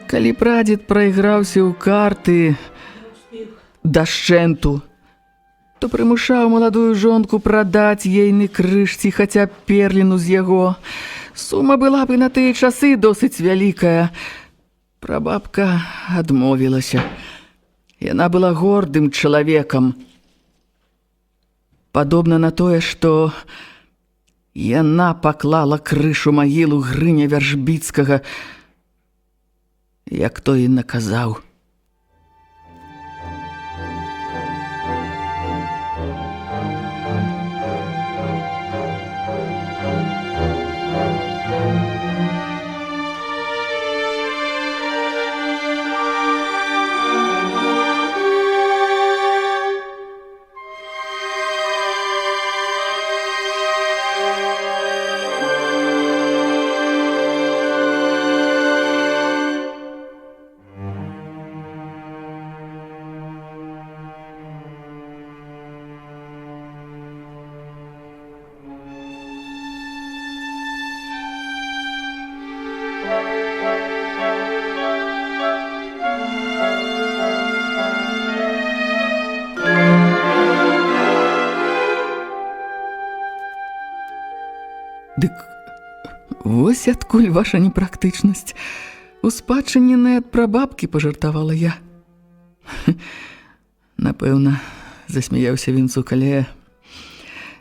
[SPEAKER 3] Калі прадзед прайграўся ў карты дашчэнту, то прымушаў маладую жонку прадаць ейны крыж ці хаця перліну з яго. Сума была б і на тыя часы досыць вялікая. Прабабка адмовілася. Яна была гордым чалавекам. Падобна на тое, што яна паклала крыж у магілу Грыня Вяржбіцкага, як той і наказаў. Дык вось адкуль ваша непрактычнасць. Успадчыненая ад прабабкі, пажартавала я. Напэўна, засмяяўся Вінцук, але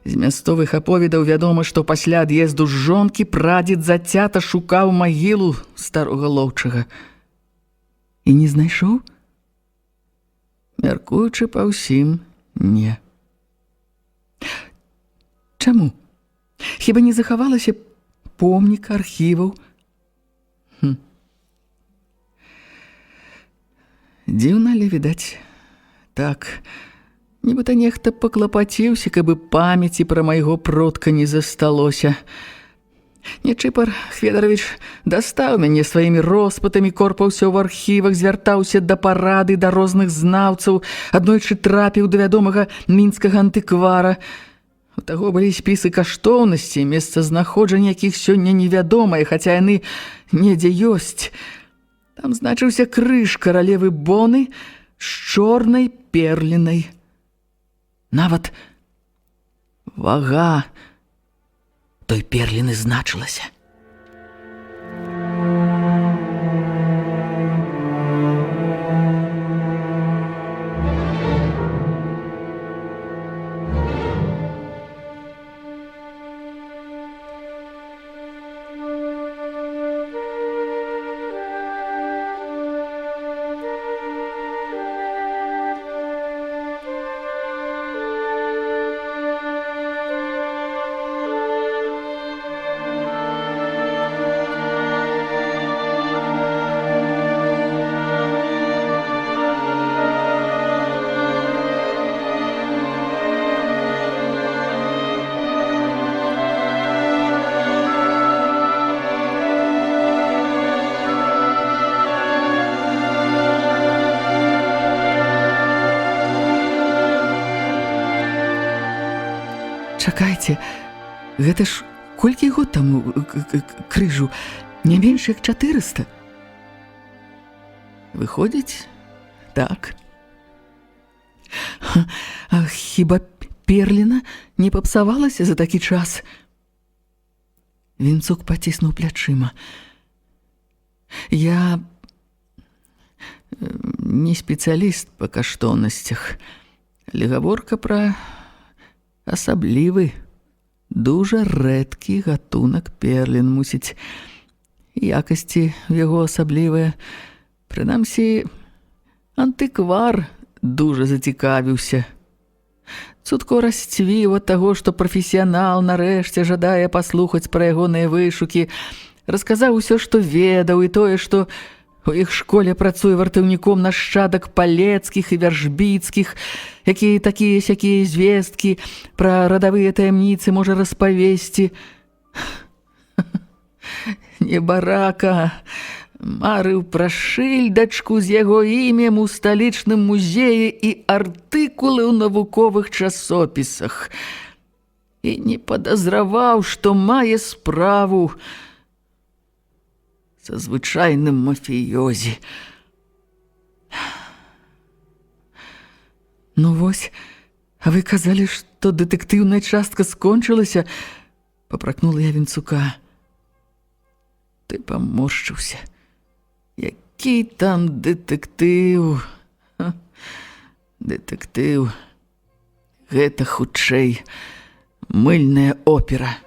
[SPEAKER 3] з мясцовых аповедаў вядома, што пасля ад'езду з жонкі прадзед зацята шукаў магілу старога лоўчага. І не знайшоў? Мяркуючы па ўсім, не. Чаму? Хіба не захавалася помнік архіваў? Дзіўна, але, відаць, так, нібыта нехта паклапаціўся, каб і памяці пра майго продка не засталося. Нечыпар Хведарович дастаў мяне сваімі роспытамі, корпаўся ў архівах, звяртаўся да парады, да розных знаўцаў, аднойчы трапіў да вядомага мінскага антыквара. У таго былі спісы каштоўнасцей, месцазнаходжанне якіх сёння невядомае, хаця яны недзе ёсць. Там значыўся крыж каралевы Боны з чорнай перлінай. Нават вага той перліны значылася. Чакайце, гэта ж колькі год таму крыжу? Не менш як 400? Выходзіць, так. А хіба перліна не папсавалася за такі час? Вінцук паціснуў плячыма. Я не спецыяліст па каштоўнасцях, але гаворка пра асаблівы, дужа рэдкі гатунак перлін, мусіць, якасці яго асаблівыя. Прынамсі, антыквар дужа зацікавіўся. Цудко расцвіў ад таго, што прафесіянал нарэшце жадае паслухаць пра ягоныя вышукі, расказаў усё, што ведаў, і тое, што у іх школе працуе вартаўніком нашчадак палецкіх і вяржбіцкіх, якія такія-сякія звесткі пра радавыя таямніцы можа распавесці. Небарака марыў пра шыльдачку з яго імем у сталічным музеі і артыкулы ў навуковых часопісах. І не падазраваў, што мае справу са звычайным мафіёзі. Ну вось, а вы казалі, што дэтэктыўная частка скончылася? Папракнула я Вінцука. Ты паморшчыўся. Які там дэтэктыў? Дэтэктыў. Гэта хутчэй мыльная опера.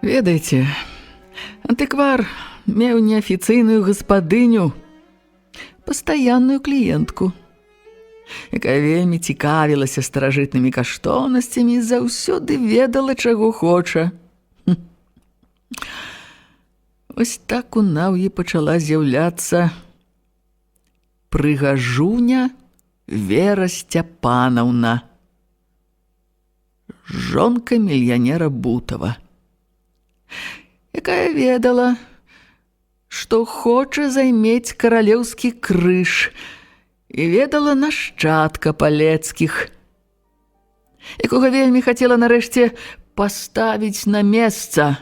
[SPEAKER 3] Ведаеце, антыквар меў неафіцыйную гаспадыню, пастаянную кліентку, якая вельмі цікавілася старажытнымі каштоўнасцямі і заўсёды ведала, чаго хоча. Ось так у наўі пачала з'яўляцца прыгажуня Вера Сцяпанаўна, жонка мільянера Бутава, якая ведала, што хоча займець каралеўскі крыж, і ведала нашчадка палецкіх, якога вельмі хацела нарэшце паставіць на месца,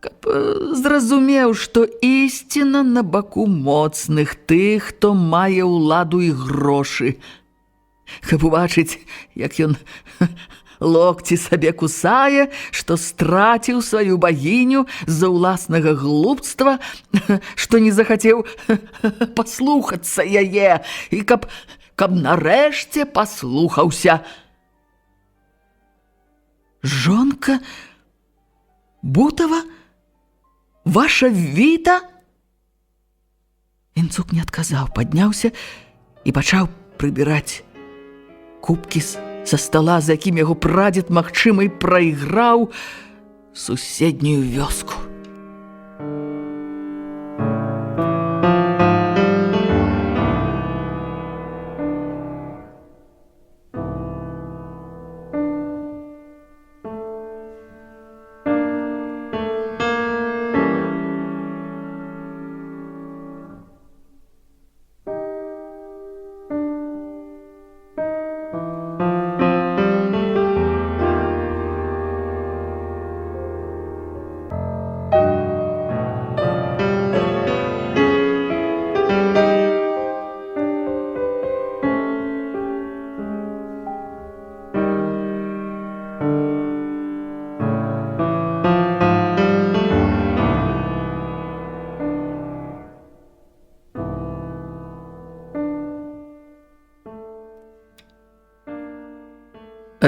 [SPEAKER 3] каб зразумеў, што ісціна на баку моцных, тых, хто мае ўладу і грошы. Каб убачыць, як ён локці сабе кусае, што страціў сваю багіню з-за ўласнага глупства, што не захацеў паслухацца яе, і каб нарэшце паслухаўся. Жонка Бутова? Ваша Віта? Інцук не адказаў, падняўся і пачаў прыбіраць кубкі са стала, за якім яго прадзед, магчыма, і прайграў суседнюю вёску.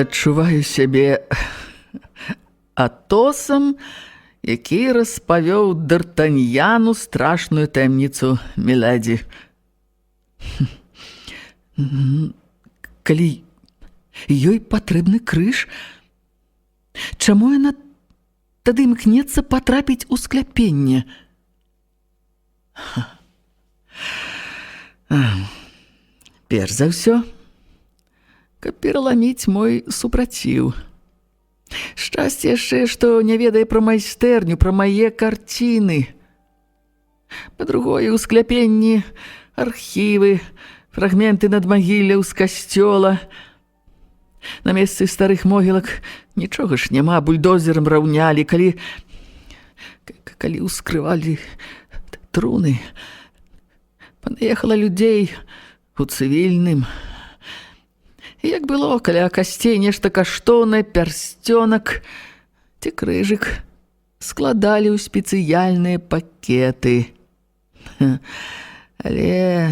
[SPEAKER 3] Адчуваю сябе Атосам, які распавёў Д'Артаньяну страшную таямніцу міледі. Калі ёй патрэбны крыж, чаму яна тады імкнецца патрапіць у скляпенне? Перш за ўсё, каб пераламіць мой супраціў. Шчасце яшчэ, што не ведае пра майстэрню, пра мае карціны. Па-другое, у скляпенні архівы, фрагменты надмагілляў з касцёла. На месцы старых могілак нічога ж няма, бульдозерам раўнялі, калі ўскрывалі труны. Панаехала людзей у цывільным. І як было каля касцей нешта каштоўнае, пярсцёнак ці крыжык, складалі ў спецыяльныя пакеты. Але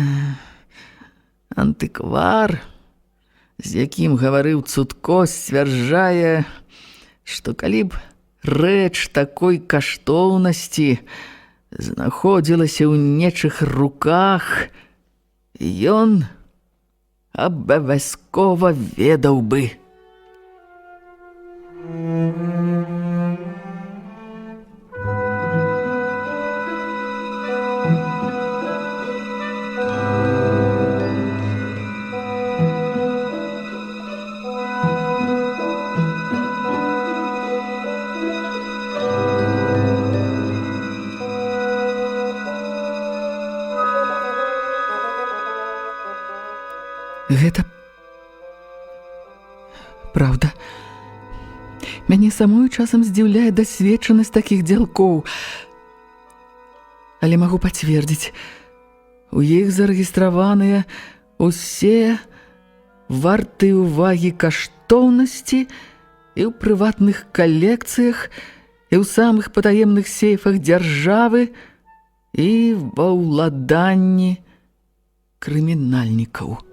[SPEAKER 3] антыквар, з якім гаварыў Цутко, сцвярджае, што калі б рэч такой каштоўнасці знаходзілася ў нечых руках, ён абавязкова ведаў бы. Гэта правда. Мяне самую часам здзіўляе дасведчанасць такіх дзялкоў. Але магу пацвердзіць, у іх зарэгістраваныя усе вартыя ўвагі каштоўнасці і ў прыватных калекцыях, і ў самых патаемных сейфах дзяржавы, і ва ўладанні крымінальнікаў.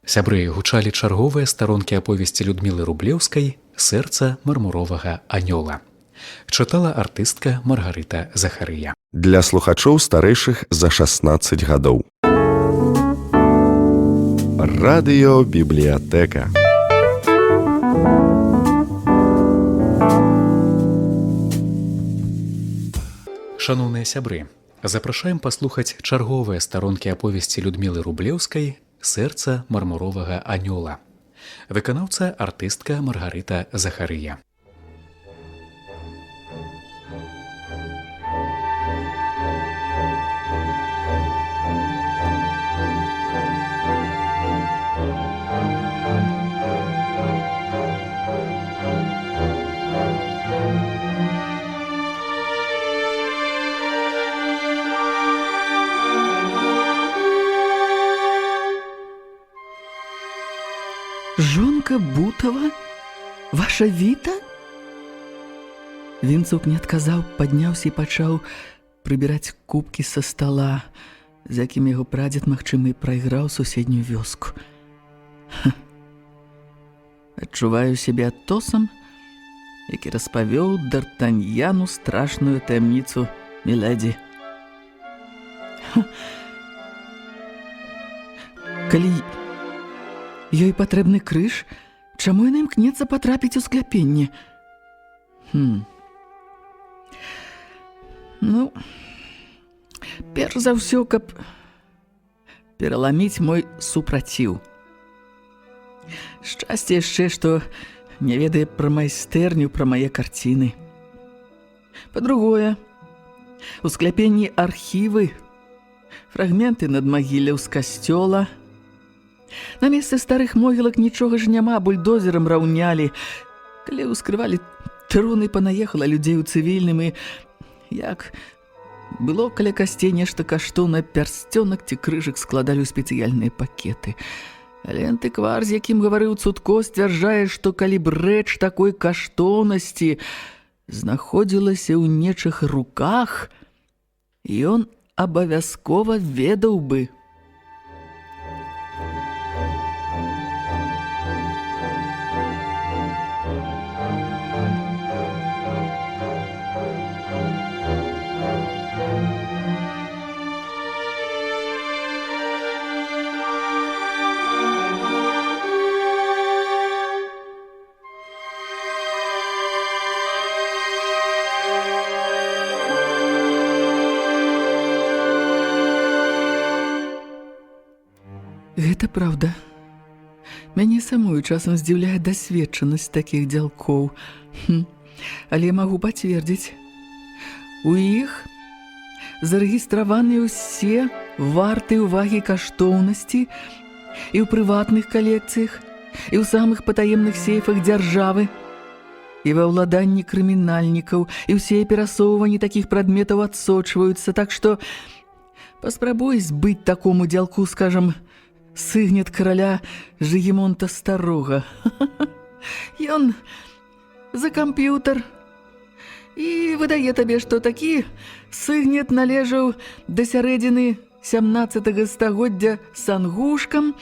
[SPEAKER 2] Сябры, гучалі чарговыя старонкі аповесці Людмілы Рублеўскай «Сэрца мармуровага анёла». Чытала артыстка Маргарыта Захарыя.
[SPEAKER 1] Для слухачоў старэйшых за 16 гадоў. Радыёбібліятэка.
[SPEAKER 2] Шаноўныя сябры, запрашаем паслухаць чарговыя старонкі аповесці Людмілы Рублеўскай «Сэрца мармуровага анёла». Выканаўца артыстка Маргарыта Захарыя.
[SPEAKER 3] Жонка Бутова? Ваша Віта? Вінцук не адказаў, падняўся і пачаў прыбіраць кубкі са стала, з якім яго прадзед, магчыма, і прайграў суседнюю вёску. Адчуваю сябе Атосам, які распавёў Д'Артаньяну страшную таямніцу мілэдзі. Калі ёй патрэбны крыж, чаму яна імкнецца патрапіць у скляпенне? Ну, перш за ўсё, каб пераламіць мой супраціў. Шчасце яшчэ, што не ведае пра майстэрню, пра мае карціны. Па-другое, у скляпенні архівы, фрагменты надмагілляў з касцёла. На месцы старых могілак нічога ж няма, бульдозерам раўнялі. Калі ўскрывалі труны, панаехала людзей у цывільным, і як было каля касцей нешта каштоўнае, пярсцёнак ці крыжык складалі ў спецыяльныя пакеты. Але антыквар, з якім гаварыў Цутко, сцвярджае, што калі б рэч такой каштоўнасці знаходзілася ў нечых руках, ён абавязкова ведаў бы. Гэта праўда. Мяне самую часам здзіўляе дасведчанасць такіх дзялкоў. Але магу пацвердзіць, у іх зарэгістраваны ўсе вартыя ўвагі каштоўнасці і ў прыватных калекцыях, і ў самых патаемных сейфах дзяржавы, і ва ўладанні крымінальнікаў, і ўсе перасоўванні такіх прадметаў адсочваюцца, так што паспрабуй збыць такому дзялку, скажам, сыгнет караля Жыгімонта Старога. Ён за камп'ютар і выдае табе, што такі сыгнет належаў да сярэдзіны 17 стагоддзя сангушкам,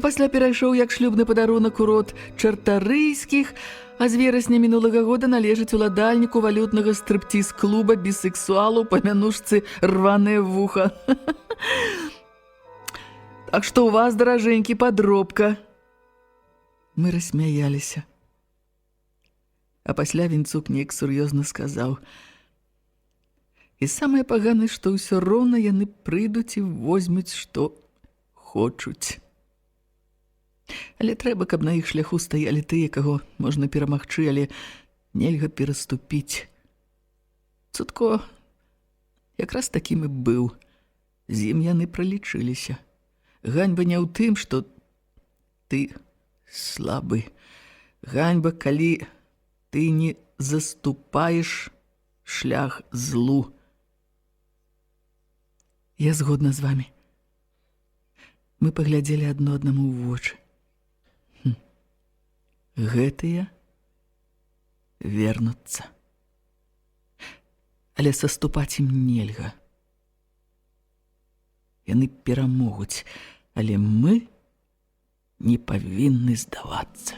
[SPEAKER 3] пасля перайшоў як шлюбны падарунак у род чартарыйскіх, а з верасня мінулага года належыць уладальніку валютнага стрыптіз-клуба бісексуалу па мянушцы «Рванае вуха». Так што ў вас, даражэнькі, падробка. Мы рассмяяліся. А пасля Вінцук неяк сур'ёзна сказаў: і самае паганае, што ўсё роўна яны прыйдуць і возьмуць, што хочуць. Але трэба, каб на іх шляху стаялі тыя, каго можна перамагчы, але нельга пераступіць. Цутко якраз такім і быў. З ім яны пралічыліся. Ганьба не ў тым, што ты слабы. Ганьба, калі ты не заступаеш шлях злу. Я згодна з вамі. Мы паглядзелі адно аднаму ў вочы. Гэтыя вернуцца. Але саступаць ім нельга. Яны перамогуць, але мы не павінны здавацца.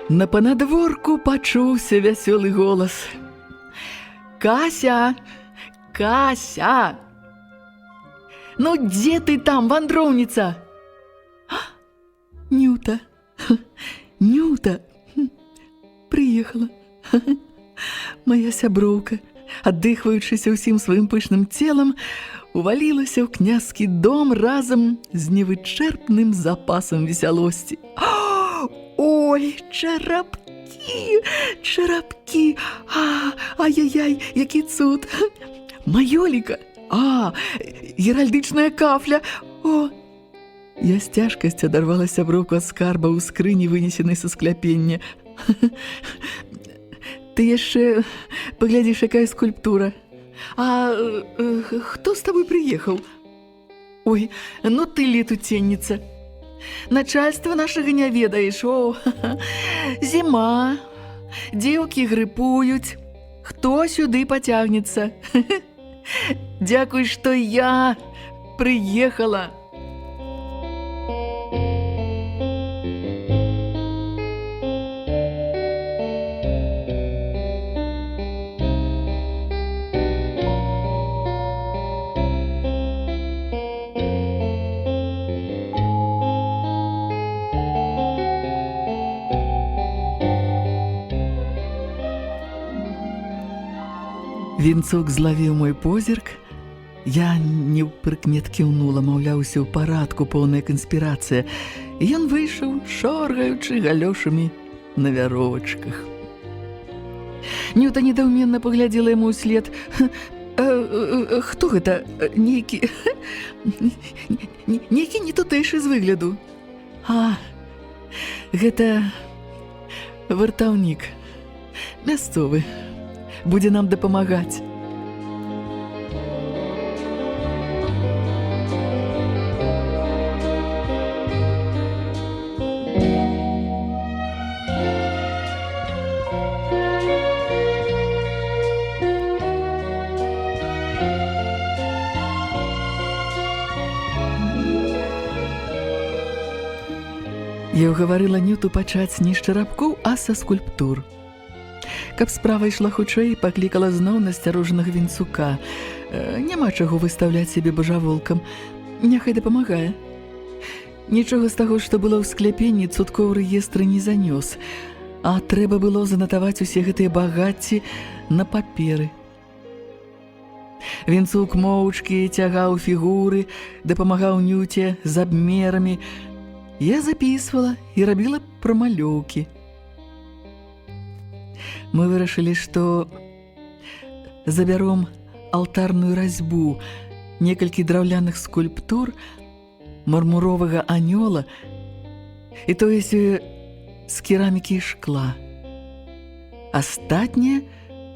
[SPEAKER 3] На панадворку пачуўся вясёлы голас. «Кася! Кася! Ну, дзе ты там, вандроўніца?» «Нюта! Нюта! Прыехала! Моя сяброўка, аддыхваючыся ўсім сваім пышным целам, увалілася ў князькі дом разам з невычэрпным запасам весялосці. Ой, чарапкі, чарапкі! Ай-яй-яй, які цуд! Маёліка! Геральдычная кафля! О! Я з цяжкасцю адарвала сяброўку ад скарба ў скрыні, вынесенай са скляпення. Ты яшчэ паглядзіш, якая скульптура. Хто з табой прыехаў? Ой, ну ты летуценніца. Начальства нашага не ведаеш. О, зіма, дзеўкі грыпуюць. Хто сюды пацягнецца? Дзякуй, што я прыехала. Вінцук злавіў мой позірк. Я неўпрыкмет кіўнула, маўляў, усё ў парадку, поўная канспірацыя. І ён выйшаў, шоргаючы галёшамі на вяровачках. Нюта недаўменна паглядзела яму ўслед. Хто гэта? Нейкі не тутэйшы з выгляду. Гэта вартаўнік. Мясцовы. Будзе нам дапамагаць. Я ўгаварыла Нюту пачаць не з чарапкоў, а са скульптур. Каб справа ішла хутчэй, паклікала зноў насцярожанага Вінцука. Няма чаго выстаўляць сябе бажаволкам. Няхай дапамагае. Нічога з таго, што было ў скляпенні, цудко ў рэестры не занёс. А трэба было занатаваць усе гэтыя багацці на паперы. Вінцук моўчкі цягаў фігуры, дапамагаў Нюце з абмерамі. Я запісвала і рабіла прамалёўкі. Мы вырашылі, што забяром алтарную разьбу, некалькі драўляных скульптур, мармуровага анёла і тое з керамікі і шкла. Астатняе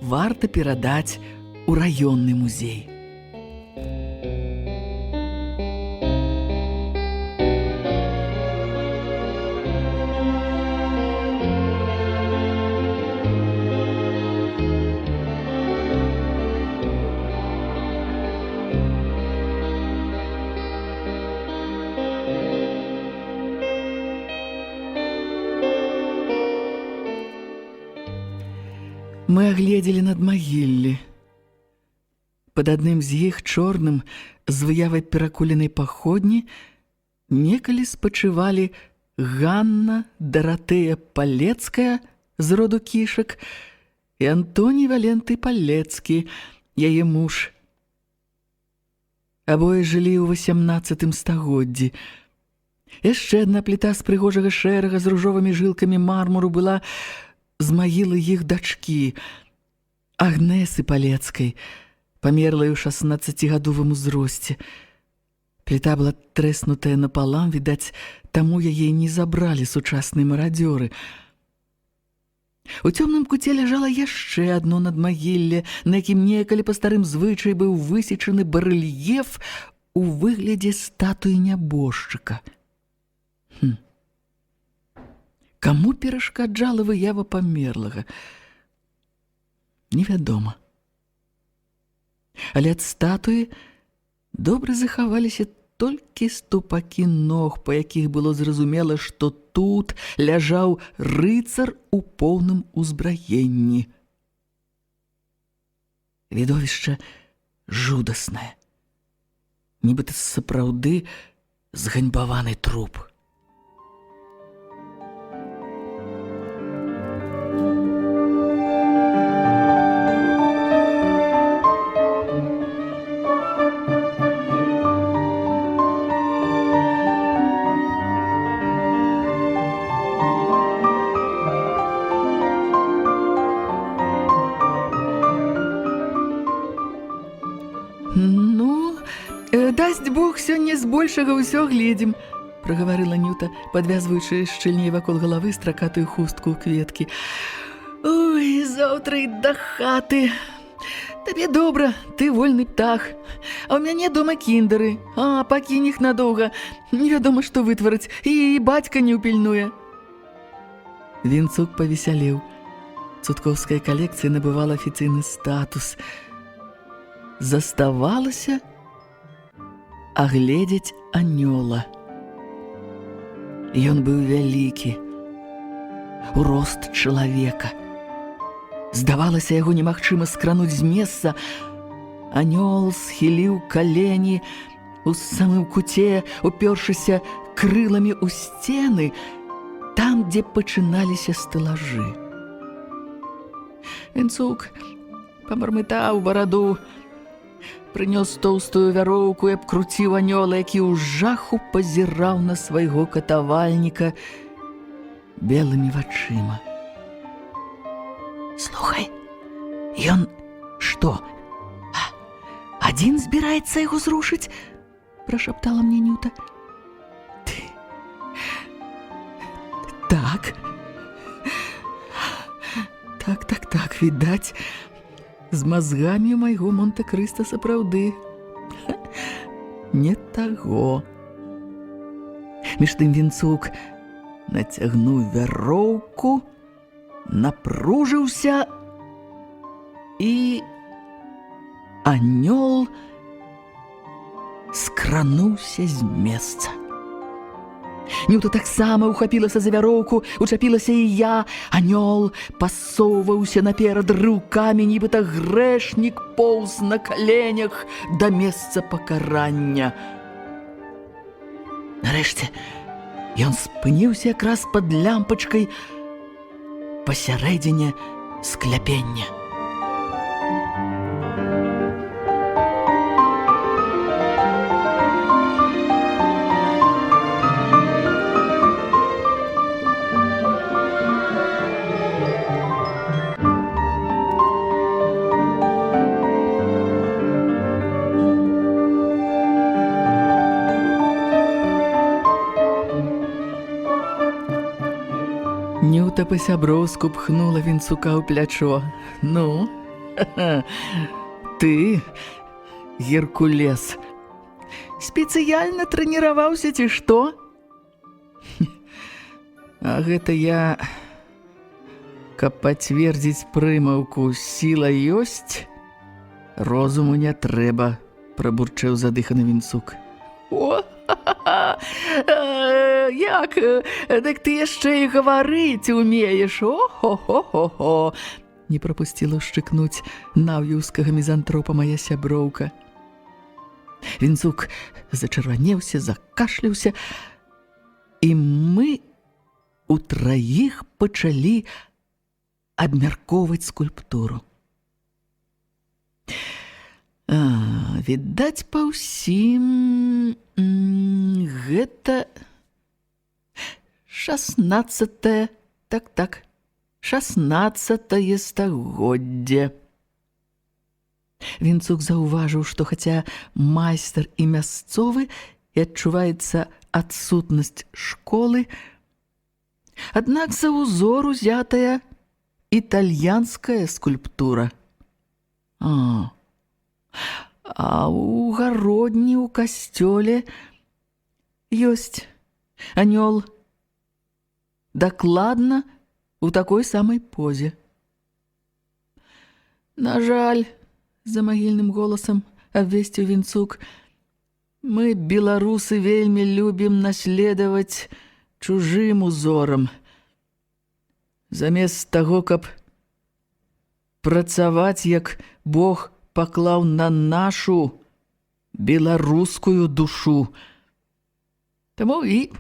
[SPEAKER 3] варта перадаць у раённы музей. Мы агледзелі надмагіллі. Пад адным з іх, чорным, з выявай перакуленай паходні, некалі спачывалі Ганна Даратэя Палецкая з роду Кішак і Антоній Валенты Палецкі, яе муж. Абое жылі ў 18 стагоддзі. Яшчэ адна пліта з прыгожага шэрага з ружовымі жылкамі мармуру была з магілы іх дачкі, Агнесы Палецкай, памерлай у 16-гадовым узросце. Пліта была трэснутая напалам, відаць, таму яе не забралі сучасныя марадзёры. У цёмным куце ляжала яшчэ адно надмагілле, на якім некалі па старым звычаі быў высечаны барэльеф у выглядзе статуі нябожчыка. Каму перашкаджала выява памерлага? Невядома. Але ад статуі добра захаваліся толькі ступакі ног, па якіх было зразумела, што тут ляжаў рыцар у поўным узбраенні. Відовішча жудаснае, нібыта сапраўды зганьбаваны труп. «Дасць Бог, сёння збольшага ўсё гледзім», – прагаварыла Нюта, падвязваючы шчыльней вакол галавы стракатую хустку ў кветкі. «Ой, заўтра і да хаты. Табе добра, ты вольны птах. А ў мяне дома кіндары. Пакінь іх надоўга. Невядома, што вытварыць, і бацька не ўпільнуе». Вінцук павесялеў. Цуткоўская калекцыя набывала афіцыйны статус. Заставалася агледзець анёла. Ён быў вялікі, у рост чалавека. Здавалася, яго немагчыма скрануць з месца. Анёл схіліў калені у самым куце, упёршыся крыламі ў сцены, там, дзе пачыналіся стэлажы. Вінцук памармытаў бараду, прынёс тоўстую вяроўку і абкруціў анёла, які ў жаху пазіраў на свайго катавальніка белымі вачыма. «Слухай, ён што, адзін збіраецца яго зрушыць?» – прашаптала мне Нюта. «Ты... Так, відаць, з мазгамі майго Монте-Крыста сапраўды не таго». Між тым Вінцук нацягнуў вяроўку, напружыўся, і анёл скрануўся з месца. Нюта таксама ухапілася за вяроўку, учапілася і я. Анёл пасоўваўся наперад рыўкамі, нібыта грэшнік поўз на каленях да месца пакарання. Нарэшце ён спыніўся якраз пад лямпачкай пасярэдзіне скляпення. Нюта па-сяброўску пхнула Вінцука ў плячо. «Ну, ты, Геркулес, спецыяльна трэніраваўся ці што?» «А гэта я, каб пацвердзіць прымаўку «сіла ёсць, розуму не трэба», – прабурчэў задыханы Вінцук. «О, як? Дык ты яшчэ і гаварыць умееш, о-хо-хо-хо-хо!» Не прапусціла шчыкнуць наўюўскага мізантропа мая сяброўка. Вінцук зачырванеўся, закашляўся, і мы утраіх пачалі абмяркоўваць скульптуру. Відаць па ўсім, гэта 16-е, так, 16-е стагоддзе. Вінцук заўважыў, што хаця майстар і мясцовы, і адчуваецца адсутнасць школы, аднак за ўзор узятая італьянская скульптура. А ў гародні ў касцёле ёсць анёл дакладна у такой самай позе. На жаль, за магільным голасам абвесціў Вінцук, Мы, беларусы, вельмі любім наследаваць чужым узорам. Замест таго, каб працаваць, як Бог паклаў на нашу беларускую душу. Таму і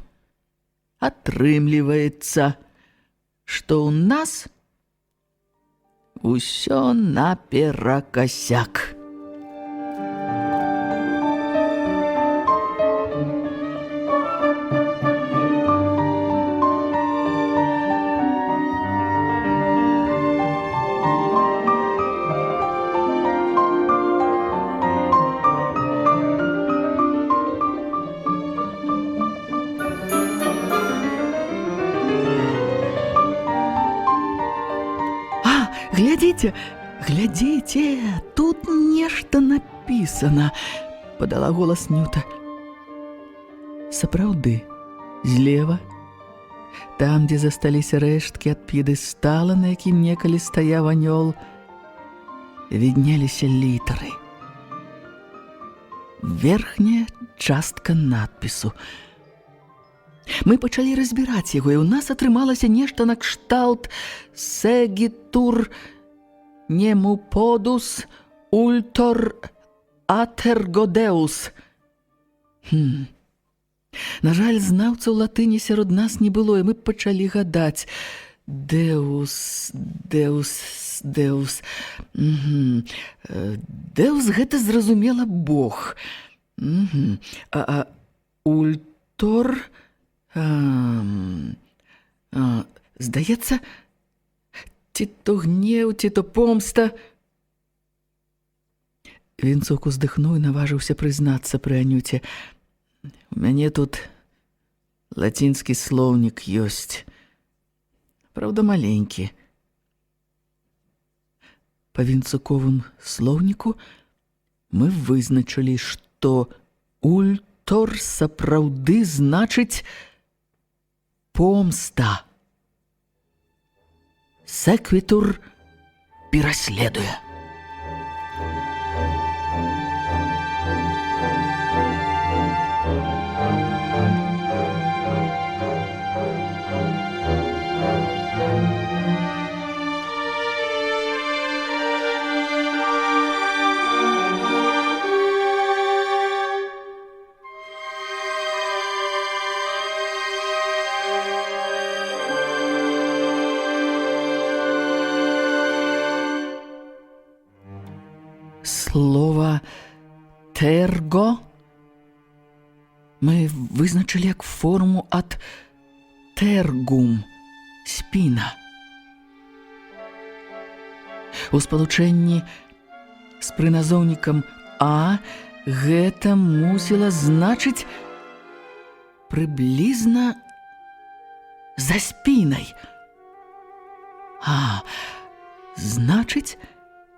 [SPEAKER 3] атрымліваецца, што ў нас усё наперакасяк. Глядзіце, глядзіце, тут нешта напісана, падала голас Нюта. Сапраўды, злева, там, дзе засталіся рэшткі ад п'едэстала, на якім некалі стаяў анёл, віднеліся літары. Верхняя частка надпісу. Мы пачалі разбіраць яго, і ў нас атрымалася нешта накшталт «Сегитур немуподус ультор атерgodеус». На жаль, знаўцаў латыні сярод нас не было, і мы пачалі гадаць. Деус. Деус гэта, зразумела, Бог. А ультор... Здаецца, ці то гнеў, ці то помста. Вінцук уздыхнуў і наважыўся прызнацца пры Анюце. У мяне тут лацінскі слоўнік ёсць. Праўда, маленькі. Па вінцуковым слоўніку мы вызначылі, што ультор сапраўды значыць помста. Секвітур пераследуе. Слова «терго» мы вызначылі як форму ад «тергум» – спіна. У спалучэнні з прыназоўнікам «а» гэта мусіла значыць прыблізна за спінай. Значыць,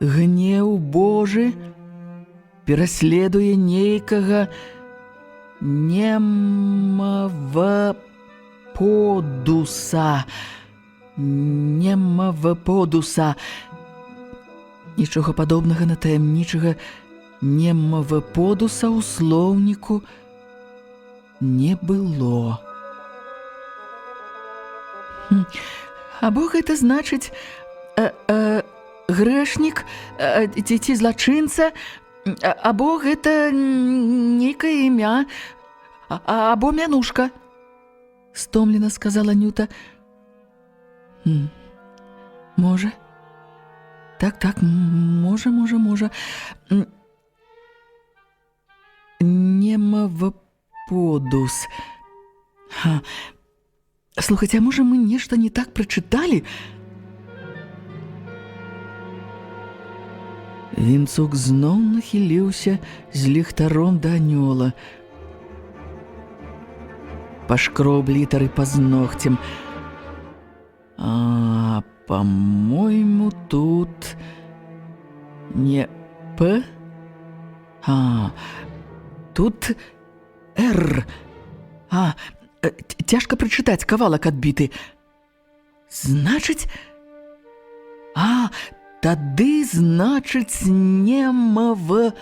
[SPEAKER 3] гнеў Божы пераследуе нейкага немаваподуса. Немаваподуса. Нічога падобнага на таямнічага немаваподуса ў слоўніку не было. Або гэта значыць грэшнік ці злачынца, або гэта нейкае імя, або мянушка, стомлена сказала Нюта. Можа. Так, можа. Немаваподус. Слухайце, а можа мы нешта не так прачыталі? Вінцук зноў нахіліўся з ліхтаром да анёла. Пашкроб літары пазногцем. По-мойму, тут не П, тут Р. Цяжка прачытаць, кавалак адбіты. Значыць, тады, значыць, немавродус.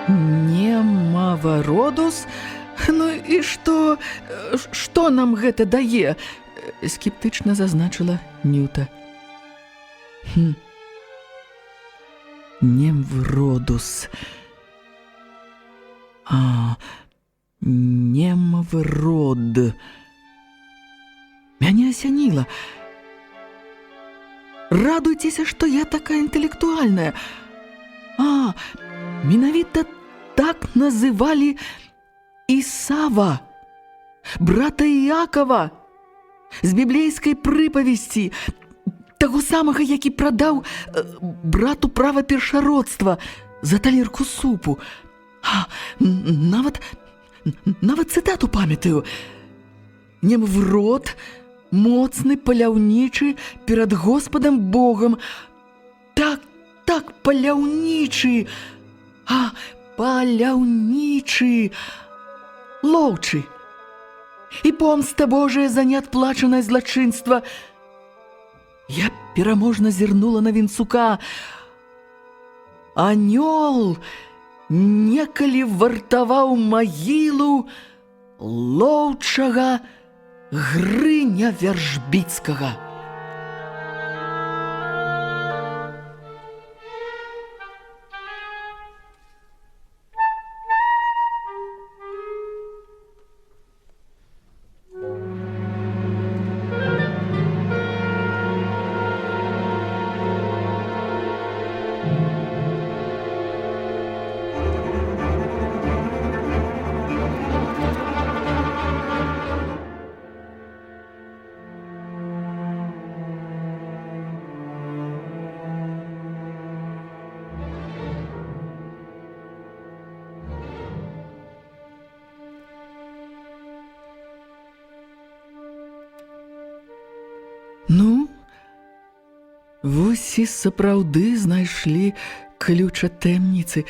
[SPEAKER 3] Немавородус? Ну і што? Што нам гэта дае? Скептычна зазначыла Нюта. Немвродус. Немврод. Мяне асяніла. Радуйцеся, што я такая інтэлектуальная. Менавіта так называлі Ісава, брата Іакова, з біблейскай прыпавесці, таго самага, які прадаў брату права першародства за талерку супу. Нават цытату памятаю. Немврод, моцны, паляўнічы перад Господам Богам. Так, паляўнічы. Паляўнічы. Лоўчы. І помста Божая за неадплачанае злачынства. Я пераможна зірнула на Вінцука. Анёл некалі вартаваў магілу лоўчага Грыня Вяржбіцкага. Ну, вось і сапраўды знайшлі ключ ад таямніцы.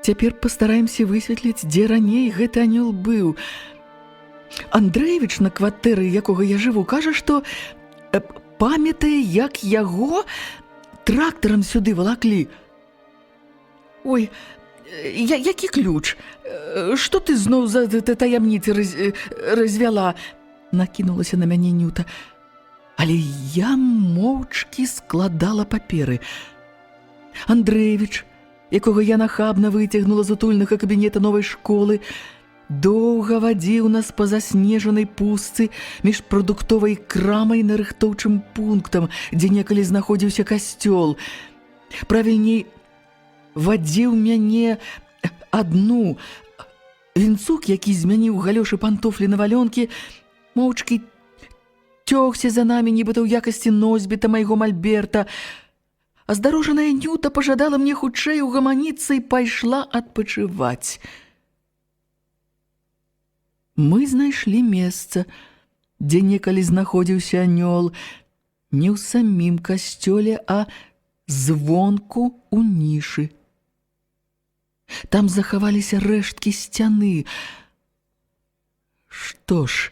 [SPEAKER 3] Цяпер пастараемся высветліць, дзе раней гэты анёл быў. Андрэевіч на кватэры, якога я жыву, кажа, што памятае, як яго трактарам сюды валаклі. Ой, які ключ? Што ты зноў за таямніцы развяла? Накінулася на мяне Нюта. Але я моўчкі складала паперы. Андрэевіч, якога я нахабна выцягнула з утульнага кабінета новай школы, доўга вадзіў нас па заснежанай пустцы між прадуктовай крамай і нарыхтоўчым пунктам, дзе некалі знаходзіўся касцёл. Правільней, вадзіў мяне адну. Вінцук, які змяніў галёшы пантофлі на валёнкі, моўчкі цёгся за намі, нібыта ў якасці носьбіта майго мальберта. А здарожаная Нюта пажадала мне хутчэй угаманіцца і пайшла адпачываць. Мы знайшлі месца, дзе некалі знаходзіўся анёл, не ў самім касцёле, а звонку ў нішы. Там захаваліся рэшткі сцяны. Што ж,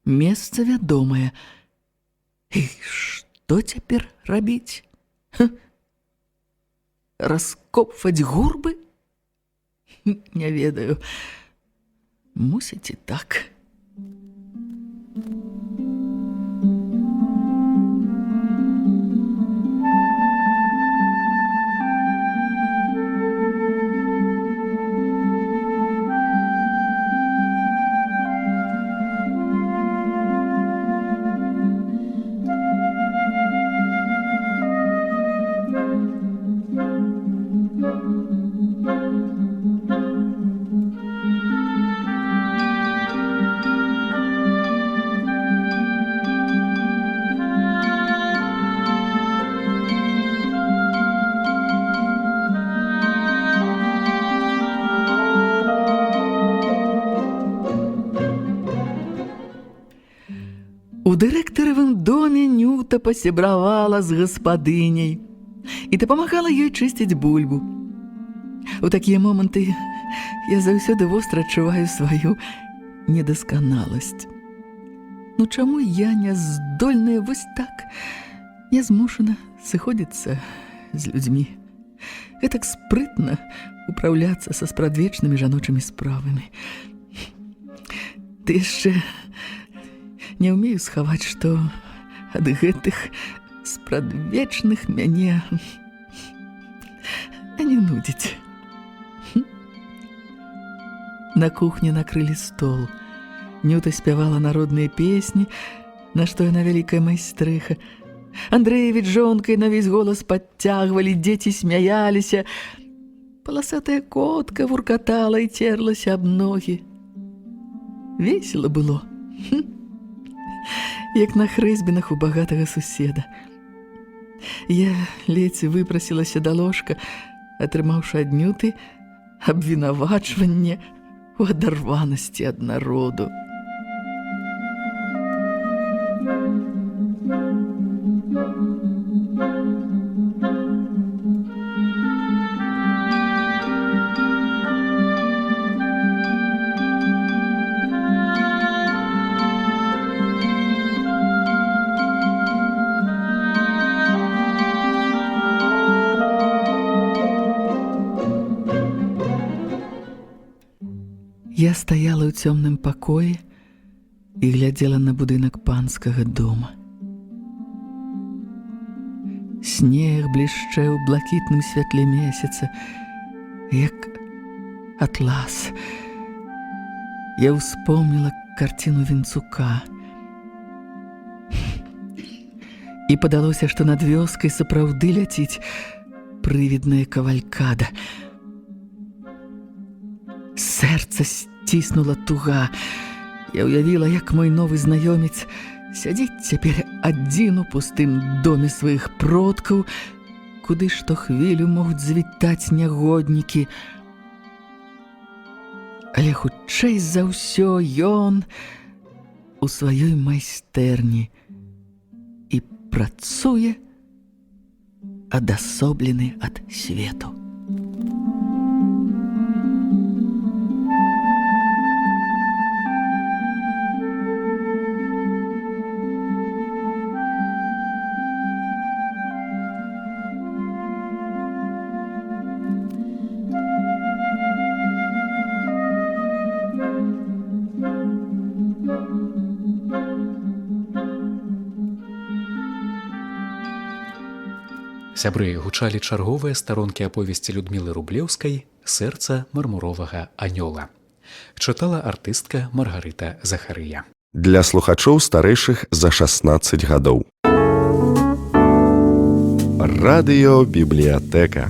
[SPEAKER 3] месца вядомае. І што цяпер рабіць? Раскопваць гурбы? Не ведаю. Мусіць і так. У дырэктаравым доме Нюта пасябравала з гаспадыняй і дапамагала ёй чысціць бульбу. У такія моманты я заўсёды востра адчуваю сваю недасканаласць. Ну чаму я не здольная вось так, нязмушана сыходзіцца з людзьмі? гэтак спрытна управляцца са спрадвечнымі жаночымі справамі. Ты яшчэ не ўмею схаваць, што ад гэтых спрадвечных мяне не нудзіць. На кухні накрылі стол. Нюта спявала народныя песні, на што яна вялікая майстрыха. Андрэевіч з жонкай на ўвесь голас падцягвалі, дзеці смяяліся. Паласатая котка вуркатала і церлася аб ногі. Весела было. Як на хрэсьбінах у багатага суседа. Я ледзь выпрасілася да ложка, атрымаўшы ад Нюты абвінавачванне у адарванасці ад народу. Я стаяла ў цёмным пакоі і глядзела на будынак панскага дома. Снег блішчэў у блакітным святле месяца, як атлас. Я ўспомніла карціну Вінцука. І падалося, што над вёскай сапраўды ляціць прывідная кавалькада. Сэрца сціснула туга. Я ўявіла, як мой новы знаёмец сядзіць цяпер адзін у пустым доме сваіх продкаў, куды штохвілю могуць завітаць нягоднікі. Але хутчэй за ўсё ён у сваёй майстэрні і працуе адасоблены ад свету.
[SPEAKER 2] Сябры, гучалі чарговыя старонкі аповесці Людмілы Рублеўскай «Сэрца мармуровага анёла». Чытала артыстка Маргарыта Захарыя.
[SPEAKER 1] Для слухачоў старэйшых за 16 гадоў. Радыёбібліятэка.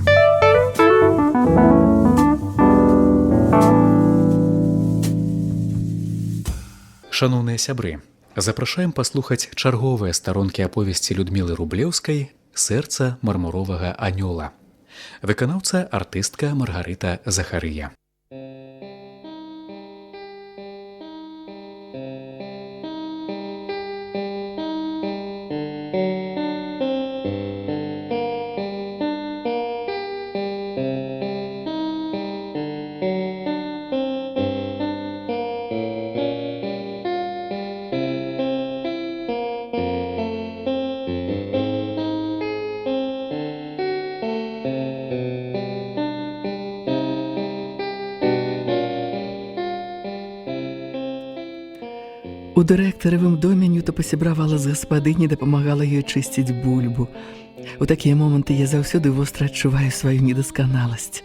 [SPEAKER 2] Шаноўныя сябры, запрашаем паслухаць чарговыя старонкі аповесці Людмілы Рублеўскай «Сэрца мармуровага анёла». Выканаўца артыстка Маргарыта Захарыя.
[SPEAKER 3] У дырэктаравым доме Нюта пасябравала з гаспадыняй, дапамагала ёй чысціць бульбу. У такія моманты я заўсёды востра адчуваю сваю недасканаласць.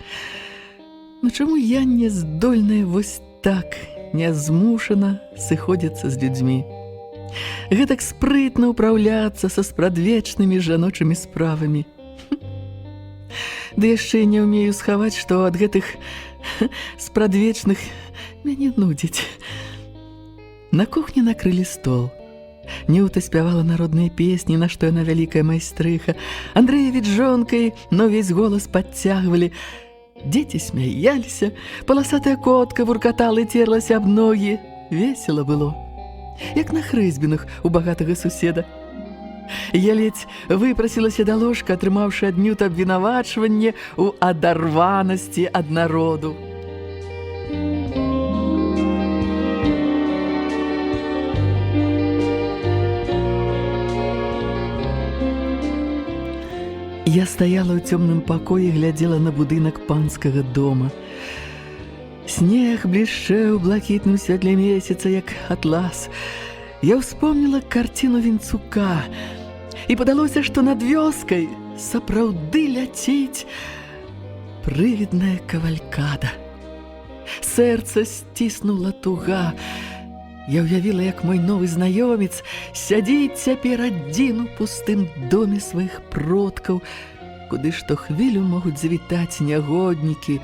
[SPEAKER 3] Ну чаму я не здольная вось так, нязмушана сыходзіцца з людзьмі? Гэтак спрытна ўпраўляцца са спрадвечнымі жаночымі справамі. Ды яшчэ не ўмею схаваць, што ад гэтых спрадвечных мяне нудзіць. На кухні накрылі стол. Нюта спявала народныя песні, на што яна вялікая майстрыха. Андрэевіч з жонкай на ўвесь голас падцягвалі. Дзеці смяяліся, паласатая котка вуркатала і церлася аб ногі. Весела было, як на хрэсьбінах у багатага суседа. Я ледзь выпрасілася да ложка, атрымаўшы ад Нюты абвінавачванне у адарванасці ад народу. Я Я стаяла ў цёмным пакоі, глядзела на будынак панскага дома. Снег блішчэў у блакітным святле месяца, як атлас. Я ўспомніла карціну Вінцука, і падалося, што над вёскай сапраўды ляціць прывідная кавалькада. Сэрца сціснула туга. Я ўявіла, як мой новы знаёмец сядзіць цяпер адзін у пустым доме сваіх продкаў, куды штохвілю могуць завітаць нягоднікі.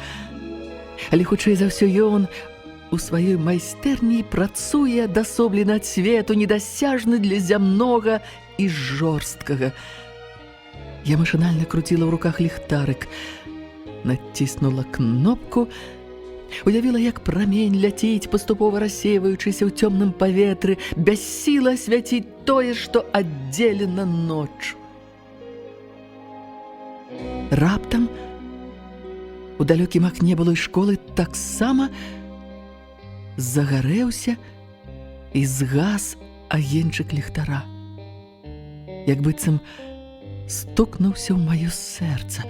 [SPEAKER 3] Але хутчэй за ўсё ён у сваёй майстэрні працуе адасоблены ад свету, недасяжны для зямнога і жорсткага. Я машынальна круціла ў руках ліхтарык, націснула кнопку, уявіла, як прамень ляціць, паступова рассейваючыся ў цёмным паветры, бяссіла асвяціць тое, што аддзелена ноччу. Раптам у далёкім акне былой школы таксама загарэўся і згас агеньчык ліхтара. Як быццам стукнуўся ў маё сэрца.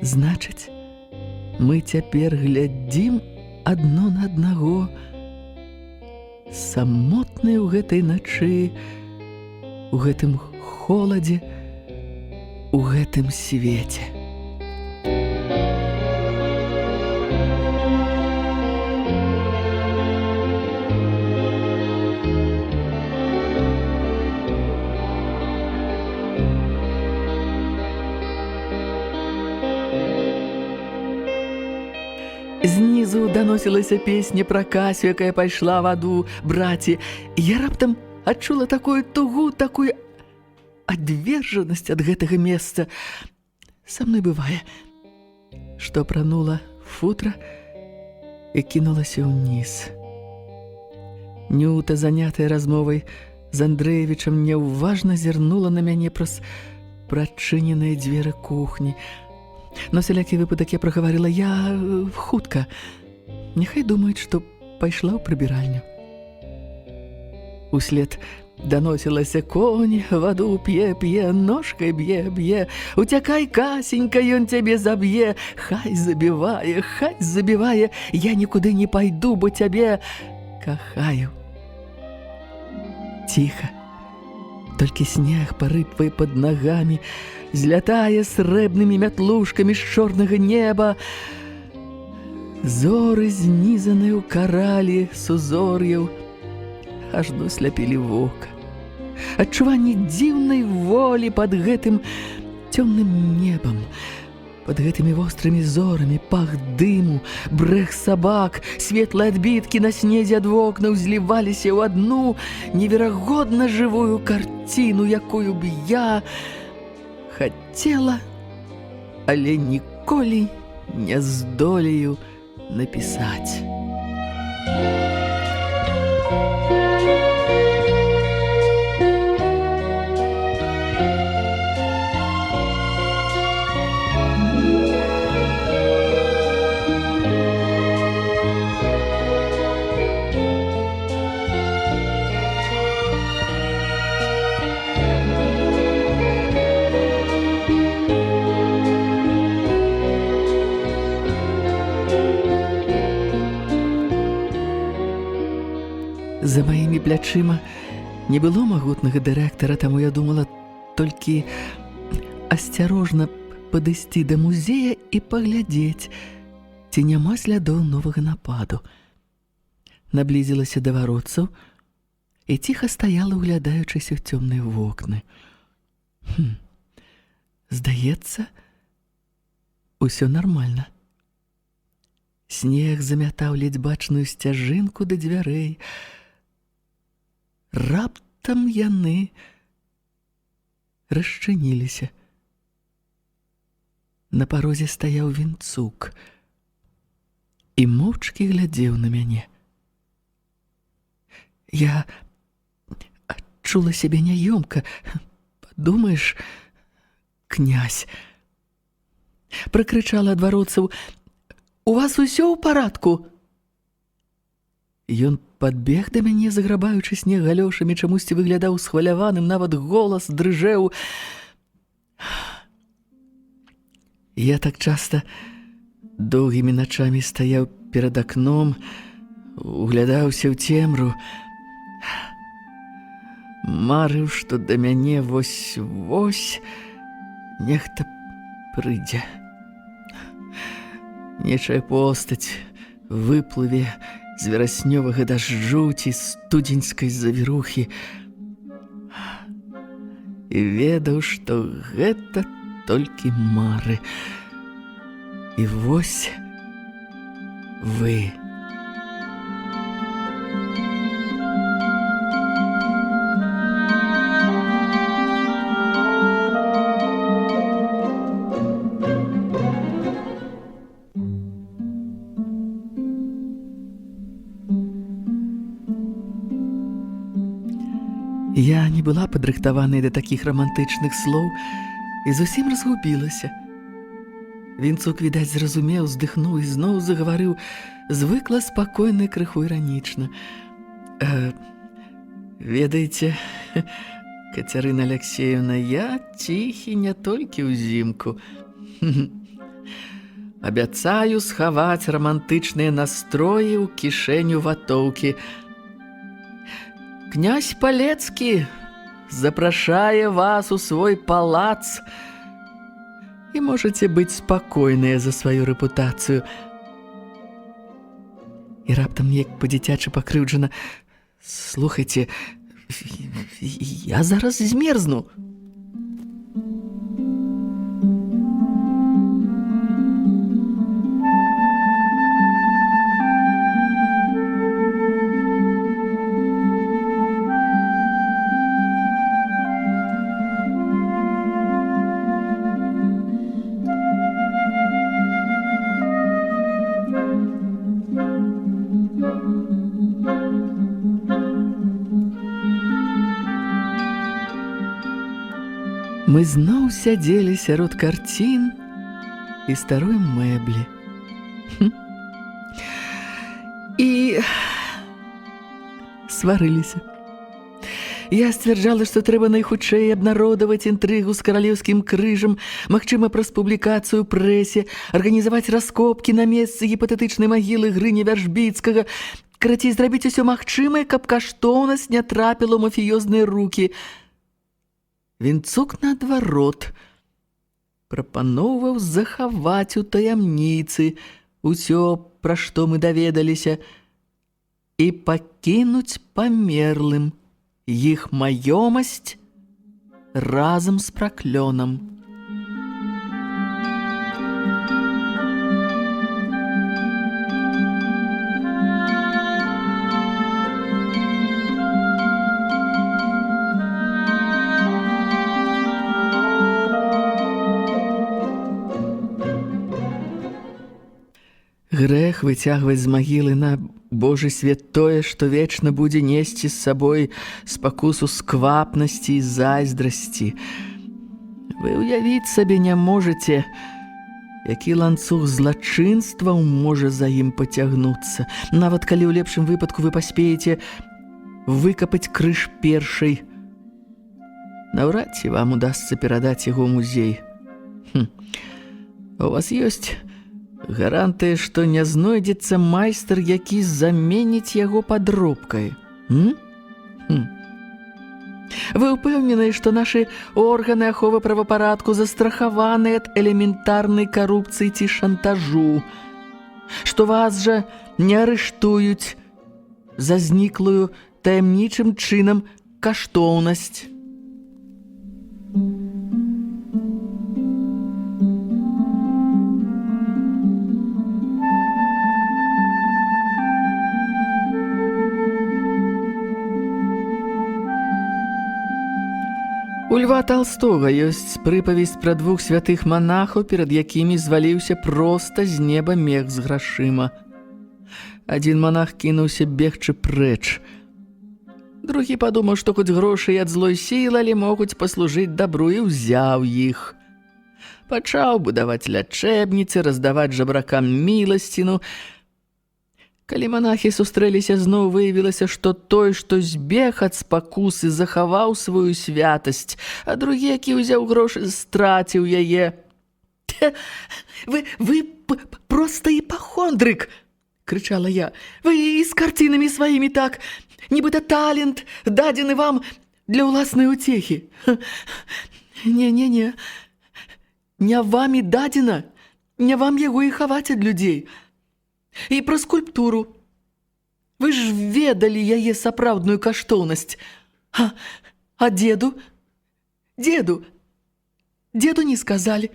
[SPEAKER 3] Значыць, мы цяпер глядзім адно на аднаго, самотныя ў гэтай начы, у гэтым холадзе, у гэтым свеце. Знізу даносілася песня пра Касю, якая пайшла ваду браці. Я раптам адчула такую тугу, такую адвержанасць ад гэтага месца. Са мной бывае, што апранула футра і кінулася ўніз. Нюта, занятая размовай з Андрэевічам, няўважна зірнула на мяне праз прачыненыя дзверы кухні. На всялякі выпадак я прагаварыла: я хутка. Няхай думаюць, што пайшла ў прыбіральню. Услед даносілася: конь ваду п'е, ножкай б'е. Уцякай, Касенька, ён цябе заб'е. Хай забівае, я нікуды не пайду, бо цябе кахаю. Ціха, толькі снег парыпвае пад нагамі, злятае срэбнымі мятлушкамі з чорнага неба. Зоры, знізаныя ў каралі сузор'яў, ажно сляпілі вока. Адчуванне дзіўнай волі пад гэтым цёмным небам, пад гэтымі вострымі зорамі, пах дыму, брэх сабак, светлыя адбіткі на снезе ад вокнаў зліваліся ў адну неверагодна жывую карціну, якую б я хацела, але ніколі не здолею напісаць. За маімі плячыма не было магутнага дырэктара, таму я думала толькі асцярожна падысці да музея і паглядзець, ці няма слядоў новага нападу. Наблізілася да варотцаў і ціха стаяла, углядаючыся ў цёмныя вокны. Здаецца, усё нармальна. Снег замятаў ледзь бачную сцяжынку да дзвярэй. Раптам яны расчыніліся. На парозе стаяў Вінцук і моўчкі глядзеў на мяне. Я адчула сябе няёмка. Падумаеш, князь. Пракрычала ад варотцаў: у вас усё ў парадку? Ён падбег да мяне, заграбаючы снег галёшамі, чамусьці выглядаў схваляваным, нават голас дрыжэў. Я так часта доўгімі начамі стаяў перад акном, углядаўся ў цемру, марыў, што да мяне вось-вось нехта прыйдзе. Нечая постаць выплыве з вераснёвага дажджу ці студзеньскай завірухі. І ведаў, што гэта толькі мары. І вось вы. Я не была падрыхтаваная да такіх рамантычных слоў і зусім разгубілася. Вінцук, відаць, зразумеў, уздыхнуў і зноў загаварыў звыкла спакойна, крыху іранічна. Ведаеце, Кацярына Аляксеевна, я ціхі не толькі ўзімку. Абяцаю схаваць рамантычныя настроі ў кішэню ватоўкі. Князь Палецкі запрашае вас у свой палац, і можаце быць спакойныя за сваю рэпутацыю. І раптам неяк па-дзіцячы пакрыўджана: слухайце, я зараз змерзну. Мы зноў сядзелі сярод карцін і старой мэблі. І сварыліся. Я сцвярджала, што трэба найхутчэй абнародаваць інтрыгу з каралеўскім крыжам, магчыма, праз публікацыю ў прэсе, арганізаваць раскопкі на месцы гіпатэтычнай магілы Грыні Вяржбіцкага, карацей, зрабіць усё магчымае, каб каштоўнасць не трапіла ў мафіёзныя рукі. Вінцук, наадварот, прапаноўваў захаваць у таямніцы усё, пра што мы даведаліся, і пакінуць памерлым іх маёмасць разам з праклёнам. Грэх выцягваць з магілы на Божы свет тое, што вечна будзе несці з сабой спакусу сквапнасці і зайздрасці. Вы ўявіць сабе не можаце, які ланцуг злачынстваў можа за ім пацягнуцца, нават калі ў лепшым выпадку вы паспееце выкапаць крыж першай. Наўрад ці вам удасца перадаць яго ў музей. У вас ёсць гарантыя, што не знойдзецца майстар, які заменіць яго падробкай. Вы ўпэўненыя, што нашы органы аховы правапарадку застрахаваны ад элементарнай карупцыі ці шантажу, што вас жа не арыштуюць за зніклую таямнічым чынам каштоўнасць. У Льва Талстога ёсць прыпавесць пра двух святых манахаў, перад якімі зваліўся проста з неба мех з грашыма. Адзін манах кінуўся бегчы прэч. Другі падумаў, што хоць грошы ад злой сілы, але могуць паслужыць дабру, і ўзяў іх. Пачаў будаваць лячэбніцы, раздаваць жабракам міласціну. Калі монахі сустрэліся зноў, выявілася, што той, што збег ад спакусы, захаваў сваю святасць, а другі, які ўзяў грошы, страціў яе. Вы проста іпахондрык, крычала я. Вы і з карцінамі сваімі так, нібыта талент дадзены вам для ўласнай уцехі. Не, не вам і дадзена, не вам яго і хаваць ад людзей. І пра скульптуру. Вы ж ведалі яе сапраўдную каштоўнасць. А деду? Деду не сказалі.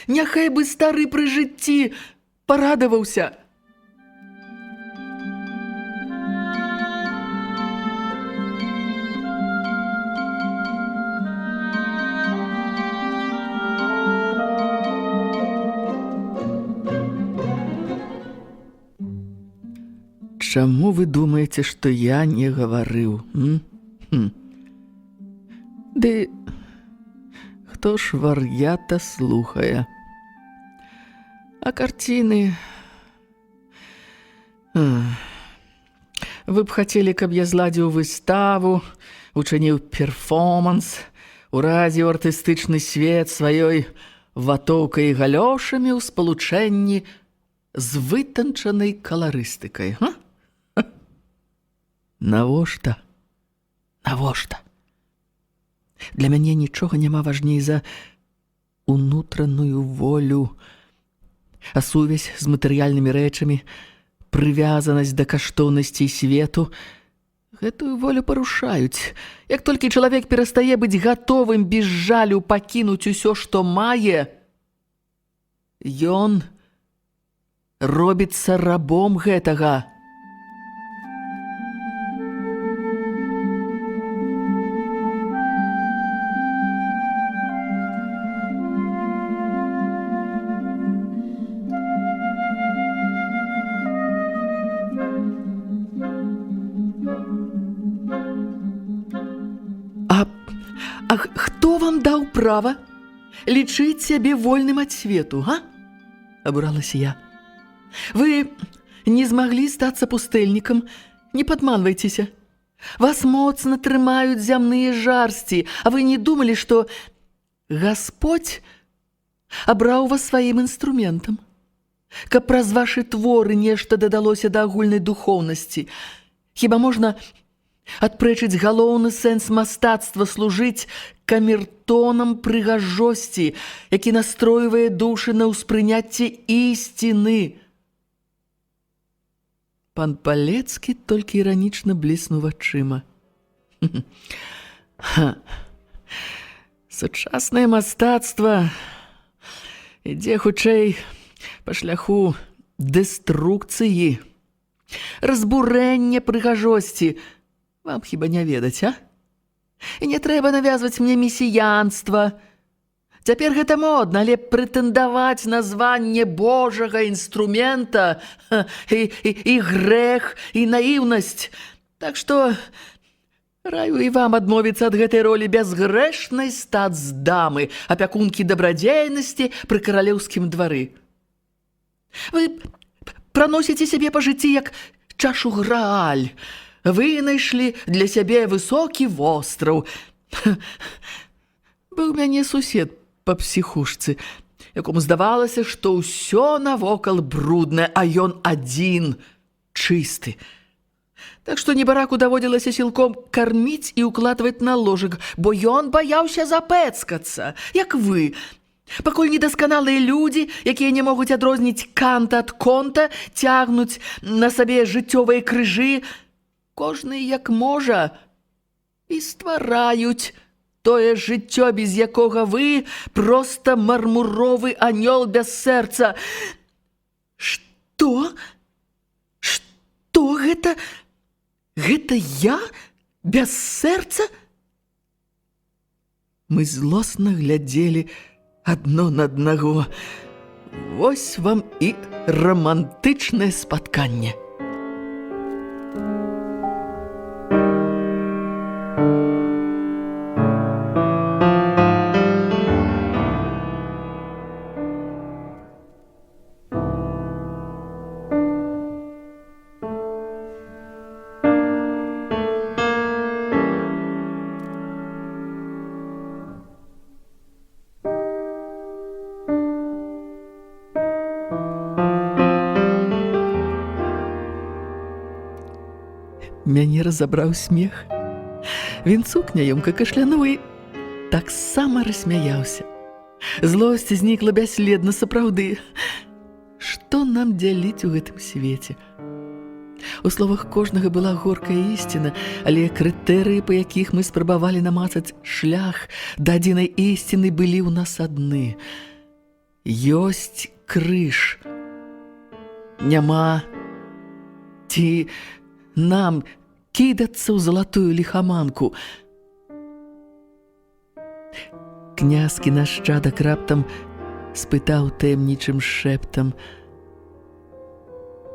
[SPEAKER 3] Няхай бы стары пры жыцці парадаваўся. Чаму вы думаеце, што я не гаварыў? Ды хто ж вар'ята слухае? А карціны... Вы б хацелі, каб я зладзіў выставу, учыніў перформанс, уразіў артыстычны свет сваёй ватоўкай і галёшамі ў спалучэнні з вытанчанай каларыстыкай, га? Навошта? Для мяне нічога няма важней за унутраную волю, а сувязь з матэрыяльнымі рэчамі, прывязанасць да каштоўнасцей свету, гэтую волю парушаюць. Як толькі чалавек перастае быць гатовым без жалю пакінуць усё, што мае, ён робіцца рабом гэтага. А хто вам даў права лічыць сябе вольным ад свету, га? Абуралася я. Вы не змаглі стацца пустэльнікам, не падманвайцеся. Вас моцна трымаюць зямныя жарсці, а вы не думалі, што Гасподзь абраў вас сваім інструментам, каб праз вашы творы нешта дадалося да агульнай духоўнасці. Хіба можна адпрэчыць галоўны сэнс мастацтва служыць камертонам прыгажосці, які настройвае душы на ўспрыняцце ісціны. Пан Палецкі толькі іранічна бліснуў вачыма. Сучаснае мастацтва ідзе хутчэй па шляху дэструкцыі, разбурэння прыгажосці. Вам хіба не ведаць, а? І не трэба навязваць мне месіянства. Цяпер гэта модна, але прэтэндаваць на званне Божага інструмента і грэх, і наіўнасць. Так што раю і вам адмовіцца ад гэтай ролі бязгрэшнай стацдамы, апякункі дабрадзейнасці пры каралеўскім двары. Вы праносіце сябе па жыцці як чашу Грааль, вынайшлі для сябе высокі востраў. Быў у мяне сусед па псіхушцы, якому здавалася, што ўсё навокал бруднае, а ён адзін чысты. Так што небараку даводзілася сілком карміць і укладваць на ложак, бо ён баяўся запэцкацца, як вы. Пакуль недасканалыя людзі, якія не могуць адрозніць канта ад конта, цягнуць на сабе жыццёвыя крыжы, кожны як можа і ствараюць тое жыццё, без якога вы проста мармуровы анёл без сэрца. Што? Што гэта? Гэта я? Без сэрца? Мы злосна глядзелі адно на аднаго. Вось вам і рамантычнае спатканне. Мяне разабраў смех. Вінцук няёмка кашлянуў і таксама рассмяяўся. Злосць знікла бясследна сапраўды. Што нам дзяліць у гэтым свеце? У словах кожнага была горкая ісціна, але крытэрыі, па якіх мы спрабавалі намацаць шлях да адзінай ісціны, былі ў нас адны. Ёсць крыж. Няма. Ці нам кідацца ў залатую ліхаманку? Князькі нашчадак раптам спытаў таямнічым шэптам: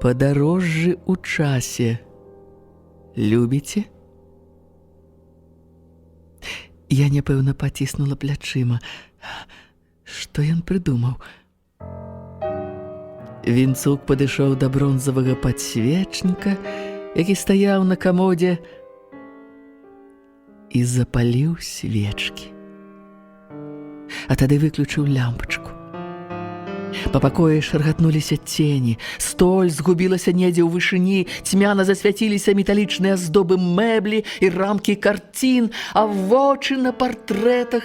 [SPEAKER 3] «Падарожжы ў часе любіце?» Я няпэўна паціснула плячыма. Што ён прыдумаў? Вінцук падышоў да бронзавага падсвечніка, які стаяў на камодзе, і запаліў свечкі. А тады выключыў лямпачку. Па пакоі шаргатнуліся цені, столь згубілася недзе ў вышыні, цьмяна засвяціліся металічныя аздобы мэблі і рамкі карцін, а вочы на партрэтах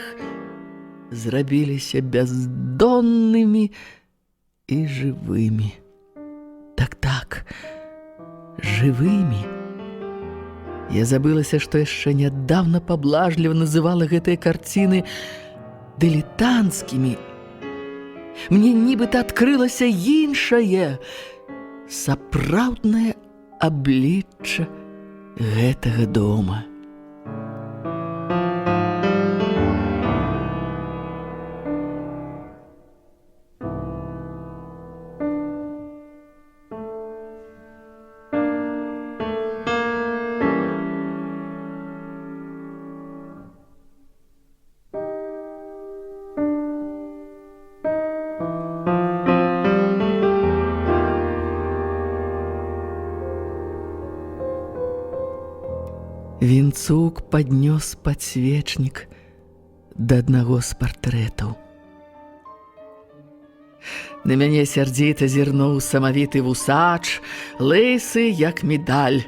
[SPEAKER 3] зрабіліся бяздоннымі і жывымі. Так, жывымі. Я забылася, што яшчэ нядаўна паблажліва называла гэтыя карціны дылетанцкімі. Мне нібыта адкрылася іншае, сапраўднае аблічча гэтага дома. Вінцук паднёс падсвечнік да аднаго з партрэтаў. На мяне сярдзіта зірнуў самавіты вусач, лысы, як медаль.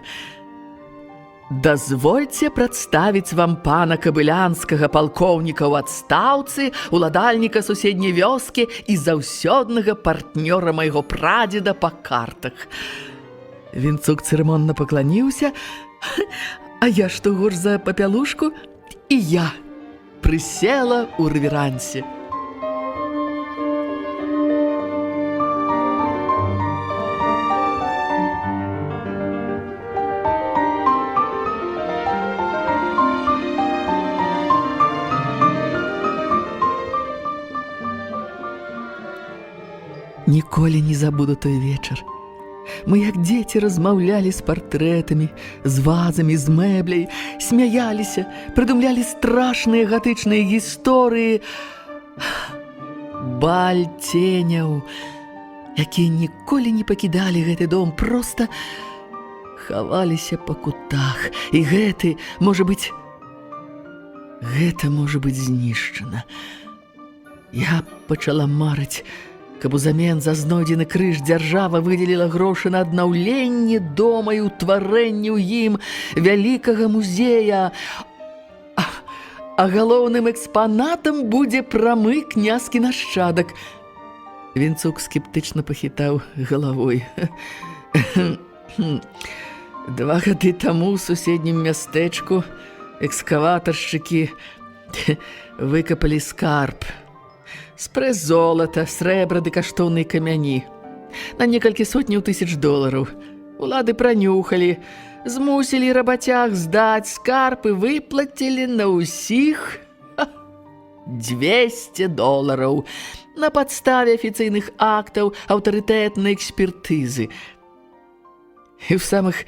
[SPEAKER 3] «Дазвольце прадставіць вам пана Кабылянскага, палкоўніка ў адстаўцы, уладальніка суседняй вёскі і заўсёднага партнёра майго прадзеда па картах». Вінцук цырымонна пакланіўся, а я, што горш за папялушку, і я прысела ў рэверансе. Ніколі не забуду той вечар. Мы, як дзеці, размаўлялі з партрэтамі, з вазамі, з мэбляй, смяяліся, прыдумлялі страшныя гатычныя гісторыі. Баль ценяў, якія ніколі не пакідалі гэты дом, проста хаваліся па кутах. І гэта можа быць знішчана. Я пачала марыць, каб узамен за знойдзены крыж дзяржава выдзеліла грошы на аднаўленне дома і ўтварэнне ў ім вялікага музея. А галоўным экспанатам будзе прамы князькі нашчадак. Вінцук скептычна пахітаў галавой. 2 гады таму ў суседнім мястэчку экскаватаршчыкі выкапалі скарб. Спрэс золата, срэбра ды каштоўныя камяні. На некалькі сотняў тысяч долараў. Улады пранюхалі, змусілі рабацяг здаць скарб і выплацілі на ўсіх $200 на падставе афіцыйных актаў аўтарытэтнай экспертызы. І ў самых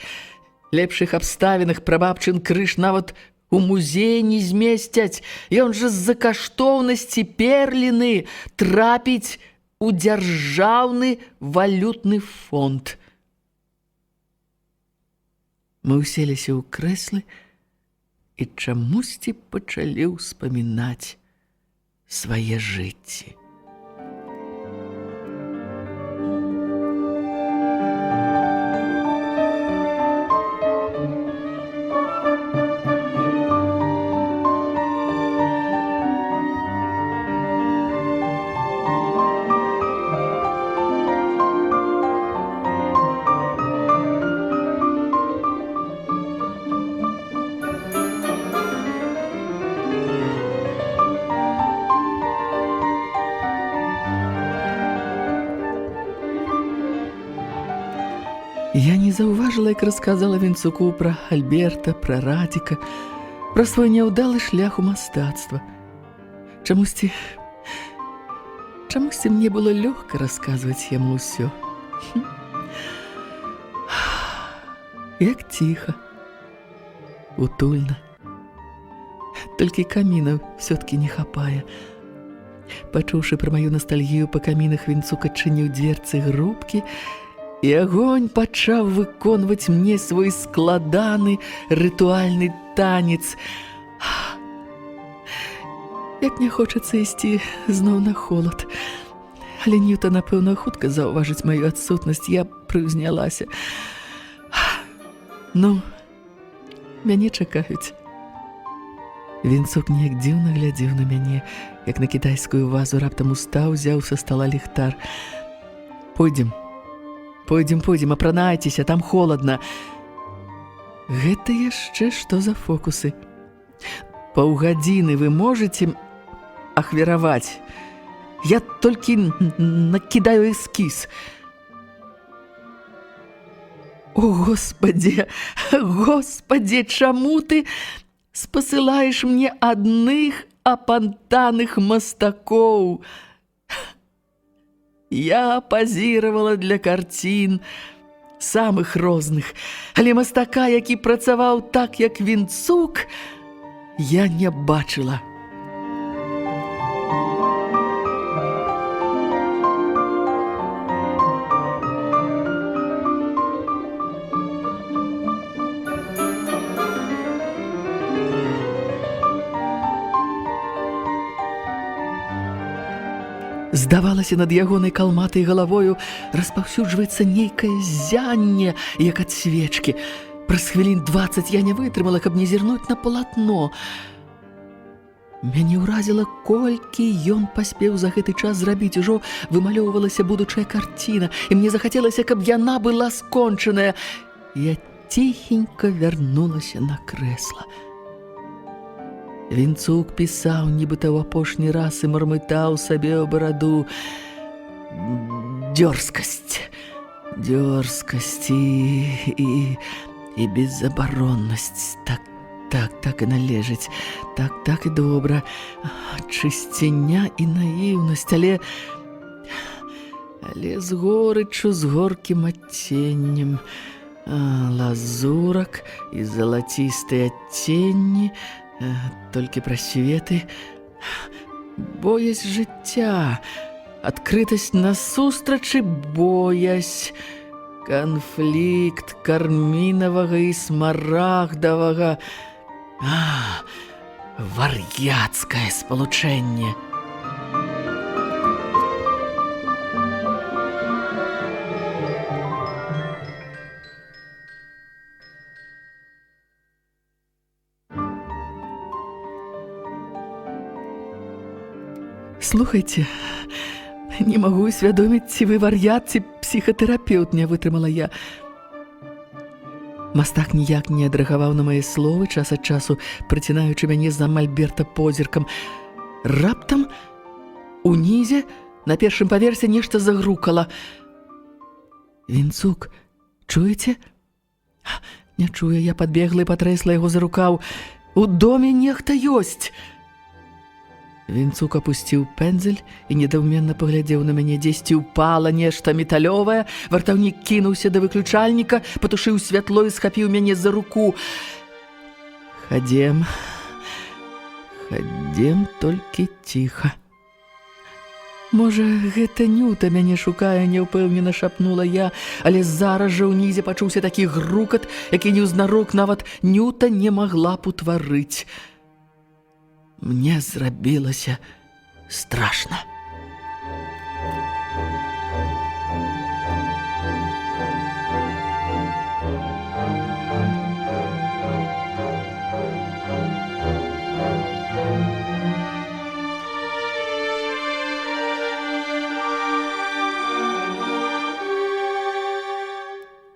[SPEAKER 3] лепшых абставінах прабабчын крыж нават у музей не змесцяць. Ён жа з-за каштоўнасці перліны трапіць у дзяржаўны валютны фонд. Мы ўселіся ў крэслы і чамусьці пачалі ўспамінаць свае жыцці. заўважыла, як расказала Вінцуку пра Альберта, пра Радзіка, пра свой няўдалы шлях у мастацтва. Чамусьці мне было лёгка расказваць яму ўсё. Як ціха, утульна. Толькі каміна ўсё-ткі не хапае. Пачуўшы пра маю настальгію па камінах, Вінцук адчыніў дзверцы грубкі, і агонь пачаў выконваць мне свой складаны рытуальны танец. Як не хочацца ісці зноў на холад. Але Ньюта, напэўна, хутка заўважыць маю адсутнасць, я прыўзнялася. Ну, мяне чакаюць. Вінцук неяк дзіўна глядзеў на мяне, як на кітайскую вазу, раптам устаў, узяў са стала ліхтар. Пойдзем, апранайцеся, там холадна. Гэта яшчэ што за фокусы? Паўгадзіны вы можаце ахвяраваць? Я толькі накідаю эскіз. О, Господзе, чаму ты спасылаеш мне адных апантаных мастакоў? Я пазіравала для карцін самых розных, але мастака, які працаваў так, як Вінцук, я не бачыла. Здавалася, над ягонай калматай галавою распаўсюджваецца нейкае зянне, як ад свечкі. Праз хвілін 20 я не вытрымала, каб не зірнуць на палатно. Мяне ўразіла, колькі ён паспеў за гэты час зрабіць. Ужо вымалёўвалася будучая карціна, і мне захацелася, каб яна была скончаная. Я ціхенька вярнулася на крэсла. Вінцук пісаў, нібыта ў апошні раз, і мармытаў сабе ў бараду. Дзёрзкасць і беззабароннасць. Так і належыць. Так і добра. Чысціня і наіўнасць, але з горычу, з горкім адценнем. Лазурак і залацістыя адценні, толькі прасветы, боязь жыцця, адкрытасць насустрачы, боязь, канфлікт кармінавага і смарагдавага, вар'яцкае спалучэнне. Слухайце, не магу усвядоміць, ці вы вар'ят, ці псіхатэрапеўт, не вытрымала я. Мастак ніяк не адрэагаваў на мае словы, час ад часу прыцінаючы мяне за Альберта позіркам. Раптам унізе на першым паверсе нешта загрукала. Вінцук, чуеце? Не чуе, я падбегла і патрэсла яго за рукаў. У доме нехта ёсць. Вінцук апусціў пэндзель і недаўменна паглядзеў на мяне. Дзесьці ўпала нешта металёвае. Вартаўнік кінуўся да выключальніка, патушыў святло і схапіў мяне за руку. Хадзем толькі ціха. Можа, гэта Ньюта мяне шукае, няўпэўнена шапнула я, але зараз жа ўнізе пачуўся такі грукат, які неўзнарок нават Ньюта не магла б утварыць. Мне зрабілася страшна.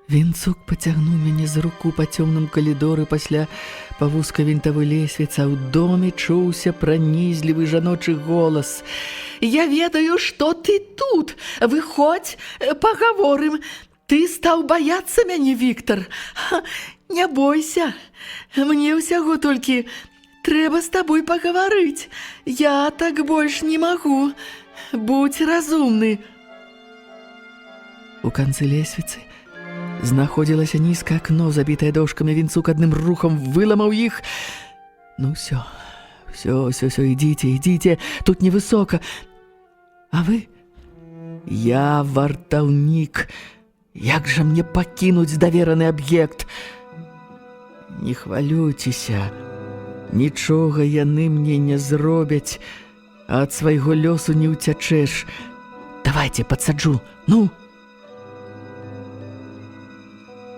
[SPEAKER 3] Вінцук пацягнуў мяне за руку па цёмным калідоры, пасля па вузкай вінтавой лесвіцы, а ў доме чуўся пранізлівы жаночы голас. «Я ведаю, што ты тут! Выходзь, пагаворым! ты стаў баяцца мяне, Віктар? Не бойся, мне ўсяго толькі трэба з табой пагаварыць. Я так больш не магу. Будь разумны. У канцы лесвіцы знаходзілася нізкае акно, забітае дошкамі. Вінцук адным рухам выламаў іх. Ну все, ідзіце, тут невысока. А вы? Я вартаўнік. Як жа мне пакінуць давераны аб'ект? Не хвалюйцеся, нічога яны мне не зробяць, а ад свайго лёсу не ўцячэш. Давайте падсаджу, ну!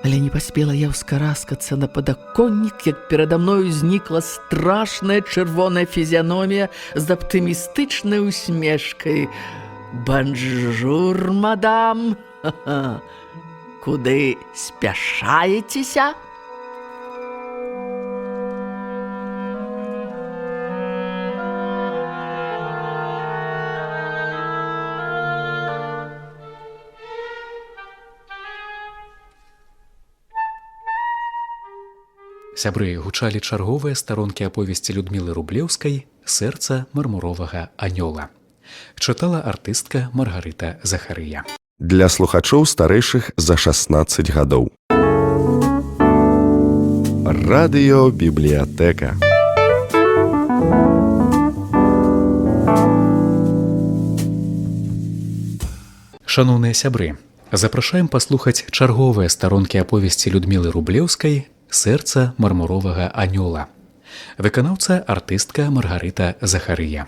[SPEAKER 3] Але не паспела я ўскараскацца на падаконнік, як перада мною знікла страшная чырвоная фізіяномія з аптымістычнай усмешкай. Бонжур, мадам! Куды спяшаецеся?
[SPEAKER 2] Сябры, гучалі чарговыя старонкі аповесці Людмілы Рублеўскай «Сэрца мармуровага анёла». Чытала артыстка Маргарыта Захарыя.
[SPEAKER 1] Для слухачоў старэйшых за 16 гадоў. Радыёбібліятэка.
[SPEAKER 2] Шаноўныя сябры, запрашаем паслухаць чарговыя старонкі аповесці Людмілы Рублеўскай «Сэрца мармуровага анёла». Выканаўца артыстка Маргарыта Захарыя.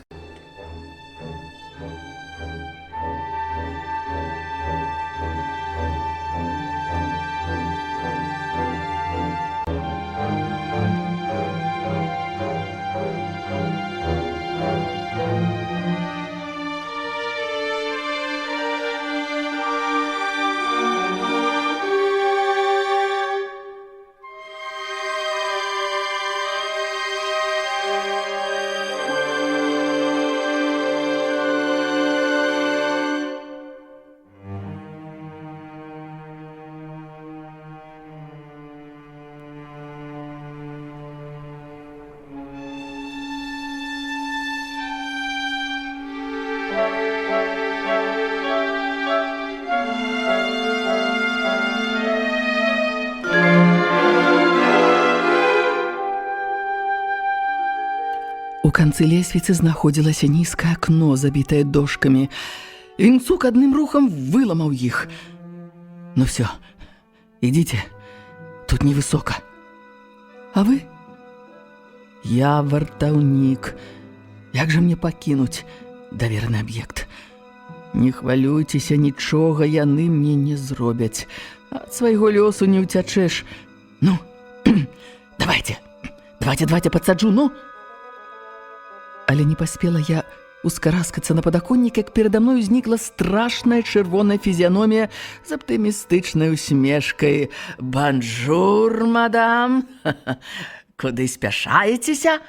[SPEAKER 3] У канцы лесвіцы знаходзілася нізкае акно, забітае дошкамі. Вінцук адным рухам выламаў іх. Ну все, ідзіце, тут невысока. А вы? Я вартаўнік. Як жа мне пакінуць давераны аб'ект? Не хвалюйцеся, нічога яны мне не зробяць. Ад свайго лёсу не ўцячэш. Ну, давайте, падсаджу, ну! Але не паспела я ускараскацца на падаконнік, як перада мною знікла страшная чырвоная фізіяномія з аптымістычнай усмешкай. Бонжур, мадам! Куды спяшаецеся?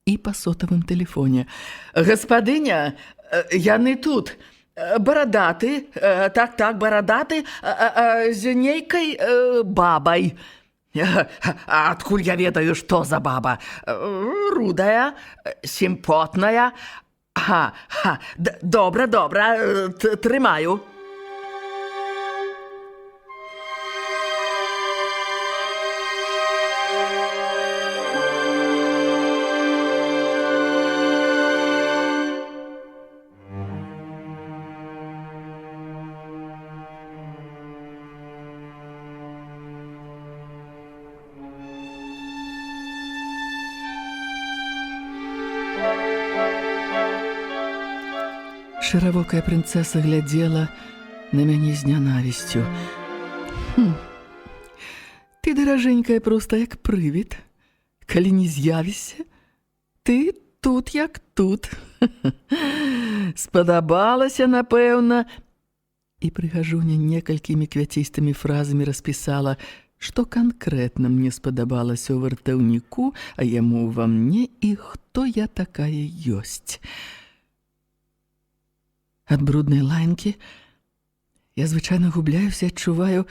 [SPEAKER 3] І па сотавым тэлефоне. Гаспадыня, яны тут. Барадаты, так, барадаты, з нейкай бабай. Адкуль я ведаю, што за баба? Рудая, сімпотная. Добра, трымаю. Шыравокая прынцэса глядзела на мяне з нянавісцю. Ты, даражэнькая, проста як прывід. Калі не з'явішся, ты тут як тут. Спадабалася, напэўна. І прыгажуня некалькімі квяцістымі фразамі распісала, што канкрэтна мне спадабалася ў вартаўніку, а яму ва мне і хто я такая ёсць. Ад бруднай ланькі Я звычайна губляюся, адчуваю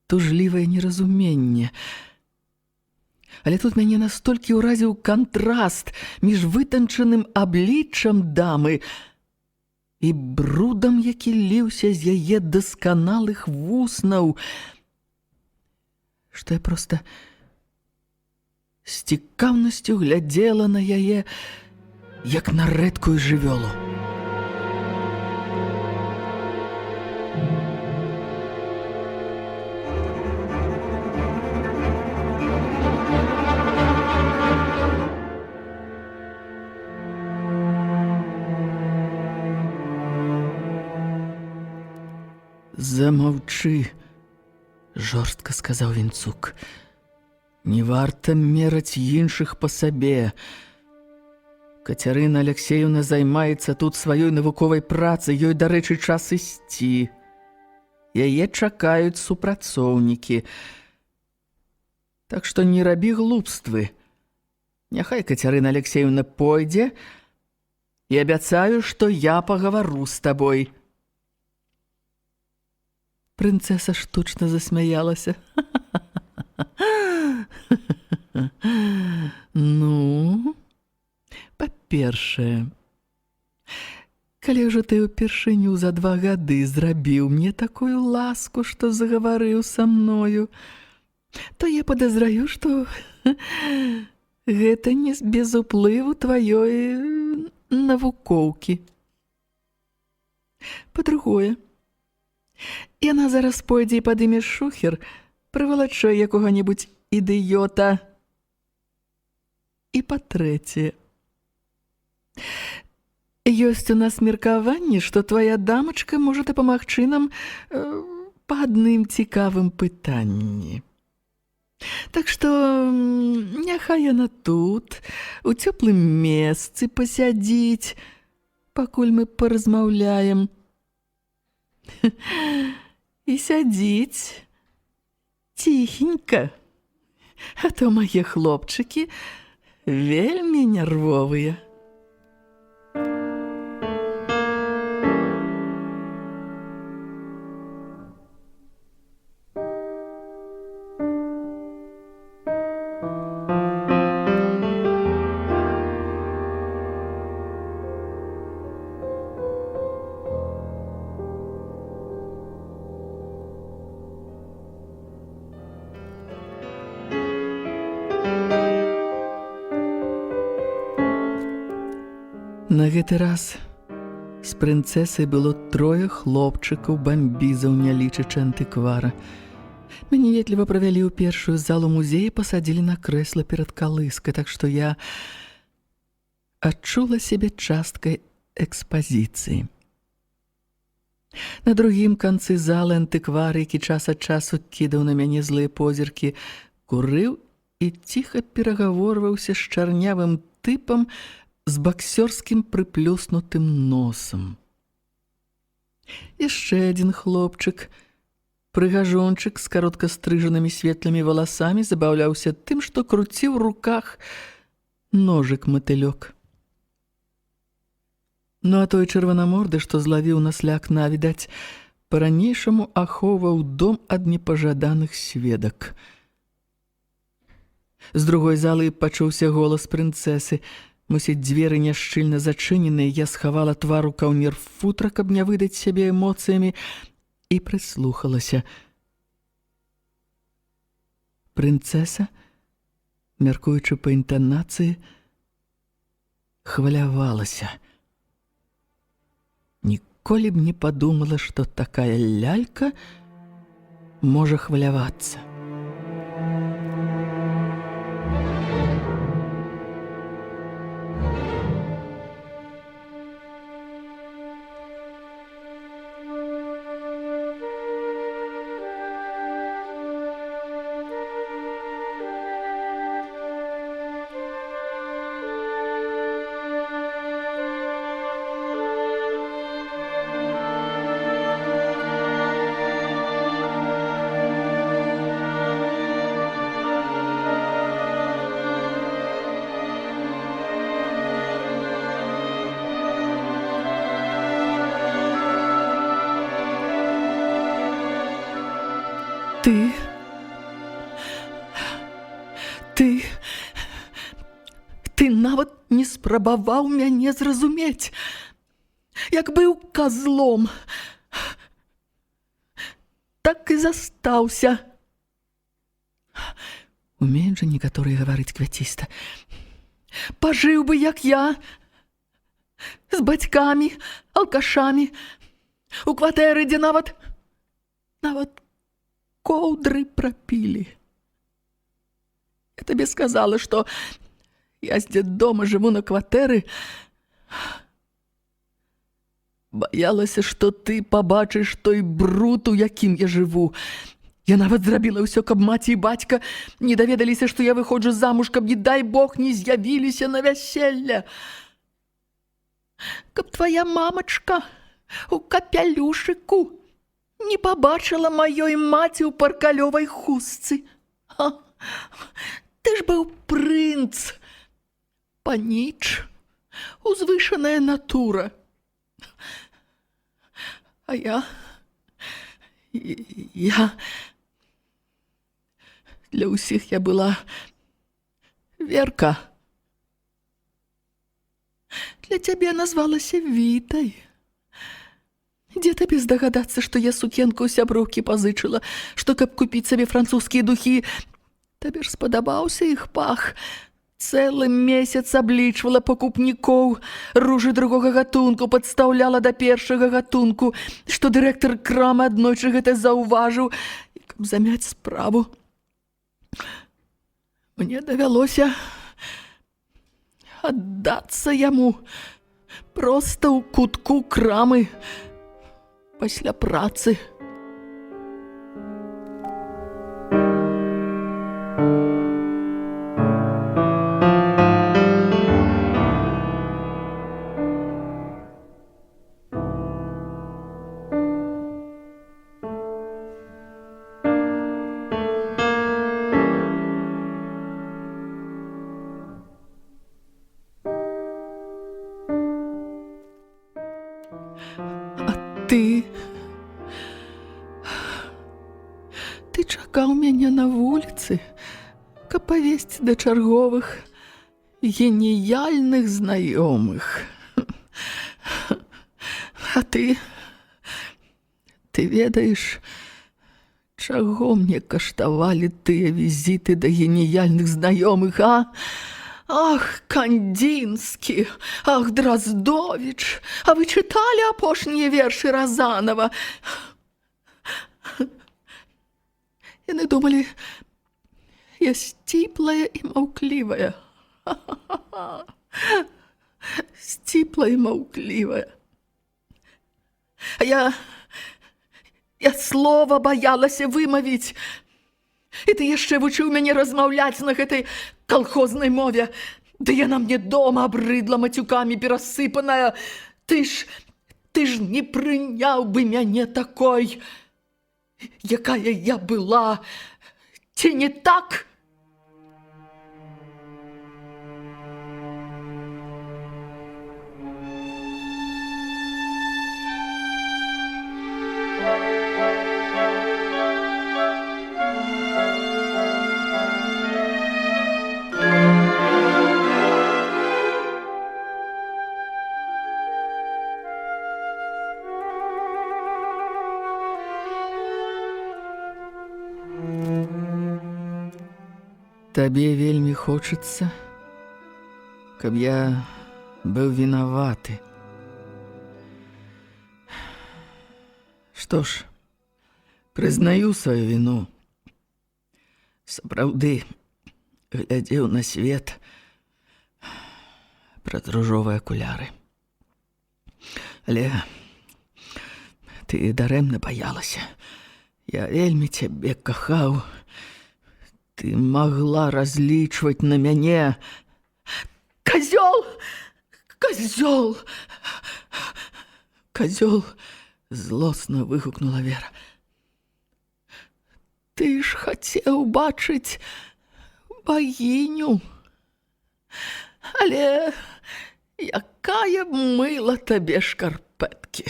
[SPEAKER 3] тужлівае неразуменне. Але тут мяне настолькі ўразіў кантраст між вытанчаным абліччам дамы і брудам, які ліўся з яе дасканалых вуснаў, што я проста з цікаўнасцю глядзела на яе, як на рэдкую жывёлу. «Замаўчы», – жорстка сказаў Вінцук. «Не варта мераць іншых па сабе. Кацярына Алексеевна займаецца тут сваёй навуковай працай, ёй, дарэчы, час ісці. Яе чакаюць супрацоўнікі. Так што не рабі глупствы. Няхай Кацярына Алексеевна пойдзе, і абяцаю, што я пагавару з табой». Прынцэса штучна засмяялася. «Ну, па-першае, калі ўжо ты ўпершыню за 2 гады зрабіў мне такую ласку, што загаварыў са мною, то я падазраю, што гэта не без уплыву тваёй навукоўкі. Па-другое, яна зараз пойдзе і падыме шухер, прывалачэ якога-небудзь ідыёта. І па-трэцяе, ёсць у нас меркаванне, што твая дамачка можа дапамагчы нам па адным цікавым пытанні. Так што няхай яна тут, у цёплым месцы пасядзіць, пакуль мы паразмаўляем. І сядзіць ціхенька, а то мае хлопчыкі вельмі нервовыя». На гэты раз з прынцэсай было 3 хлопчыкаў бамбізаў, не лічачы антыквара. Мяне ветліва правялі ў першую залу музея, пасадзілі на крэсла перад калыскай, так што я адчула сябе часткай экспазіцыі. На другім канцы залы антыквар, які час ад часу кідаў на мяне злыя позіркі, курыў і ціха перагаворваўся з чарнявым тыпам з баксёрскім прыплюснутым носам. Яшчэ адзін хлопчык, прыгажончык з каротка стрыжанымі светлымі валасамі, забаўляўся тым, што круціў у руках ножык-матылёк. Ну а той чырванаморды, што злавіў нас ля акна, відаць, па-ранейшаму ахоўваў дом ад непажаданых сведак. З другой залы пачуўся голас прынцэсы. Мусіць, дзверы няшчыльна зачыненыя, я схавала твар у каўнер футра, каб не выдаць сябе эмоцыямі, і прыслухалася. Прынцэса, мяркуючы па інтанацыі, хвалявалася. Ніколі б не падумала, што такая лялька можа хвалявацца. Ты нават не спрабаваў мяне зразумець, як быў козлом, так і застаўся. Умеюць жа некаторыя гаварыць квяціста. Пажыў бы, як я, з бацькамі, алкашамі, у кватэры, дзе нават коўдры прапілі. Я табе сказала, што я з дзеддома жыву на кватэры. Баялася, што ты пабачыш той бруд, у якім я жыву. Я нават зрабіла ўсё, каб маці і бацька не даведаліся, што я выходжу замуж, каб, не дай Бог, не з'явіліся на вяселле. Каб твая мамачка у капялюшыку не пабачыла маёй маці ў паркалёвай хустцы. Ты ж быў прынц, паніч, узвышаная натура. А я для ўсіх я была Верка. Для цябе назвалася Вітай. Дзе табе здагадацца, што я сукенку ў сяброўкі пазычыла, што каб купіць сабе французскія духі, табе ж спадабаўся іх пах. Цэлы месяц аблічвала пакупнікоў, ружы другога гатунку падстаўляла да першага гатунку, што дырэктар крамы аднойчы гэта заўважыў, і каб замяць справу. Мне давялося аддацца яму проста ў кутку крамы пасля працы. Ты чакаў мяне на вуліцы, каб павесці да чарговых геніяльных знаёмых. А ты ведаеш, чаго мне каштавалі тыя візіты да геніяльных знаёмых, а? Ах, Кандзінскі, ах, Драздовіч, а вы чыталі апошнія вершы Разанова? Яны думалі, я сціплая і маўклівая. Сціплая і маўклівая. А я слова баялася вымавіць. І ты яшчэ вучыў мяне размаўляць на гэтай калхознай мове. Ды яна мне дома абрыдла мацюкамі перасыпаная. Ты ж не прыняў бы мяне такой, якая я была. Ці не так? Табе вельмі хочацца, каб я быў вінаваты. Што ж, прызнаю сваю віну. Сапраўды глядзеў на свет праз ружовыя акуляры. Але ты дарэмна баялася. Я вельмі цябе кахаў. Ты могла разлічваць на мяне. Козёл! Козёл! Козёл! Злосна выгукнула Вера. Ты ж хацеў бачыць багіню. Але якая мыла табе шкарпэткі.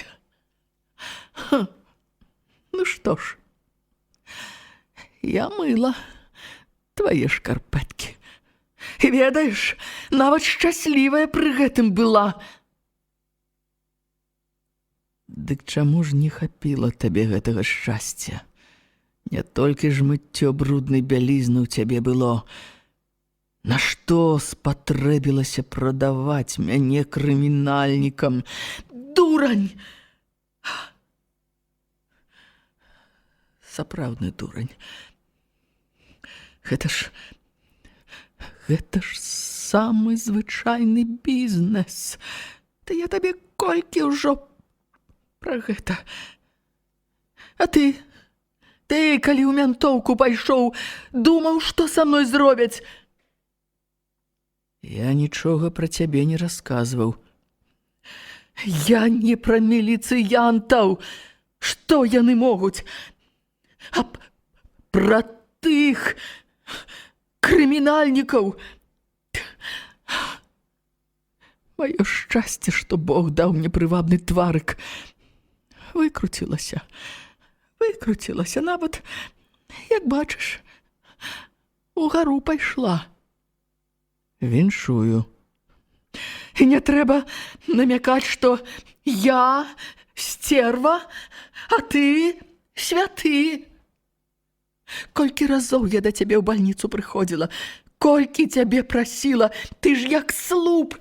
[SPEAKER 3] Ну што ж, Я мыла твае шкарпэткі. І ведаеш, нават шчаслівая пры гэтым была. Дык чаму ж не хапіла табе гэтага шчасця? Не толькі ж мыццё бруднай бялізны ў цябе было. Нашто спатрэбілася прадаваць мяне крымінальнікам? Дурань! Сапраўдны дурань. Гэта ж самы звычайны бізнес. Та я табе колькі ўжо пра гэта. А ты, калі ў мянтоўку пайшоў, думаў, што са мной зробяць? Я нічога пра цябе не расказваў. Я не пра міліцыянтаў. Што яны могуць? А пра тых крымінальнікаў. Маё шчасце, што Бог даў мне прывабны тварык. Выкруцілася, нават, як бачыш, угару пайшла. Віншую. І не трэба намякаць, што я сцерва, а ты святы. Колькі разоў я да цябе ў бальніцу прыходзіла, колькі цябе прасіла, ты ж як слуп.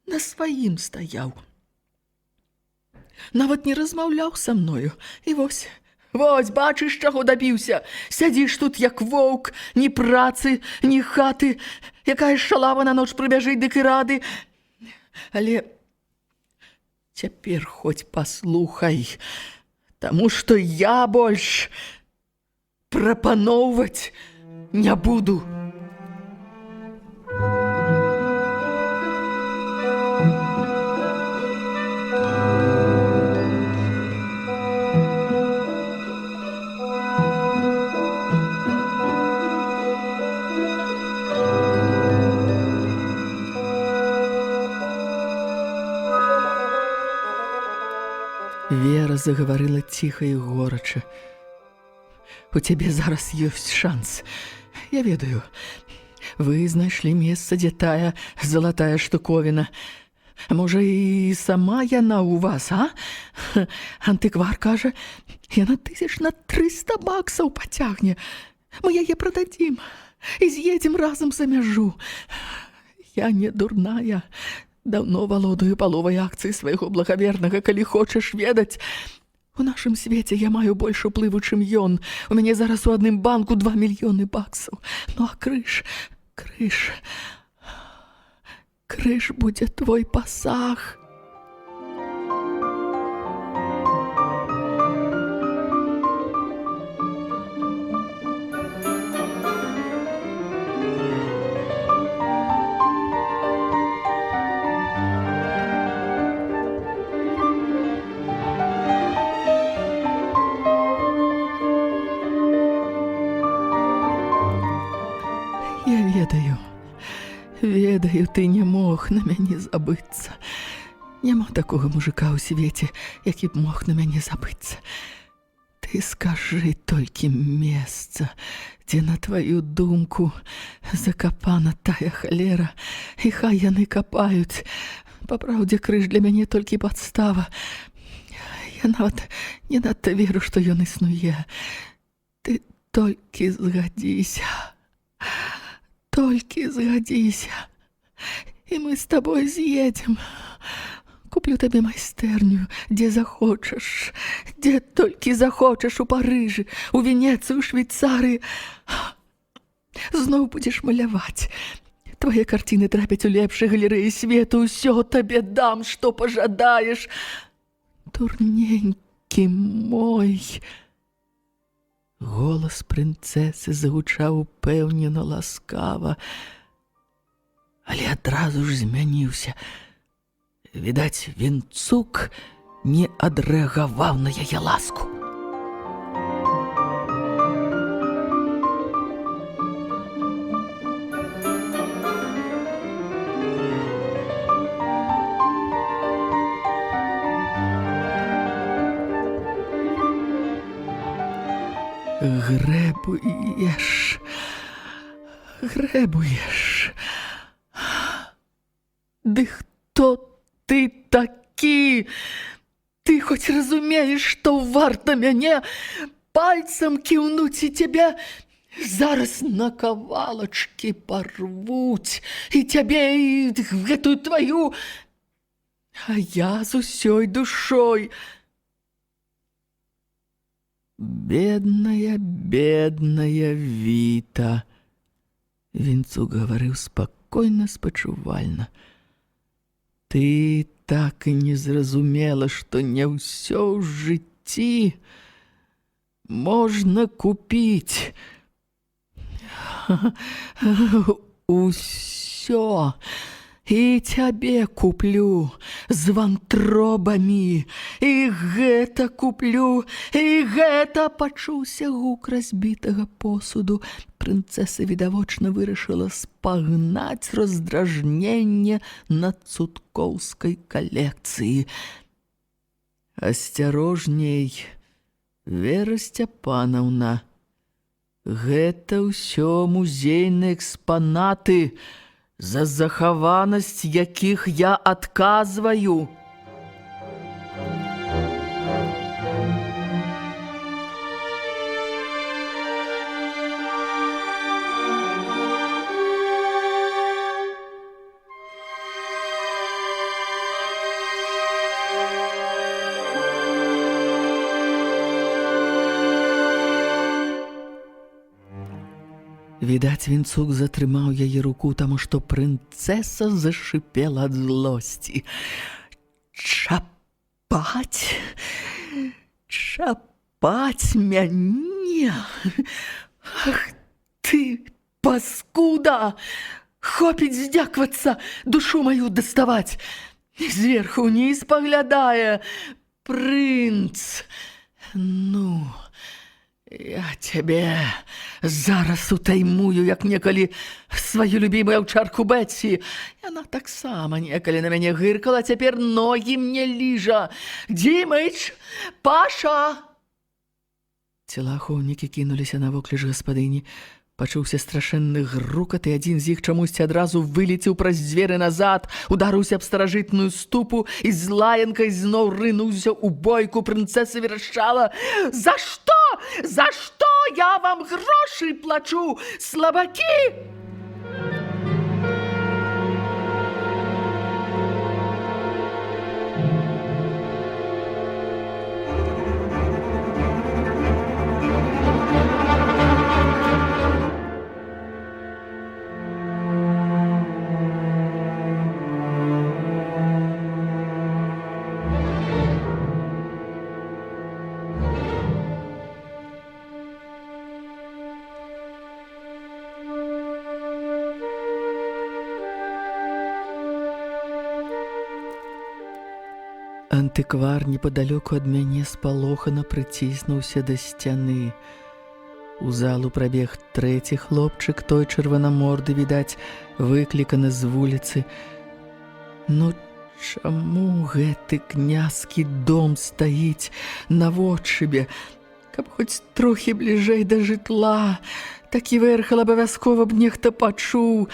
[SPEAKER 3] На сваім стаяў. Нават не размаўляў са мною. І вось, бачыш, чаго дабіўся. Сядзіш тут, як воўк, ні працы, ні хаты. Якая шалава на ноч прыбяжыць, дык і рады. Але цяпер хоць паслухай, таму што я больш прапаноўваць не буду. Вера загаварыла ціха і горача. У цябе зараз ёсць шанс. Я ведаю, вы знайшлі месца, дзе тая залатая штуковіна. Можа, і сама яна ў вас, а? Антыквар кажа, яна $300 пацягне. Мы яе прададзім і з'едзем разам за мяжу. Я не дурная. Даўно валодаю паловай акцыі свайго благавернага, калі хочаш ведаць. У нашым свеце я маю больш уплыву, чым ён. У мяне зараз у адным банку $2 мільёны. Ну а крыж будзе твой пасаг. Ведаю, ты не мог на мяне забыцца. Няма такога мужика ў свеце, які б мог на мяне забыцца. Ты скажы толькі месца, дзе на тваю думку закапана тая халера, і хай яны капаюць. Папраўдзе, крыж для мяне толькі падстава. Я нават не надта веру, што ён існуе. Ты толькі згадзіся. Толькі згадзіся, і мы з табой з'едзем. Куплю табе майстэрню, дзе захочаш, дзе толькі захочаш, у Парыжы, у Венецыі, у Швейцарыі. Зноў будзеш маляваць. Твае карціны трапяць у лепшай галерэі свету, усё табе дам, што пажадаеш. Дурненькі мой. Голас прынцэсы загучаў упэўнена, ласкава, але адразу ж змяніўся. Відаць, Вінцук не адрэагаваў на яе ласку. Грэбуеш. Грэбуеш. Ды хто ты такі? Ты хоць разумееш, што варта мяне пальцам кіўнуць і цябе зараз на кавалачкі парвуць, і цябе, і гэтую тваю, а я з усёй душой. Бедная, бедная Віта. Вінцук гаварыў спакойна, спачувальна. Ты так і не зразумела, што не ўсё ў жыцці можна купіць. Усё. І цябе куплю з вантробамі, і гэта куплю, і гэта. Пачуўся гук разбітага посуду. Прынцэса відавочна вырашыла спагнаць раздражненне на цудкоўскай калекцыі. Асцярожней, Вера Сцяпанаўна, гэта ўсё музейныя экспанаты, за захаванасць якіх я адказваю. Відаць, Вінцук затрымаў яе руку, таму што прынцэса зашипела ад злосці. Чапаць? Чапаць мяне? Ах ты, паскуда! Хопіць здзяквацца, душу маю даставаць. Зверху ўніз паглядае. Прынц! Ну... Я цябе зараз утаймую, як некалі сваю любімую аўчарку Бетсі. Яна таксама некалі на мяне гыркала, цяпер ногі мне ліжа. Дзімыч! Паша! Цела ахоўнікі кінуліся на вокліч гаспадыні. Пачуўся страшэнны грукат, і адзін з іх чамусьці адразу вылецеў праз дзверы назад, ударыўся аб старажытную ступу і з лаянкай зноў рынуўся ў бойку. Прынцэса верашчала: «За што? За што я вам грошы плачу, слабакі?» Антыквар непадалёку ад мяне спалохана прыціснуўся да сцяны. У залу прабег трэці хлопчык, той чырванаморды, відаць, выкліканы з вуліцы. Ну чаму гэты князькі дом стаіць наводшыбе? Каб хоць трохі бліжэй да жытла, такі вэрхал абавязкова б нехта пачуў.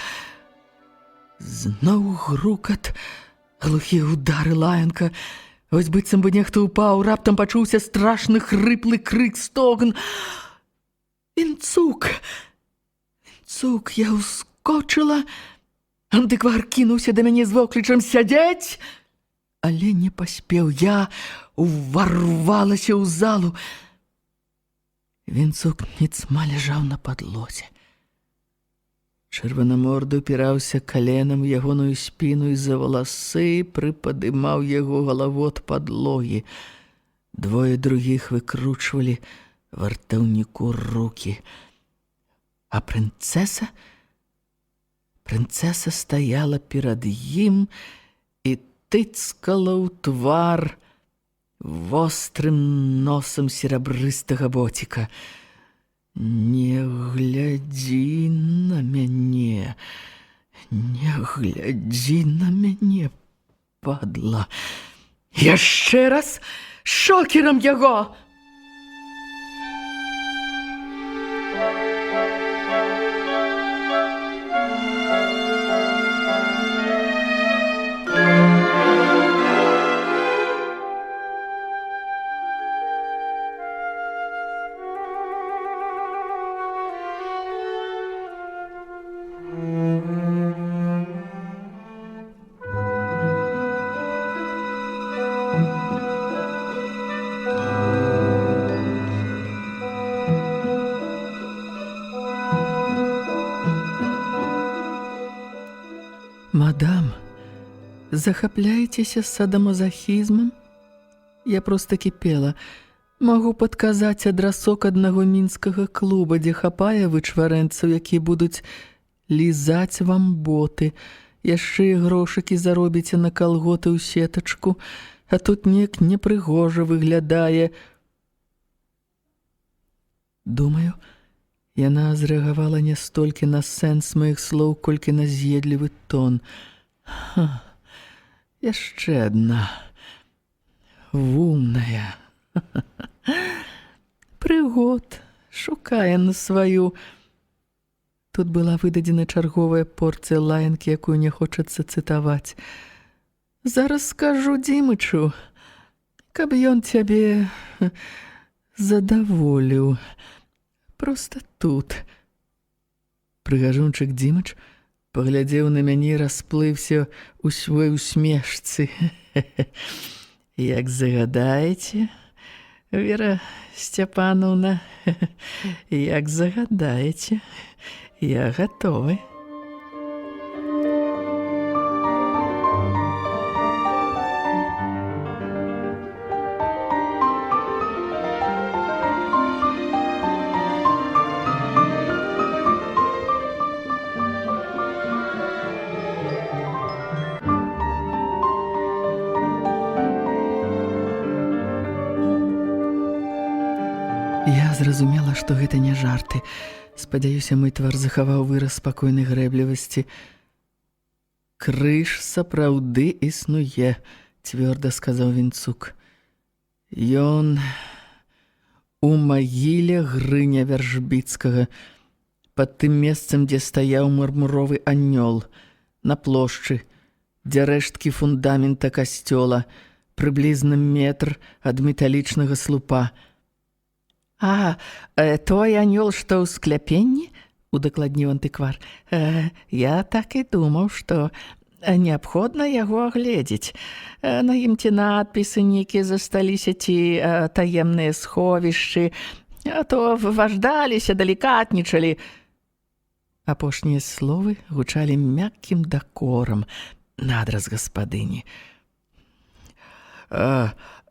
[SPEAKER 3] Зноў грукат, глухі ўдары, лаянка. Вось быццам бы нехта ўпаў, раптам пачуўся страшны хрыплы крык, стогн. Вінцук! Вінцук! Я ўскочыла. Антыквар кінуўся да мяне з воклічам: «Сядзець!» Але не паспеў. Я уварвалася ў залу. Вінцук ніцма ляжаў на падлозе. Чырванаморды ўпіраўся каленам у ягоную спіну і за валасы прыпадымаў яго галаву ад падлогі. Двое другіх выкручвалі вартаўніку рукі. А прынцэса? Прынцэса стаяла перад ім і тыцкала ў твар вострым носам серабрыстага боціка. «Не глядзі на мяне, не глядзі на мяне, падла! Яшчэ раз шокерам яго!» Мадам, захапляецеся садамазахізмам? Я проста кіпела. Магу падказаць адрасок аднаго мінскага клуба, дзе хапае вычварэнцаў, якія будуць лізаць вам боты. Яшчэ і грошыкі заробіце на калготы ў сетачку, а тут неяк непрыгожа выглядае. Думаю, яна зрэагавала не столькі на сэнс маіх слоў, колькі на з'едлівы тон. Яшчэ адна. Вумная. Прыгод. Шукае на сваю. Тут была выдадзена чарговая порцыя лаянкі, якую не хочацца цытаваць. Зараз скажу Дзімычу, каб ён цябе задаволіў. Проста тут. Прыгажунчык Дзімыч паглядзеў на мяне і расплыўся ў свой усмешцы. Як загадаеце, Вера Сцяпановна, як загадаеце, я гатовы. Я зразумела, што гэта не жарты. Спадзяюся, мой твар захаваў выраз спакойнай грэблівасці. «Крыж сапраўды існуе», цвёрда сказаў Вінцук. «Ён у магіле Грыня Вяржбіцкага, пад тым месцам, дзе стаяў мармуровы анёл, на плошчы, дзе рэшткі фундамента касцёла, прыблізна метр ад металічнага слупа». «А, той анёл, што ў скляпенні?» – удакладніў антыквар. «Я так і думаў, што неабходна яго агледзець. На ім ці надпісы нейкія засталіся, ці таемныя сховішчы, а то важдаліся, далікатнічалі». Апошнія словы гучалі мяккім дакорам на адрас гаспадыні.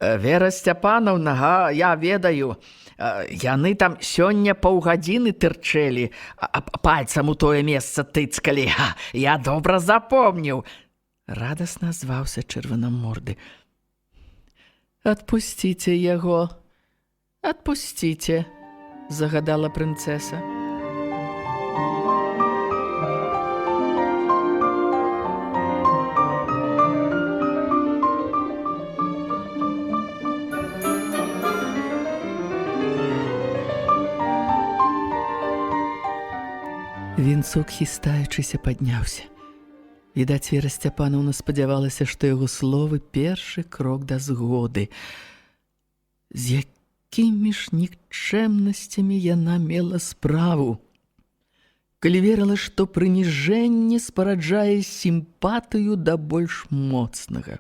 [SPEAKER 3] «Вера Сцяпановна, я ведаю, яны там сёння паўгадзіны тырчэлі, пальцам у тое месца тыцкалі. Я добра запомніў». Радасна зваўся чырванаморды. «Адпусціце яго, адпусціце», загадала прынцэса. Вінцук, хістаючыся, падняўся. Відаць, Вера Сцяпановна спадзявалася, што яго словы першы крок да згоды. З якімі ж нікчэмнасцямі яна мела справу, калі верыла, што прыніжэнне спараджае сімпатыю да больш моцнага.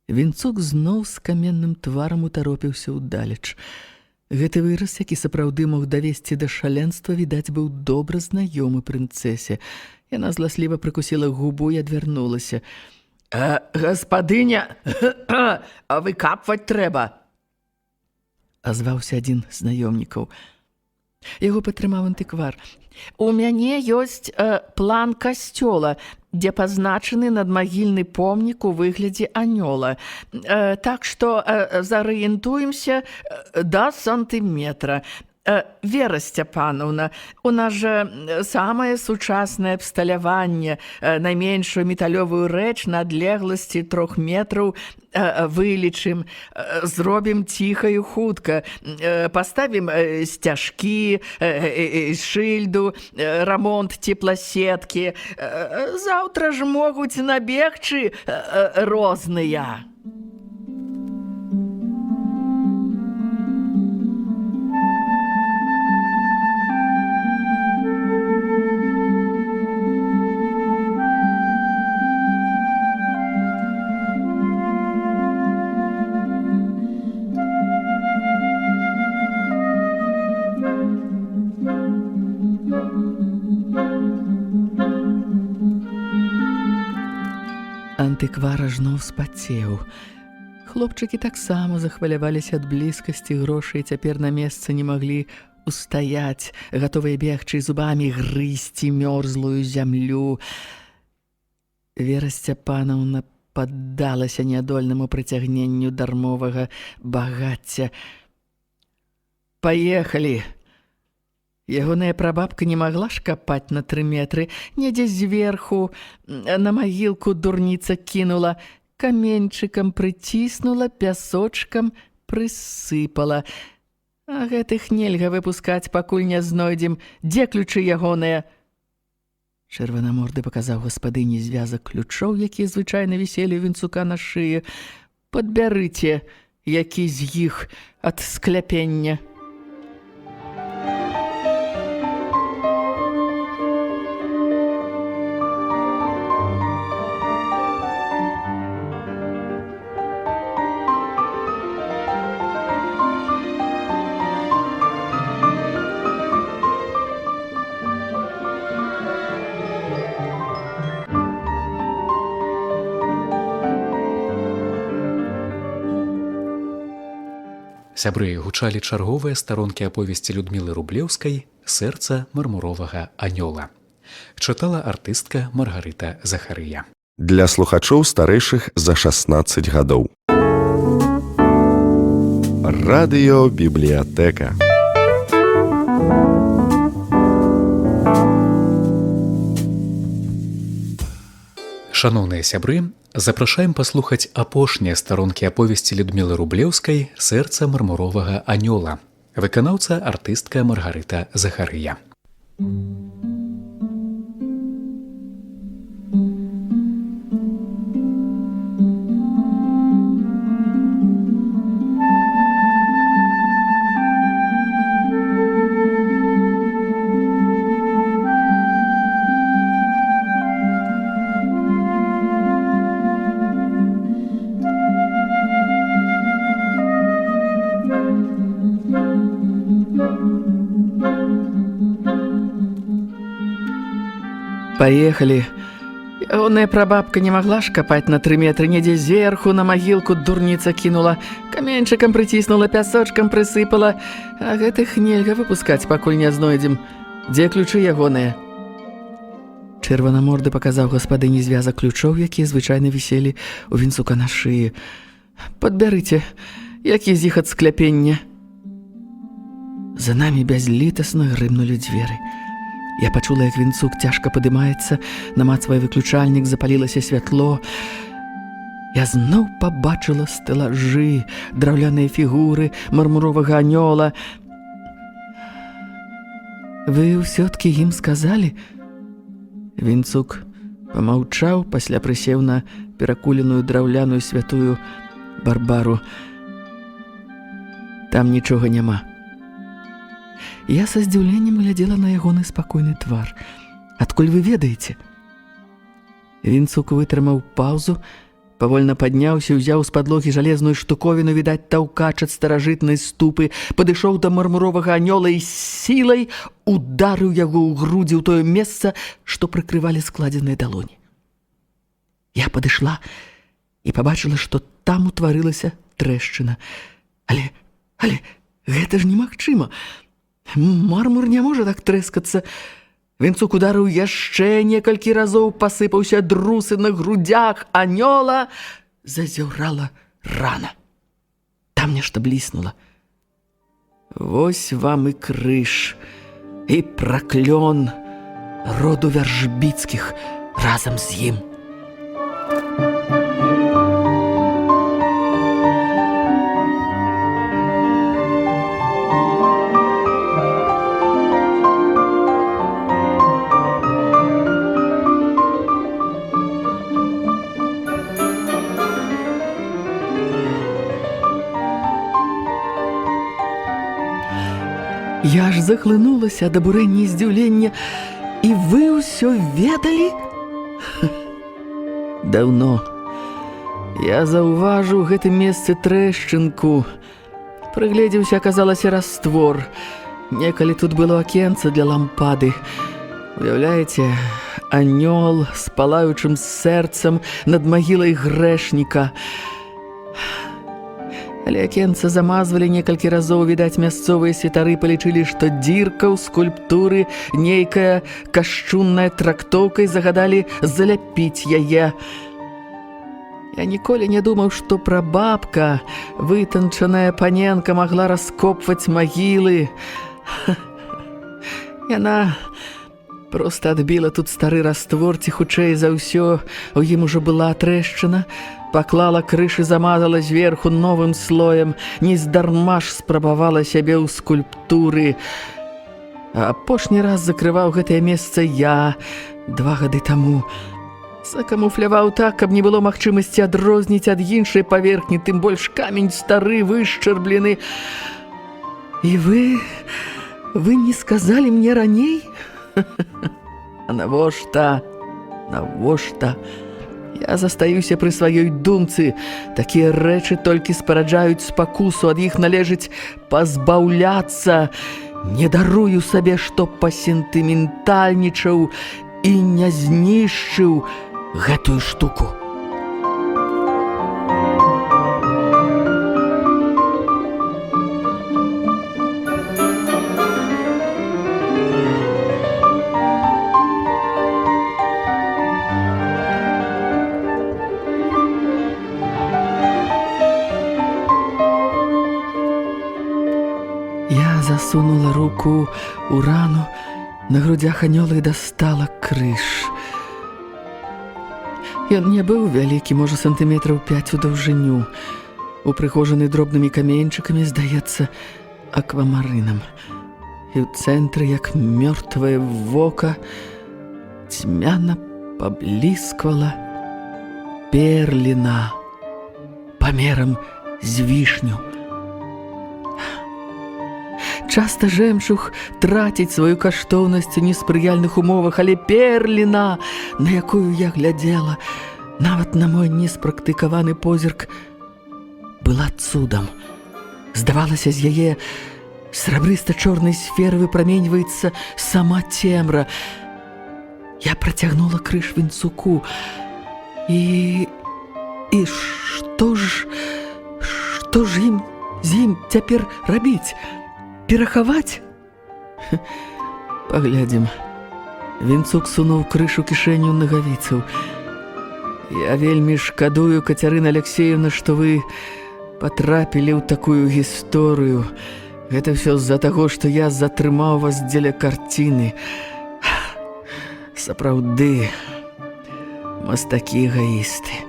[SPEAKER 3] Вінцук зноў з каменным тварам утаропіўся ўдалеч. Гэты выраз, які сапраўды мог давесці да шаленства, відаць, быў добра знаёмы прынцэсе. Яна зласліва прыкусіла губу і адвярнулася. «Гаспадыня, выкапваць трэба!» азваўся адзін з знаёмнікаў. Яго падтрымаў антыквар. «У мяне ёсць план касцёла, дзе пазначаны надмагільны помнік у выглядзе анёла. Так што зарыентуемся да сантыметра. Вера Сцяпановна, у нас жа самае сучаснае абсталяванне. Найменшую металёвую рэч на адлегласці 3 метраў вылічым. Зробім ціха і хутка. Паставім сцяжкі, шыльду, рамонт цепласеткі. Заўтра ж могуць набегчы розныя». антыквар ажно ўспацеў. Хлопчыкі таксама захваляваліся ад блізкасці грошай, цяпер на месцы не маглі устаяць, гатовыя бегчы зубамі грызці мёрзлую зямлю. Вера Сцяпанаўна паддалася нядольнаму прыцягненню дармовага багацця. «Паехалі!» Ягоная прабабка не магла ж капаць на 3 метры, недзе зверху на магілку дурніца кінула, каменьчыкам прыціснула, пясочкам прысыпала. А гэтых нельга выпускаць, пакуль не знойдзем. Дзе ключы ягоныя? Чырванаморды паказаў гаспадыні звязак ключоў, якія звычайна віселі ў Вінцука на шыі. «Падбярыце, які з іх ад скляпення».
[SPEAKER 2] Сябры, гучалі чарговыя старонкі аповесці Людмілы Рублеўскай «Сэрца мармуровага анёла». Чытала артыстка Маргарыта Захарыя.
[SPEAKER 1] Для слухачоў старэйшых за 16 гадоў. Радыёбібліятэка.
[SPEAKER 2] Шаноўныя сябры, запрашаем паслухаць апошнія старонкі аповесці Людмілы Рублеўскай «Сэрца мармуровага анёла». Выканаўца артыстка Маргарыта Захарыя.
[SPEAKER 3] «Паехалі!» Ягоная прабабка не магла ж капаць на 3 метры, недзе зверху на магілку дурніца кінула, каменьчыкам прыціснула, пясочкам прысыпала. А гэтых нельга выпускаць, пакуль не знойдзем. Дзе ключы ягоныя? Чырванаморды паказаў гаспадыні звязак ключоў, якія звычайна віселі ў Вінцука на шыі. «Падбярыце, які з іх ад скляпення». За намі бязлітасна грымнулі дзверы. Я пачула, як Вінцук цяжка падымаецца, намацвае выключальнік, запалілася святло. Я зноў пабачыла стэлажы, драўляныя фігуры мармуровага анёла. «Вы ўсё-ткі ім сказалі?» Вінцук памаўчаў, пасля прысеў на перакуленую драўляную святую Барбару. «Там нічога няма». Я са здзіўленнем глядзела на ягоны спакойны твар. «Адкуль вы ведаеце?» Вінцук вытрымаў паўзу, павольна падняўся, узяў з падлогі жалезную штуковіну, відаць, таўкач ад старажытнай ступы, падышоў да мармуровага анёла і сілай ударыў яго ў грудзі ў тое месца, што прыкрывалі складзеныя далоні. Я падышла і пабачыла, што там утварылася трэшчына. Але гэта ж немагчыма. Мармур не можа так трэскацца. Вінцук ударыў яшчэ некалькі разоў, пасыпаўся друсы на грудях анёла. Зазяўрала рана. Там нешта бліснула. Вось вам і крыж, і праклён роду Вяржбіцкіх разам з ім. Я аж захлынулася ад абурэння і здзіўлення. І вы ўсё ведалі? Даўно. Я заўважыў у гэтым месцы трэшчынку. Прыгледзеўся, аказалася раствор. Некалі тут было акенца для лампады. Уяўляеце, анёл з палаючым сэрцам над магілай грэшніка. Але акенца замазвалі некалькі разоў, відаць, мясцовыя святары палічылі, што дзірка ў скульптуры нейкая кашчунная трактоўка і загадалі заляпіць яе. Я ніколі не думаў, што прабабка, вытанчаная паненка, магла раскопваць магілы. Яна проста адбіла тут стары раствор, ці хутчэй за ўсё, у ім ужо была трэшчына, паклала крыш і замазала зверху новым слоем, нездарма ж спрабавала сябе ў скульптуры. А апошні раз закрываў гэтае месца я 2 гады таму. Закамуфляваў так, каб не было магчымасці адрозніць ад іншай паверхні, тым больш камень стары, вышчарблены. І вы не сказалі мне раней? А навошта? Навошта? Я застаюся пры сваёй думцы. Такія рэчы толькі спараджаюць спакусу, ад іх належыць пазбаўляцца. Не дарую сабе, што пасентыментальнічаў і не знішчыў гэтую штуку. Я засунула руку ў рану на грудях анёла і дастала крыж. Ён не быў вялікі, можа, сантыметраў 5 у даўжыню, упрыгожаны дробнымі каменьчыкамі, здаецца, аквамарынам. І ў цэнтры, як мёртвае вока, цьмяна паблісквала перліна памерам з вішню. Часта жэмчуг траціць сваю каштоўнасць у неспрыяльных умовах, але перліна, на якую я глядзела, нават на мой неспрактыкаваны позірк, была цудам. Здавалася, з яе срабрыста-чорнай сферы выпраменьваецца сама цемра. Я працягнула крыж вінцуку. І што ж з ім цяпер рабіць? Перахаваць? Паглядзім. Вінцук сунуў крыж у кішэню нагавіцаў. Я вельмі шкадую, Кацярына Алексеевна, што вы патрапілі ў такую гісторыю. Гэта ўсё з-за таго, што я затрымаў вас дзеля карціны. Сапраўды, мастакі эгоісты.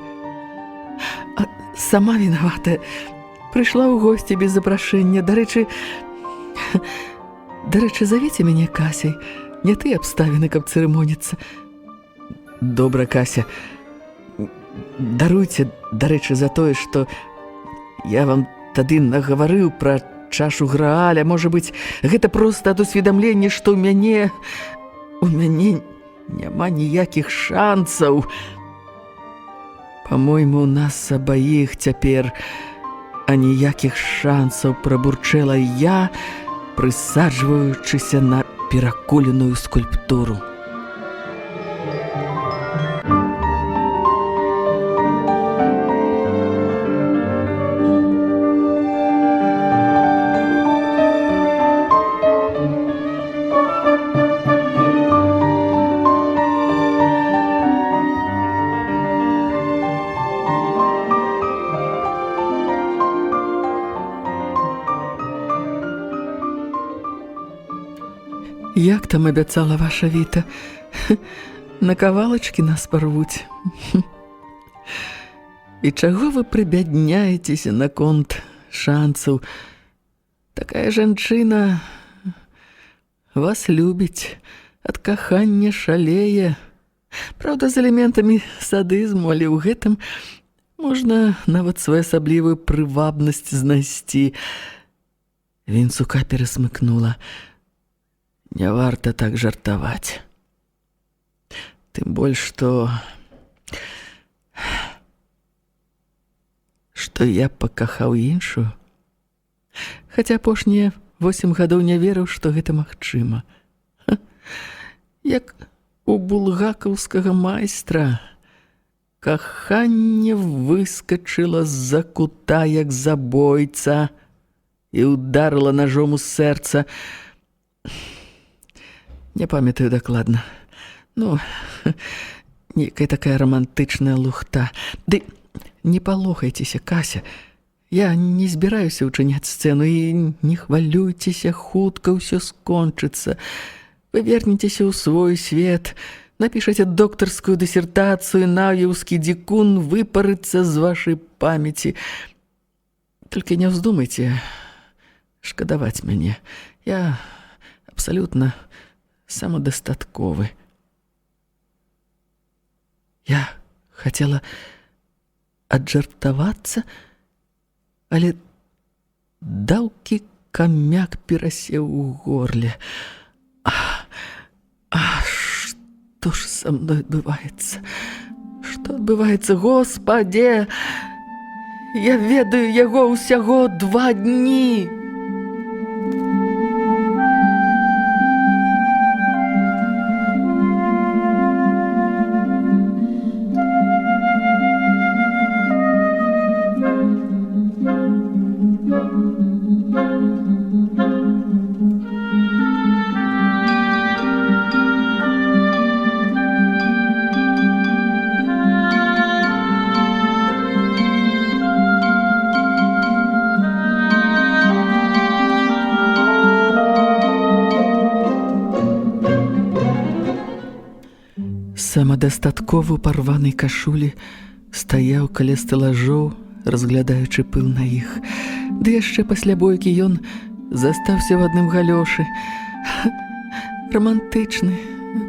[SPEAKER 3] А сама вінавата. Прыйшла ў госці без запрашэння. Дарэчы, завіце мяне Касяй. Не ты абставіны, каб цырымоніцца. Добра, Кася. Даруйце, дарэчы, за тое, што я вам тады нагаварыў пра чашу Грааля. Можа быць, гэта проста ад усведамлення, што ў мяне няма ніякіх шансаў. Па-мойму, у нас абаіх цяпер аніякіх шансаў, прабурчэла я, прысаджваючыся на перакуленую скульптуру. Як там абяцала ваша Віта? На кавалачкі нас парвуць. І чаго вы прыбядняецеся наконт шансаў? Такая жанчына вас любіць, ад кахання шалее. Праўда, з элементамі садызму, але ў гэтым можна нават своеасаблівую прывабнасць знайсці. Вінцука перасмыкнула. Не варта так жартаваць. Тым больш, што я пакахаў іншую. Хаця апошнія 8 гадоў не верыў, што гэта магчыма. Як у булгакаўскага майстра. Каханне выскачыла з-за кута, як забойца, і ударыла ножом у сэрца. Не памятаю дакладна. Ну, некая такая романтычная лухта. Ды не палохайцеся, Кася. Я не збіраюся ўчыняць сцэну, і не хвалюйцеся, хутка ўсё скончыцца. Вы вернетеся ў свой свет, напішаце доктарскую дысертацыю, наўеўскі дзікун выпарыцца з вашай памяці. Толькі не вздумайце шкадаваць мяне. Я абсалютна самадастатковы. Я хацела аджартавацца, але даўкі камяк перасеў у горле. Што ж са мной адбываецца? Што адбываецца, Господзе? Я ведаю яго ўсяго 2 дні. Самадастатковы у парванай кашулі стаяў каля стэлажоў, разглядаючы пыл на іх. Ды яшчэ пасля бойкі ён застаўся в адным галёшы. Романтычны,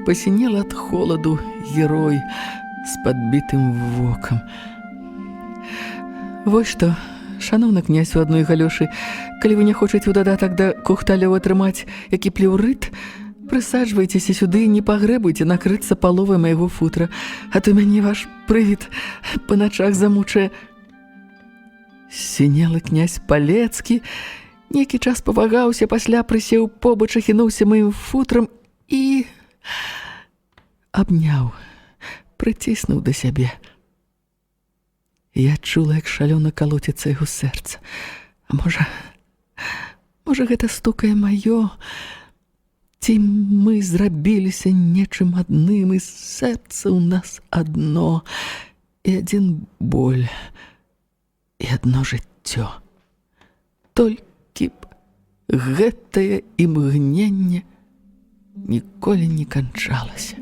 [SPEAKER 3] пасінел ад холаду герой з падбітым вокам. Вось што, шаноўны князь у адной галёшы, калі вы не хочаце ў дадатак да кухталёў атрымаць які плеўрыт, прысаджвайцеся сюды і не пагрэбуйце накрыцца паловай майго футра, а то мяне ваш прывід па начах замучае. Сінелы князь Палецкі нейкі час павагаўся, пасля прысеў побач, ахінуўся маім футрам і абняў, прыціснуў да сябе. Я чула, як шалёна калоціцца яго сэрца. А можа, гэта стукае маё, ці мы зрабіліся нечым адным, і сэрца ў нас адно, і адзін боль, і адно жыццё. Толькі б гэтае імгненне ніколі не канчалася.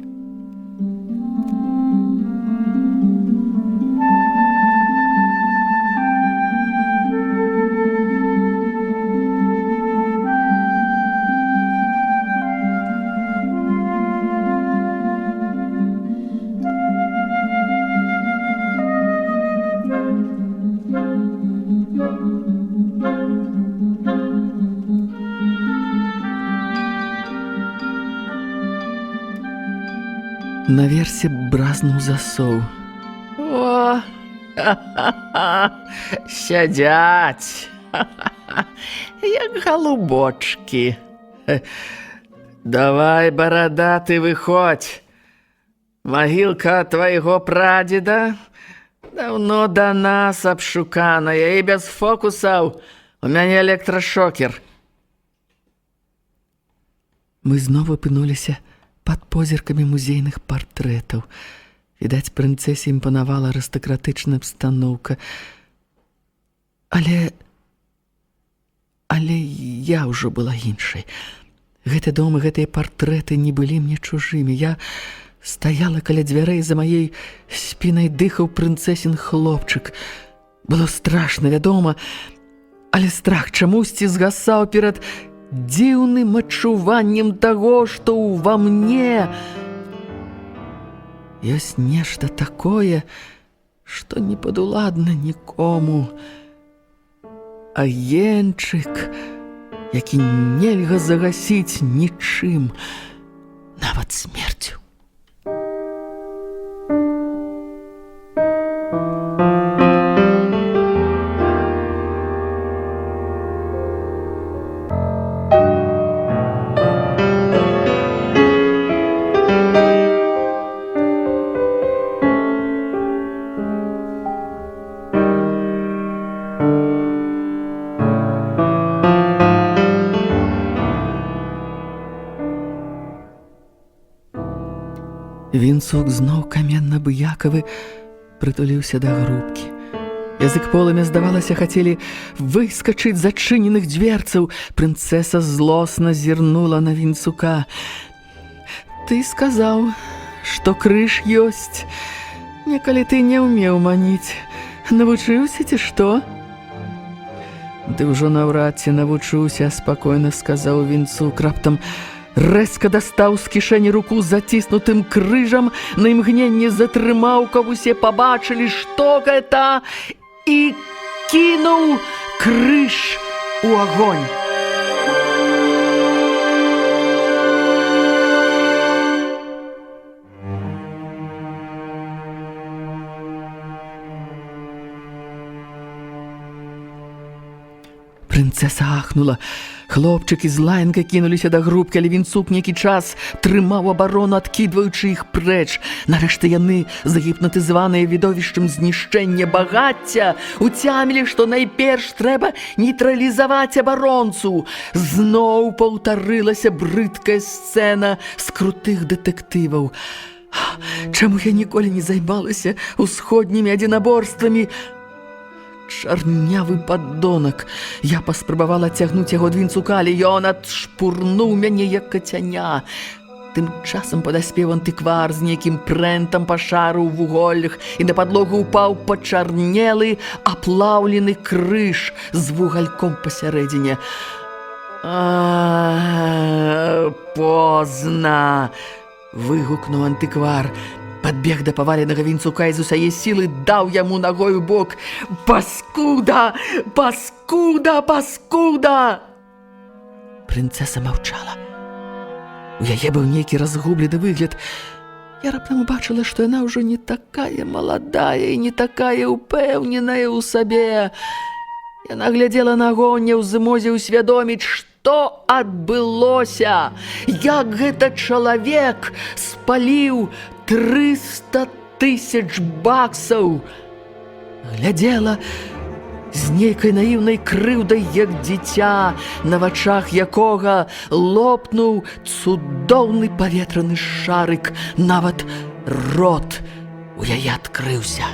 [SPEAKER 3] Наверсе бразнуў засоў. О, сядзяць, як галубочкі. Давай, барадаты, выходь. Магілка твайго прадзеда даўно да нас абшуканая, і без фокусаў. У мяне электрашокер. Мы зноў апынуліся пад позіркамі музейных партрэтаў. Відаць, прынцэсе імпанавала арыстакратычная абстаноўка. Але я ўжо была іншай. Гэты дом і гэтыя партрэты не былі мне чужымі. Я стаяла каля дзвярэй, за маей спінай дыхаў прынцэсін хлопчык. Было страшна, вядома, але страх чамусьці згасаў перад дзіўным адчуваннем таго, што ўва мне ёсць нешта такое, што не падуладна нікому. Агеньчык, які нельга загасіць нічым, нават смерцю. Вінцук зноў каменна-абыякавы прытуліўся да грубкі. Язык полымя, здавалася, хацелі выскачыць з адчыненых дзверцаў. Прынцэса злосна зірнула на Вінцука. «Ты сказаў, што крыж ёсць. Некалі ты не ўмеў маніць. Навучыўся ці што?» «Ды ўжо наўрад ці навучуся», – спакойна сказаў Вінцук. Раптам рэзка дастаў з кішэні руку з заціснутым крыжам, на імгненне затрымаў, каб усе пабачылі, што гэта, і кінуў крыж у агонь. Прынцэса ахнула. Хлопчыкі з лаянкай кінуліся да грубкі, але Вінцук нейкі час трымаў абарону, адкідваючы іх прэч. Нарэшце яны, загіпнатызаваныя відовішчам знішчэння багацця, уцямілі, што найперш трэба нейтралізаваць абаронцу. Зноў паўтарылася брыдкая сцэна з крутых дэтэктываў. Чаму я ніколі не займалася усходнімі адзінаборствамі? Чарнявы паддонак. Я паспрабавала цягнуць яго ад Вінцука, але ён адшпурнуў мяне, як кацяня. Тым часам падаспеў антыквар з нейкім прэнтам па шару ў вуголлях, і на падлогу ўпаў пачарнелы, аплаўлены крыж з вугальком пасярэдзіне. «Позна!» – выгукнуў антыквар. Падбег да паваленага Вінцука і з усяе сілы даў яму нагой у бок. «Паскуда! Паскуда! Паскуда!» Прынцэса маўчала. У яе быў нейкі разгублены выгляд. Я раптам убачыла, што яна ўжо не такая маладая і не такая ўпэўненая ў сабе. Яна глядзела на агонь, у змозе ўсвядоміць, што адбылося, як гэта чалавек спаліў 300 000 баксаў. Глядзела з нейкай наіўнай крыўдай, як дзіця, на вачах якога лопнуў цудоўны паветраны шарык. Нават рот у яе адкрыўся.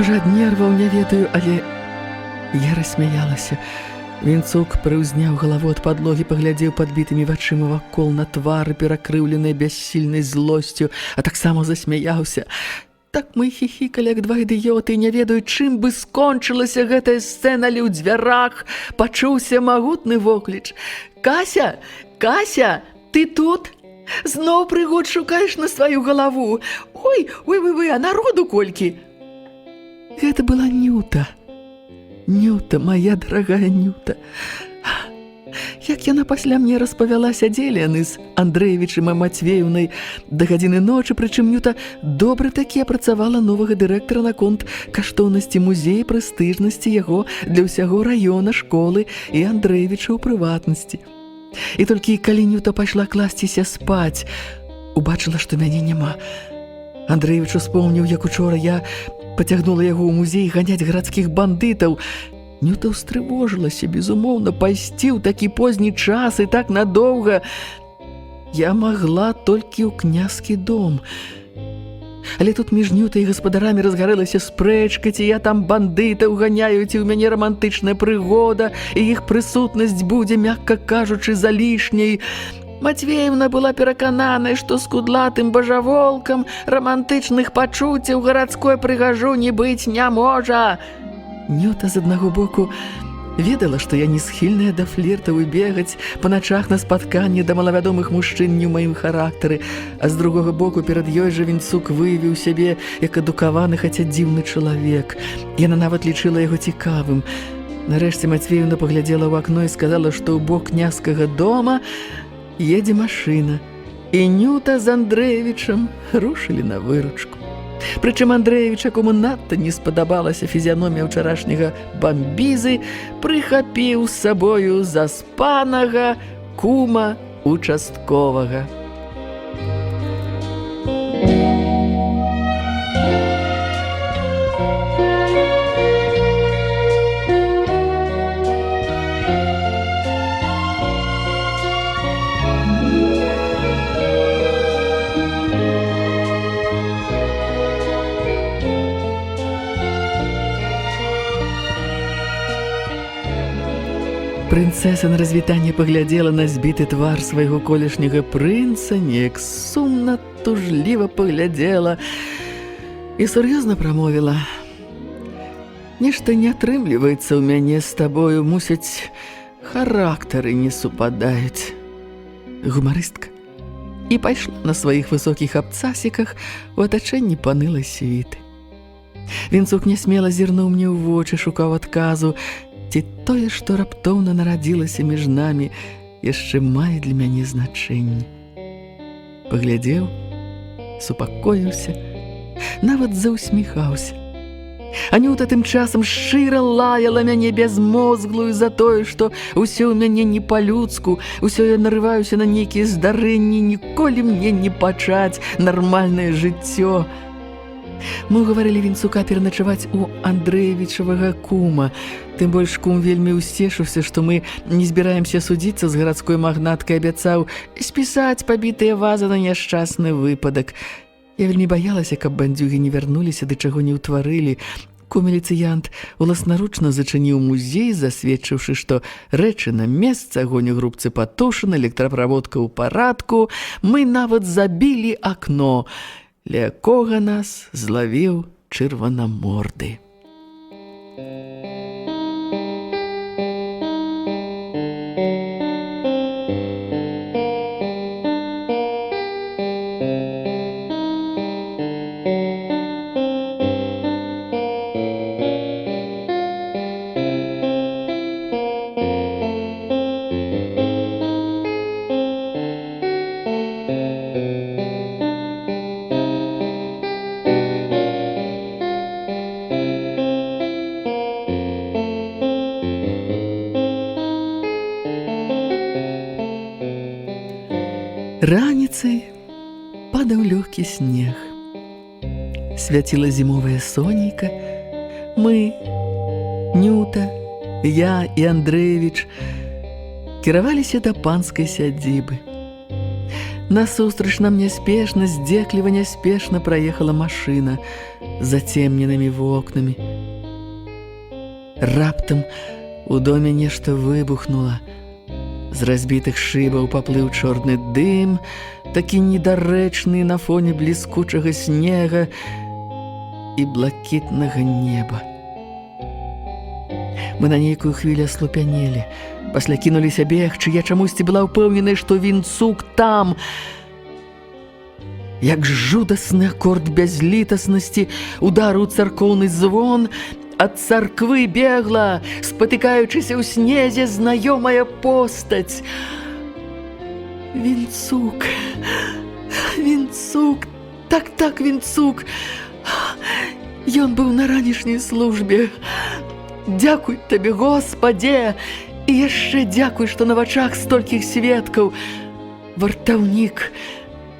[SPEAKER 3] Можа, ад нерваў, не ведаю, але я рассмяялася. Вінцук прыўзняў галаву ад падлогі, паглядзеў падбітымі вачыма вакол на твары, перакрыўленыя бяссільнай злосцю, а таксама засмяяўся. Так мы хіхікалі, як два ідыёты, і не ведаю, чым бы скончылася гэтая сцэна, але ў дзвярах пачуўся магутны вокліч. «Кася! Кася! Ты тут? Зноў прыгод шукаеш на сваю галаву? Ой, а народу колькі!» Гэта была Нюта. Нюта, моя дарагая Нюта. Як яна пасля мне распавяла, сядзелі яны з Андрэевічым і Мацвееўнай да гадзіны ночы, прычым Нюта добра такі апрацавала новага дырэктара наконт каштоўнасці музея, прэстыжнасці яго для ўсяго раёна, школы і Андрэевіча ў прыватнасці. І толькі калі Нюта пайшла класціся спаць, убачыла, што мяне няма. Андрэевіч успомніў, як учора я пацягнула яго ў музей ганяць гарадскіх бандытаў. Нюта ўстрывожылася, безумоўна, пайсці ў такі позні час і так надоўга. Я магла толькі ў княскі дом. Але тут між Нютай і гаспадарамі разгарэлася спрэчка, ці я там бандытаў ганяю, ці ў мяне рамантычная прыгода, і іх прысутнасць будзе, мякка кажучы, залішняй. Мацвеевна была перакананая, што з кудлатым бажаволкам рамантычных пачуццяў гарадской прыгажуні быць не можа. Нюта з аднаго боку Ведала, што я не схільная да фліртаў і бегаць па начах на спатканні да малавядомых мужчын не ў маім характары, а з другога боку перад ёй жа Вінцук выявіў сябе як адукаваны, хаця дзіўны чалавек. Яна нават лічыла яго цікавым. Нарэшце Мацвеевна паглядзела ў акно і сказала, што ў бок княскага дома едзе машына, і Нюта з Андрэевічам рушылі на выручку. Прычым Андрэевіч, якому надта не спадабалася фізіяномія ўчарашняга бамбізы, прыхапіў з сабою заспанага кума участковага. Прынцэса на развітанне паглядзела на збіты твар свайго колішняга прынца, неяк сумна, тужліва паглядзела і сур'ёзна прамовіла: «Нешта не атрымліваецца ў мяне з табою, мусяць, характары не супадаюць». Гумарыстка і пайшла на сваіх высокіх абцасіках у атачэнні панылай світы. Вінцук нясмела зірнуў мне ў вочы, шукаў адказу, ці тое, што раптоўна нарадзілася між намі, яшчэ мае для мяне значэнне. Паглядзеў, супакоіўся, нават заўсміхаўся. Анюта тым часам шчыра лаяла мяне бязмозглую за тое, што ўсё ў мяне не па-людску, усё я нарываюся на нейкія здарэнні, ніколі мне не пачаць нармальнае жыццё. Мы ўгаварылі Вінцука пераначаваць у Андрэевічавага кума. Тым больш кум вельмі ўсцешыўся, што мы не збіраемся судзіцца з гарадской магнаткай, абяцаў спісаць пабітыя вазы на няшчасны выпадак. Я вельмі баялася, каб бандзюгі не вярнуліся, ды чаго не ўтварылі. Кум-міліцыянт уласнаручна зачыніў музей, засведчыўшы, што рэчы на месцы, агонь у грубцы патушаны, электраправодка ў парадку. Мы нават забілі акно, ля якога нас злавіў чырванаморды. Раніцай падаў лёгкі снег. Свяціла зімовае сонейка. Мы, Нюта, я і Андрэевіч кіраваліся да панскай сядзібы. Насустрач нам няспешна, здзекліва няспешна праехала машына з зацемненымі вокнамі. Раптам у доме нешта выбухнула. З разбітых шыбаў паплыў чорны дым, такі недарэчны на фоне бліскучага снега і блакітнага неба. Мы на нейкую хвілю аслупянелі, пасля кінуліся бегчы, я чамусьці была ўпэўненая, што Вінцук там. Як жудасны акорд бязлітаснасці ударыў царкоўны звон, ад царквы бегла, спатыкаючыся ў снезе, знаёмая постаць. Вінцук, Вінцук, так, Вінцук. Ён быў на ранішняй службе. Дзякуй табе, Господзе, і яшчэ дзякуй, што на вачах столькіх сведкаў. Вартаўнік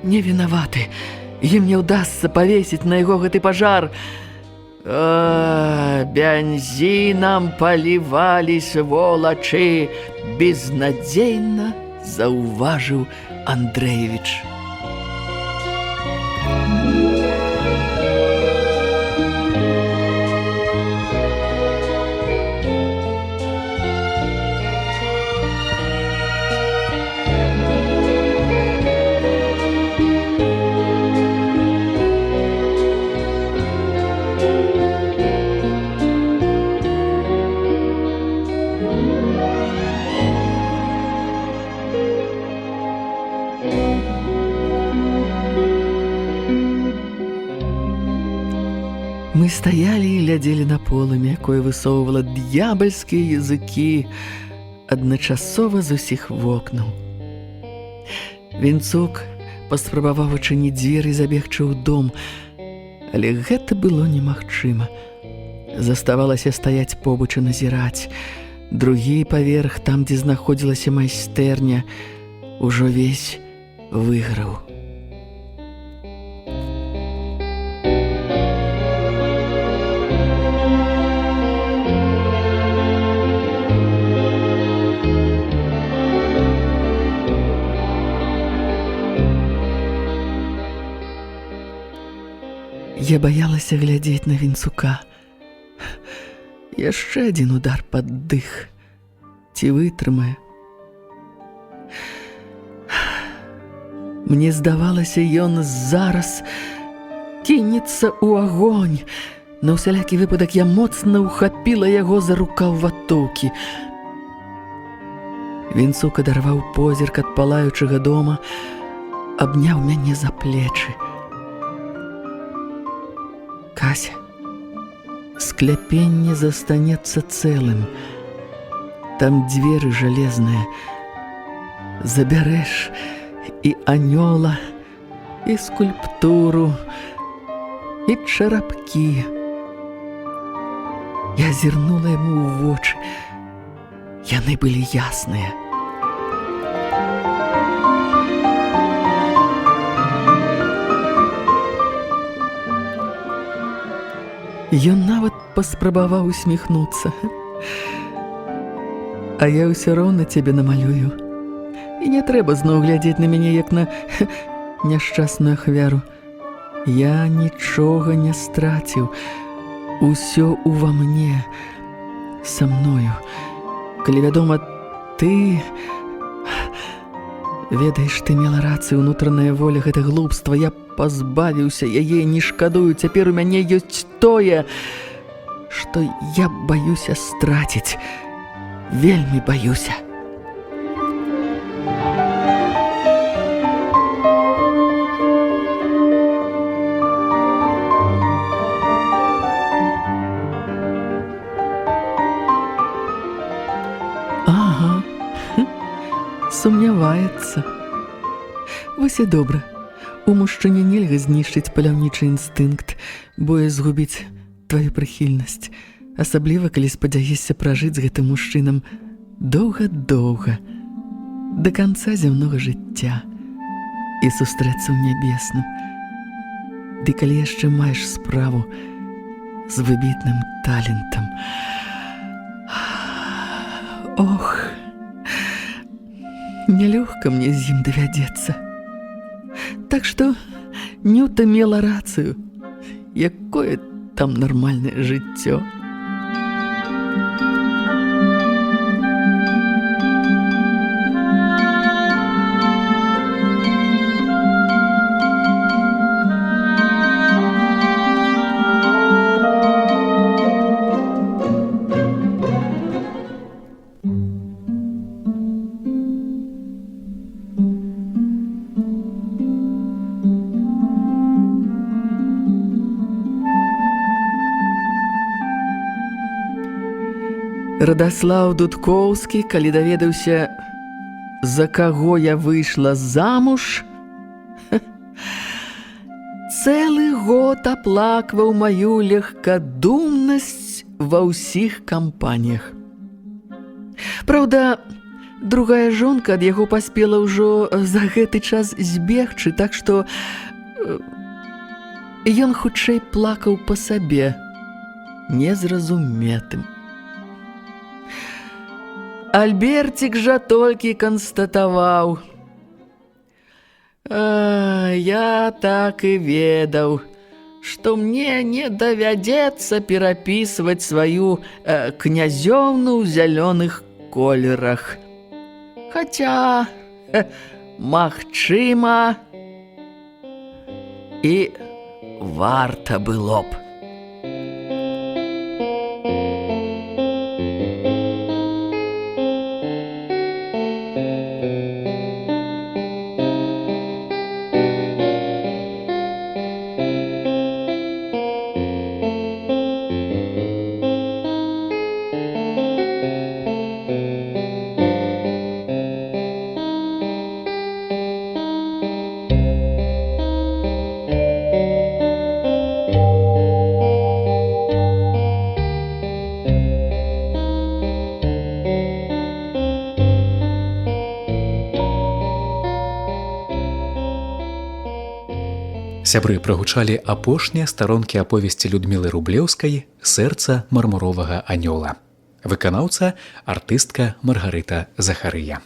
[SPEAKER 3] не вінаваты, ім не ўдасца павесіць на яго гэты пажар. Бензинам поливали сволочи, безнадзейна заўважыў Андрэевіч. стаялі і глядзелі на полымя, якое высоўвала д'ябальскія языкі адначасова з усіх вокнаў. Вінцук паспрабаваў адчыніць дзверы і забегчы ў дом, але гэта было немагчыма. Заставалася стаяць побач і назіраць. Другі паверх, там, дзе знаходзілася майстэрня, ужо весь выйграў. Я баялася глядзець на Вінцука. Яшчэ адзін удар пад дых. Ці вытрымае? Мне здавалася, ён зараз кінецца ў агонь. На ўсялякі выпадак я моцна ўхапіла яго за рукаў ватоўкі. Вінцук адарваў позірк ад палаючага дома, абняў мяне за плечы. Кася, скляпенне застанецца цэлым. Там дзверы жалезныя. Забярэш і анёла, і скульптуру, і чарапкі. Я зірнула яму ў вочы. Яны былі ясныя. Ён нават паспрабаваў усміхнуцца. А я ўсё роўна цябе намалюю. І не трэба зноў глядзець на мяне, як на няшчасную ахвяру. Я нічога не страціў. Усё ува мне, са мною. Калі, вядома, ты... Ведаеш, ты мела рацыю, унутраная воля — гэта глупства. Я пазбавіўся яе, не шкадую. Цяпер у мяне ёсць тое, што я баюся страціць. Вельмі баюся. Ага, сумняваецца. Вось і добра. У мужчыне нельга знішчыць паляўнічы інстынкт, боясь згубіць тваю прыхільнасць, асабліва калі спадзяешся пражыць з гэтым мужчынам доўга-доўга, да канца зямнога жыцця і сустрэцца ў нябесным. Ды калі яшчэ маеш справу з выбітным талентам. Ох, нялёгка мне з ім давядзецца. Так што Нюта мела рацыю. Якое там нармальнае жыццё. Радаслаў Дудкоўскі, калі даведаўся, за каго я выйшла замуж, цэлы год аплакваў маю легкадумнасць ва ўсіх кампаніях. Праўда, другая жонка ад яго паспела ўжо за гэты час збегчы, так што ён хутчэй плакаў па сабе, незразуметым. Альберцік жа толькі канстатаваў: я так і ведаў, што мне не давядзецца перапісваць сваю князёўну ў зялёных колерах. Хаця, магчыма, і варта было б.
[SPEAKER 2] Сябры, прагучалі апошнія старонкі аповесці Людмілы Рублеўскай «Сэрца мармуровага анёла». Выканаўца – артыстка Маргарыта Захарыя.